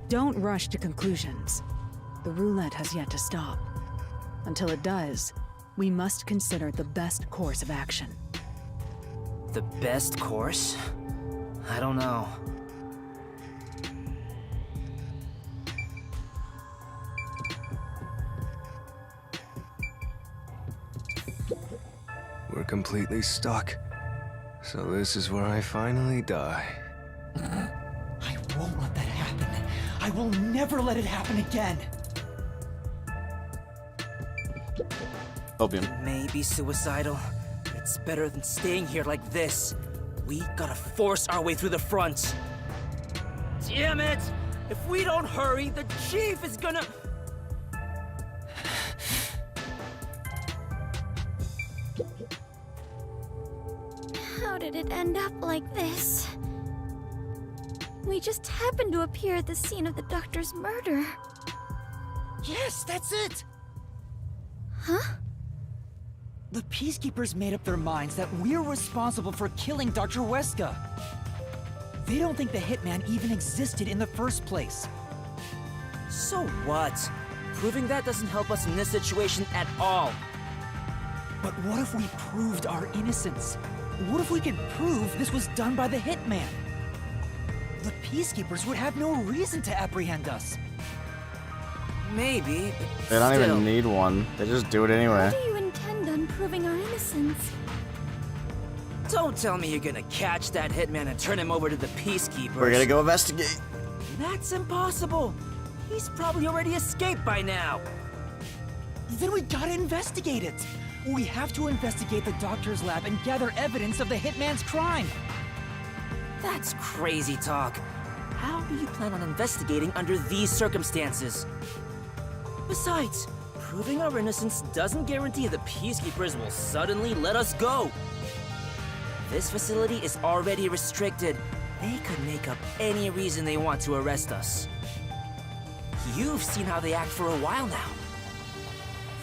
Don't rush to conclusions. The roulette has yet to stop. Until it does, we must consider the best course of action. The best course? I don't know. We're completely stuck. So this is where I finally die. I won't let that happen. I will never let it happen again. Opium. It may be suicidal. It's better than staying here like this. We gotta force our way through the front. Damn it! If we don't hurry, the chief is gonna... How did it end up like this? We just happened to appear at the scene of the doctor's murder. Yes, that's it! Huh? The Peacekeepers made up their minds that we're responsible for killing Dr. Weska. They don't think the Hitman even existed in the first place. So what? Proving that doesn't help us in this situation at all. But what if we proved our innocence? What if we could prove this was done by the Hitman? The Peacekeepers would have no reason to apprehend us. Maybe, but They don't still. even need one. They just do it anyway. How do you intend on proving our innocence? Don't tell me you're gonna catch that hitman and turn him over to the Peacekeepers. We're gonna go investigate. That's impossible. He's probably already escaped by now. Then we gotta investigate it. We have to investigate the doctor's lab and gather evidence of the Hitman's crime. That's crazy talk. How do you plan on investigating under these circumstances? Besides, proving our innocence doesn't guarantee the Peacekeepers will suddenly let us go. This facility is already restricted. They could make up any reason they want to arrest us. You've seen how they act for a while now.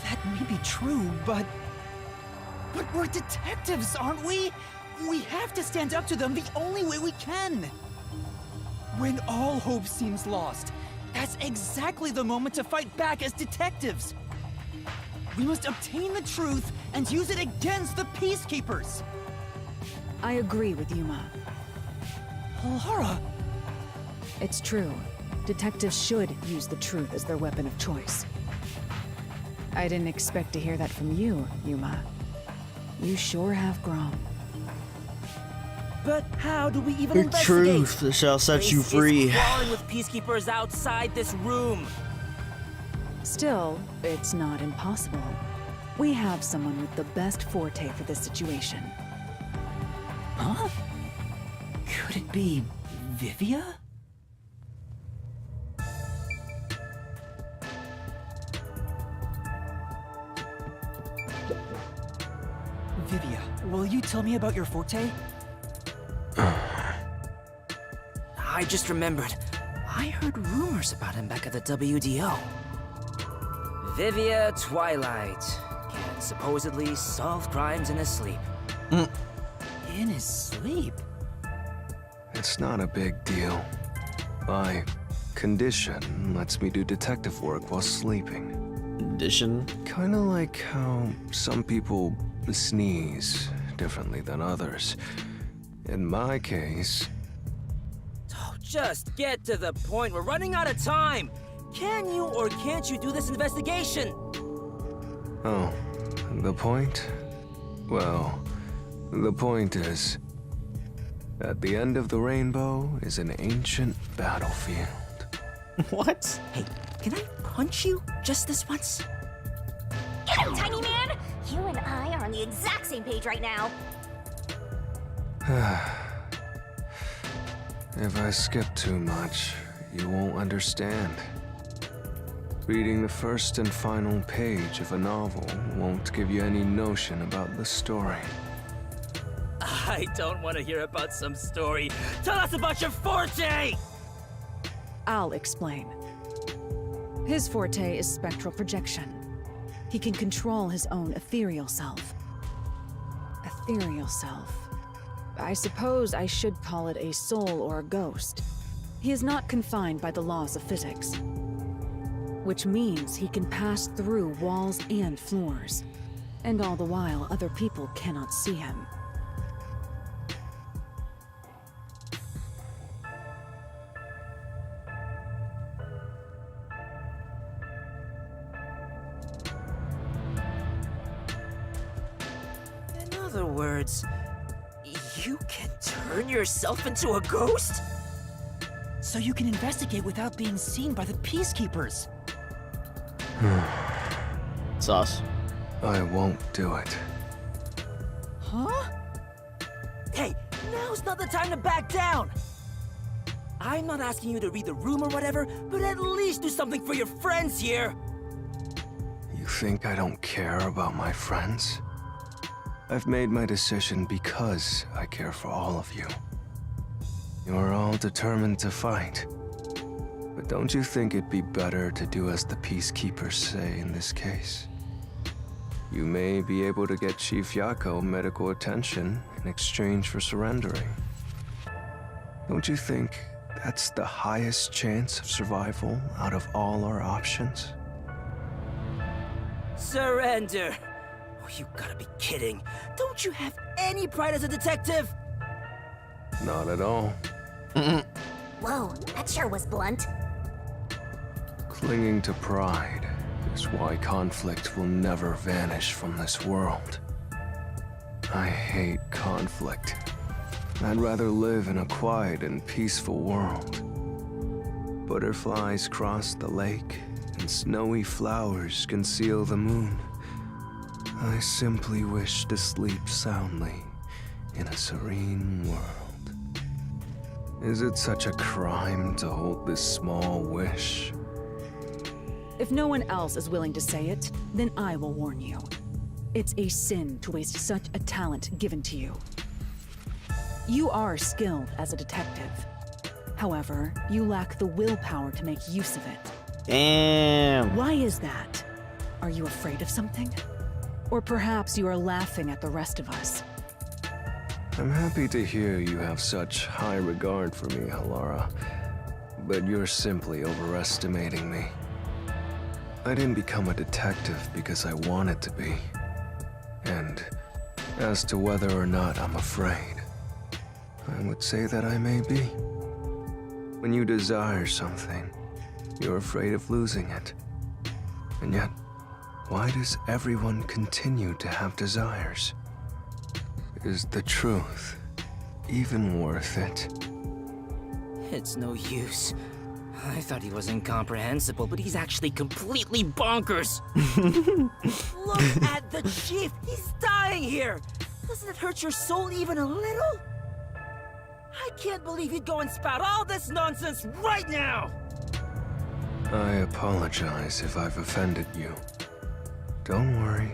That may be true, but we're detectives, aren't we? We have to stand up to them the only way we can. When all hope seems lost, that's exactly the moment to fight back as detectives. We must obtain the truth and use it against the Peacekeepers. I agree with Yuma. Laura! It's true. Detectives should use the truth as their weapon of choice. I didn't expect to hear that from you, Yuma. You sure have grown. But how do we even The investigate? truth shall set you Place free. is crawling with Peacekeepers outside this room. Still, it's not impossible. We have someone with the best forte for this situation. Huh? Could it be Vivia? Vivia, will you tell me about your forte? I just remembered. I heard rumors about him back at the WDO. Vivia Twilight can supposedly solve crimes in his sleep. In his sleep? It's not a big deal. My condition lets me do detective work while sleeping. Condition? Kinda like how some people sneeze differently than others. In my case... Oh, just get to the point. We're running out of time. Can you or can't you do this investigation? Oh, the point? Well, the point is... at the end of the rainbow is an ancient battlefield. What? Hey, can I punch you just this once? Get him, tiny man! You and I are on the exact same page right now. If I skip too much, you won't understand. Reading the first and final page of a novel won't give you any notion about the story. I don't want to hear about some story. Tell us about your forte! I'll explain. His forte is spectral projection. He can control his own ethereal self. Ethereal self. I suppose I should call it a soul or a ghost. He is not confined by the laws of physics, which means he can pass through walls and floors, and all the while other people cannot see him. words, you can turn yourself into a ghost? So you can investigate without being seen by the Peacekeepers. Sus. I won't do it. Huh? Hey, now's not the time to back down! I'm not asking you to read the room or whatever, but at least do something for your friends here! You think I don't care about my friends? I've made my decision because I care for all of you. You're all determined to fight. But don't you think it'd be better to do as the Peacekeepers say in this case? You may be able to get Chief Yako medical attention in exchange for surrendering. Don't you think that's the highest chance of survival out of all our options? Surrender? Oh, you gotta be kidding. Don't you have any pride as a detective? Not at all. Whoa, that sure was blunt. Clinging to pride is why conflict will never vanish from this world. I hate conflict. I'd rather live in a quiet and peaceful world. Butterflies cross the lake, and snowy flowers conceal the moon. I simply wish to sleep soundly in a serene world. Is it such a crime to hold this small wish? If no one else is willing to say it, then I will warn you. It's a sin to waste such a talent given to you. You are skilled as a detective. However, you lack the willpower to make use of it. Damn. Why is that? Are you afraid of something? Or perhaps you are laughing at the rest of us. I'm happy to hear you have such high regard for me, Halara. But you're simply overestimating me. I didn't become a detective because I wanted to be. And as to whether or not I'm afraid, I would say that I may be. When you desire something, you're afraid of losing it. And yet, why does everyone continue to have desires? Is the truth even worth it? It's no use. I thought he was incomprehensible, but he's actually completely bonkers. Look at the chief! He's dying here! Doesn't it hurt your soul even a little? I can't believe you'd go and spout all this nonsense right now! I apologize if I've offended you. Don't worry,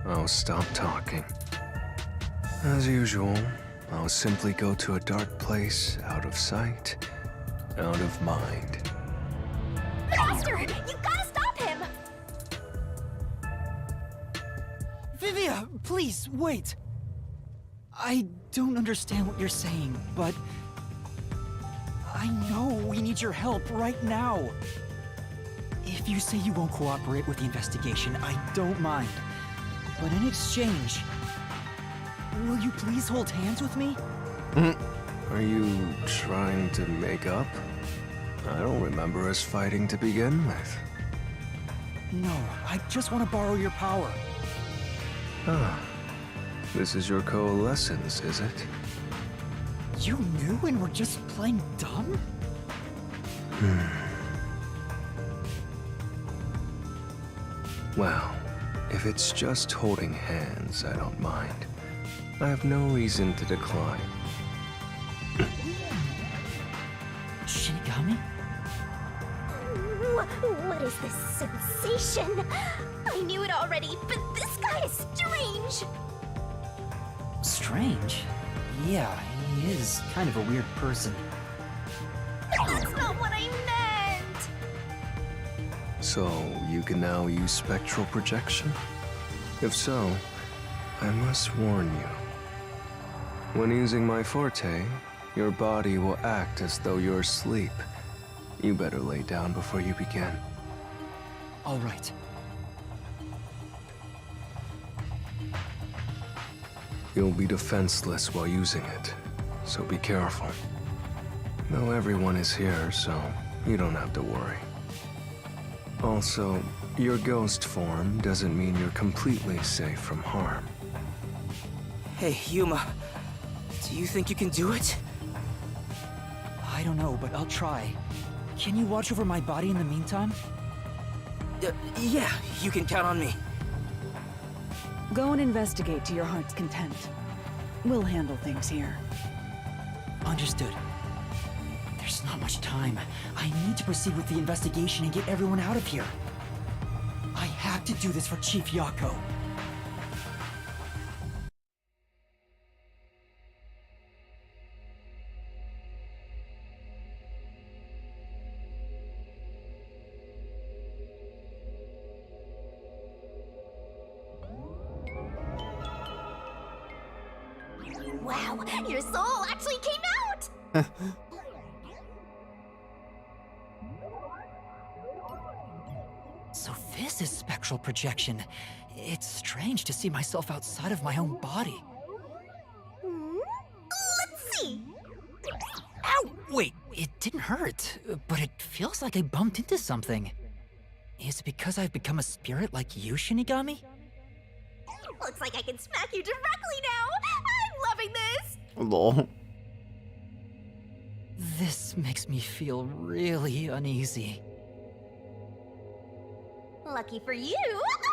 I'll stop talking. As usual, I'll simply go to a dark place out of sight, out of mind. Master, you gotta stop him! Vivia, please, wait. I don't understand what you're saying, but I know we need your help right now. If you say you won't cooperate with the investigation, I don't mind. But in exchange, will you please hold hands with me? Are you trying to make up? I don't remember us fighting to begin with. No, I just want to borrow your power. Ah, this is your coalescence, is it? You knew and were just playing dumb? Well, if it's just holding hands, I don't mind. I have no reason to decline. Shinigami? What is this sensation? I knew it already, but this guy is strange! Strange? Yeah, he is kind of a weird person. That's not what I meant! So, you can now use spectral projection? If so, I must warn you. When using my forte, your body will act as though you're asleep. You better lay down before you begin. All right. You'll be defenseless while using it, so be careful. Though everyone is here, so you don't have to worry. Also, your ghost form doesn't mean you're completely safe from harm. Hey, Yuma. Do you think you can do it? I don't know, but I'll try. Can you watch over my body in the meantime? Yeah, you can count on me. Go and investigate to your heart's content. We'll handle things here. Understood. There's not much time. I need to proceed with the investigation and get everyone out of here. I have to do this for Chief Yako. Wow, your soul actually came out! So this is spectral projection. It's strange to see myself outside of my own body. Let's see. Ow! Wait, it didn't hurt, but it feels like I bumped into something. Is it because I've become a spirit like you, Shinigami? Looks like I can smack you directly now. I'm loving this. Lol. This makes me feel really uneasy. Lucky for you,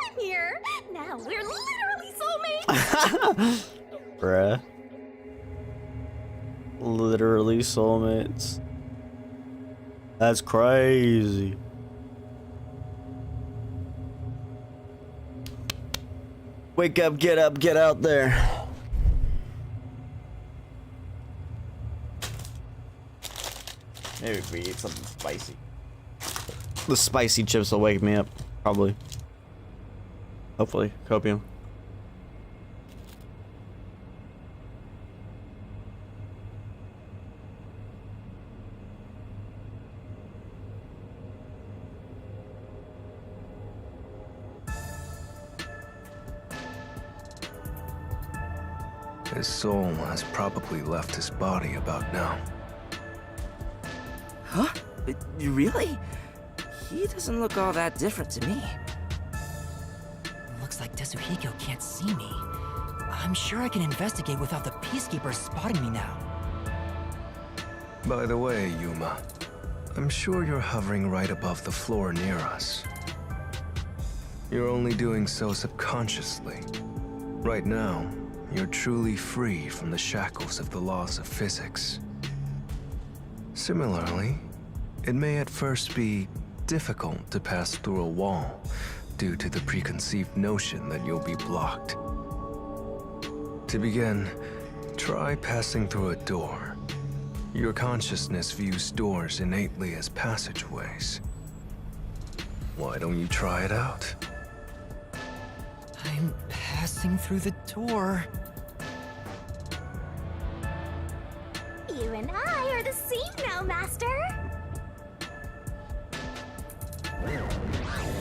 I'm here. Now we're literally soulmates. Bruh. Literally soulmates. That's crazy. Wake up, get out there. Maybe if we eat something spicy. The spicy chips will wake me up, probably. Hopefully, copium. His soul has probably left his body about now. Huh? Really? He doesn't look all that different to me. Looks like Tetsuhiko can't see me. I'm sure I can investigate without the Peacekeepers spotting me now. By the way, Yuma, I'm sure you're hovering right above the floor near us. You're only doing so subconsciously. Right now, you're truly free from the shackles of the laws of physics. Similarly, it may at first be difficult to pass through a wall due to the preconceived notion that you'll be blocked. To begin, try passing through a door. Your consciousness views doors innately as passageways. Why don't you try it out? I'm passing through the door. You and I are the same now, Master.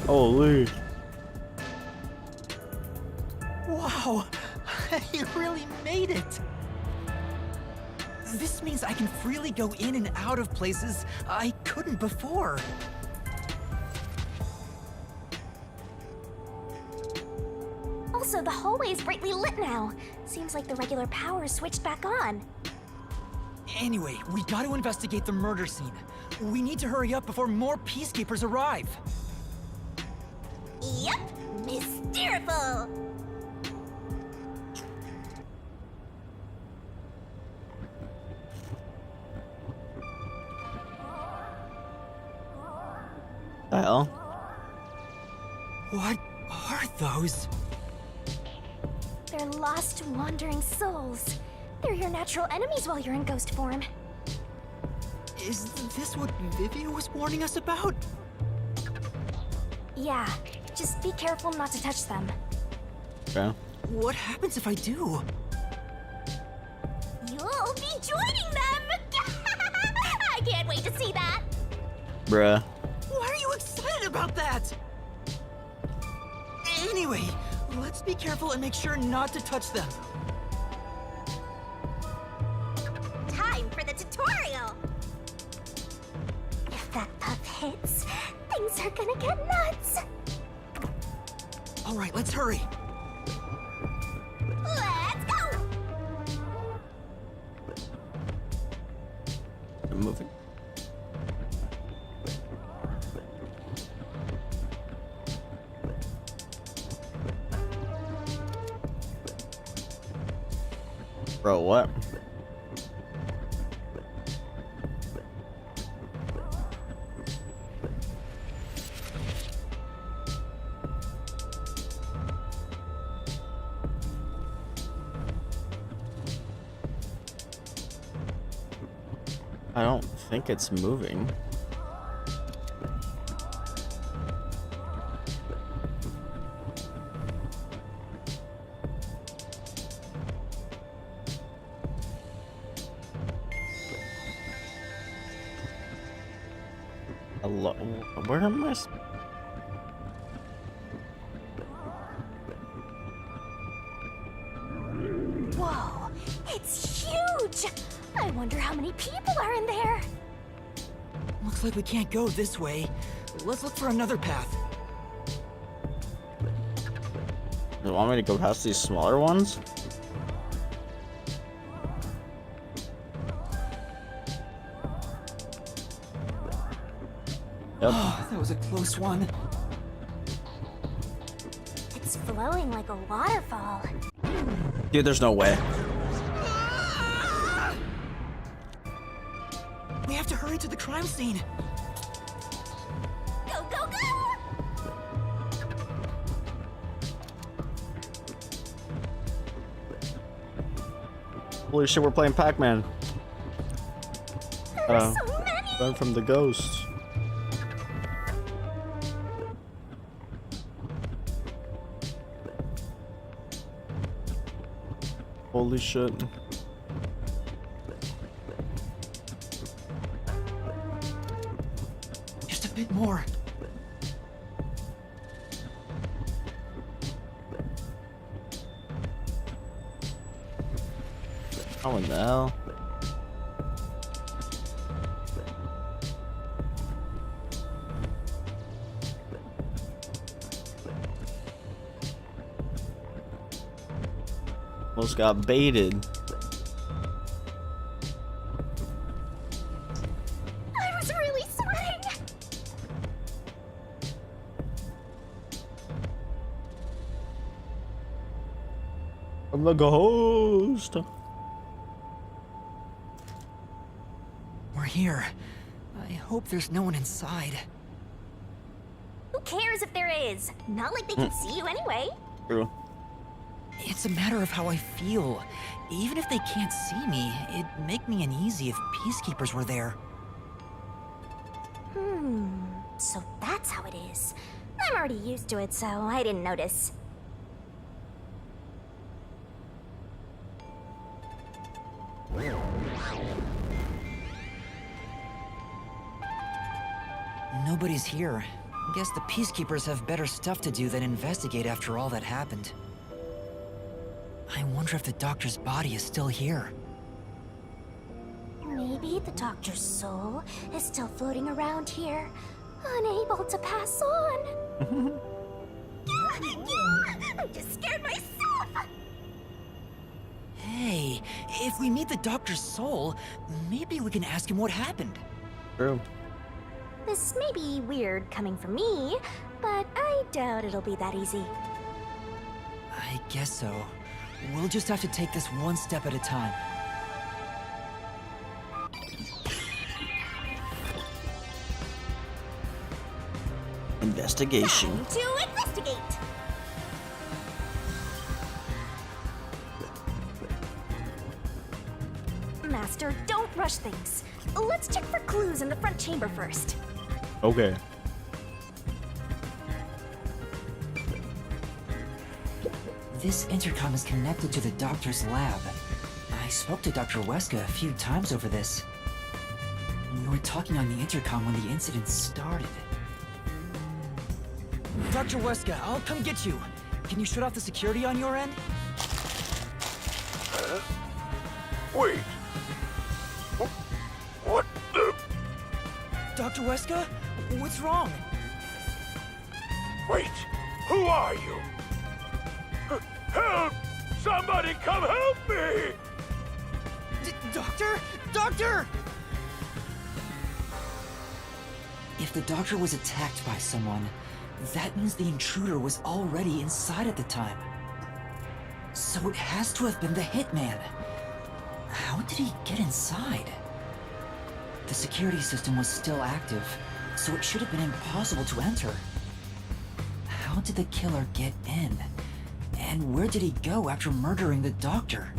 Holy. Wow, you really made it. This means I can freely go in and out of places I couldn't before. Also, the hallway is brightly lit now. Seems like the regular power is switched back on. Anyway, we got to investigate the murder scene. We need to hurry up before more Peacekeepers arrive. Yep, mysteriful. The hell? What are those? They're lost, wandering souls. They're your natural enemies while you're in ghost form. Is this what Vivia was warning us about? Yeah, just be careful not to touch them. Yeah. What happens if I do? You'll be joining them! I can't wait to see that! Bruh. Why are you excited about that? Anyway, let's be careful and make sure not to touch them. Time for the tutorial! If that puff hits, things are gonna get nuts! All right, let's hurry. Let's go! I'm moving. Bro, what? I don't think it's moving. Hello? Where am I? Whoa, it's huge! I wonder how many people are in there. Looks like we can't go this way. Let's look for another path. You want me to go past these smaller ones? Yep. Oh, that was a close one. It's flowing like a waterfall. Dude, there's no way. We have to hurry to the crime scene. Go, go, go! Holy shit, we're playing Pac-Man. There's so many! Run from the ghosts. Holy shit. Just a bit more. How in the hell? Almost got baited. I was really sweating! I'm the ghost. We're here. I hope there's no one inside. Who cares if there is? Not like they can see you anyway. True. It's a matter of how I feel. Even if they can't see me, it'd make me uneasy if peacekeepers were there. So that's how it is. I'm already used to it, so I didn't notice. Nobody's here. Guess the peacekeepers have better stuff to do than investigate after all that happened. I wonder if the doctor's body is still here. Maybe the doctor's soul is still floating around here, unable to pass on. I just scared myself! Hey, if we meet the doctor's soul, maybe we can ask him what happened. True. This may be weird coming from me, but I doubt it'll be that easy. I guess so. We'll just have to take this one step at a time. Investigation. Time to investigate! Master, don't rush things. Let's check for clues in the front chamber first. Okay. This intercom is connected to the doctor's lab. I spoke to Dr. Weska a few times over this. We were talking on the intercom when the incident started. Dr. Weska, I'll come get you. Can you shut off the security on your end? Huh? Wait. What the? Dr. Weska? What's wrong? Wait. Who are you? Help! Somebody come help me! Doctor? Doctor! If the doctor was attacked by someone, that means the intruder was already inside at the time. So it has to have been the hitman. How did he get inside? The security system was still active, so it should have been impossible to enter. How did the killer get in? And where did he go after murdering the doctor?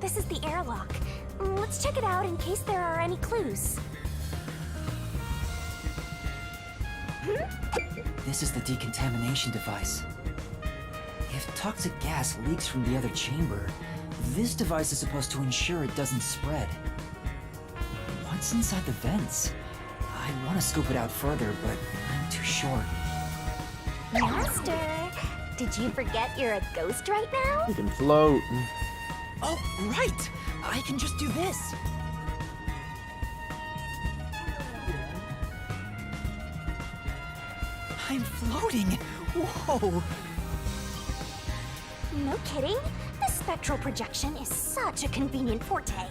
This is the airlock. Let's check it out in case there are any clues. This is the decontamination device. If toxic gas leaks from the other chamber, this device is supposed to ensure it doesn't spread. What's inside the vents? I want to scope it out further, but I'm too short. Master, did you forget you're a ghost right now? You can float. Oh, right! I can just do this. I'm floating! Whoa! No kidding. This spectral projection is such a convenient forte.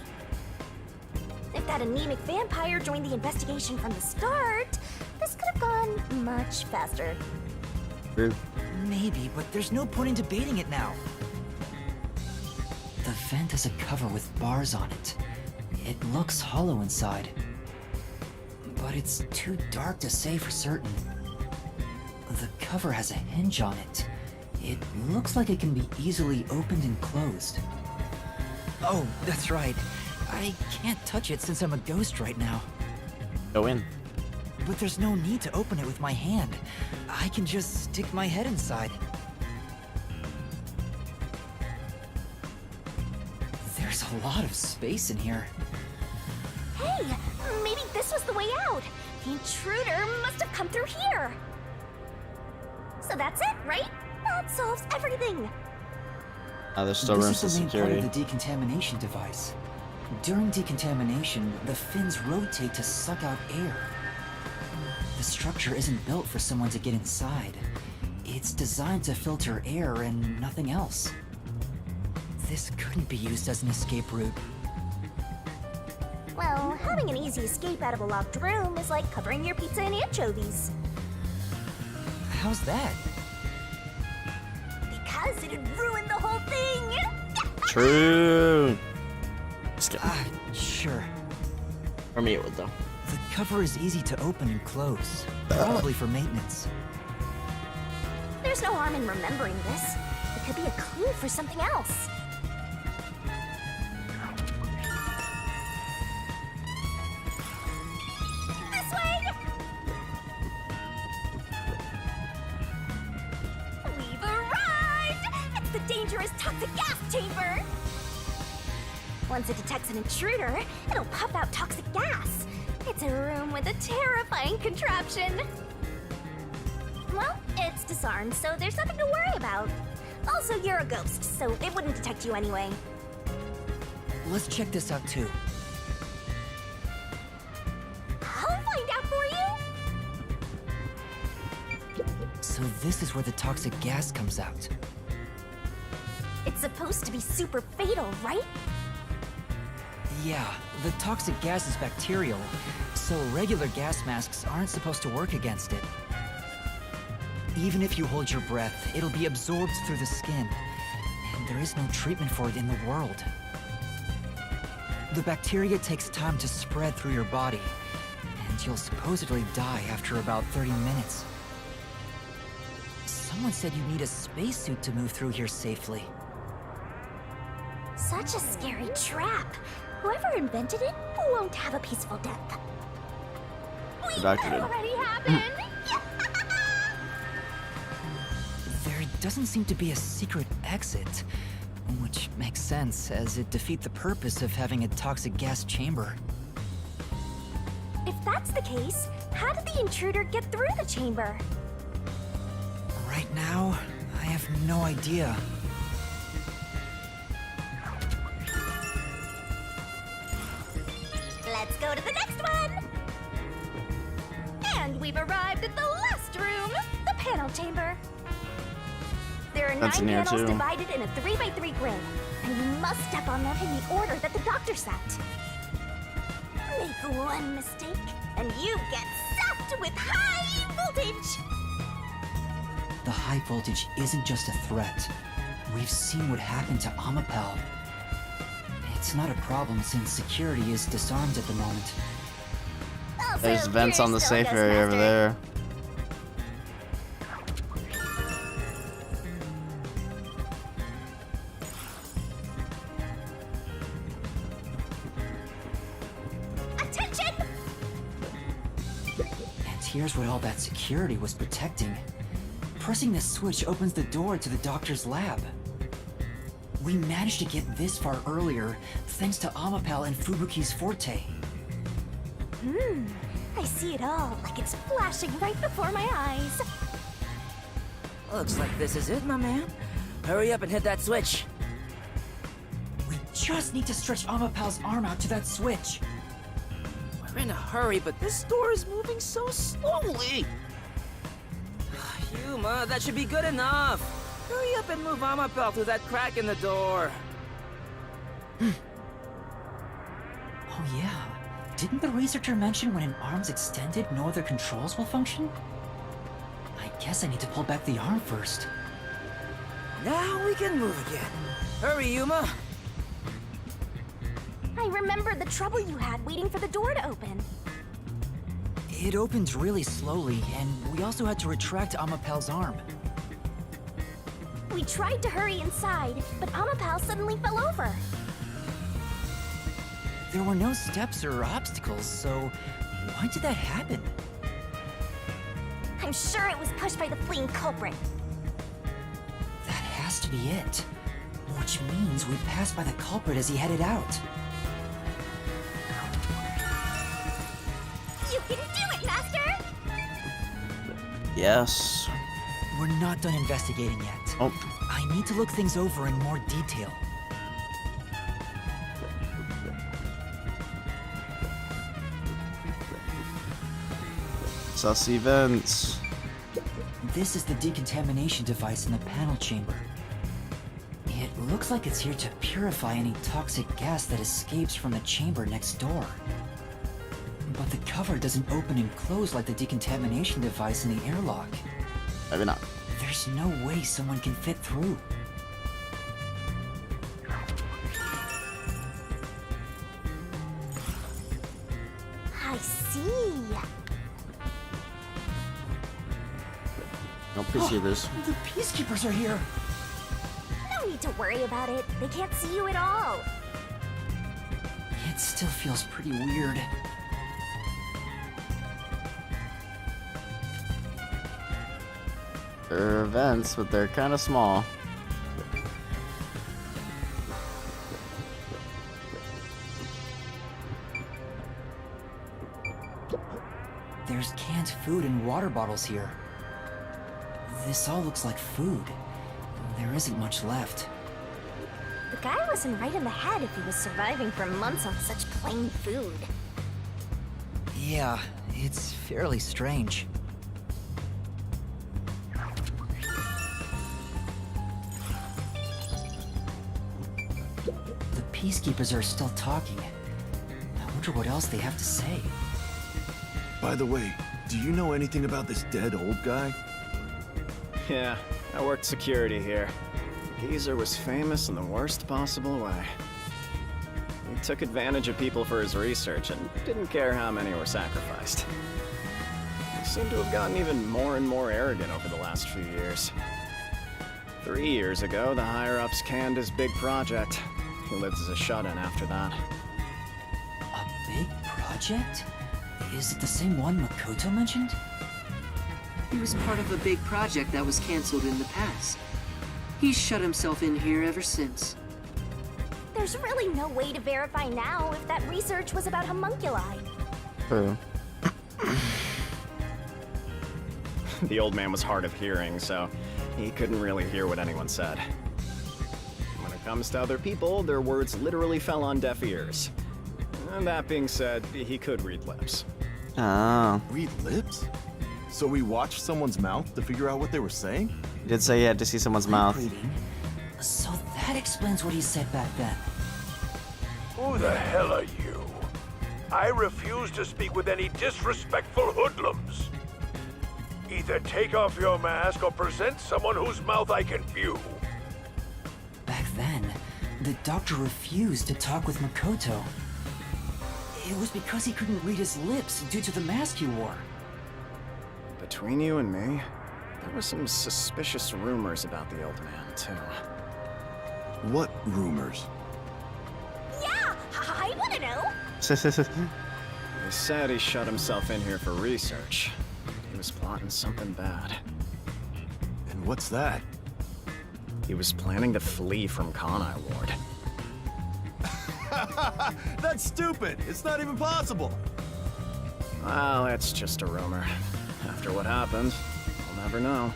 If that anemic vampire joined the investigation from the start, this could have gone much faster. Maybe, but there's no point in debating it now. The vent has a cover with bars on it. It looks hollow inside. But it's too dark to say for certain. The cover has a hinge on it. It looks like it can be easily opened and closed. Oh, that's right. I can't touch it since I'm a ghost right now. Go in. But there's no need to open it with my hand. I can just stick my head inside. There's a lot of space in here. Hey, maybe this was the way out. The intruder must have come through here. So that's it, right? That solves everything. There's still room for This is the main security. part of the decontamination device. During decontamination, the fins rotate to suck out air. The structure isn't built for someone to get inside. It's designed to filter air and nothing else. This couldn't be used as an escape route. Well, having an easy escape out of a locked room is like covering your pizza in anchovies. How's that? Because it'd ruin the whole thing! True. Just kidding. Sure. For me, it would though. The cover is easy to open and close, probably for maintenance. There's no harm in remembering this. It could be a clue for something else. This way! We've arrived! It's the dangerous toxic gas chamber! Once it detects an intruder, it'll puff out toxic gas. It's a room with a terrifying contraption. Well, it's disarmed, so there's nothing to worry about. Also, you're a ghost, so it wouldn't detect you anyway. Let's check this out too. I'll find out for you! So this is where the toxic gas comes out. It's supposed to be super fatal, right? Yeah, the toxic gas is bacterial, so regular gas masks aren't supposed to work against it. Even if you hold your breath, it'll be absorbed through the skin, and there is no treatment for it in the world. The bacteria takes time to spread through your body, and you'll supposedly die after about 30 minutes. Someone said you need a spacesuit to move through here safely. Such a scary trap. Whoever invented it won't have a peaceful death. The doctor did. Already happened. There doesn't seem to be a secret exit, which makes sense, as it defeats the purpose of having a toxic gas chamber. If that's the case, how did the intruder get through the chamber? Right now, I have no idea. Let's go to the next one! And we've arrived at the last room, the panel chamber. There are That's 9 in here, panels too. divided in a 3x3 grid, and you must step on them in the order that the doctor set. Make one mistake, and you get zapped with high voltage! The high voltage isn't just a threat. We've seen what happened to Amapel. It's not a problem since security is disarmed at the moment. There's vents on the safe area over there. Attention! And here's what all that security was protecting. Pressing this switch opens the door to the doctor's lab. We managed to get this far earlier thanks to Amapel and Fubuki's forte. I see it all like it's flashing right before my eyes. Looks like this is it, my man. Hurry up and hit that switch. We just need to stretch Amapel's arm out to that switch. We're in a hurry, but this door is moving so slowly. Yuma, that should be good enough. Hurry up and move Amapel through that crack in the door. Oh yeah. Didn't the researcher mention when an arm's extended, no other controls will function? I guess I need to pull back the arm first. Now we can move again. Hurry, Yuma. I remember the trouble you had waiting for the door to open. It opened really slowly, and we also had to retract Amapel's arm. We tried to hurry inside, but Amapel suddenly fell over. There were no steps or obstacles, so why did that happen? I'm sure it was pushed by the fleeing culprit. That has to be it. Which means we passed by the culprit as he headed out. You can do it, Master! Yes. We're not done investigating yet. Oh. I need to look things over in more detail. Sus events. This is the decontamination device in the panel chamber. It looks like it's here to purify any toxic gas that escapes from the chamber next door. But the cover doesn't open and close like the decontamination device in the airlock. Maybe not. There's no way someone can fit through. I see. No peacekeepers. The peacekeepers are here. No need to worry about it. They can't see you at all. It still feels pretty weird. They're vents, but they're kind of small. There's canned food and water bottles here. This all looks like food. There isn't much left. The guy wasn't right in the head if he was surviving for months on such plain food. Yeah, it's fairly strange. The peacekeepers are still talking. I wonder what else they have to say. By the way, do you know anything about this dead old guy? Yeah, I worked security here. Geezer was famous in the worst possible way. He took advantage of people for his research and didn't care how many were sacrificed. He seemed to have gotten even more and more arrogant over the last few years. 3 years ago, the higher-ups canned his big project. He lived as a shut-in after that. A big project? Is it the same one Makoto mentioned? He was part of a big project that was canceled in the past. He's shut himself in here ever since. There's really no way to verify now if that research was about homunculi. True. The old man was hard of hearing, so he couldn't really hear what anyone said. When it comes to other people, their words literally fell on deaf ears. And that being said, he could read lips. Oh. Read lips? So we watched someone's mouth to figure out what they were saying? You did say you had to see someone's mouth. So that explains what he said back then. Who the hell are you? I refuse to speak with any disrespectful hoodlums. Either take off your mask or present someone whose mouth I can view. Back then, the doctor refused to talk with Makoto. It was because he couldn't read his lips due to the mask he wore. Between you and me, there were some suspicious rumors about the old man, too. What rumors? Yeah, I want to know. They said he shut himself in here for research. He was plotting something bad. And what's that? He was planning to flee from Kanai Ward. That's stupid! It's not even possible! Well, it's just a rumor. After what happened, we'll never know.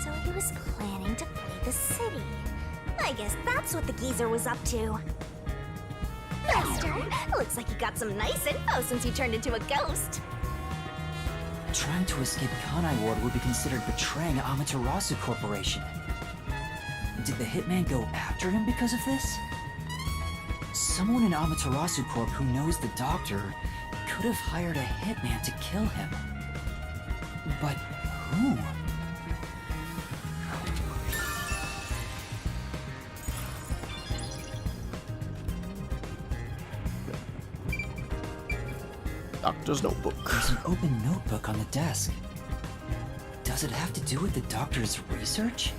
So he was planning to flee the city. I guess that's what the geezer was up to. Master, looks like you got some nice info since you turned into a ghost. Trying to escape Kanai Ward would be considered betraying Amaterasu Corporation. Did the hitman go after him because of this? Someone in Amaterasu Corp who knows the doctor could have hired a hitman to kill him. But who? Doctor's notebook. There's an open notebook on the desk. Does it have to do with the doctor's research?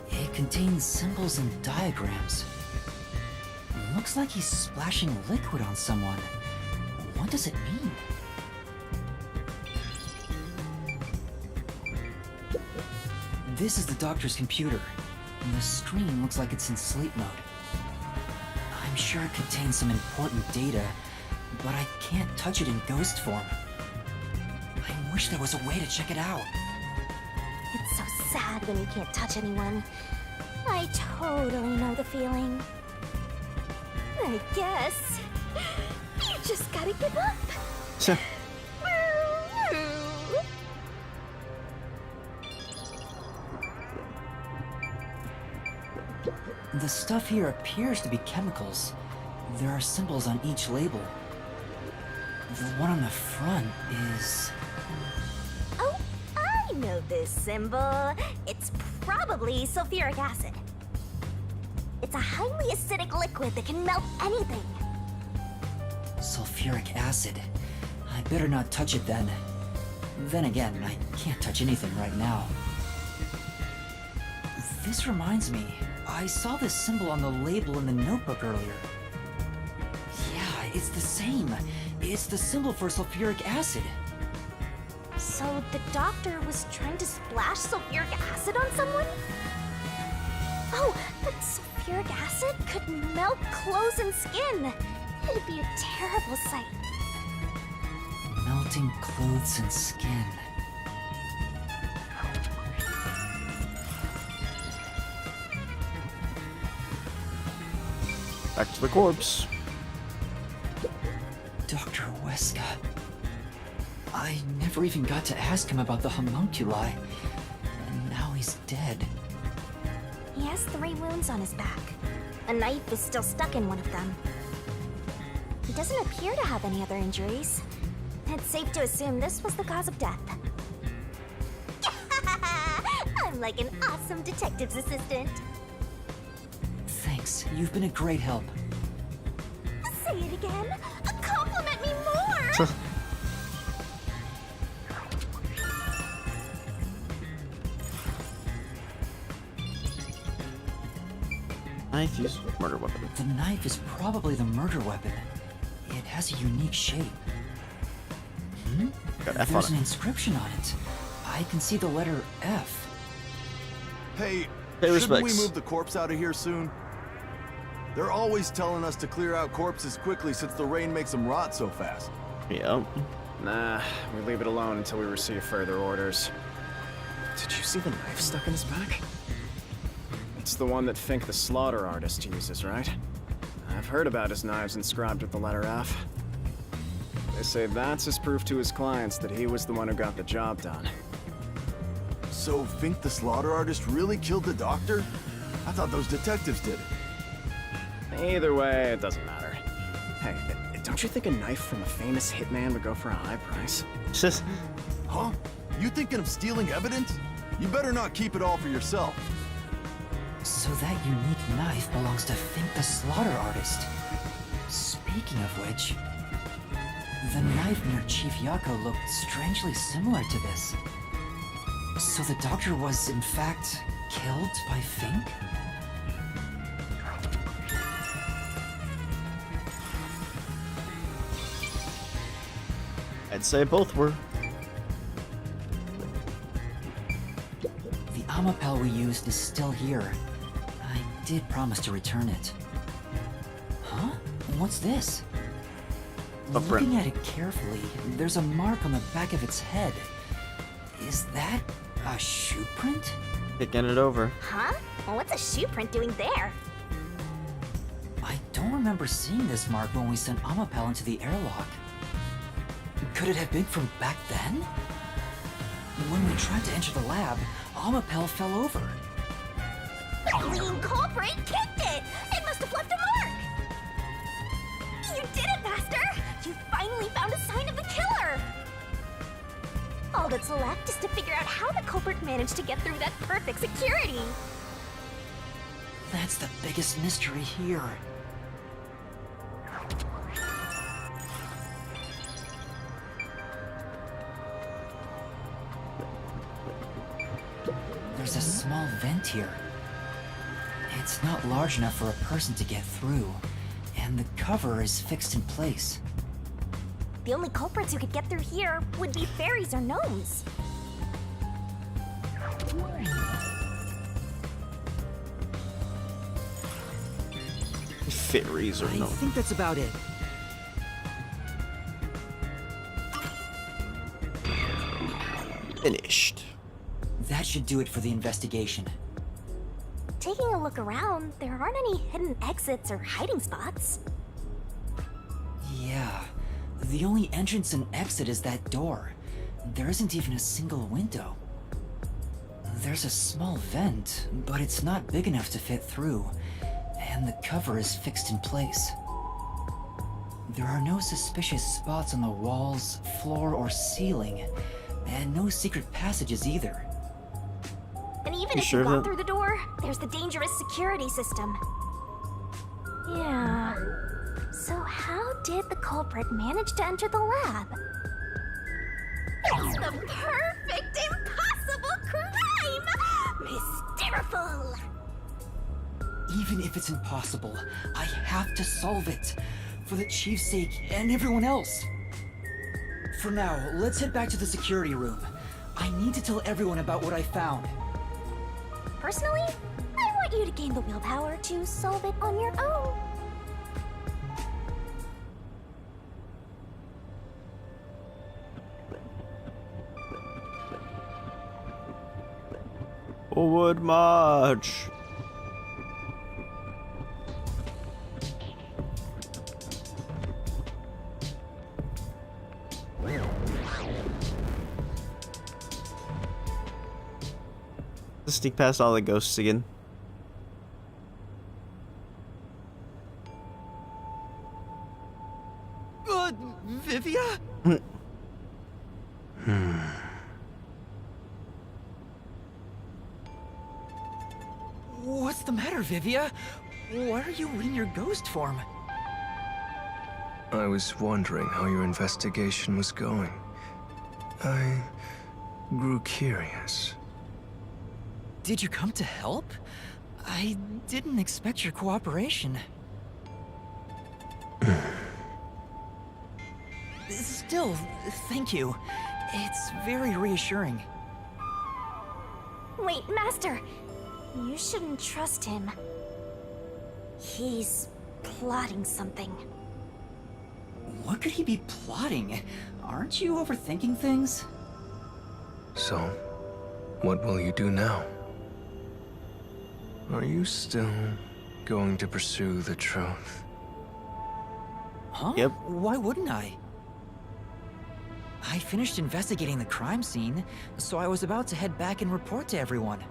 It contains symbols and diagrams. Looks like he's splashing liquid on someone. What does it mean? This is the doctor's computer, and the screen looks like it's in sleep mode. I'm sure it contains some important data, but I can't touch it in ghost form. I wish there was a way to check it out. It's so sad when you can't touch anyone. I totally know the feeling. I guess you just gotta give up. Sure. The stuff here appears to be chemicals. There are symbols on each label. The one on the front is... Oh, I know this symbol. It's probably sulfuric acid. It's a highly acidic liquid that can melt anything. sulfuric acid. I better not touch it then. Then again, I can't touch anything right now. This reminds me, I saw this symbol on the label in the notebook earlier. Yeah, it's the same. It's the symbol for sulfuric acid. So the doctor was trying to splash sulfuric acid on someone? Oh, but sulfuric acid could melt clothes and skin. It'd be a terrible sight. Melting clothes and skin. Back to the corpse. Dr. Weska. I never even got to ask him about the homunculi. And now he's dead. He has 3 wounds on his back. A knife is still stuck in one of them. He doesn't appear to have any other injuries. It's safe to assume this was the cause of death. I'm like an awesome detective's assistant. Thanks, you've been a great help. Say it again. Compliment me more. Knife used murder weapon. The knife is probably the murder weapon. It has a unique shape. Got F There's on an it. inscription on it. I can see the letter F. Hey, Pay shouldn't we respects. move the corpse out of here soon? They're always telling us to clear out corpses quickly since the rain makes them rot so fast. Yep. Nah, we leave it alone until we receive further orders. Did you see the knife stuck in his back? It's the one that Fink the slaughter artist uses, right? I've heard about his knives inscribed with the letter F. They say that's his proof to his clients that he was the one who got the job done. So Fink the slaughter artist really killed the doctor? I thought those detectives did it. Either way, it doesn't matter. Hey, don't you think a knife from a famous hitman would go for a high price? Huh? You thinking of stealing evidence? You better not keep it all for yourself. So that unique knife belongs to Fink the Slaughter Artist. Speaking of which, the knife near Chief Yako looked strangely similar to this. So the doctor was, in fact, killed by Fink? I'd say both were. The Amapel we used is still here. I did promise to return it. Huh? What's this? Looking at it carefully, there's a mark on the back of its head. Is that a shoe print? Picking it over. Huh? Well, what's a shoe print doing there? I don't remember seeing this mark when we sent Amapel into the airlock. Could it have been from back then? When we tried to enter the lab, Amapel fell over. The green culprit kicked it! It must have left a mark! You did it, Master! You finally found a sign of the killer! All that's left is to figure out how the culprit managed to get through that perfect security! That's the biggest mystery here. There's a small vent here. It's not large enough for a person to get through, and the cover is fixed in place. The only culprits who could get through here would be fairies or gnomes. Fairies or no? I think that's about it. Finished. That should do it for the investigation. Taking a look around, there aren't any hidden exits or hiding spots. Yeah, the only entrance and exit is that door. There isn't even a single window. There's a small vent, but it's not big enough to fit through, and the cover is fixed in place. There are no suspicious spots on the walls, floor, or ceiling, and no secret passages either. And even if you got through the door, there's the dangerous security system. Yeah. So how did the culprit manage to enter the lab? It's the perfect impossible crime! Mysteriful! Even if it's impossible, I have to solve it. For the Chief's sake and everyone else. For now, let's head back to the security room. I need to tell everyone about what I found. Personally, I want you to gain the willpower to solve it on your own. Forward march. Let's sneak past all the ghosts again. Vivia? What's the matter, Vivia? Why are you in your ghost form? I was wondering how your investigation was going. I grew curious. Did you come to help? I didn't expect your cooperation. Still, thank you. It's very reassuring. Wait, Master! You shouldn't trust him. He's plotting something. What could he be plotting? Aren't you overthinking things? So, what will you do now? Are you still going to pursue the truth? Huh? Yep. Why wouldn't I? I finished investigating the crime scene, so I was about to head back and report to everyone.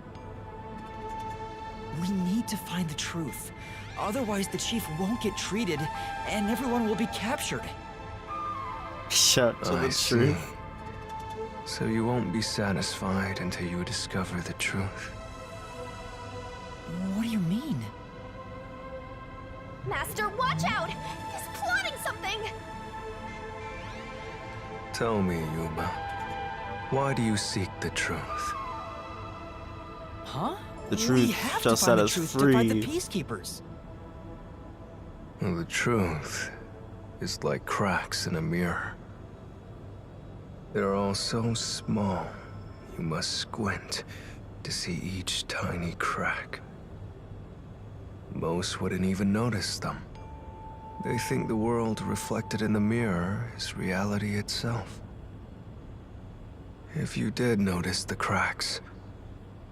We need to find the truth. Otherwise, the chief won't get treated, and everyone will be captured. Shut to I the see. truth. So you won't be satisfied until you discover the truth. What do you mean? Master, watch out! He's plotting something! Tell me, Yuma, why do you seek the truth? Huh? The We truth have just to find set the us truth to fight the free. peacekeepers. Well, the truth is like cracks in a mirror. They're all so small, you must squint to see each tiny crack. Most wouldn't even notice them. They think the world reflected in the mirror is reality itself. If you did notice the cracks,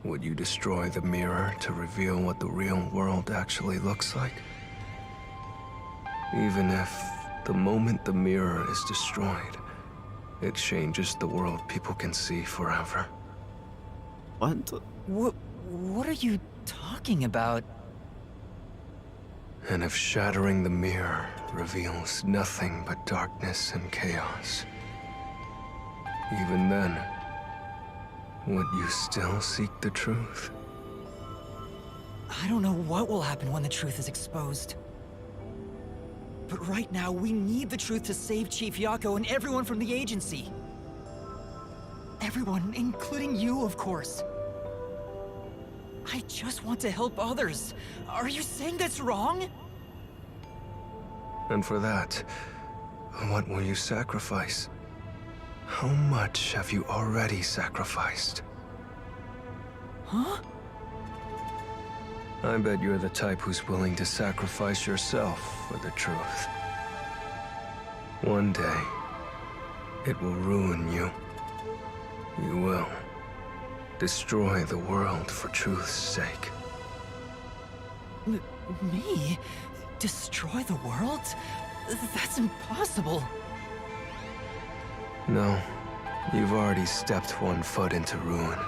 would you destroy the mirror to reveal what the real world actually looks like? Even if, the moment the mirror is destroyed, it changes the world people can see forever. What? What are you talking about? And if shattering the mirror reveals nothing but darkness and chaos, even then, would you still seek the truth? I don't know what will happen when the truth is exposed. But right now, we need the truth to save Chief Yako and everyone from the agency. Everyone, including you, of course. I just want to help others. Are you saying that's wrong? And for that, what will you sacrifice? How much have you already sacrificed? Huh? I bet you're the type who's willing to sacrifice yourself for the truth. One day, it will ruin you. You will destroy the world for truth's sake. Me? Destroy the world? That's impossible. No, you've already stepped one foot into ruin.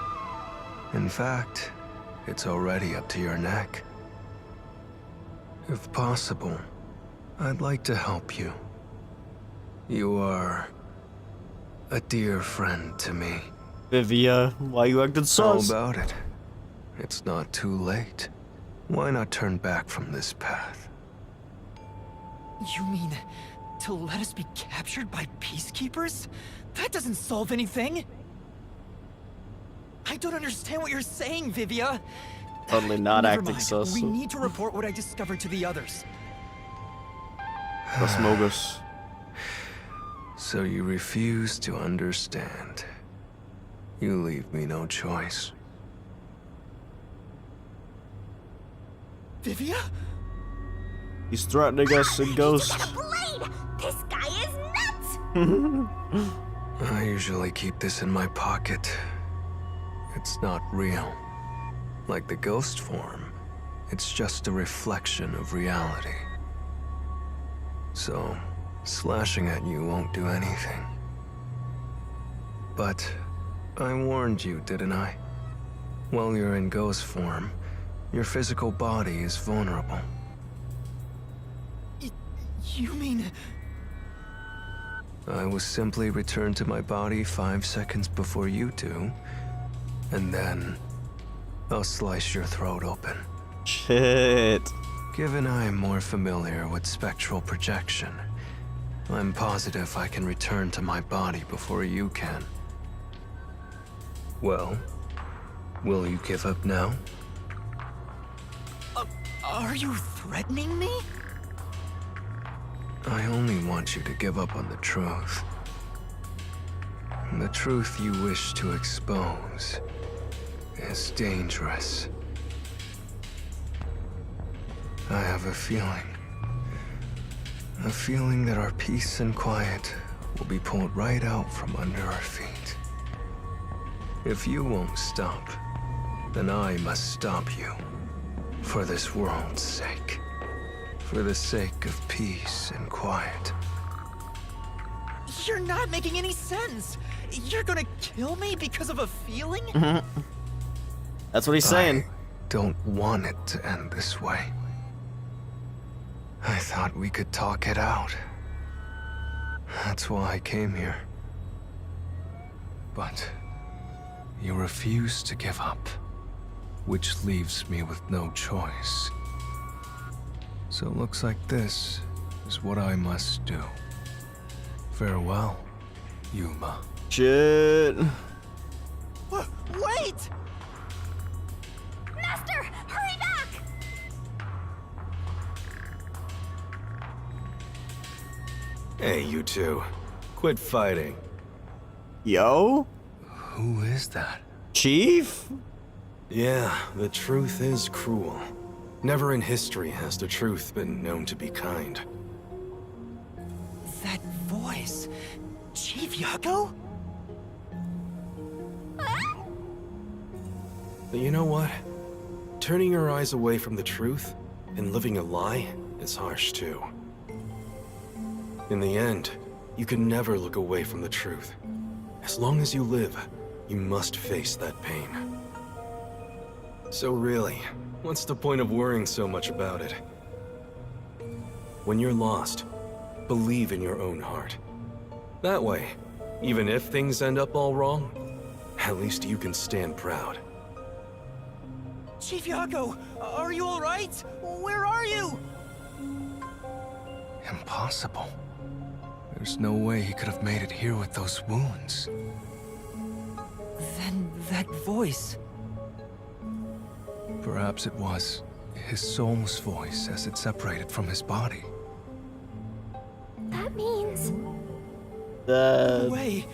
In fact, it's already up to your neck. If possible, I'd like to help you. You are a dear friend to me. Vivia, why you acting sus? How about it? It's not too late. Why not turn back from this path? You mean to let us be captured by peacekeepers? That doesn't solve anything. I don't understand what you're saying, Vivia. Totally not Never acting mind. sus. We need to report what I discovered to the others. The Smogus. So you refuse to understand. You leave me no choice. Vivia? He's threatening us in Ghost. Blade! This guy is nuts! I usually keep this in my pocket. It's not real. Like the ghost form, it's just a reflection of reality. So, slashing at you won't do anything. But I warned you, didn't I? While you're in ghost form, your physical body is vulnerable. You mean... I will simply return to my body 5 seconds before you do, and then I'll slice your throat open. Shit. Given I am more familiar with spectral projection, I'm positive I can return to my body before you can. Well, will you give up now? Are you threatening me? I only want you to give up on the truth. The truth you wish to expose is dangerous. I have a feeling that our peace and quiet will be pulled right out from under our feet. If you won't stop, then I must stop you. For this world's sake. For the sake of peace and quiet. You're not making any sense. You're gonna kill me because of a feeling? That's what he's saying. don't want it to end this way. I thought we could talk it out. That's why I came here. But you refuse to give up, which leaves me with no choice. So it looks like this is what I must do. Farewell, Yuma. Shit. Wait! Master, hurry back! Hey, you two. Quit fighting. Yo? Who is that? Chief? Yeah, the truth is cruel. Never in history has the truth been known to be kind. That voice. Chief Yago? But you know what? Turning your eyes away from the truth and living a lie is harsh too. In the end, you can never look away from the truth. As long as you live, you must face that pain. So really, what's the point of worrying so much about it? When you're lost, believe in your own heart. That way, even if things end up all wrong, at least you can stand proud. Chief Yago, are you alright? Where are you? Impossible. There's no way he could have made it here with those wounds. Then that voice. Perhaps it was his soul's voice as it separated from his body. That means... Wait,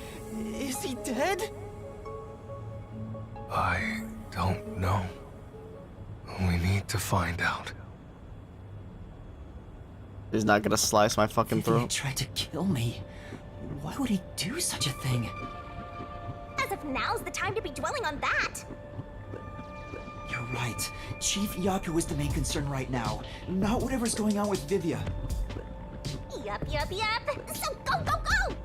is he dead? I don't know. We need to find out. He's not gonna slice my fucking He throat. tried to kill me. Why would he do such a thing? As if now's the time to be dwelling on that! You're right. Chief Yaku is the main concern right now, not whatever's going on with Vivia. Yup. So go!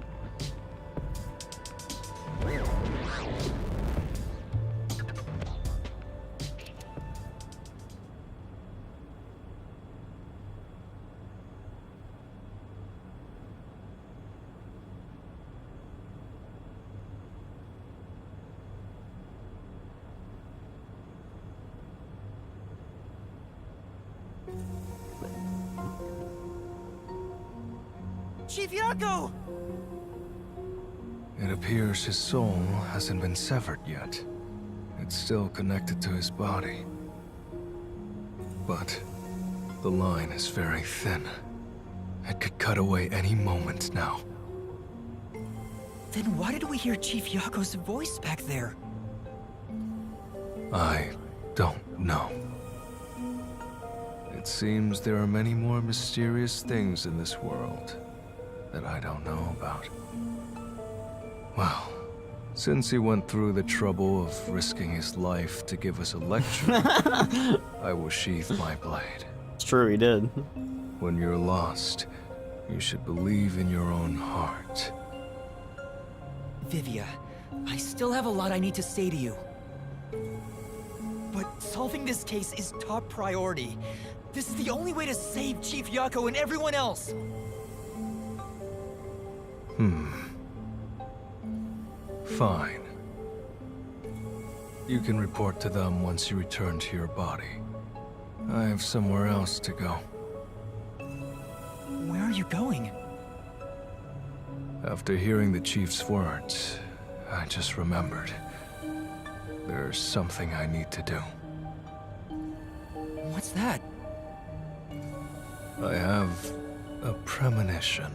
Chief Yaku! It appears his soul hasn't been severed yet. It's still connected to his body. But the line is very thin. It could cut away any moment now. Then why did we hear Chief Yako's voice back there? I don't know. It seems there are many more mysterious things in this world that I don't know about. Well, since he went through the trouble of risking his life to give us a lecture, I will sheath my blade. It's true, he did. When you're lost, you should believe in your own heart. Vivia, I still have a lot I need to say to you. But solving this case is top priority. This is the only way to save Chief Yako and everyone else. Fine. You can report to them once you return to your body. I have somewhere else to go. Where are you going? After hearing the chief's words, I just remembered. There's something I need to do. What's that? I have a premonition.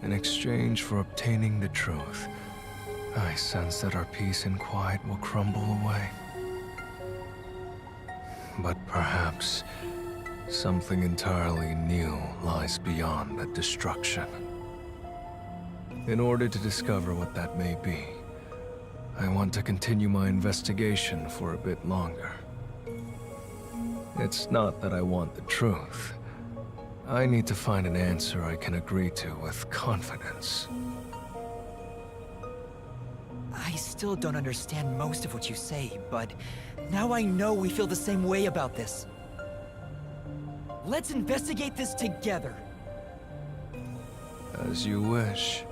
In exchange for obtaining the truth, I sense that our peace and quiet will crumble away. But perhaps something entirely new lies beyond that destruction. In order to discover what that may be, I want to continue my investigation for a bit longer. It's not that I want the truth. I need to find an answer I can agree to with confidence. I still don't understand most of what you say, but Now I know we feel the same way about this. Let's investigate this together. As you wish.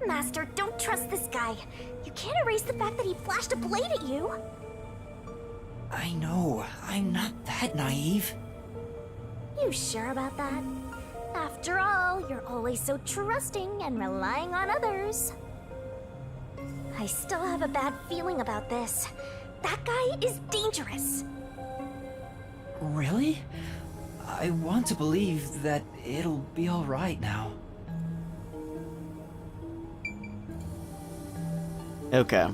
Master, don't trust this guy. You can't erase the fact that he flashed a blade at you. I know, I'm not that naive. You sure about that? After all, you're always so trusting and relying on others. I still have a bad feeling about this. That guy is dangerous. Really? I want to believe that it'll be alright now. Okay.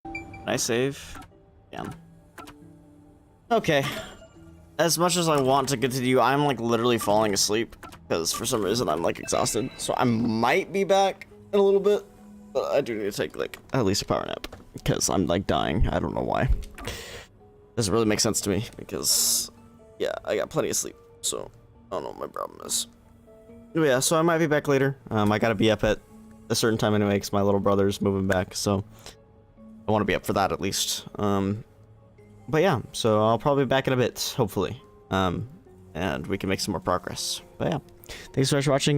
Can I save? Yeah. Okay. As much as I want to continue, I'm like literally falling asleep because for some reason I'm like exhausted. So I might be back in a little bit, but I do need to take like at least a power nap because I'm like dying. I don't know why. Doesn't really make sense to me because yeah, I got plenty of sleep. So I don't know what my problem is. But yeah, so I might be back later. I gotta be up at a certain time anyway because my little brother's moving back. So I want to be up for that at least. But yeah, so I'll probably be back in a bit, hopefully. And we can make some more progress. But yeah, thanks so much for watching.